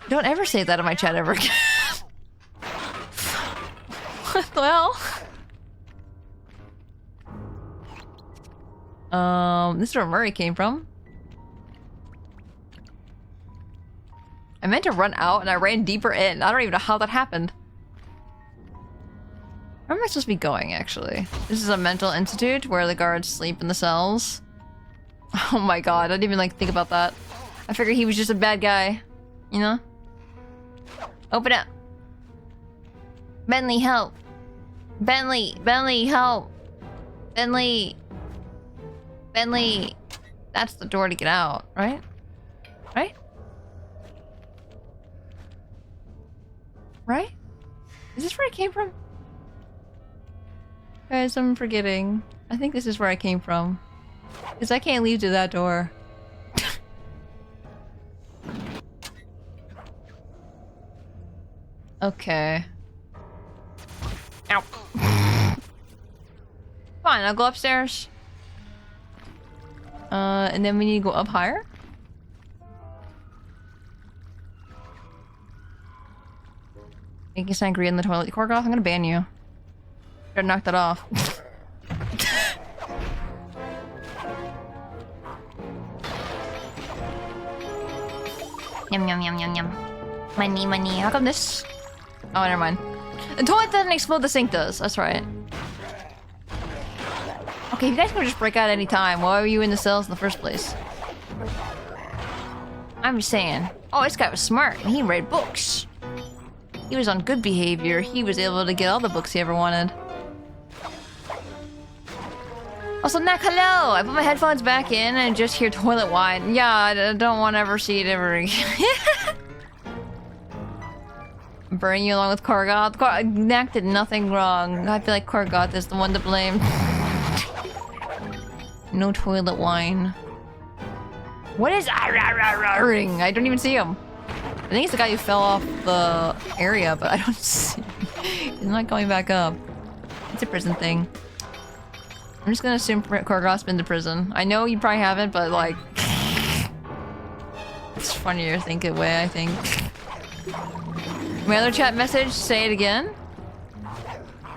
A: Don't ever say that in my chat ever again. Well... this is where Murray came from. I meant to run out and I ran deeper in. I don't even know how that happened. Where am I supposed to be going, actually? This is a mental institute where the guards sleep in the cells. Oh my god, I didn't even like think about that. I figured he was just a bad guy. You know? Open up. Bentley, help. Bentley, help. Bentley. That's the door to get out, right? Right? Right? Is this where I came from? Guys, I'm forgetting. I think this is where I came from. Because I can't leave to that door. Okay. Ow. Fine, I'll go upstairs. And then we need to go up higher? Making sangria in the toilet. Korgoth, I'm gonna ban you. Better knock that off. Yum yum yum yum yum. Money. How come this? Oh, never mind. The toilet doesn't explode, the sink does. That's right. Okay, you guys can just break out any time. Why were you in the cells in the first place? I'm just saying. Oh, this guy was smart and he read books. He was on good behavior. He was able to get all the books he ever wanted. Also, Nak, hello! I put my headphones back in and just hear toilet wine. Yeah, I don't want to ever see it ever again. I'm burning you along with Korgoth. Nak did nothing wrong. I feel like Korgoth is the one to blame. No toilet wine. What is ring? I don't even see him. I think it's the guy who fell off the area, but I don't see him. He's not going back up. It's a prison thing. I'm just gonna assume Korgoth's been to prison. I know you probably haven't, but like... it's funnier to think it way, I think. My other chat message, say it again.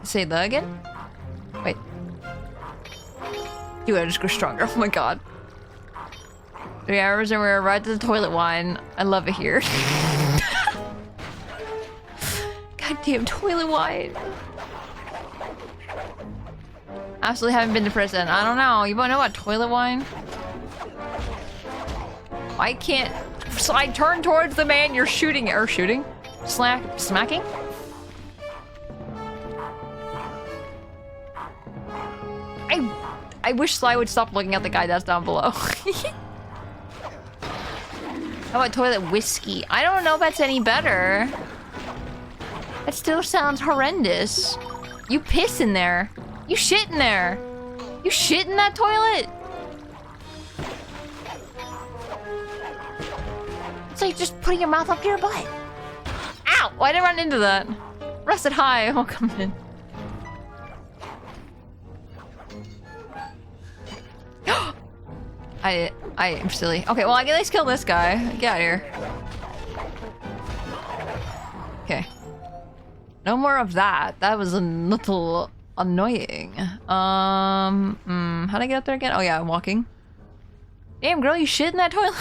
A: Say the again? Wait. Dude, I just grew stronger. Oh my god. 3 hours and we're right to the toilet wine. I love it here. Goddamn toilet wine. Absolutely haven't been to prison. I don't know. You wanna know about toilet wine? I can't. So I turn towards the man you're shooting or shooting? Smacking? I wish Sly would stop looking at the guy that's down below. How about toilet whiskey? I don't know if that's any better. That still sounds horrendous. You piss in there. You shit in there. You shit in that toilet. It's like just putting your mouth up to your butt. Ow! Why did I run into that? Rusted high. Oh, come in. I am silly. Okay, well I can at least kill this guy. Get out of here. Okay. No more of that. That was a little annoying. How'd I get up there again? Oh yeah, I'm walking. Damn girl, you shit in that toilet?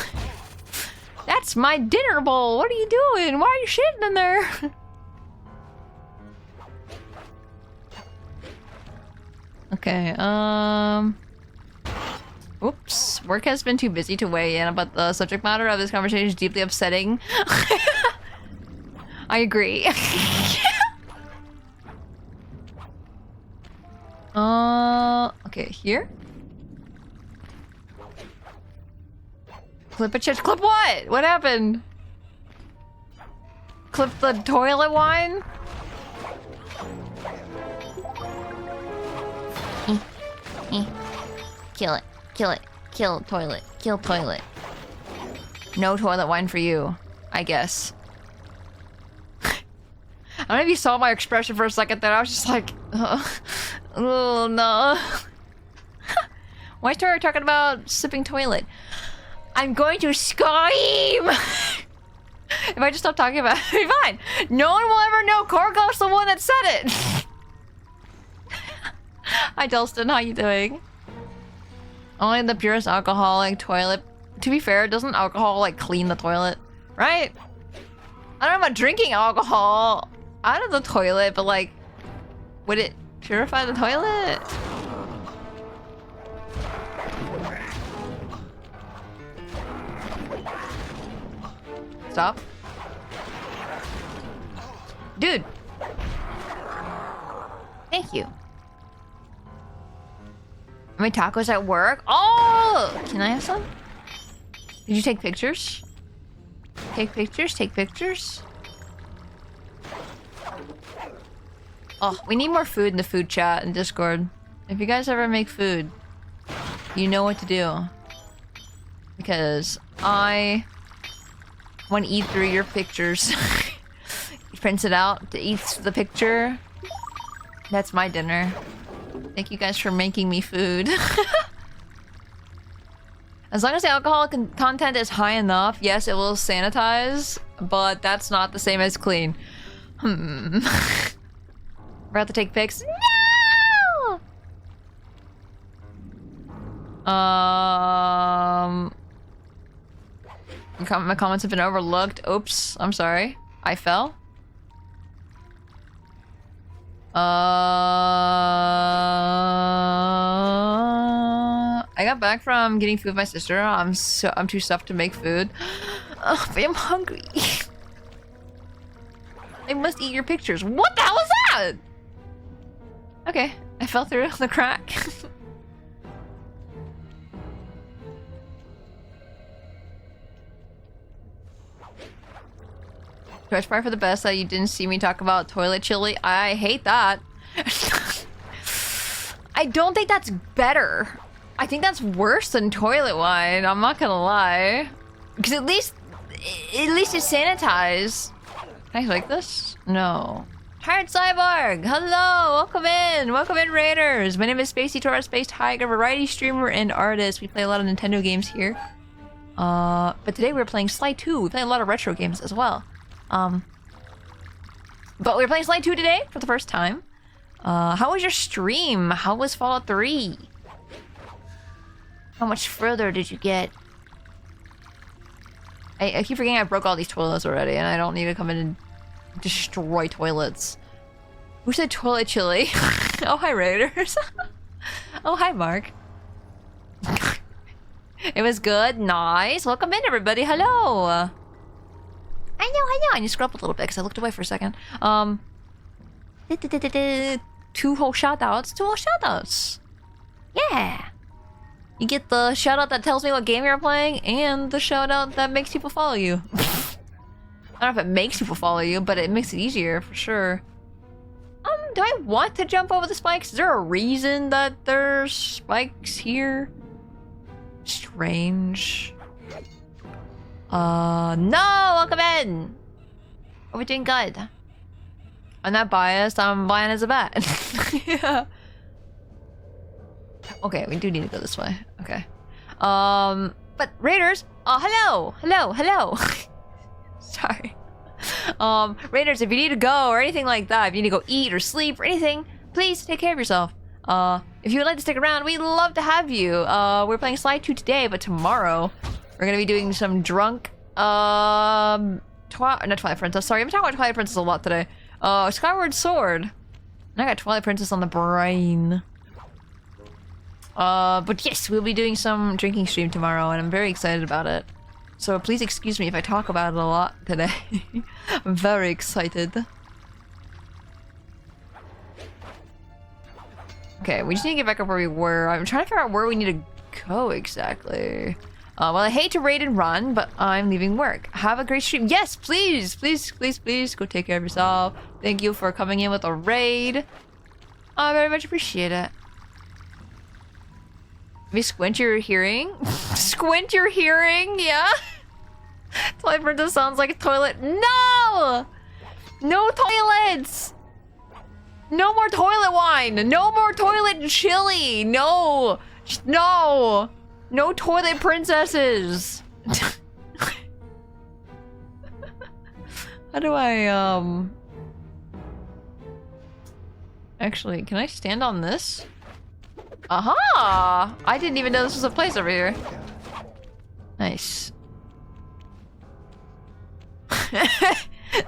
A: That's my dinner bowl. What are you doing? Why are you shitting in there? Okay, oops. Work has been too busy to weigh in about the subject matter of this conversation is deeply upsetting. I agree. Okay, here? Clip a chip. Clip what? What happened? Clip the toilet wine? Kill it. Kill it. Kill toilet. Kill toilet. No toilet wine for you, I guess. I don't know if you saw my expression for a second there. I was just like, oh no. Why start we talking about sipping toilet? I'm going to scream! If I just stop talking about it, it'll be fine. No one will ever know Corgo's the one that said it. Hi Delston, how you doing? Only the purest alcoholic toilet. To be fair, doesn't alcohol like clean the toilet? Right? I don't know about drinking alcohol out of the toilet, but like, would it purify the toilet? Stop. Dude. Thank you. My tacos at work? Oh! Can I have some? Did you take pictures? Take pictures? Take pictures? Oh, we need more food in the food chat and Discord. If you guys ever make food, you know what to do. Because I want to eat through your pictures. You print it out to eat the picture. That's my dinner. Thank you guys for making me food. As long as the alcohol content is high enough, yes, it will sanitize, but that's not the same as clean. We're about to take pics. No! My comments have been overlooked. Oops, I'm sorry. I fell. I got back from getting food with my sister. I'm too stuffed to make food. But I'm hungry. I must eat your pictures. What the hell was that? Okay, I fell through the crack. Twitch probably for the best that you didn't see me talk about toilet chili. I hate that. I don't think that's better. I think that's worse than toilet wine. I'm not gonna lie, because at least it's sanitized. Can I like this? No. Tired Cyborg, hello, welcome in Raiders. My name is Spacey Tora, Space Tiger, variety streamer and artist. We play a lot of Nintendo games here. But today we're playing Sly 2. We play a lot of retro games as well. But we're playing Sly 2 today for the first time. How was your stream? How was Fallout 3? How much further did you get? I keep forgetting I broke all these toilets already, and I don't need to come in and destroy toilets. Who said toilet chili? Oh, hi, Raiders. Oh, hi, Mark. It was good. Nice. Welcome in, everybody. Hello. I know. I need to scrub up a little bit because I looked away for a second. 2 whole shoutouts. Yeah. You get the shoutout that tells me what game you're playing, and the shoutout that makes people follow you. I don't know if it makes people follow you, but it makes it easier for sure. Do I want to jump over the spikes? Is there a reason that there's spikes here? Strange. No, welcome in. Are we doing good? I'm not biased, I'm blind as a bat. Yeah. Okay, we do need to go this way. Okay. But Raiders, hello. Sorry. Raiders, if you need to go or anything like that, if you need to go eat or sleep or anything, please take care of yourself. If you would like to stick around, we'd love to have you. We're playing Slide 2 today, but tomorrow we're gonna be doing some drunk, not Twilight Princess, sorry, I'm talking about Twilight Princess a lot today. Skyward Sword. And I got Twilight Princess on the brain. But yes, we'll be doing some drinking stream tomorrow, and I'm very excited about it. So please excuse me if I talk about it a lot today. I'm very excited. Okay, we just need to get back up where we were. I'm trying to figure out where we need to go exactly. Well, I hate to raid and run, but I'm leaving work. Have a great stream. Yes, please, please, please, please go take care of yourself. Thank you for coming in with a raid. I very much appreciate it. Maybe squint your hearing? Squint your hearing, yeah? Twilight Princess sounds like a toilet. No! No toilets! No more toilet wine! No more toilet chili! No! No! No toilet princesses! How do I, Actually, can I stand on this? Aha! I didn't even know this was a place over here. Nice.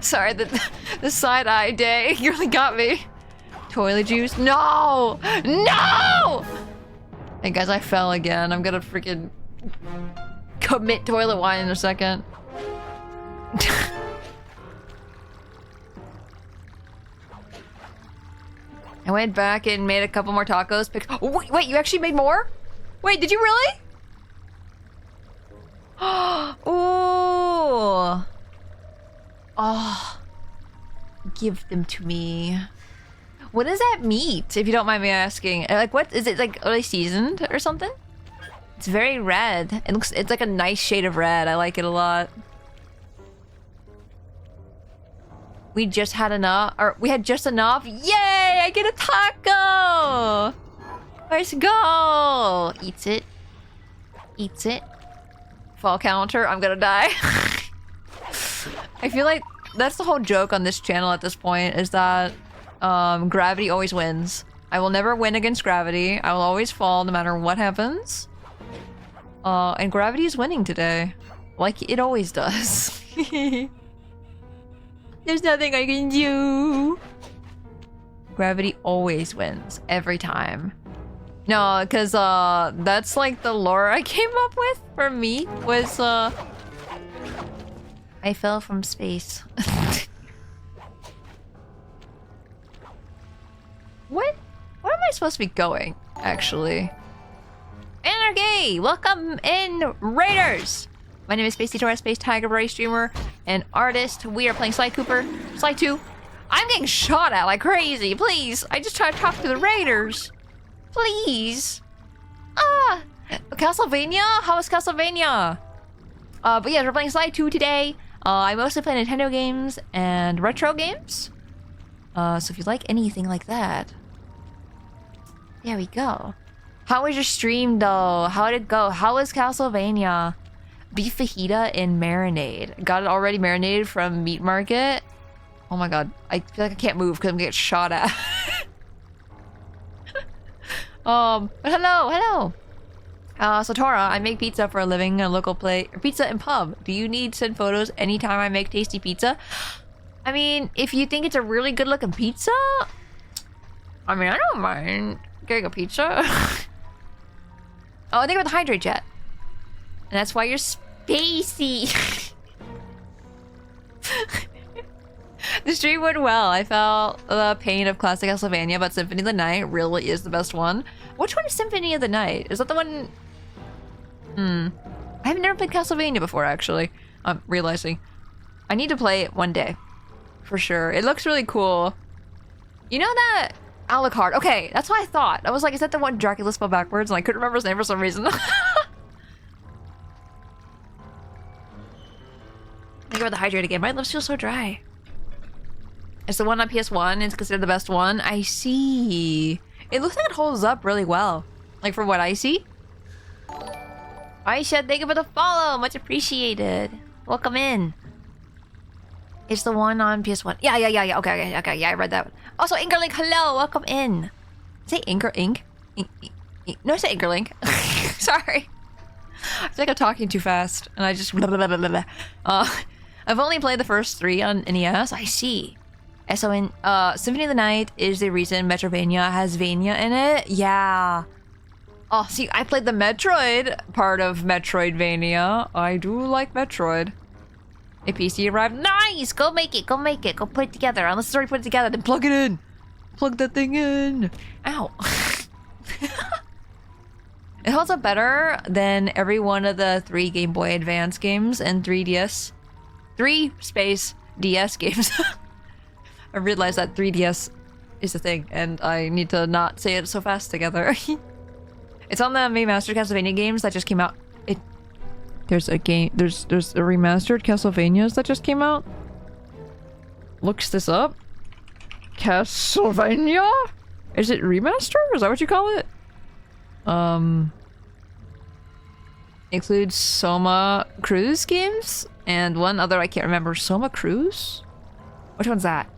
A: Sorry, the side-eye day really got me. Toilet juice? No! No! Hey guys, I fell again. I'm gonna freaking commit toilet wine in a second. I went back and made a couple more tacos. Oh, wait, you actually made more? Wait, did you really? Ooh. Oh. Give them to me. What is that meat, if you don't mind me asking? Like, what is it, like early seasoned or something? It's very red. It's like a nice shade of red. I like it a lot. We just had enough, or we had just enough. Yay! I get a taco! Let's go! Eats it. Eats it. Fall counter, I'm gonna die. I feel like that's the whole joke on this channel at this point, is that gravity always wins. I will never win against gravity. I will always fall no matter what happens. And gravity is winning today. Like it always does. There's nothing I can do. Gravity always wins. Every time. No, because that's like the lore I came up with for me was I fell from space. Where am I supposed to be going, actually? Energy! Welcome in, Raiders! My name is Spacey Tora, Space Tiger Brave streamer and artist. We are playing Sly 2. I'm getting shot at like crazy. Please, I just try to talk to the Raiders. Please. Ah, Castlevania? How was Castlevania? But yeah, we're playing Sly 2 today. I mostly play Nintendo games and retro games. So if you like anything like that, there we go. How was your stream though? How did it go? How was Castlevania? Beef fajita in marinade. Got it already marinated from Meat Market. Oh my god. I feel like I can't move because I'm getting shot at. But hello. So Tora, I make pizza for a living, a local pizza and pub. Do you need send photos anytime I make tasty pizza? I mean, if you think it's a really good looking pizza, I mean, I don't mind getting a pizza. Oh, think about the hydrate jet. And that's why you're spacey. The stream went well. I felt the pain of classic Castlevania, but Symphony of the Night really is the best one. Which one is Symphony of the Night? Is that the one? I have never played Castlevania before, actually. I'm realizing. I need to play it one day. For sure. It looks really cool. You know that Alucard? Okay, that's what I thought. I was like, is that the one Dracula spelled backwards? And I couldn't remember his name for some reason. Think about the hydrate again. My lips feel so dry. It's the one on PS1. It's considered the best one. I see. It looks like it holds up really well. Like from what I see. Aisha, thank you for the follow. Much appreciated. Welcome in. It's the one on PS1. Yeah. Okay. Yeah, I read that one. Also, Inkerlink, hello. Welcome in. Say Inker Ink? No, say Inkerlink. Sorry. I feel like I'm talking too fast, and I just blah, blah, blah, blah, blah. I've only played the first 3 on NES. I see. Symphony of the Night is the reason Metrovania has Vania in it. Yeah. Oh, see, I played the Metroid part of Metroidvania. I do like Metroid. A PC arrived. Nice! Go make it. Go put it together. Unless it's already put it together, then plug it in. Plug that thing in. Ow. It holds up better than every one of the 3 Game Boy Advance games and 3DS. 3 space DS games. I realized that 3DS is a thing, and I need to not say it so fast together. It's on the remastered Castlevania games that just came out. There's a remastered Castlevanias that just came out. Looks this up. Castlevania? Is it remaster? Is that what you call it? Includes Soma Cruise games and one other I can't remember. Soma Cruise? Which one's that?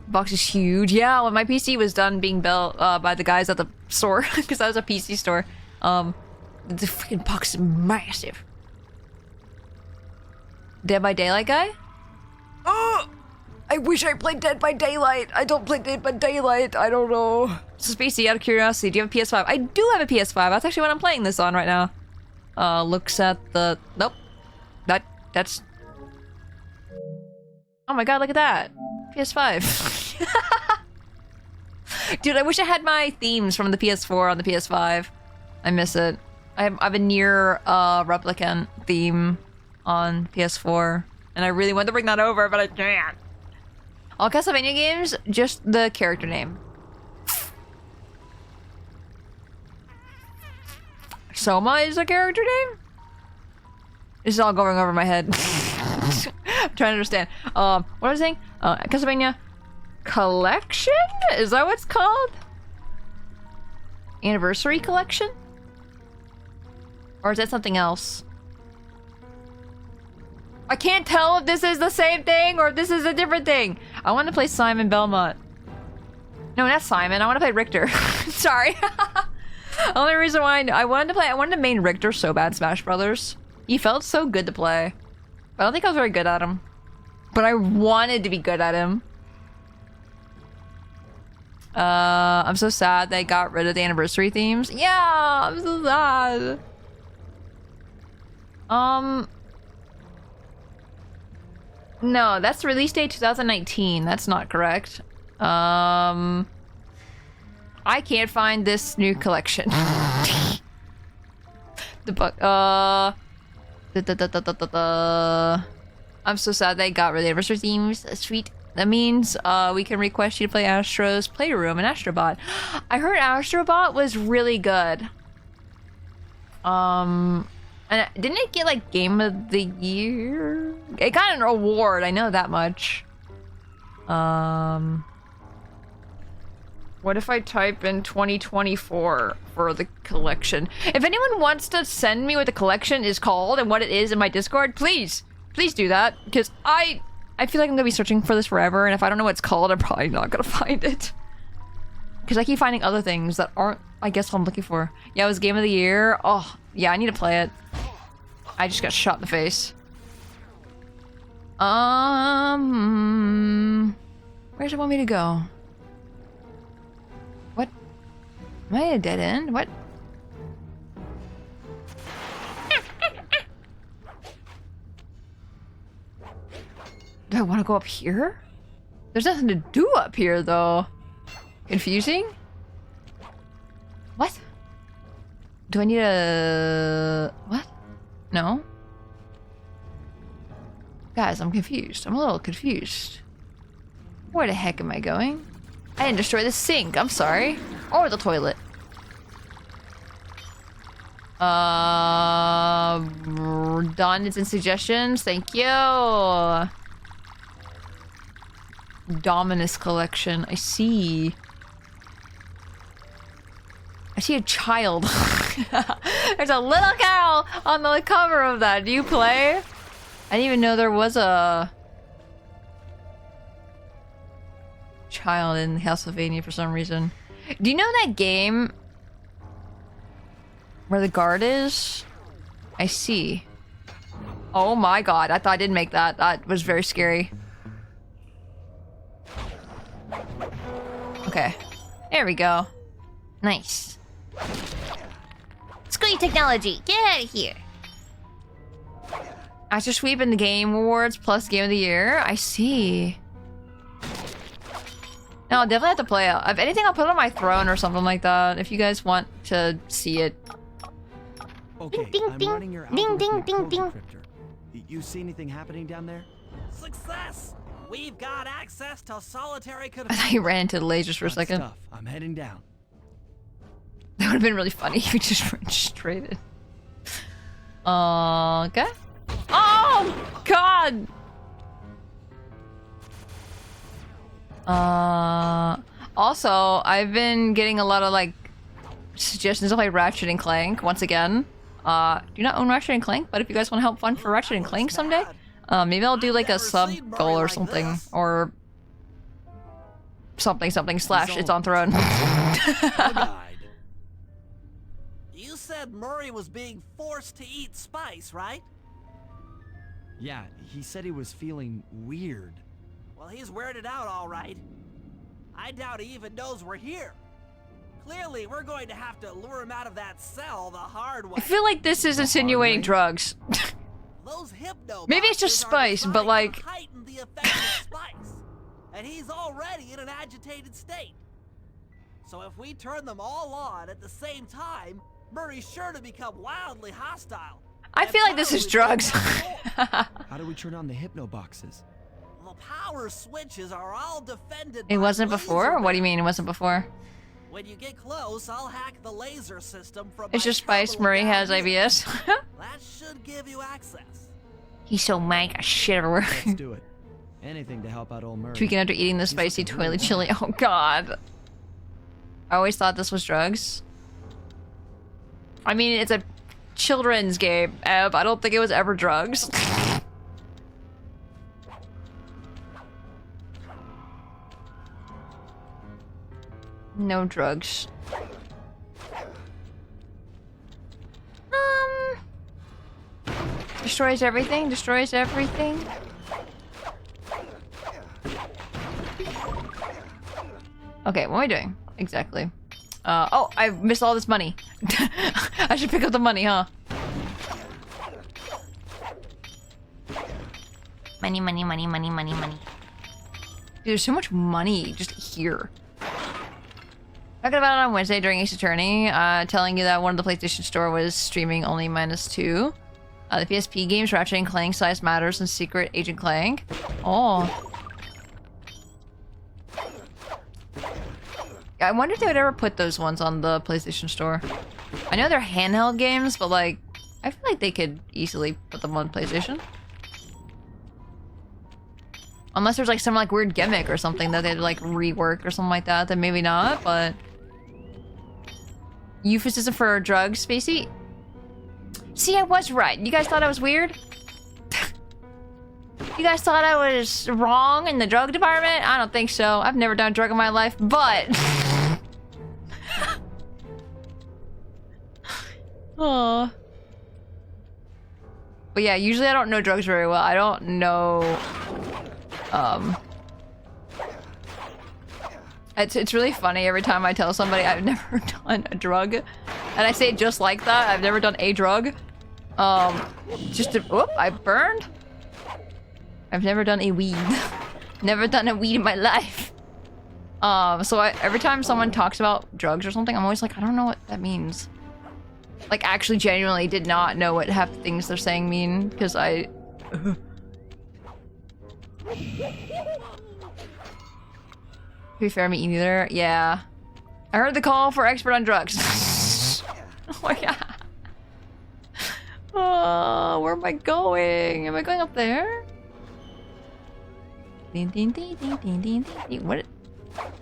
A: Box is huge. Yeah, when my PC was done being built by the guys at the store, because that was a PC store, the freaking box is massive. Dead by Daylight guy? Oh! I wish I played Dead by Daylight. I don't play Dead by Daylight. I don't know. So Spacey, out of curiosity, do you have a PS5? I do have a PS5. That's actually what I'm playing this on right now. Looks at the... Nope. That's... Oh my god, look at that. PS5. Dude, I wish I had my themes from the PS4 on the PS5. I miss it. I have a near replicant theme on PS4. And I really want to bring that over, but I can't. All Castlevania games, just the character name. Soma is a character name? This is all going over my head. I'm trying to understand. What was I saying? Castlevania Collection? Is that what it's called? Anniversary Collection? Or is that something else? I can't tell if this is the same thing or if this is a different thing. I want to play Simon Belmont. No, not Simon. I want to play Richter. Sorry. Only reason why I wanted to main Richter so bad in Smash Brothers. He felt so good to play. I don't think I was very good at him. But I wanted to be good at him. I'm so sad they got rid of the anniversary themes. Yeah, I'm so sad. No, that's release date 2019. That's not correct. I can't find this new collection. The book. I'm so sad they got rid of the anniversary themes. Sweet. That means we can request you to play Astro's Playroom and Astrobot. I heard Astrobot was really good. And didn't it get like Game of the Year? It got an award, I know that much. What if I type in 2024 for the collection? If anyone wants to send me what the collection is called and what it is in my Discord, please do that. Because I feel like I'm gonna be searching for this forever, and if I don't know what it's called, I'm probably not gonna find it. Because I keep finding other things that aren't, I guess, what I'm looking for. Yeah, it was Game of the Year. Oh, yeah, I need to play it. I just got shot in the face. Where does it want me to go? What? Am I at a dead end? What? Do I want to go up here? There's nothing to do up here, though. Confusing? What? Do I need a... What? No? Guys, I'm confused. I'm a little confused. Where the heck am I going? I didn't destroy the sink. I'm sorry. Or the toilet. Done. It's in suggestions. Thank you. Dominus collection. I see. I see a child. There's a little girl on the cover of that. Do you play? I didn't even know there was a child in Castlevania for some reason. Do you know that game where the guard is? I see. Oh my god, I thought I didn't make that. That was very scary. Okay. There we go. Nice. Screw you, technology! Get out of here! After sweeping the Game Awards plus Game of the Year? I see. No, I'll definitely have to play it. If anything, I'll put it on my throne or something like that. If you guys want to see it.
D: Okay,
A: Ding,
D: I'm
A: ding,
D: running your
A: ding, ding,
D: algorithmic
A: ding,
D: code
A: ding.
D: decryptor. You see anything happening down there?
B: Success! We've got access to solitary
A: I
B: confinement.
A: thought you ran into the lasers for a
D: Good
A: second.
D: stuff. I'm heading down.
A: That would have been really funny if you just went straight in. Okay. Oh, God! Also, I've been getting a lot of, like, suggestions to play Ratchet and Clank once again. Do not own Ratchet and Clank, but if you guys want to help fund for Ratchet and Clank someday, maybe I'll do like a sub goal or something, or something slash it's on throne.
D: Bug-eyed.
B: You said Murray was being forced to eat spice, right?
D: Yeah, he said he was feeling weird.
B: Well, he's weirded out all right. I doubt he even knows we're here. Clearly, we're going to have to lure him out of that cell the hard way.
A: I feel like this is insinuating drugs.
B: Those hypno
A: Maybe it's just
B: boxes are
A: spice, but
B: designed
A: like-
B: to heighten the effect of spice. And he's already in an agitated state. So if we turn them all on at the same time, Murray's sure to become wildly hostile.
A: I
B: and
A: feel like this is
B: probably
A: drugs.
B: break down the door.
D: How do we turn on the hypno boxes?
B: The power switches are all defended
A: It
B: by
A: wasn't before?
B: laser
A: What do you mean it
B: bands.
A: wasn't before?
B: When you get close, I'll hack the laser system from
A: It's
B: my
A: just Spice.
B: terminal
A: Murray
B: down
A: has
B: here.
A: IBS.
B: That should give you access.
A: He's so mad, got shit everywhere.
D: Let's do it. Anything to help out old Murray.
A: Tweaking after eating the spicy
D: looking really
A: toilet chili. Oh god. I always thought this was drugs. I mean, it's a children's game, Eb. I don't think it was ever drugs. No drugs. Destroys everything? Destroys everything? Okay, what am I doing? Exactly. Oh, I missed all this money. I should pick up the money, huh? Money, money, money, money, money, money. Dude, there's so much money just here. Talking about it on Wednesday during Ace Attorney, telling you that one of the PlayStation Store was streaming only -2. The PSP games, Ratchet and Clank, Size Matters, and Secret Agent Clank. Oh. I wonder if they would ever put those ones on the PlayStation Store. I know they're handheld games, but like, I feel like they could easily put them on PlayStation. Unless there's like some like weird gimmick or something that they'd like rework or something like that, then maybe not, but... Euphemism for drugs, Spacey? See, I was right. You guys thought I was weird? You guys thought I was wrong in the drug department? I don't think so. I've never done a drug in my life, but... Aww. But yeah, usually I don't know drugs very well. I don't know... It's really funny every time I tell somebody I've never done a drug. And I say it just like that. I've never done a drug. Whoop, I burned. I've never done a weed. Never done a weed in my life. So every time someone talks about drugs or something, I'm always like, I don't know what that means. Like, actually genuinely did not know what half the things they're saying mean, because I... To be fair, me either. Yeah. I heard the call for expert on drugs. Oh my god. Oh, where am I going? Am I going up there? Ding, ding, ding, ding, ding, ding, ding. What? Did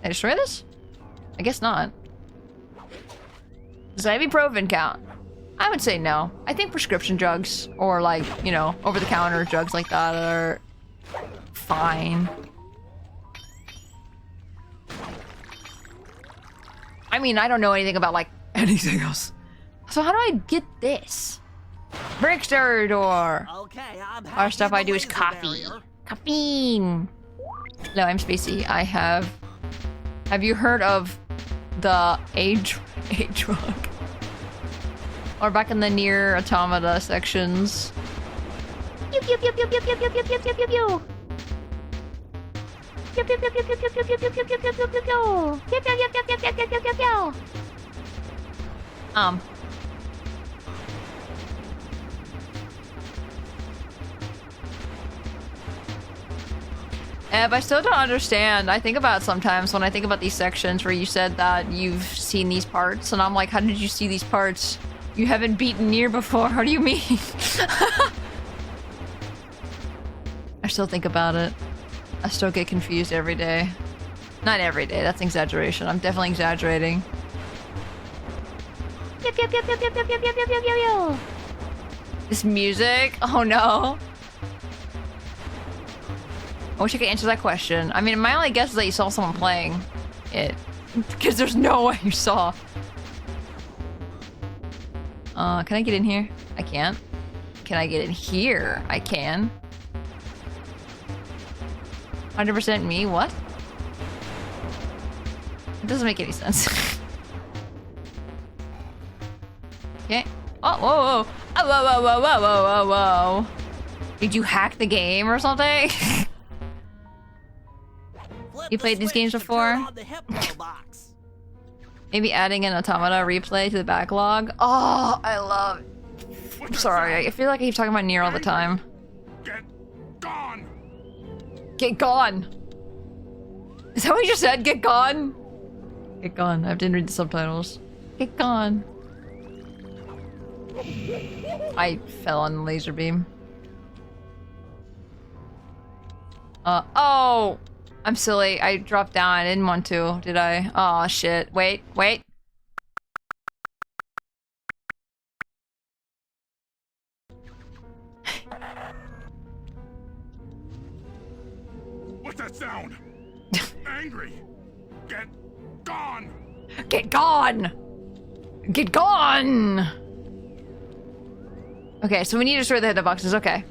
A: I destroy this? I guess not. Does ibuprofen count? I would say no. I think prescription drugs or like, you know, over-the-counter drugs like that are fine. I mean, I don't know anything about like anything else. So how do I get this? Brickster door.
B: Okay, I'm
A: Our stuff I do is
B: laser
A: coffee.
B: barrier.
A: Caffeine. Hello, I'm Spacey. I have... Have you heard of the A-drug? Or back in the Near Automata sections. Pew pew pew pew pew pew pew pew pew pew pew pew. Pew pew pew pew pew pew pew pew pew pew pew pew pew pew. Pew pew pew pew pew pew pew pew pew. But I still don't understand. I think about sometimes when I think about these sections where you said that you've seen these parts, and I'm like, how did you see these parts? You haven't beaten Nier before. How do you mean? I still think about it. I still get confused every day. Not every day, that's an exaggeration. I'm definitely exaggerating. This music? Oh no. I wish I could answer that question. I mean, my only guess is that you saw someone playing it. Because there's no way you saw. Can I get in here? I can't. Can I get in here? I can. 100% me? What? It doesn't make any sense. Okay. Oh, whoa, whoa. Oh, whoa, whoa, whoa, whoa, whoa, whoa, whoa. Did you hack the game or something? You played these games before? Maybe adding an Automata replay to the backlog. Oh, I love it. I'm sorry, I feel like I keep talking about Nier all the time.
E: Get gone!
A: Get gone! Is that what you just said? Get gone? Get gone. I didn't read the subtitles. Get gone. I fell on the laser beam. Oh! I'm silly. I dropped down. I didn't want to, did I? Oh shit. Wait, wait.
E: What's that sound? Angry! Get gone!
A: Get gone! Get gone! Okay, so we need to destroy the hitboxes. Okay.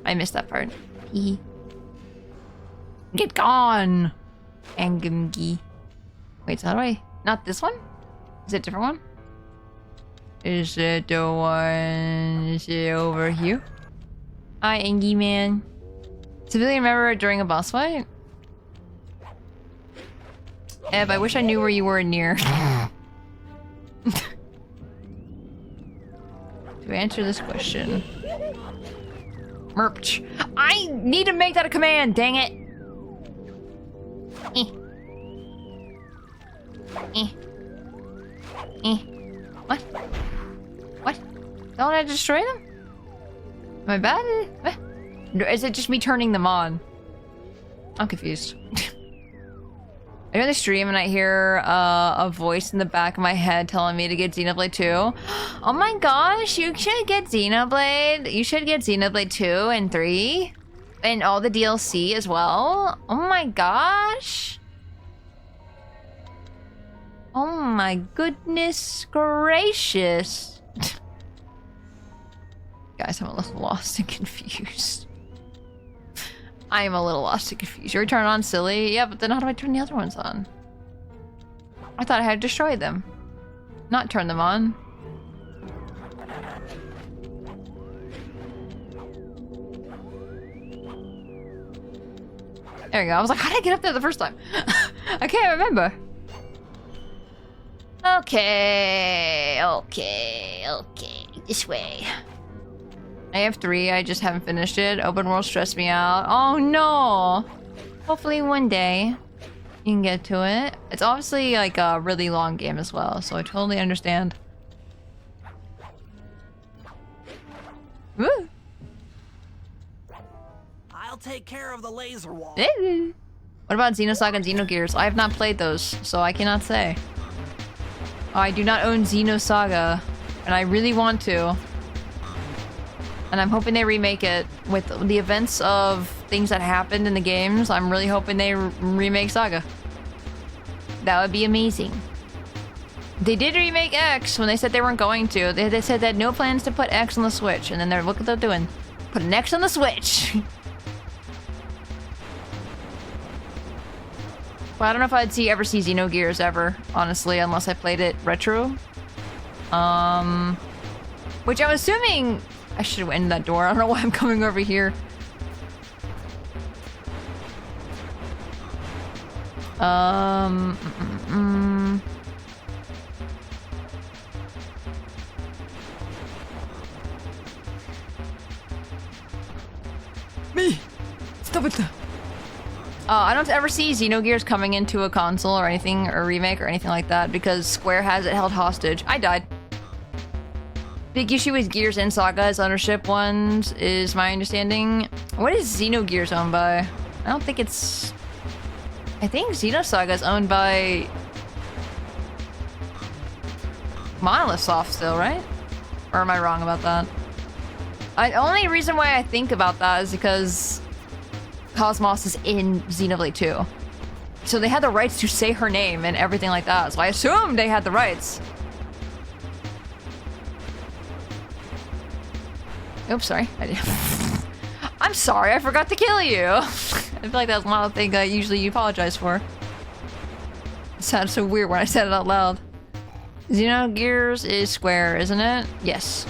A: I missed that part. Hee. Get gone! Angamgi. Wait, so how do I... Not this one? Is it a different one? Is it the one... Is it over here? Hi, Angie man. Civilian member during a boss fight? Eb, I wish I knew where you were near. To answer this question... Merch. I need to make that a command, dang it! What? What? Don't I destroy them? Am I bad? Is it just me turning them on? I'm confused. I do the stream and I hear a voice in the back of my head telling me to get Xenoblade 2. Oh my gosh, you should get Xenoblade. You should get Xenoblade 2 and 3. And all the DLC as well. Oh my gosh. Oh my goodness gracious. Guys, I'm a little lost and confused. I am a little lost and confused. You already turned on silly? Yeah, but then how do I turn the other ones on? I thought I had destroyed them. Not turn them on. There we go. I was like, how did I get up there the first time? I can't remember. Okay. This way. I have 3, I just haven't finished it. Open world stressed me out. Oh no! Hopefully one day you can get to it. It's obviously like a really long game as well, so I totally understand. Woo!
B: I'll take care of the laser wall.
A: What about Xenosaga and Xenogears? I have not played those, so I cannot say. Oh, I do not own Xenosaga. and I really want to. And I'm hoping they remake it with the events of things that happened in the games. I'm really hoping they remake Saga. That would be amazing. They did remake X when they said they weren't going to. They said they had no plans to put X on the Switch, and then they're look what they're doing. Put an X on the Switch. Well, I don't know if I'd ever see Xenogears ever, honestly, unless I played it retro. Which I'm assuming I should have ended that door. I don't know why I'm coming over here. Me! Stop it! I don't ever see Xenogears coming into a console or anything, or remake or anything like that, because Square has it held hostage. I died. Big issue with Gears and Saga's ownership ones is my understanding. What is Xenogears owned by? I don't think it's... I think Xenosaga is owned by... Monolith Soft still, right? Or am I wrong about that? The only reason why I think about that is because Cosmos is in Xenoblade 2. So they had the rights to say her name and everything like that. So I assume they had the rights. Oops, sorry. I'm sorry, I forgot to kill you. I feel like that's not a thing I usually apologize for. It sounded so weird when I said it out loud. Xenogears is Square, isn't it? Yes.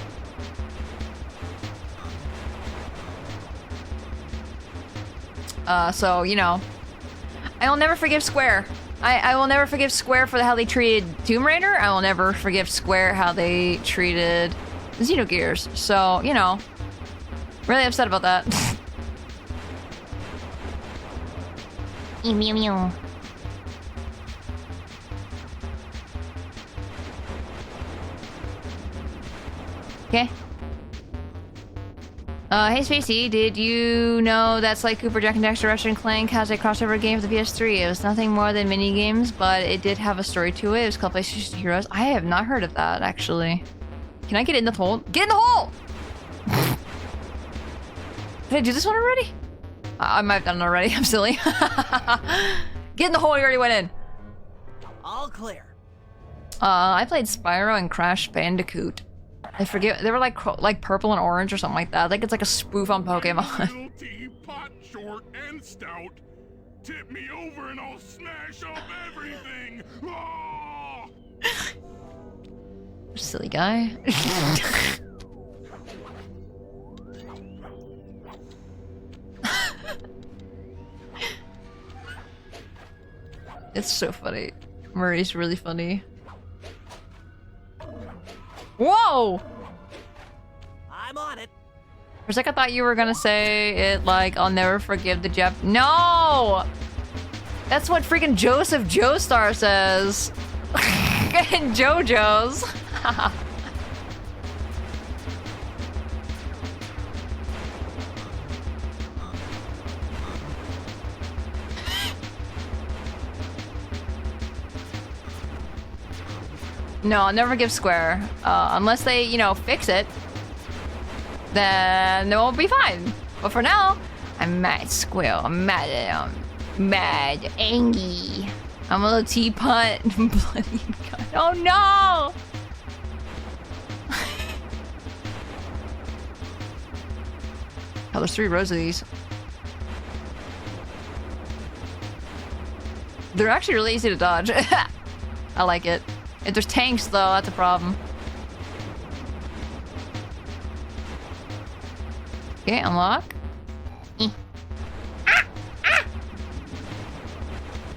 A: So, you know, I will never forgive Square. I will never forgive Square for how they treated Tomb Raider. I will never forgive Square how they treated Xenogears. So, you know, really upset about that. Meow meow. Okay. Hey Spacey, did you know that Sly Cooper, Jack and Daxter, Rush and Clank has a crossover game for the PS3? It was nothing more than mini games, but it did have a story to it. It was called PlayStation Heroes. I have not heard of that, actually. Can I get in the hole? Get in the hole! Did I do this one already? I might have done it already. I'm silly. Get in the hole, you already went in.
B: All clear.
A: I played Spyro and Crash Bandicoot. I forget, they were like purple and orange or something like that. I think it's like a spoof on Pokemon.
E: Little teapot, short and stout. Tip me over and I'll smash up everything. Ah!
A: Silly guy. It's so funny. Murray's really funny. Whoa!
B: I'm on it.
A: For a second, I thought you were gonna say it like, I'll never forgive the Jap. No! That's what freaking Joseph Joestar says. And JoJo's. No, I'll never give Square. Unless they, you know, fix it. Then it won't be fine. But for now, I'm mad Square. I'm mad at them. Mad. Angry. I'm a little teapot. Bloody God. Oh no! Oh, there's 3 rows of these. They're actually really easy to dodge. I like it. If there's tanks, though, that's a problem. Okay, unlock.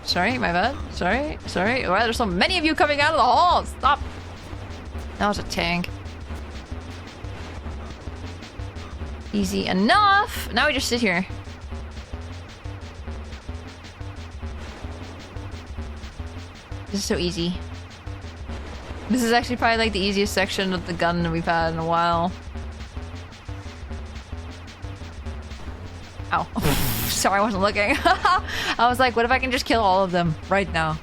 A: Sorry, my bad. Sorry. Why there's so many of you coming out of the hall? Stop. That was a tank. Easy enough. Now we just sit here. This is so easy. This is actually probably like the easiest section of the gun that we've had in a while. Ow. Sorry, I wasn't looking. I was like, what if I can just kill all of them right now?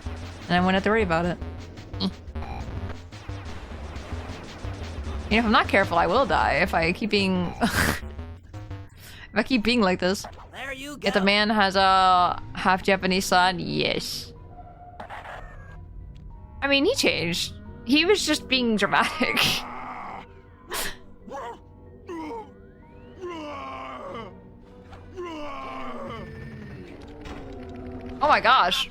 A: And I wouldn't have to worry about it. You know, if I'm not careful, I will die if I keep being... if I keep being like this.
B: There you go.
A: If the man has a half Japanese son, yes. I mean, he changed. He was just being dramatic. Oh my gosh.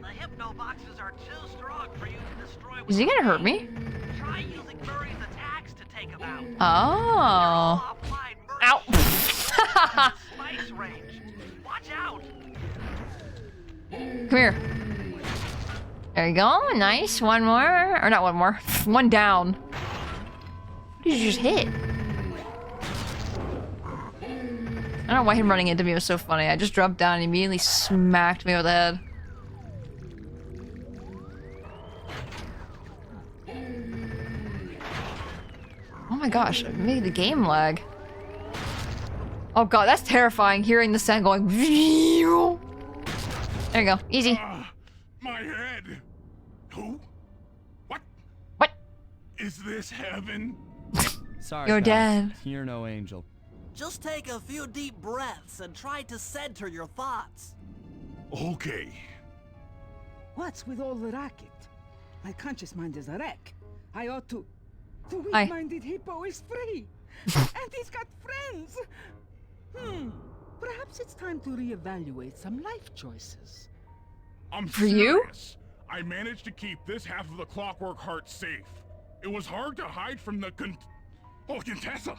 B: The hypno boxes are too strong for you to destroy.
A: Is he gonna hurt me?
B: Try using Murray's attacks to take him out.
A: Oh. Ow.
B: Spice range. Watch out.
A: Come here. There you go. Nice. One more. Or not one more. One down. What did you just hit? I don't know why him running into me was so funny. I just dropped down and he immediately smacked me with the head. Oh my gosh, it made the game lag. Oh god, that's terrifying, hearing the sound going. There you go, easy.
E: My head. Who? What?
A: What?
E: Is this heaven?
D: Sorry,
A: You're
D: pal.
A: dead.
D: You're no angel.
B: Just take a few deep breaths and try to center your thoughts.
E: Okay.
F: What's with all the racket? My conscious mind is a wreck. I ought to... The
A: Hi.
F: weak-minded hippo is free. And he's got friends. Perhaps it's time to reevaluate some life choices.
E: I'm
A: For you?
E: serious. I managed to keep this half of the Clockwork Heart safe. It was hard to hide from the Contessa!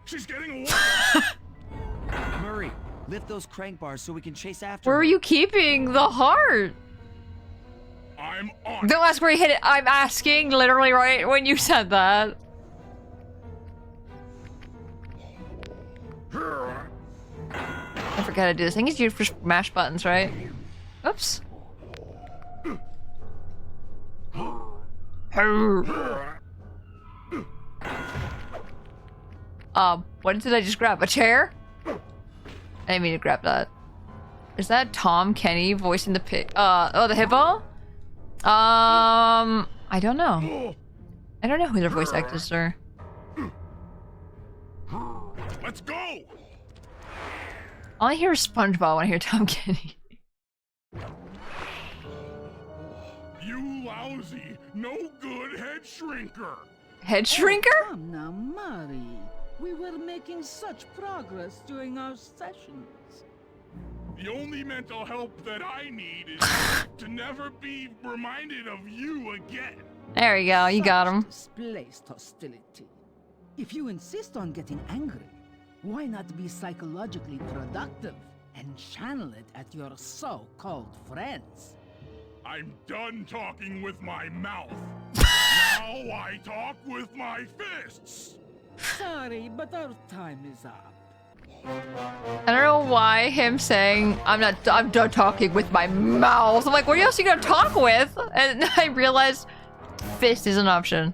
E: She's getting away!
D: Murray, lift those crank bars so we can chase after
A: Where
D: her.
A: are you keeping the heart?
E: I'm on.
A: Don't ask where you hit it. I'm asking literally right when you said that. I forgot to do this. I think it's used for mash buttons, right? Oops. What did I just grab? A chair? I didn't mean to grab that. Is that Tom Kenny voicing the pig? Oh, the hippo? I don't know. I don't know who their voice actors are.
E: Let's go!
A: All I hear is SpongeBob when I hear Tom Kenny.
E: You lousy, no good head shrinker!
A: Head shrinker?
F: Come now, Murray. We were making such progress during our sessions.
E: The only mental help that I need is to never be reminded of you again.
A: There we go, you got him.
F: Such displaced hostility. If you insist on getting angry, why not be psychologically productive and channel it at your so-called friends?
E: I'm done talking with my mouth. Now I talk with my fists.
F: Sorry, but our time is up.
A: I don't know why him saying I'm done talking with my mouth. I'm like, what else are you gonna talk with? And I realized fist is an option.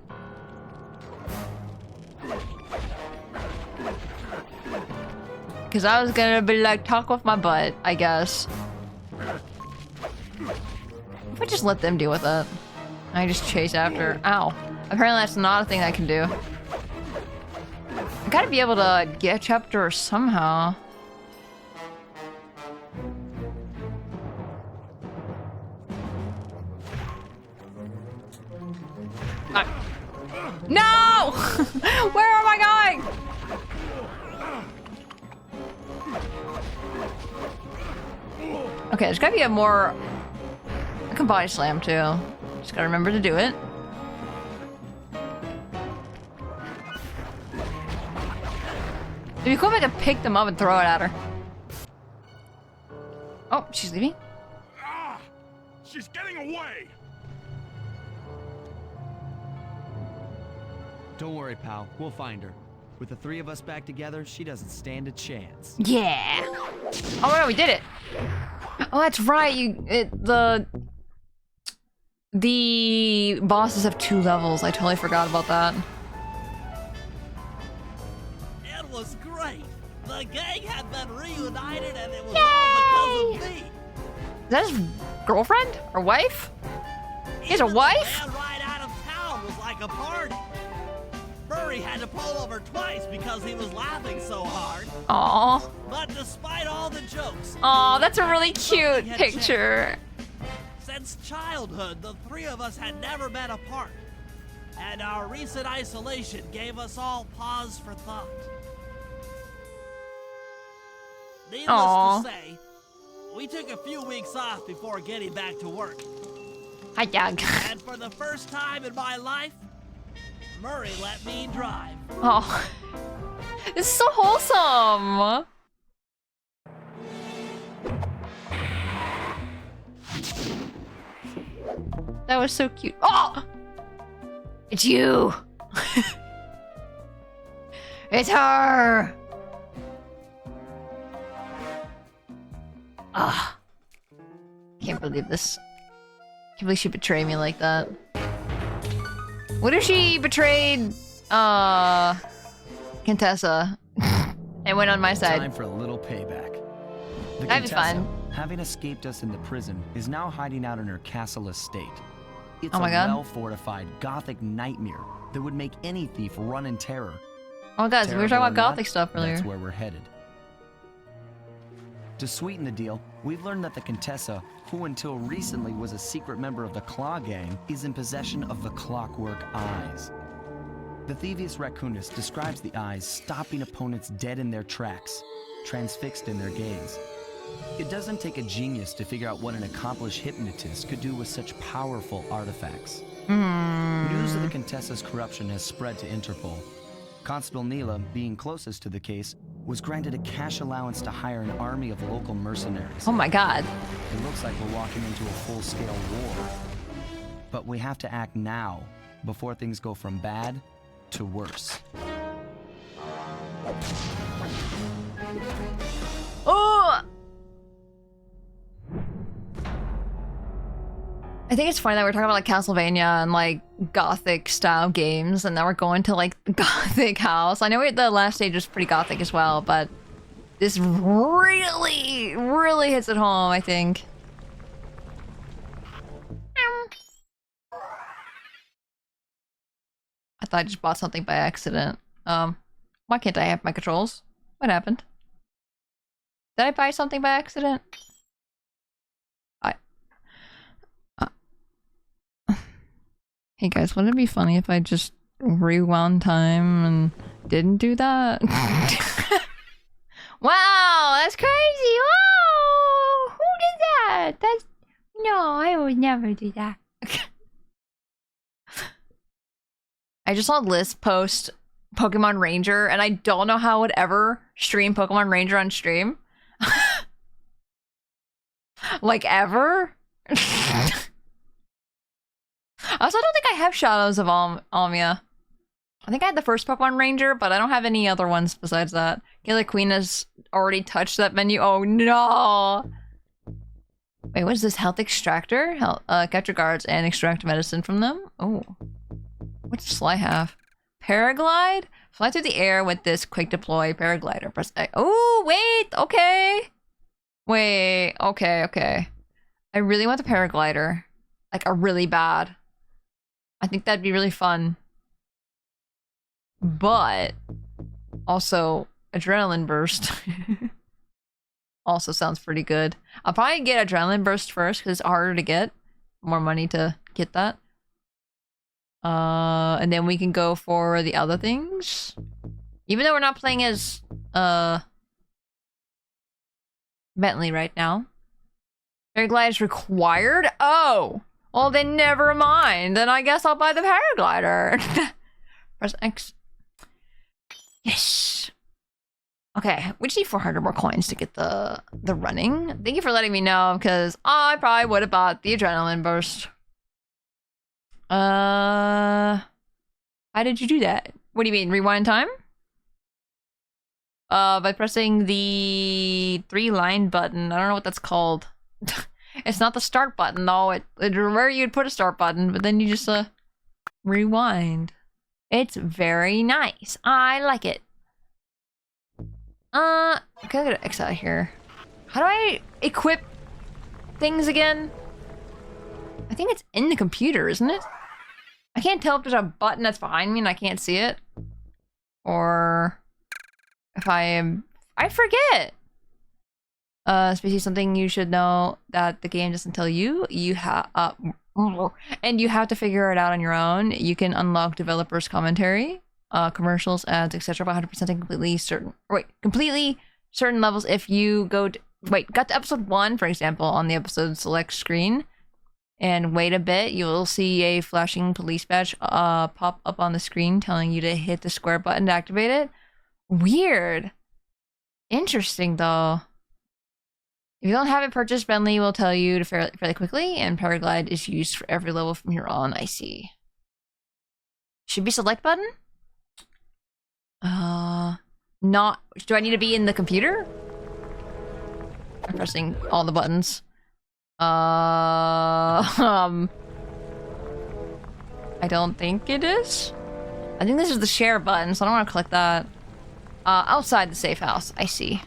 A: Cause I was gonna be like, talk with my butt, I guess. If I just let them deal with it. I just chase after. Ow. Apparently that's not a thing I can do. I gotta be able to catch up to her somehow. No! Where am I going? Okay, there's gotta be a more... I can body slam too. Just gotta remember to do it. It'd be cool if I could pick them up and throw it at her. Oh, she's leaving?
E: Ah! She's getting away!
D: Don't worry, pal. We'll find her. With the three of us back together, she doesn't stand a chance.
A: Yeah. Oh no, we did it. Oh, that's right. The bosses have 2 levels. I totally forgot about that.
B: It was great. The gang had been reunited and it was all because of me.
A: Is that his girlfriend or wife? He has a
B: Even the
A: wife?
B: van ride out of town was like a party. Murray Murray had to pull over twice because he was laughing so hard.
A: Aw.
B: But despite all the jokes...
A: Aw, that's a really cute picture.
B: Since childhood, the three of us had never been apart. And our recent isolation gave us all pause for thought. Needless
A: Aww.
B: to say, we took a few weeks off before getting back to work.
A: Hi, Doug.
B: And for the first time in my life, Murray let me drive.
A: Oh. This is so wholesome. That was so cute. Oh! It's you. It's her. Ah. Can't believe this. Can't believe she betrayed me like that. What if she betrayed, Contessa and went on my side?
D: Time for a little payback. The
A: That'd be
D: Contessa,
A: fun.
D: having escaped us in the prison, is now hiding out in her castle estate. It's
A: Oh my
D: a
A: God.
D: well-fortified gothic nightmare that would make any thief run in terror.
A: Oh, guys, we were talking
D: Terrible
A: about
D: or not,
A: gothic stuff earlier.
D: That's where we're headed. To sweeten the deal, we've learned that the Contessa, who until recently was a secret member of the Claw Gang, is in possession of the Clockwork Eyes. The Thievius Raccoonus describes the eyes stopping opponents dead in their tracks, transfixed in their gaze. It doesn't take a genius to figure out what an accomplished hypnotist could do with such powerful artifacts. News of the Contessa's corruption has spread to Interpol. Constable Neela, being closest to the case, was granted a cash allowance to hire an army of local mercenaries.
A: Oh my God.
D: It looks like we're walking into a full-scale war. But we have to act now, before things go from bad to worse.
A: Oh! I think it's funny that we're talking about like Castlevania and like gothic style games, and now we're going to like gothic house. I know the last stage was pretty gothic as well, but this really, really hits it home, I think. I thought I just bought something by accident. Why can't I have my controls? What happened? Did I buy something by accident? Hey guys, wouldn't it be funny if I just rewound time and didn't do that? Wow, that's crazy! Whoa! Who did that? That's... No, I would never do that. I just saw Liz post Pokemon Ranger, and I don't know how I would ever stream Pokemon Ranger on stream. Like, ever? I also don't think I have Shadows of Almia. I think I had the first Pokemon Ranger, but I don't have any other ones besides that. Killer Queen has already touched that menu. Oh no! Wait, what is this? Health Extractor? Capture guards and extract medicine from them? Oh. What does Sly have? Paraglide? Fly through the air with this quick deploy paraglider. Press A. Oh, wait! Okay! Wait, okay. I really want the paraglider. Like, a really bad. I think that'd be really fun. But also adrenaline burst also sounds pretty good. I'll probably get adrenaline burst first because it's harder to get. More money to get that. And then we can go for the other things. Even though we're not playing as Bentley right now. Paraglide is required? Oh! Well, then never mind. Then I guess I'll buy the paraglider. Press X. Yes. Okay, we just need 400 more coins to get the running. Thank you for letting me know, because I probably would have bought the adrenaline burst. How did you do that? What do you mean, rewind time? By pressing the 3-line button. I don't know what that's called. It's not the start button, though. It's where you'd put a start button, but then you just, rewind. It's very nice. I like it. Okay, I'm gonna X out here. How do I equip things again? I think it's in the computer, isn't it? I can't tell if there's a button that's behind me and I can't see it. Or if I forget. Spacey, something you should know that the game doesn't tell you. And you have to figure it out on your own. You can unlock developers' commentary, commercials, ads, etc. by 100% completely certain levels. If you got to episode 1, for example, on the episode select screen, and wait a bit, you'll see a flashing police badge pop up on the screen telling you to hit the square button to activate it. Weird. Interesting, though. If you don't have it purchased, Bentley will tell you to fairly quickly, and Paraglide is used for every level from here on. I see. Should be select button? Not. Do I need to be in the computer? I'm pressing all the buttons. I don't think it is. I think this is the share button, so I don't want to click that. Outside the safe house. I see.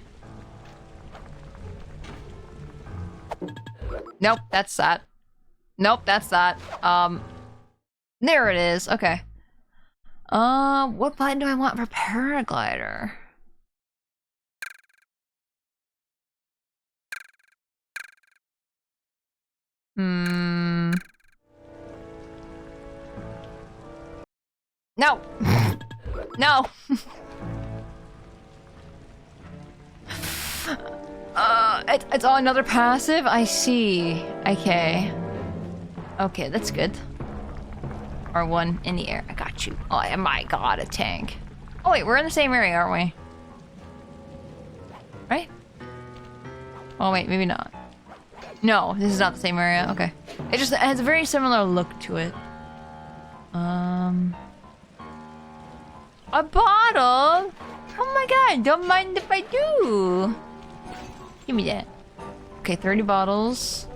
A: Nope, that's that. Nope, that's that. There it is. Okay. What button do I want for paraglider? No. No. It's all another passive? I see. Okay. Okay, that's good. R1 in the air. I got you. Oh my god, a tank. Oh wait, we're in the same area, aren't we? Right? Oh wait, maybe not. No, this is not the same area. Okay. It has a very similar look to it. A bottle? Oh my god, don't mind if I do. Give me that. Okay, 30 bottles.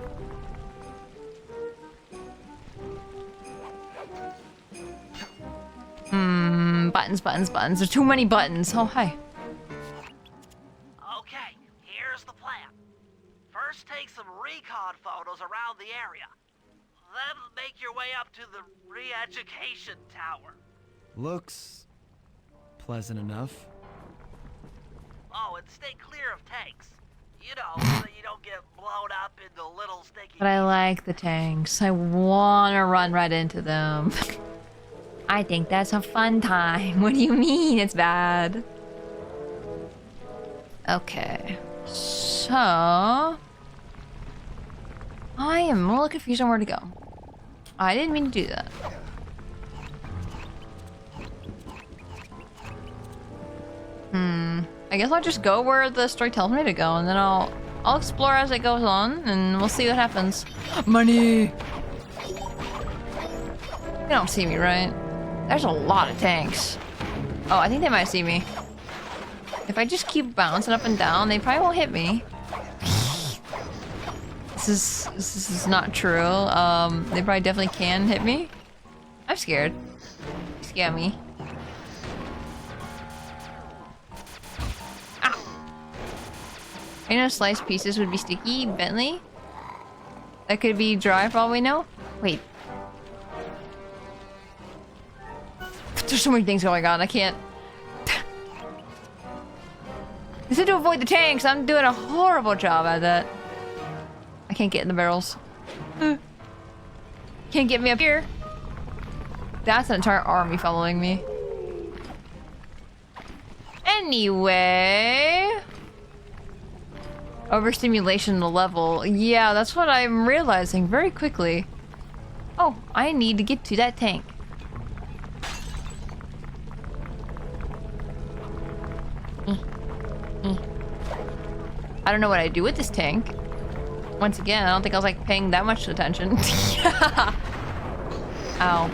A: Buttons. There's too many buttons. Oh, hi.
B: Okay, here's the plan. First, take some recon photos around the area. Then make your way up to the re-education tower.
D: Looks pleasant enough.
B: Oh, and stay clear of tanks. You know, so you don't get blown up into little sticky...
A: But I like the tanks. I wanna run right into them. I think that's a fun time. What do you mean it's bad? Okay. So... I am a little confused on where to go. I didn't mean to do that. I guess I'll just go where the story tells me to go, and then I'll explore as it goes on, and we'll see what happens. Money! They don't see me, right? There's a lot of tanks. Oh, I think they might see me. If I just keep bouncing up and down, they probably won't hit me. This is not true. They probably definitely can hit me. I'm scared. Scare me. Ow! I know sliced pieces would be sticky, Bentley. That could be dry for all we know. Wait. There's so many things going on, I can't... This is to avoid the tanks. I'm doing a horrible job at that. I can't get in the barrels. Can't get me up here. That's an entire army following me. Anyway... Overstimulation the level. Yeah, that's what I'm realizing very quickly. Oh, I need to get to that tank. I don't know what I do with this tank. Once again, I don't think I was like paying that much attention. Ow.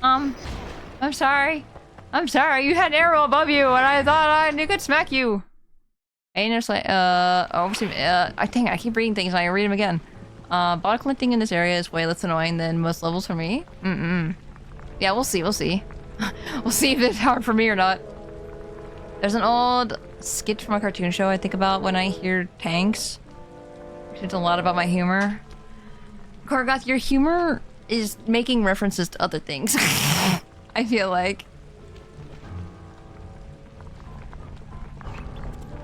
A: I'm sorry. I'm sorry. You had an arrow above you, and I thought I could smack you. Anus like I think I keep reading things and I read them again. Bottle collecting in this area is way less annoying than most levels for me. Yeah, we'll see. We'll see if it's hard for me or not. There's an old skit from a cartoon show I think about when I hear tanks. It's a lot about my humor. Korgoth, your humor is making references to other things. I feel like.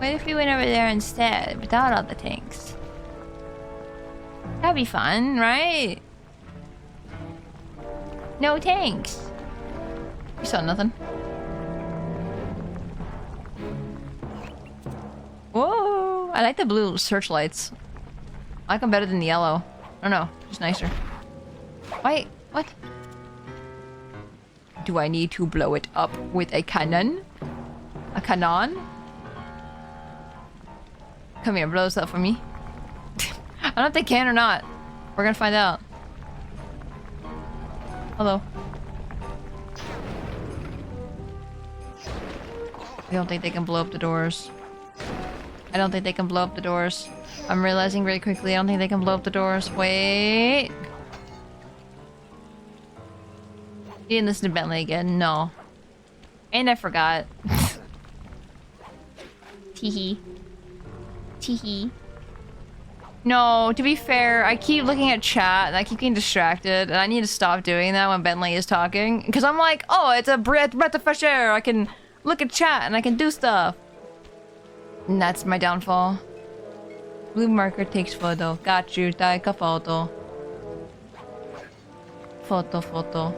A: What if we went over there instead, without all the tanks? That'd be fun, right? No tanks. You saw nothing. Whoa! I like the blue searchlights. I like them better than the yellow. I don't know, just nicer. Wait, what? Do I need to blow it up with a cannon? A cannon? Come here, blow this up for me. I don't know if they can or not. We're gonna find out. Hello. I don't think they can blow up the doors. I don't think they can blow up the doors. I'm realizing very quickly I don't think they can blow up the doors. Wait. You didn't listen to Bentley again? No. And I forgot. Teehee. Teehee. No, to be fair, I keep looking at chat and I keep getting distracted, and I need to stop doing that when Bentley is talking. Because I'm like, oh, it's a breath of fresh air. I can look at chat and I can do stuff. And that's my downfall. Blue marker takes photo. Got you. Take a photo. Photo.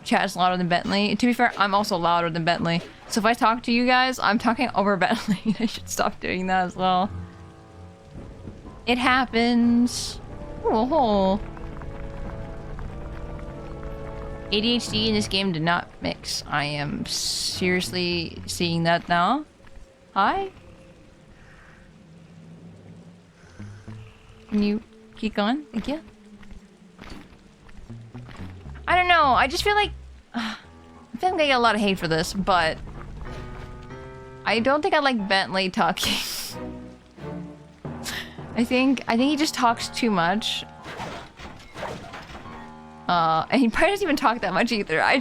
A: Chat is louder than Bentley. To be fair, I'm also louder than Bentley. So if I talk to you guys, I'm talking over Bentley. I should stop doing that as well. It happens. Oh. ADHD in this game did not mix. I am seriously seeing that now. Hi? Can you keep going? Thank you. I don't know. I just feel like I feel like I get a lot of hate for this, but I don't think I like Bentley talking. I think he just talks too much. And he probably doesn't even talk that much either. I'm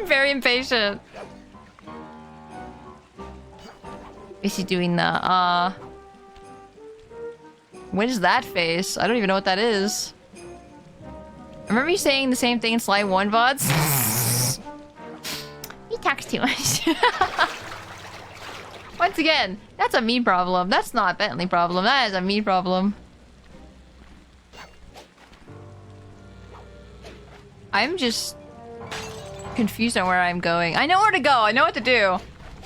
A: very impatient. Is he doing the what is that face? I don't even know what that is. I remember you saying the same thing in Sly 1 VODs. He talks too much. Once again, that's a me problem. That's not a Bentley problem. That is a me problem. I'm just confused on where I'm going. I know where to go. I know what to do.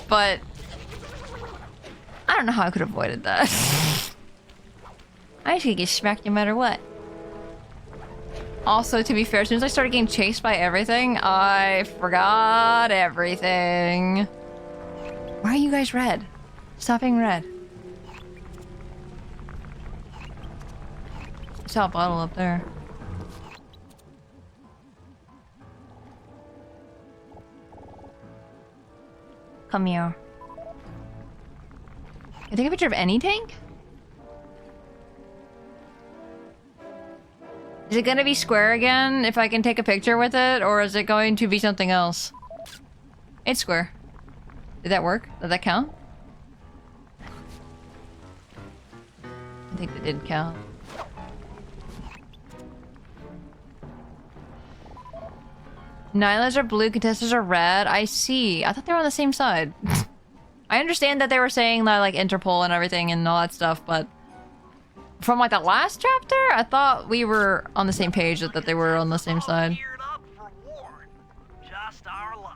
A: But I don't know how I could have avoided that. I just gonna get smacked no matter what. Also, to be fair, as soon as I started getting chased by everything, I forgot everything. Why are you guys red? Stop being red. I saw a bottle up there. Come here. Can I take a picture of any tank? Is it gonna be square again if I can take a picture with it, or is it going to be something else? It's square. Did that work? Did that count? I think that did count. Nylas are blue, contestants are red. I see. I thought they were on the same side. I understand that they were saying that, like, Interpol and everything and all that stuff, but from, like, the last chapter, I thought we were on the same page, that they were on the same side.
B: Just our luck.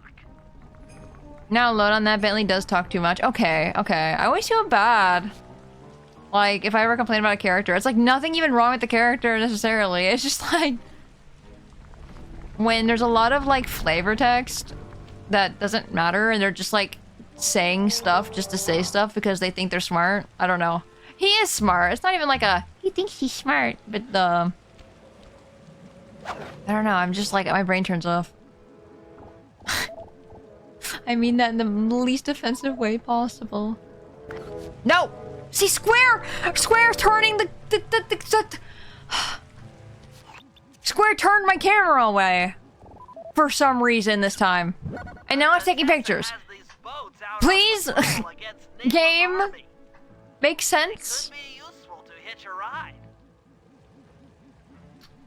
A: Now load on that. Bentley does talk too much. Okay. I always feel bad. Like, if I ever complain about a character, it's like nothing even wrong with the character necessarily. It's just like when there's a lot of like flavor text that doesn't matter and they're just like saying stuff just to say stuff because they think they're smart. I don't know. He is smart. It's not even like a he thinks he's smart, but I don't know. I'm just like my brain turns off. I mean that in the least offensive way possible. No! See, Square turning the Square turned my camera away for some reason this time, and now it's taking pictures. Please, game, make sense.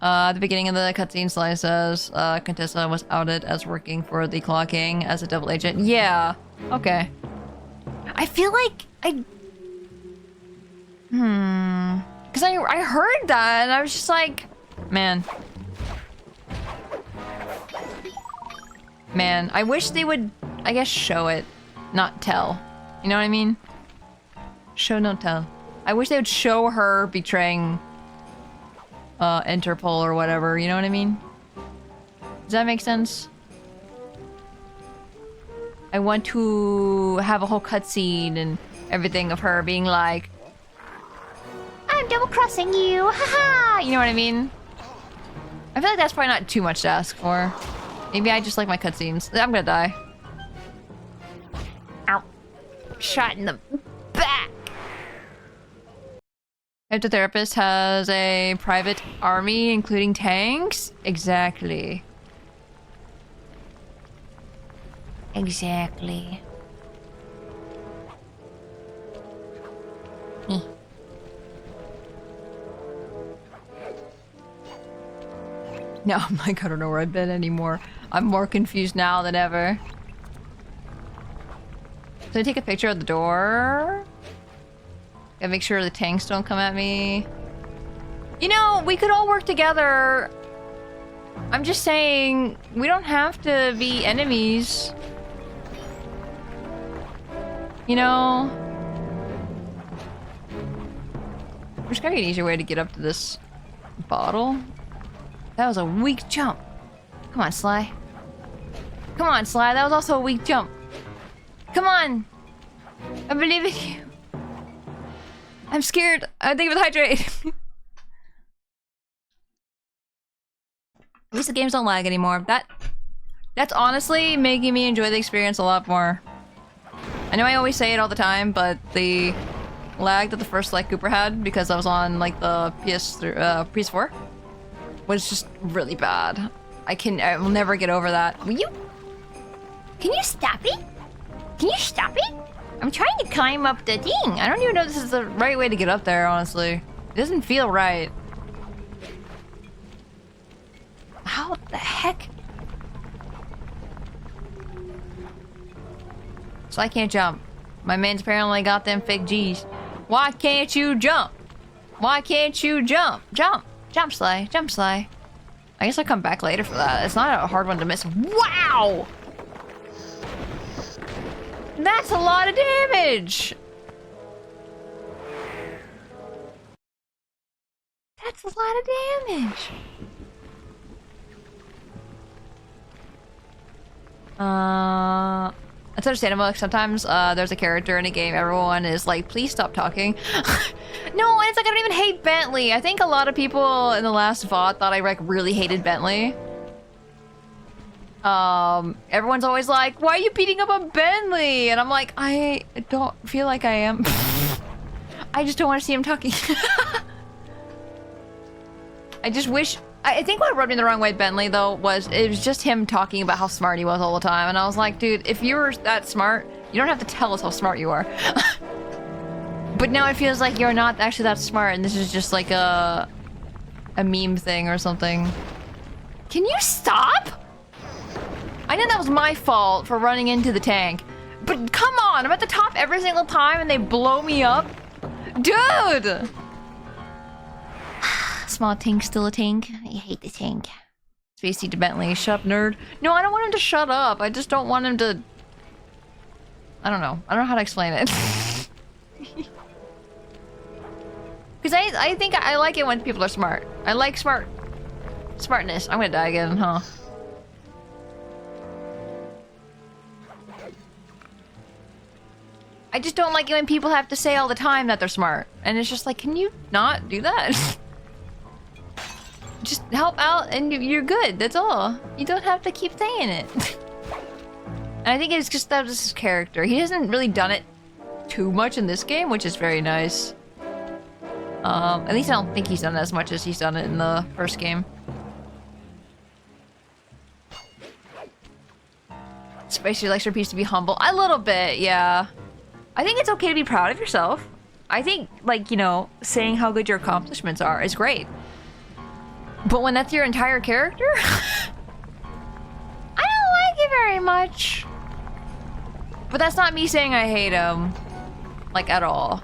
A: At the beginning of the cutscene, Sly says Contessa was outed as working for the Claw King as a double agent. Yeah, okay. I feel like Because I heard that and I was just like, man. Man, I wish they would, I guess, show it, not tell. You know what I mean? Show, don't tell. I wish they would show her betraying Interpol or whatever, you know what I mean? Does that make sense? I want to have a whole cutscene and everything of her being like, I'm double-crossing you, haha! You know what I mean? I feel like that's probably not too much to ask for. Maybe I just like my cutscenes. I'm gonna die. Ow. Shot in the back! If the therapist has a private army, including tanks? Exactly. Exactly. No, I'm like, I don't know where I've been anymore. I'm more confused now than ever. So I take a picture of the door. Gotta make sure the tanks don't come at me. You know, we could all work together. I'm just saying, we don't have to be enemies. You know? There's gotta be an easier way to get up to this bottle. That was a weak jump. Come on, Sly. Come on, Sly. That was also a weak jump. Come on. I believe in you. I'm scared. I think of hydrate. At least the games don't lag anymore. That's honestly making me enjoy the experience a lot more. I know I always say it all the time, but the lag that the first Sly Cooper had, because I was on like the PS4, was just really bad. I will never get over that. Will you? Can you stop it? Can you stop it? I'm trying to climb up the thing. I don't even know if this is the right way to get up there, honestly. It doesn't feel right. How the heck? So I can't jump. My man's apparently got them fake G's. Why can't you jump? Why can't you jump? Jump! Jump, Sly. Jump, Sly. I guess I'll come back later for that. It's not a hard one to miss. Wow! That's a lot of damage! That's a lot of damage. It's understandable. Like sometimes there's a character in a game, everyone is like, please stop talking. No, and it's like I don't even hate Bentley. I think a lot of people in the last VOD thought I like really hated Bentley. Everyone's always like, why are you beating up on Bentley? And I'm like, I don't feel like I am. I just don't want to see him talking. I just wish... I think what rubbed me the wrong way with Bentley, though, was it was just him talking about how smart he was all the time. And I was like, dude, if you were that smart, you don't have to tell us how smart you are. But now it feels like you're not actually that smart, and this is just like a meme thing or something. Can you stop? I know that was my fault for running into the tank. But come on, I'm at the top every single time and they blow me up? Dude! Small tank, still a tank. I hate the tank. Spacey to Bentley, shut up, nerd. No, I don't want him to shut up. I just don't want him to... I don't know. I don't know how to explain it. Because I think I like it when people are smart. I like smartness. I'm gonna die again, huh? I just don't like it when people have to say all the time that they're smart. And it's just like, can you not do that? Just help out and you're good, that's all. You don't have to keep saying it. And I think it's just that was his character. He hasn't really done it too much in this game, which is very nice. At least I don't think he's done it as much as he's done it in the first game. Spacey likes her piece to be humble. A little bit, yeah. I think it's okay to be proud of yourself. I think, like, you know, saying how good your accomplishments are is great. But when that's your entire character? I don't like it very much. But that's not me saying I hate him. Like, at all.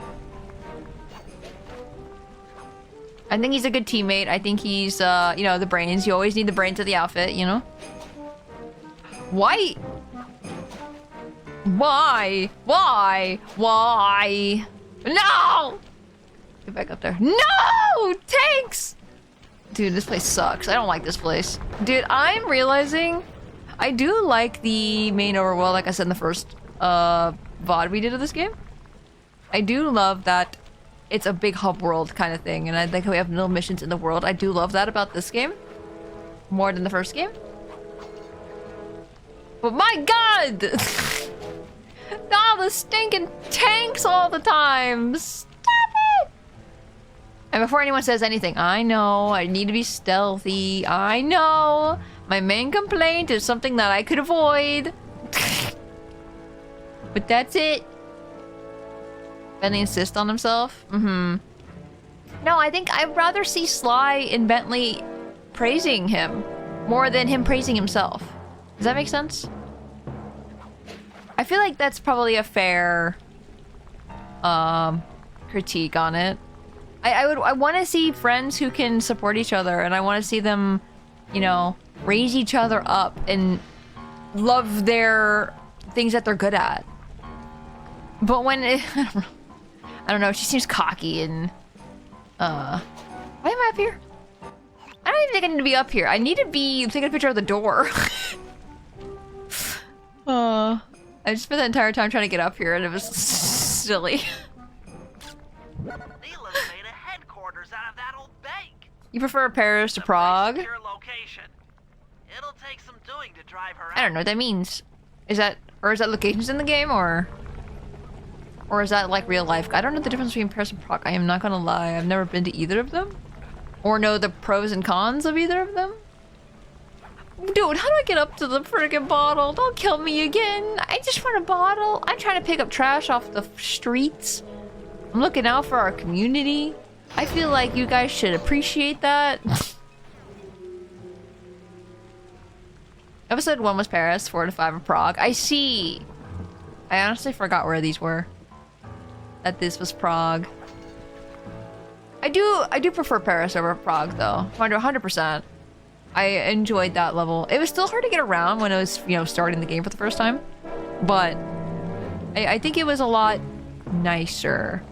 A: I think he's a good teammate. I think he's, you know, the brains. You always need the brains of the outfit, you know? Why? Why? Why? Why? No! Get back up there. No! Tanks! Dude, this place sucks. I don't like this place. Dude, I'm realizing I do like the main overworld, like I said in the first VOD we did of this game. I do love that it's a big hub world kind of thing, and I think we have little missions in the world. I do love that about this game. More than the first game. But my god! All the stinking tanks all the time! Stop it! And before anyone says anything, I know, I need to be stealthy. I know! My main complaint is something that I could avoid. But that's it. Bentley insists on himself? Mm-hmm. No, I think I'd rather see Sly and Bentley praising him more than him praising himself. Does that make sense? I feel like that's probably a fair critique on it. I want to see friends who can support each other, and I want to see them, you know, raise each other up and love their things that they're good at. But when it, I don't know, she seems cocky and why am I up here? I don't even think I need to be up here. I need to be taking a picture of the door. I just spent the entire time trying to get up here and it was silly.
B: Neela's made a headquarters out of that old bank.
A: You prefer Paris to Prague?
B: Secure location. It'll take some doing to drive her out.
A: I don't know what that means. Is that locations in the game or is that like real life? I don't know the difference between Paris and Prague. I am not gonna lie. I've never been to either of them. Or know the pros and cons of either of them. Dude, how do I get up to the friggin' bottle? Don't kill me again. I just want a bottle. I'm trying to pick up trash off the streets. I'm looking out for our community. I feel like you guys should appreciate that. Episode 1 was Paris, 4 to 5 of Prague. I see. I honestly forgot where these were. That this was Prague. I do prefer Paris over Prague though. 100%. I enjoyed that level. It was still hard to get around when I was, you know, starting the game for the first time. But I think it was a lot nicer.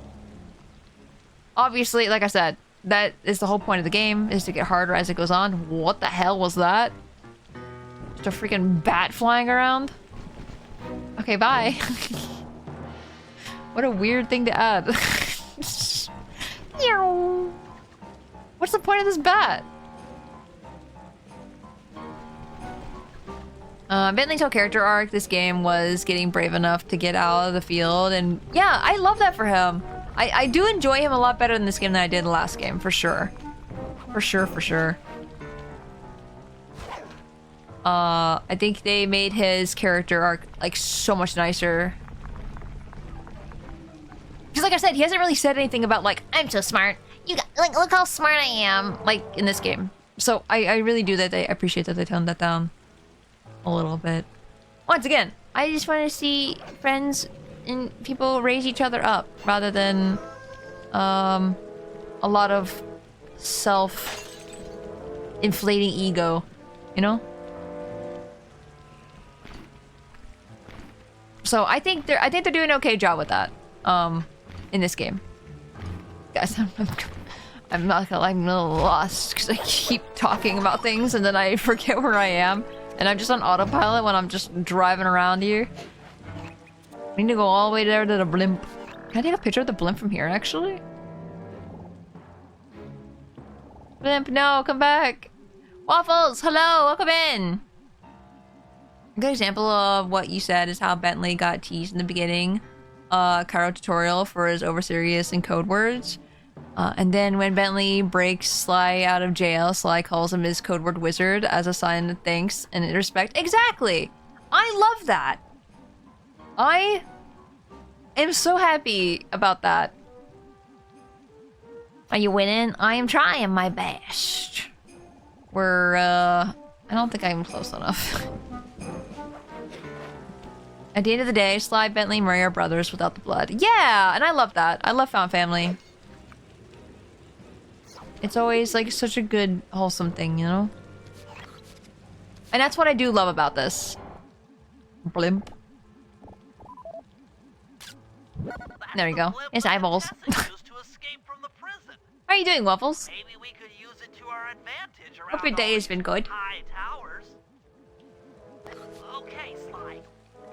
A: Obviously, like I said, that is the whole point of the game, is to get harder as it goes on. What the hell was that? Just a freaking bat flying around? Okay, bye. What a weird thing to add. What's the point of this bat? Bentley's whole character arc this game was getting brave enough to get out of the field, and yeah, I love that for him. I do enjoy him a lot better in this game than I did the last game, for sure. For sure. I think they made his character arc like so much nicer. Because like I said, he hasn't really said anything about like, I'm so smart. You got, like, look how smart I am, like in this game. So I really do that. I appreciate that they toned that down a little bit. Once again, I just want to see friends and people raise each other up rather than a lot of self-inflating ego, you know? So I think they're doing an okay job with that in this game. Guys, I'm not gonna lie, I'm a little lost because I keep talking about things and then I forget where I am. And I'm just on autopilot when I'm just driving around here. I need to go all the way there to the blimp. Can I take a picture of the blimp from here, actually? Blimp, no, come back. Waffles, hello, welcome in. A good example of what you said is how Bentley got teased in the beginning. Cairo tutorial for his over-serious and code words. And then when Bentley breaks Sly out of jail, Sly calls him his code word wizard as a sign of thanks and respect. Exactly! I love that! I am so happy about that. Are you winning? I am trying my best. I don't think I'm close enough. At the end of the day, Sly, Bentley, and Murray are brothers without the blood. Yeah! And I love that. I love Found Family. It's always like such a good, wholesome thing, you know? And that's what I do love about this. Blimp. There you go. His eyeballs. How are you doing, Waffles?
B: Maybe we could use it to our advantage around
A: Hope your day has been good.
B: high towers. Okay, Sly.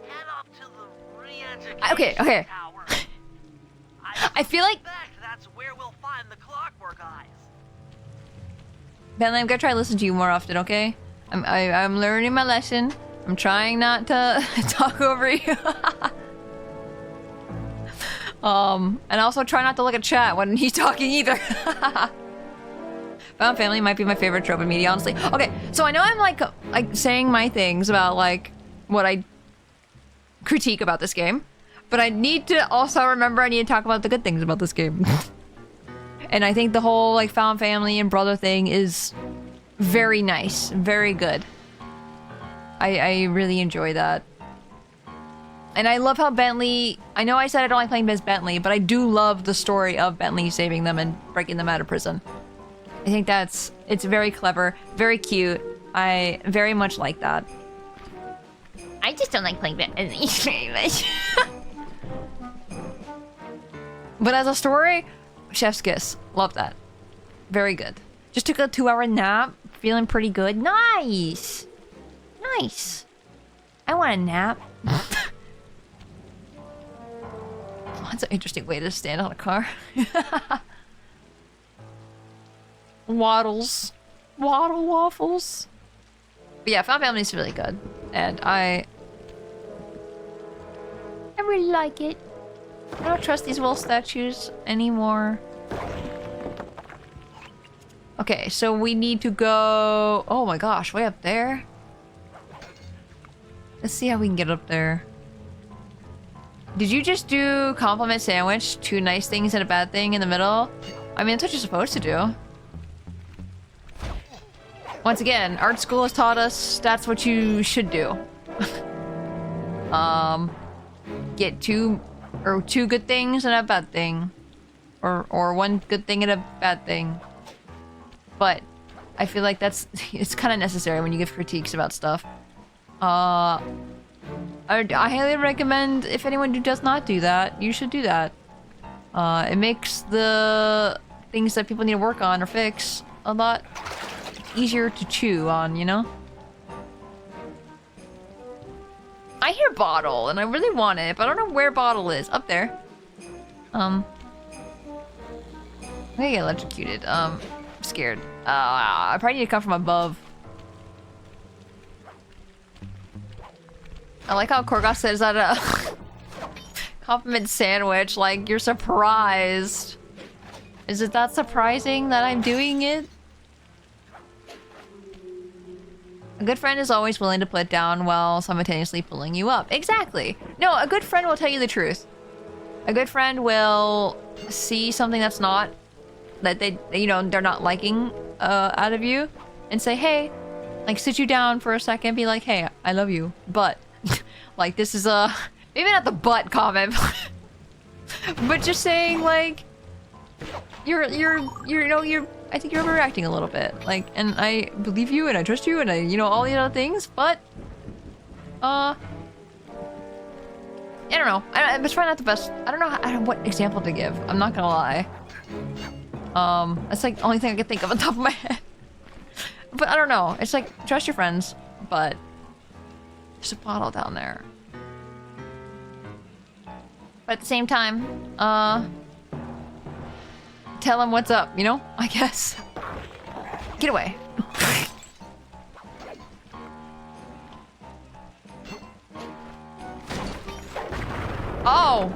B: Head up to the re-education
A: Okay.
B: tower.
A: I feel like
B: That's where we'll find the Clockwork Eyes.
A: Bentley, I'm gonna try to listen to you more often, okay? I'm learning my lesson. I'm trying not to talk over you. And also try not to look at chat when he's talking either. Found family might be my favorite trope in media, honestly. Okay, so I know I'm like saying my things about like what I critique about this game, but I need to also remember I need to talk about the good things about this game. And I think the whole like found family and brother thing is very nice, very good. I really enjoy that. And I love how Bentley, I know I said I don't like playing as Bentley, but I do love the story of Bentley saving them and breaking them out of prison. I think it's very clever, very cute. I very much like that. I just don't like playing Bentley very much. But as a story, chef's kiss. Love that. Very good. Just took a 2-hour nap. Feeling pretty good. Nice. Nice. I want a nap. That's an interesting way to stand on a car. Waddles. Waddle waffles. But yeah, Found Family is really good. And I really like it. I don't trust these little statues anymore. Okay, so we need to go... Oh my gosh, way up there? Let's see how we can get up there. Did you just do compliment sandwich? 2 nice things and a bad thing in the middle? I mean, that's what you're supposed to do. Once again, art school has taught us that's what you should do. Get 2 good things and a bad thing. Or 1 good thing and a bad thing. But I feel like it's kind of necessary when you give critiques about stuff. I highly recommend if anyone who does not do that, you should do that. It makes the things that people need to work on or fix a lot easier to chew on, you know? I hear Bottle, and I really want it, but I don't know where Bottle is. Up there. I'm gonna get electrocuted. I'm scared. I probably need to come from above. I like how Korgoth says that compliment sandwich, like you're surprised. Is it that surprising that I'm doing it? A good friend is always willing to put down while simultaneously pulling you up. Exactly. No, a good friend will tell you the truth. A good friend will see something that's not, that they, you know, they're not liking out of you and say, hey, like sit you down for a second, be like, hey, I love you, but like this is a, maybe not the butt comment, but just saying like, I think you're overreacting a little bit. Like, and I believe you and I trust you and I, you know, all the other things, but, I don't know. I'm just trying not the best. I don't know what example to give. I'm not gonna lie. That's like the only thing I can think of on top of my head. But I don't know. It's like, trust your friends, but there's a bottle down there. But at the same time, tell them what's up, you know? I guess. Get away. Oh!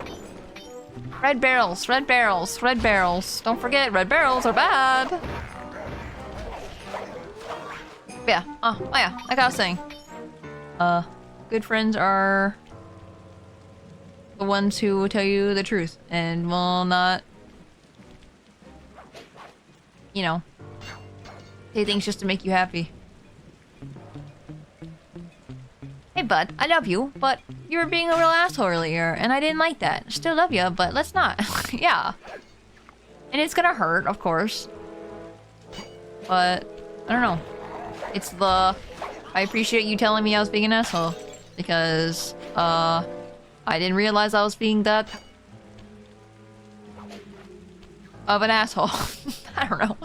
A: Red barrels, red barrels, red barrels. Don't forget, red barrels are bad. Yeah. Oh yeah, like I was saying. Good friends are the ones who will tell you the truth and will not, you know, say things just to make you happy. Hey bud, I love you, but you were being a real asshole earlier, and I didn't like that. Still love you, but let's not. Yeah. And it's gonna hurt, of course. but I don't know. It's the... I appreciate you telling me I was being an asshole. Because, I didn't realize I was being that... of an asshole. I don't know.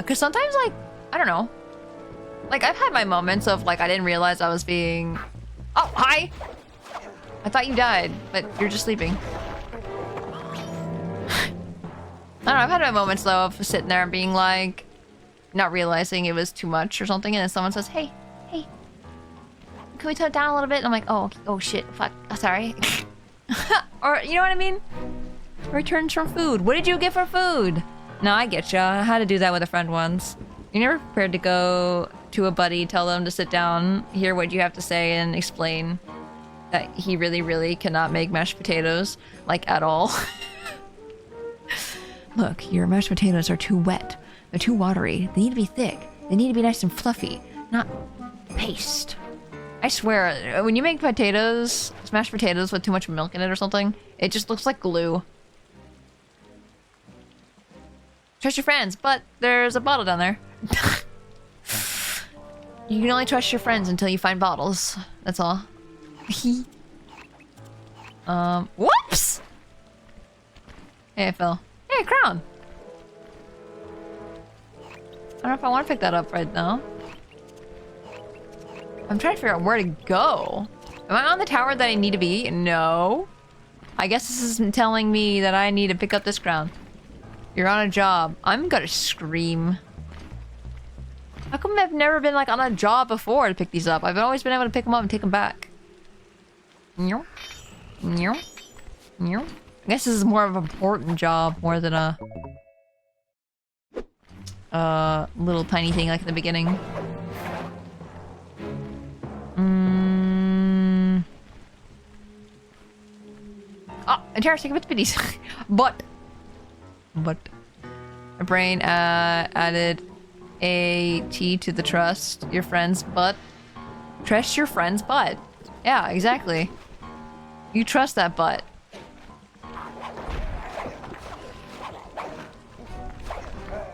A: Cause sometimes, like, I don't know. Like, I've had my moments of, like, I didn't realize I was being... Oh, hi! I thought you died, but you're just sleeping. I don't know, I've had my moments, though, of sitting there and being, like... not realizing it was too much or something, and then someone says, hey, can we tone it down a little bit? And I'm like, oh shit, fuck, sorry. Or, you know what I mean? Returns from food. What did you get for food? No, I get ya. I had to do that with a friend once. You're never prepared to go to a buddy, tell them to sit down, hear what you have to say, and explain that he really, really cannot make mashed potatoes, like, at all. Look, your mashed potatoes are too wet. They're too watery. They need to be thick. They need to be nice and fluffy, not paste. I swear, when you make potatoes, mashed potatoes with too much milk in it or something, it just looks like glue. Trust your friends, but there's a bottle down there. You can only trust your friends until you find bottles. That's all. Whoops! Hey, I fell. Hey, a crown! I don't know if I want to pick that up right now. I'm trying to figure out where to go. Am I on the tower that I need to be? No. I guess this is telling me that I need to pick up this crown. You're on a job. I'm gonna scream. How come I've never been like on a job before to pick these up? I've always been able to pick them up and take them back. I guess this is more of an important job more than a little tiny thing like in the beginning. Oh, interesting with biddies. But my brain added a T to the trust your friend's butt. Trust your friend's butt. Yeah, exactly. You trust that butt.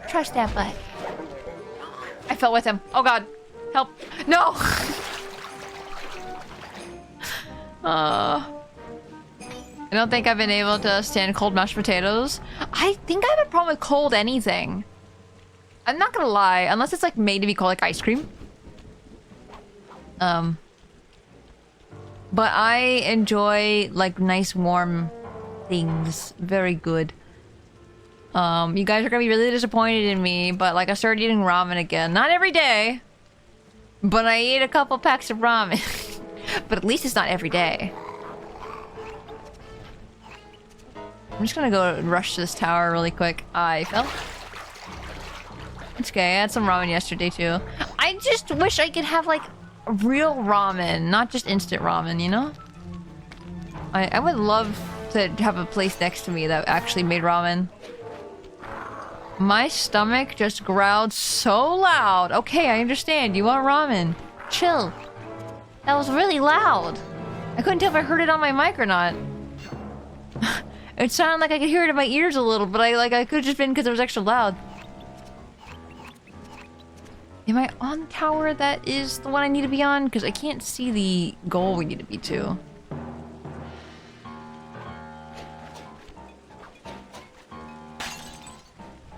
A: Trust that butt. I fell with him. Oh god. Help. No! I don't think I've been able to stand cold mashed potatoes. I think I have a problem with cold anything. I'm not gonna lie, unless it's like made to be cold, like ice cream. But I enjoy like nice warm things. Very good. You guys are gonna be really disappointed in me, but like I started eating ramen again. Not every day, but I ate a couple packs of ramen. But at least it's not every day. I'm just gonna go and rush to this tower really quick. I fell. It's okay, I had some ramen yesterday too. I just wish I could have like real ramen, not just instant ramen, you know? I would love to have a place next to me that actually made ramen. My stomach just growled so loud. Okay, I understand. You want ramen. Chill. That was really loud. I couldn't tell if I heard it on my mic or not. It sounded like I could hear it in my ears a little, but I could have just been because it was extra loud. Am I on the tower that is the one I need to be on? Because I can't see the goal we need to be to.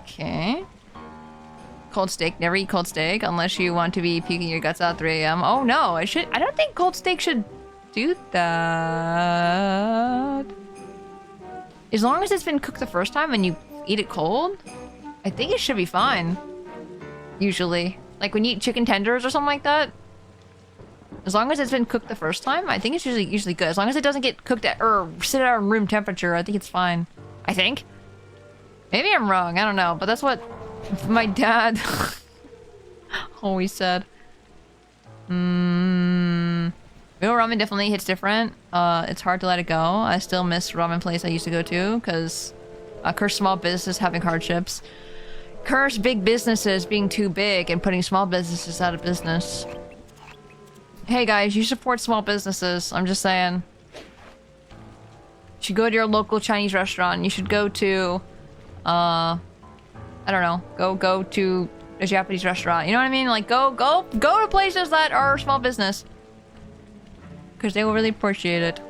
A: Okay. Cold steak. Never eat cold steak unless you want to be puking your guts out at 3 a.m. Oh no, I don't think cold steak should do that. As long as it's been cooked the first time and you eat it cold, I think it should be fine. Usually. Like when you eat chicken tenders or something like that. As long as it's been cooked the first time, I think it's usually good. As long as it doesn't get cooked at or sit at room temperature, I think it's fine. I think. Maybe I'm wrong, I don't know, but that's what my dad always said. Real ramen definitely hits different. It's hard to let it go. I still miss ramen place I used to go to because curse small business having hardships. Curse big businesses being too big and putting small businesses out of business. Hey guys, you support small businesses. I'm just saying. should go to your local Chinese restaurant. You should go to, I don't know, go to a Japanese restaurant. You know what I mean? Like, go to places that are small business. Because they will really appreciate it.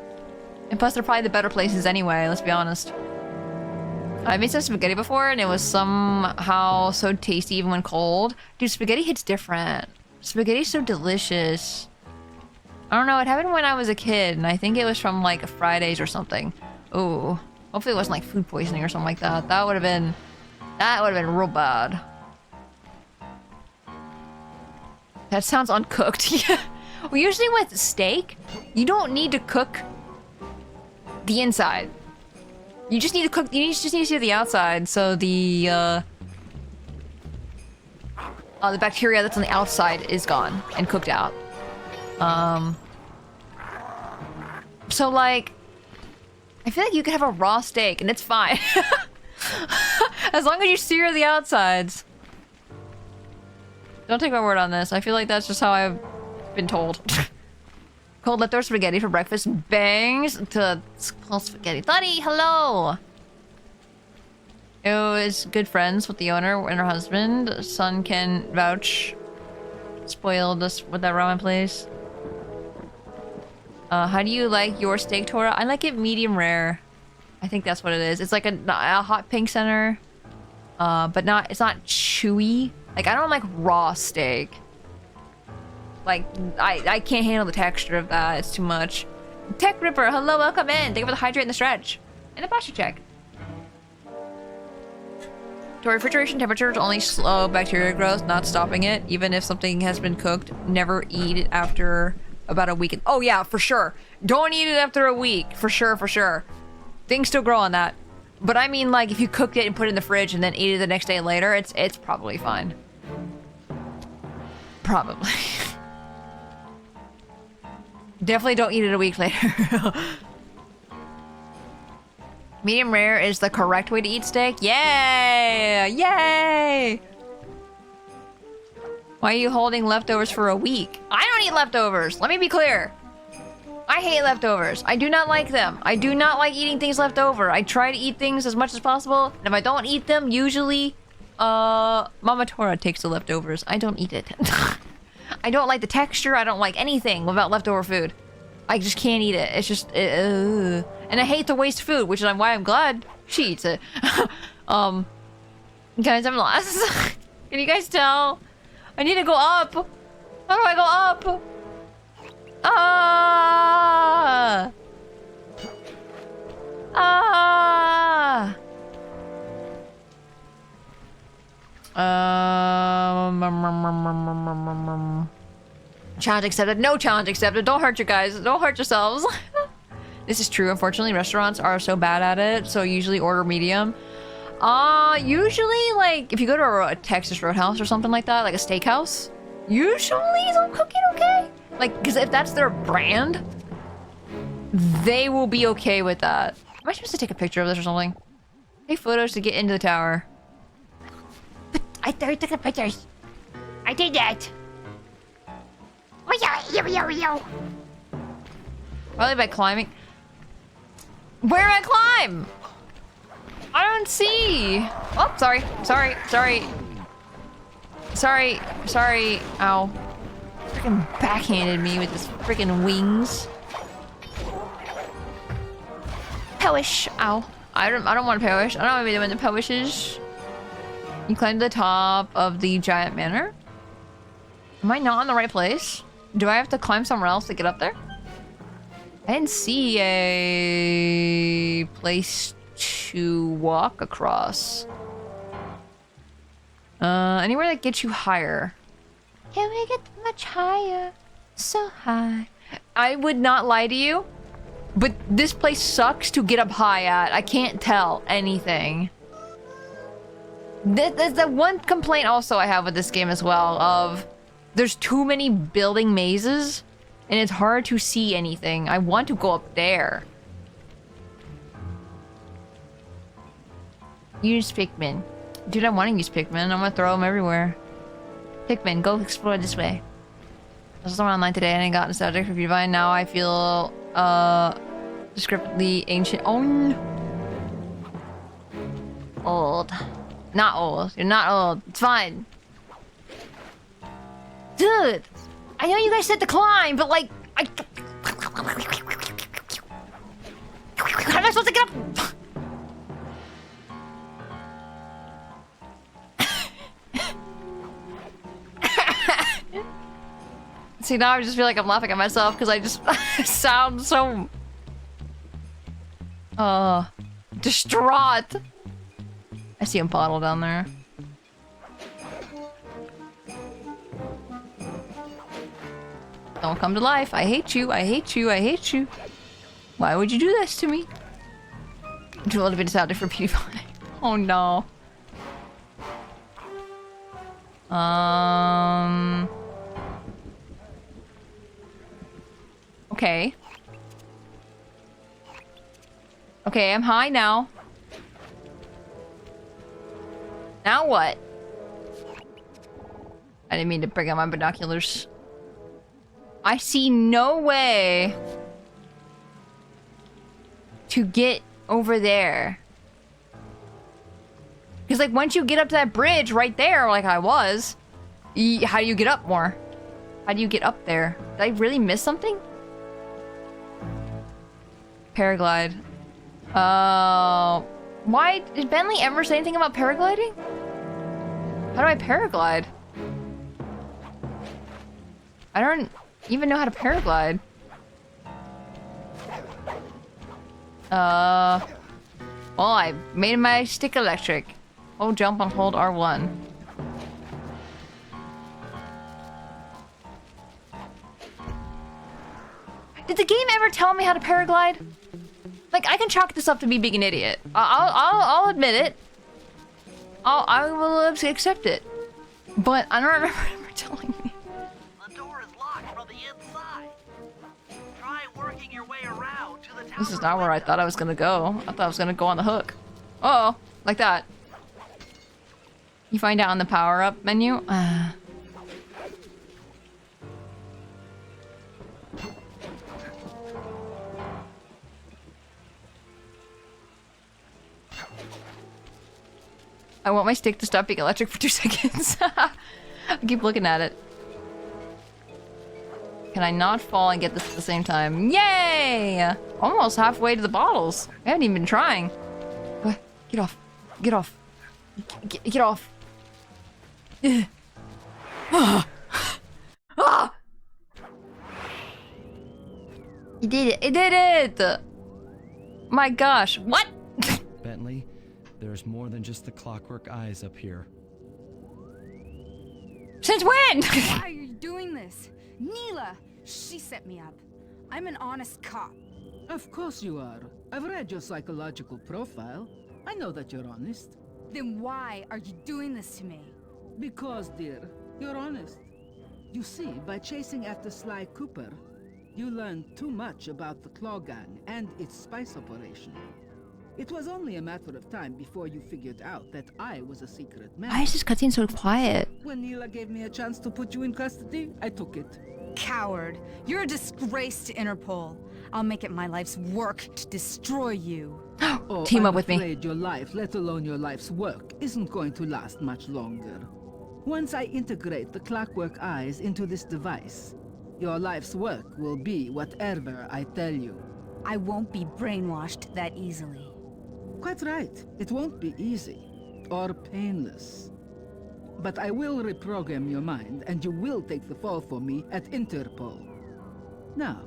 A: And plus, they're probably the better places anyway, let's be honest. I made some spaghetti before, and it was somehow so tasty even when cold. Dude, spaghetti hits different. Spaghetti's so delicious. I don't know, it happened when I was a kid, and I think it was from, like, Fridays or something. Ooh. Hopefully it wasn't, like, food poisoning or something like that. That would have been real bad. That sounds uncooked. Yeah. Well, usually with steak, you don't need to cook the inside. You just need to cook, just need to see the outside, so the bacteria that's on the outside is gone and cooked out. So like, I feel like you could have a raw steak and it's fine. As long as you sear the outsides. Don't take my word on this. I feel like that's just how I've been told. Cold leftover spaghetti for breakfast. Bangs to cold spaghetti. Thuddy, hello! It was good friends with the owner and her husband. Son can vouch. Spoiled us with that ramen place. How do you like your steak, Tora? I like it medium rare. I think that's what it is. It's like a hot pink center. But it's not chewy. Like, I don't like raw steak. Like, I can't handle the texture of that. It's too much. Tech Ripper, hello, welcome in. Thank you for the hydrate and the stretch. And a posture check. To refrigeration temperatures only slow bacteria growth, not stopping it. Even if something has been cooked, never eat it after about a week. Oh yeah, for sure. Don't eat it after a week. For sure, for sure. Things still grow on that. But I mean, like, if you cooked it and put it in the fridge and then eat it the next day later, it's probably fine. Probably. Definitely don't eat it a week later. Medium rare is the correct way to eat steak. Yay! Yay! Why are you holding leftovers for a week? I don't eat leftovers. Let me be clear. I hate leftovers. I do not like them. I do not like eating things left over. I try to eat things as much as possible. And if I don't eat them, usually, Mama Tora takes the leftovers. I don't eat it. I don't like the texture. I don't like anything about leftover food. I just can't eat it. It's just, and I hate to waste food, which is why I'm glad she eats it. Guys, I'm lost. Can you guys tell? I need to go up. How do I go up? Ah! Ah! Challenge accepted. No challenge accepted. Don't hurt you guys. Don't hurt yourselves. This is true. Unfortunately, restaurants are so bad at it, so usually order medium. Usually, like, if you go to a Texas Roadhouse or something like that, like a steakhouse, usually they'll cook it okay. Like, because if that's their brand, they will be okay with that. Am I supposed to take a picture of this or something? Take photos to get into the tower. But I took the pictures. I did that. Probably by climbing. Where do I climb? I don't see. Oh, sorry. Ow. Freaking backhanded me with his freaking wings. Pewish. Ow. I don't want to pewish. I don't want to be doing the pewishes. You climb to the top of the giant manor. Am I not in the right place? Do I have to climb somewhere else to get up there? I didn't see a place to walk across. Anywhere that gets you higher. Can we get much higher? So high. I would not lie to you, but this place sucks to get up high at. I can't tell anything. That's the one complaint also I have with this game as well, of there's too many building mazes, and it's hard to see anything. I want to go up there. Use Pikmin. Dude, I want to use Pikmin. I'm gonna throw them everywhere. Pikmin, go explore this way. I was online today and I got nostalgic for Vine. Now I feel Descriptively ancient. Oh, old. Not old. You're not old. It's fine. Dude, I know you guys said to climb, but like, how am I supposed to get up? See, now I just feel like I'm laughing at myself because I just sound so distraught. I see a bottle down there. Don't come to life. I hate you. I hate you. I hate you. Why would you do this to me? I'm too old to be decided for PewDiePie. Oh no. Okay. Okay, I'm high now. Now what? I didn't mean to bring out my binoculars. I see no way to get over there. Because, like, once you get up to that bridge right there, like I was, how do you get up more? How do you get up there? Did I really miss something? Paraglide. Why did Bentley ever say anything about paragliding? How do I paraglide? I don't even know how to paraglide. Well, I made my stick electric. Oh, jump and hold R1. Did the game ever tell me how to paraglide? Like, I can chalk this up to me being an idiot. I'll admit it. I will accept it. But I don't remember ever telling me.
B: The door is locked from the inside. Try working your way around to the tower.
A: This is not where I thought I was gonna go. I thought I was gonna go on the hook. Uh oh, like that. You find out on the power-up menu. I want my stick to stop being electric for 2 seconds. I keep looking at it. Can I not fall and get this at the same time? Yay! Almost halfway to the bottles. I haven't even been trying. Get off. Get off. Get off. You did it. It did it! My gosh. What?
D: Bentley, there's more than just the clockwork eyes up here.
A: Since when?
G: Why are you doing this? Neela! She set me up. I'm an honest cop.
F: Of course you are. I've read your psychological profile. I know that you're honest.
G: Then why are you doing this to me?
F: Because, dear, you're honest. You see, by chasing after Sly Cooper, you learned too much about the Claw Gang and its spice operation. It was only a matter of time before you figured out that I was a secret man.
A: Why is this cutscene so quiet?
F: When Neela gave me a chance to put you in custody, I took it.
G: Coward. You're a disgrace to Interpol. I'll make it my life's work to destroy you.
F: Oh,
A: Team up
F: I'm
A: with me.
F: afraid your life, let alone your life's work, isn't going to last much longer. Once I integrate the clockwork eyes into this device, your life's work will be whatever I tell you.
G: I won't be brainwashed that easily.
F: Quite right. It won't be easy or painless. But I will reprogram your mind, and you will take the fall for me at Interpol. Now,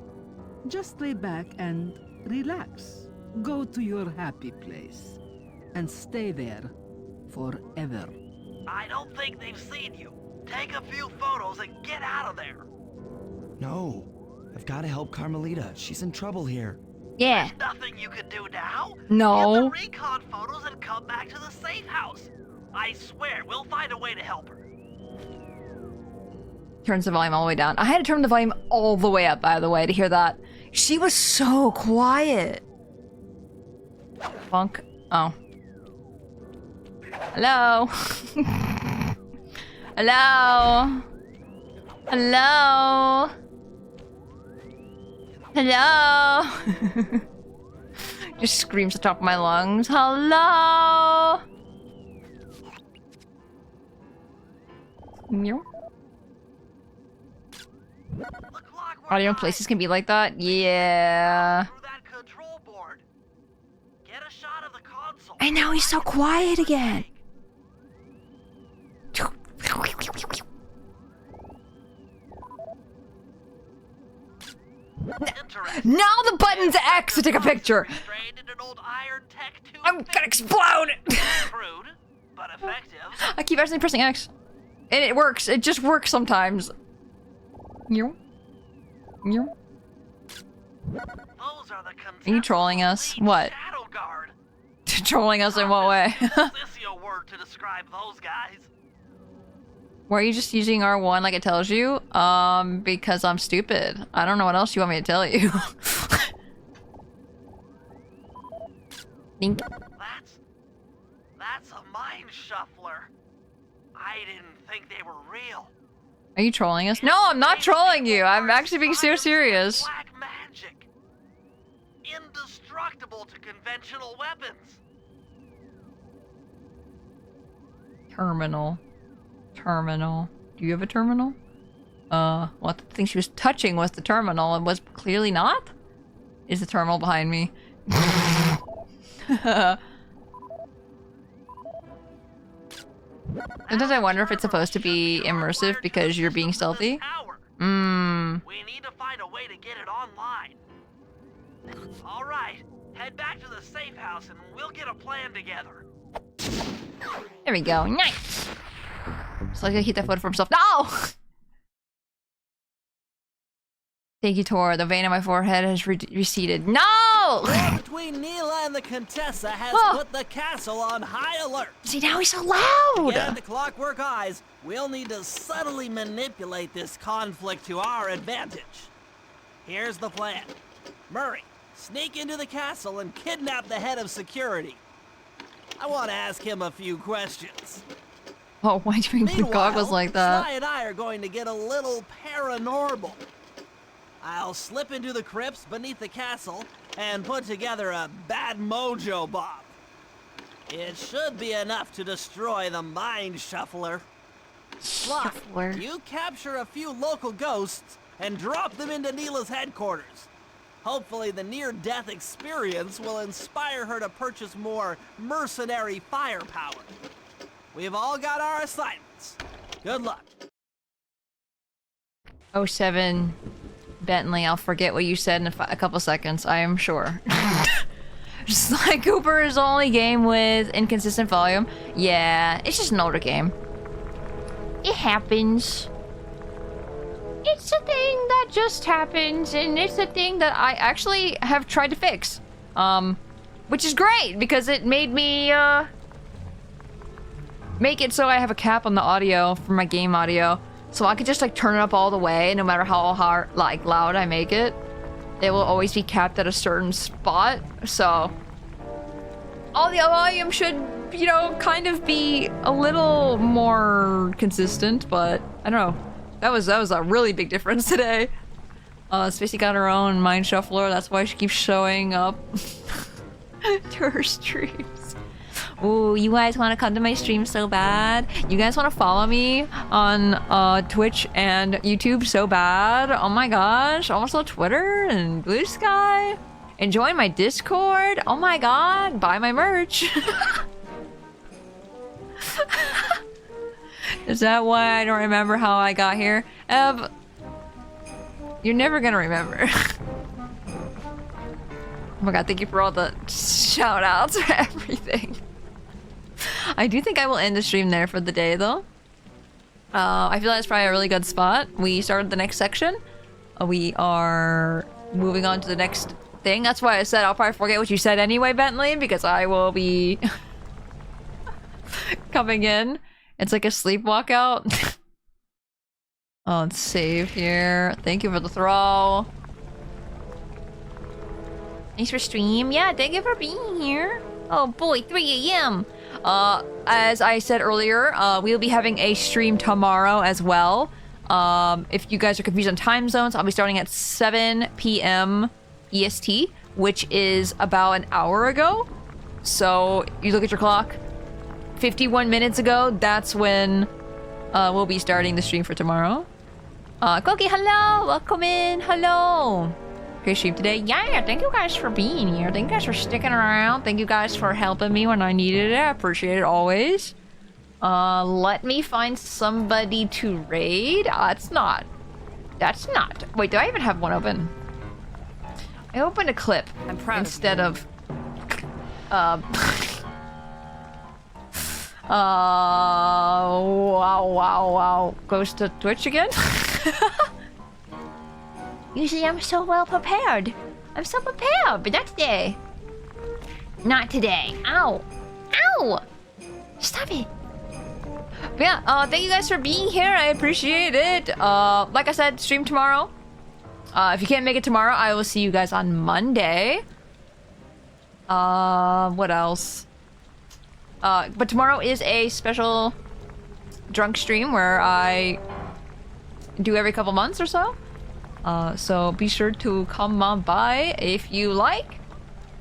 F: just lay back and relax. Go to your happy place. And stay there forever.
B: I don't think they've seen you. Take a few photos and get out of there.
D: No, I've got to help Carmelita. She's in trouble here.
A: Yeah.
B: There's nothing you can do now.
A: No.
B: Get the recon photos and come back to the safe house. I swear, we'll find a way to help her.
A: Turns the volume all the way down. I had to turn the volume all the way up, by the way, to hear that. She was so quiet. Funk. Oh. Hello. Hello. Hello. Hello. Just screams at the top of my lungs. Hello! Meow. Audio places can be like that? Yeah. And now he's so quiet again. Now the button's X to take a picture. I'm gonna explode. I keep accidentally pressing X. And it works. It just works sometimes. Are you trolling us? What? Trolling us in what way? Why are you just using R1 like it tells you? Because I'm stupid. I don't know what else you want me to tell you. Think.
B: That's a mind shuffler. I didn't think they were real.
A: Are you trolling us? No, I'm not trolling you. I'm actually being so serious.
B: Black magic. Indestructible to conventional weapons.
A: Terminal. Terminal. Do you have a terminal? Well, the thing she was touching was the terminal and was clearly not? Is the terminal behind me? Sometimes I wonder if it's supposed to be immersive because you're being stealthy.
B: We need to find a way to get it online. All right, head back to the safe house and we'll get a plan together.
A: There we go. Nice. So I gotta keep that photo for himself. No! Thank you, Tora. The vein on my forehead has receded. No!
B: War between Neela and the Contessa has put the castle on high alert.
A: See, now he's so loud!
B: Again, the Clockwork Eyes, we'll need to subtly manipulate this conflict to our advantage. Here's the plan. Murray, sneak into the castle and kidnap the head of security. I want to ask him a few questions.
A: Oh, why do you make goggles like that?
B: Sly and I are going to get a little paranormal. I'll slip into the crypts beneath the castle and put together a bad mojo bomb. It should be enough to destroy the mind shuffler. Sly, you capture a few local ghosts and drop them into Neela's headquarters. Hopefully the near-death experience will inspire her to purchase more mercenary firepower. We've all got our assignments. Good luck.
A: 07 Bentley, I'll forget what you said in a couple seconds, I am sure. Sly Cooper is the only game with inconsistent volume. Yeah, it's just an older game. It happens. It's a thing that just happens, and it's a thing that I actually have tried to fix. Which is great, because it made me, make it so I have a cap on the audio for my game audio. So I could just like turn it up all the way, no matter how hard, like loud I make it. It will always be capped at a certain spot, so all the volume should, you know, kind of be a little more consistent, but I don't know. That was a really big difference today. Spacey got her own mind shuffler, that's why she keeps showing up to her streams. Ooh, you guys want to come to my stream so bad? You guys want to follow me on Twitch and YouTube so bad? Oh my gosh, also Twitter and Blue Sky. And join my Discord. Oh my god, buy my merch. Is that why I don't remember how I got here? Ev, you're never gonna remember. Oh my god, thank you for all the shout outs for everything. I do think I will end the stream there for the day though. I feel that's probably a really good spot. We started the next section. We are moving on to the next thing. That's why I said I'll probably forget what you said anyway, Bentley, because I will be coming in. It's like a sleepwalk out. Oh, let's save here. Thank you for the throw. Thanks for stream. Yeah, thank you for being here. Oh boy, 3 AM. As I said earlier, we'll be having a stream tomorrow as well. If you guys are confused on time zones, I'll be starting at 7 PM EST, which is about an hour ago. So you look at your clock, 51 minutes ago, that's when we'll be starting the stream for tomorrow. Cookie, hello! Welcome in, hello! Great stream today. Yeah, thank you guys for being here. Thank you guys for sticking around. Thank you guys for helping me when I needed it. I appreciate it always. Let me find somebody to raid. That's not. Wait, do I even have one open? I opened a clip.
G: I'm proud
A: instead of wow. Goes to Twitch again? Usually I'm so well prepared. I'm so prepared, but not today. Not today. Ow. Ow! Stop it. But yeah, thank you guys for being here. I appreciate it. Like I said, stream tomorrow. If you can't make it tomorrow, I will see you guys on Monday. What else? But tomorrow is a special drunk stream where I do every couple months or so. So be sure to come on by if you like.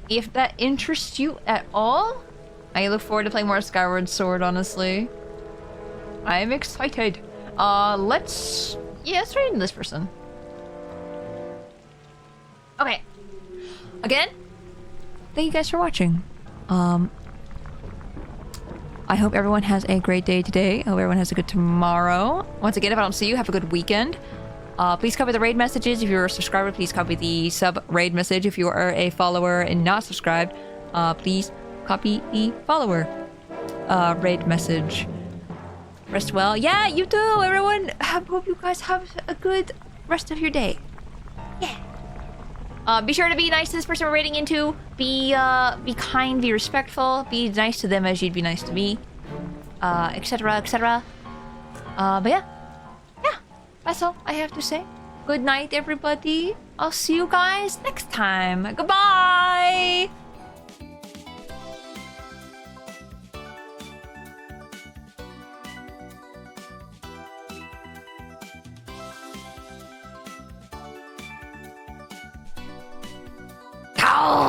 A: If that interests you at all. I look forward to playing more Skyward Sword, honestly. I'm excited. Let's trade in this person. Okay. Again, thank you guys for watching. I hope everyone has a great day today. I hope everyone has a good tomorrow. Once again, if I don't see you, have a good weekend. Please copy the raid messages. If you're a subscriber, please copy the sub raid message. If you are a follower and not subscribed, please copy the follower raid message. Rest well. Yeah, you too, everyone. Hope you guys have a good rest of your day. Yeah. Be sure to be nice to this person we're raiding into. Be kind, be respectful, be nice to them as you'd be nice to me. Etc, etc. But yeah, that's all I have to say. Good night, everybody. I'll see you guys next time. Goodbye! Ow!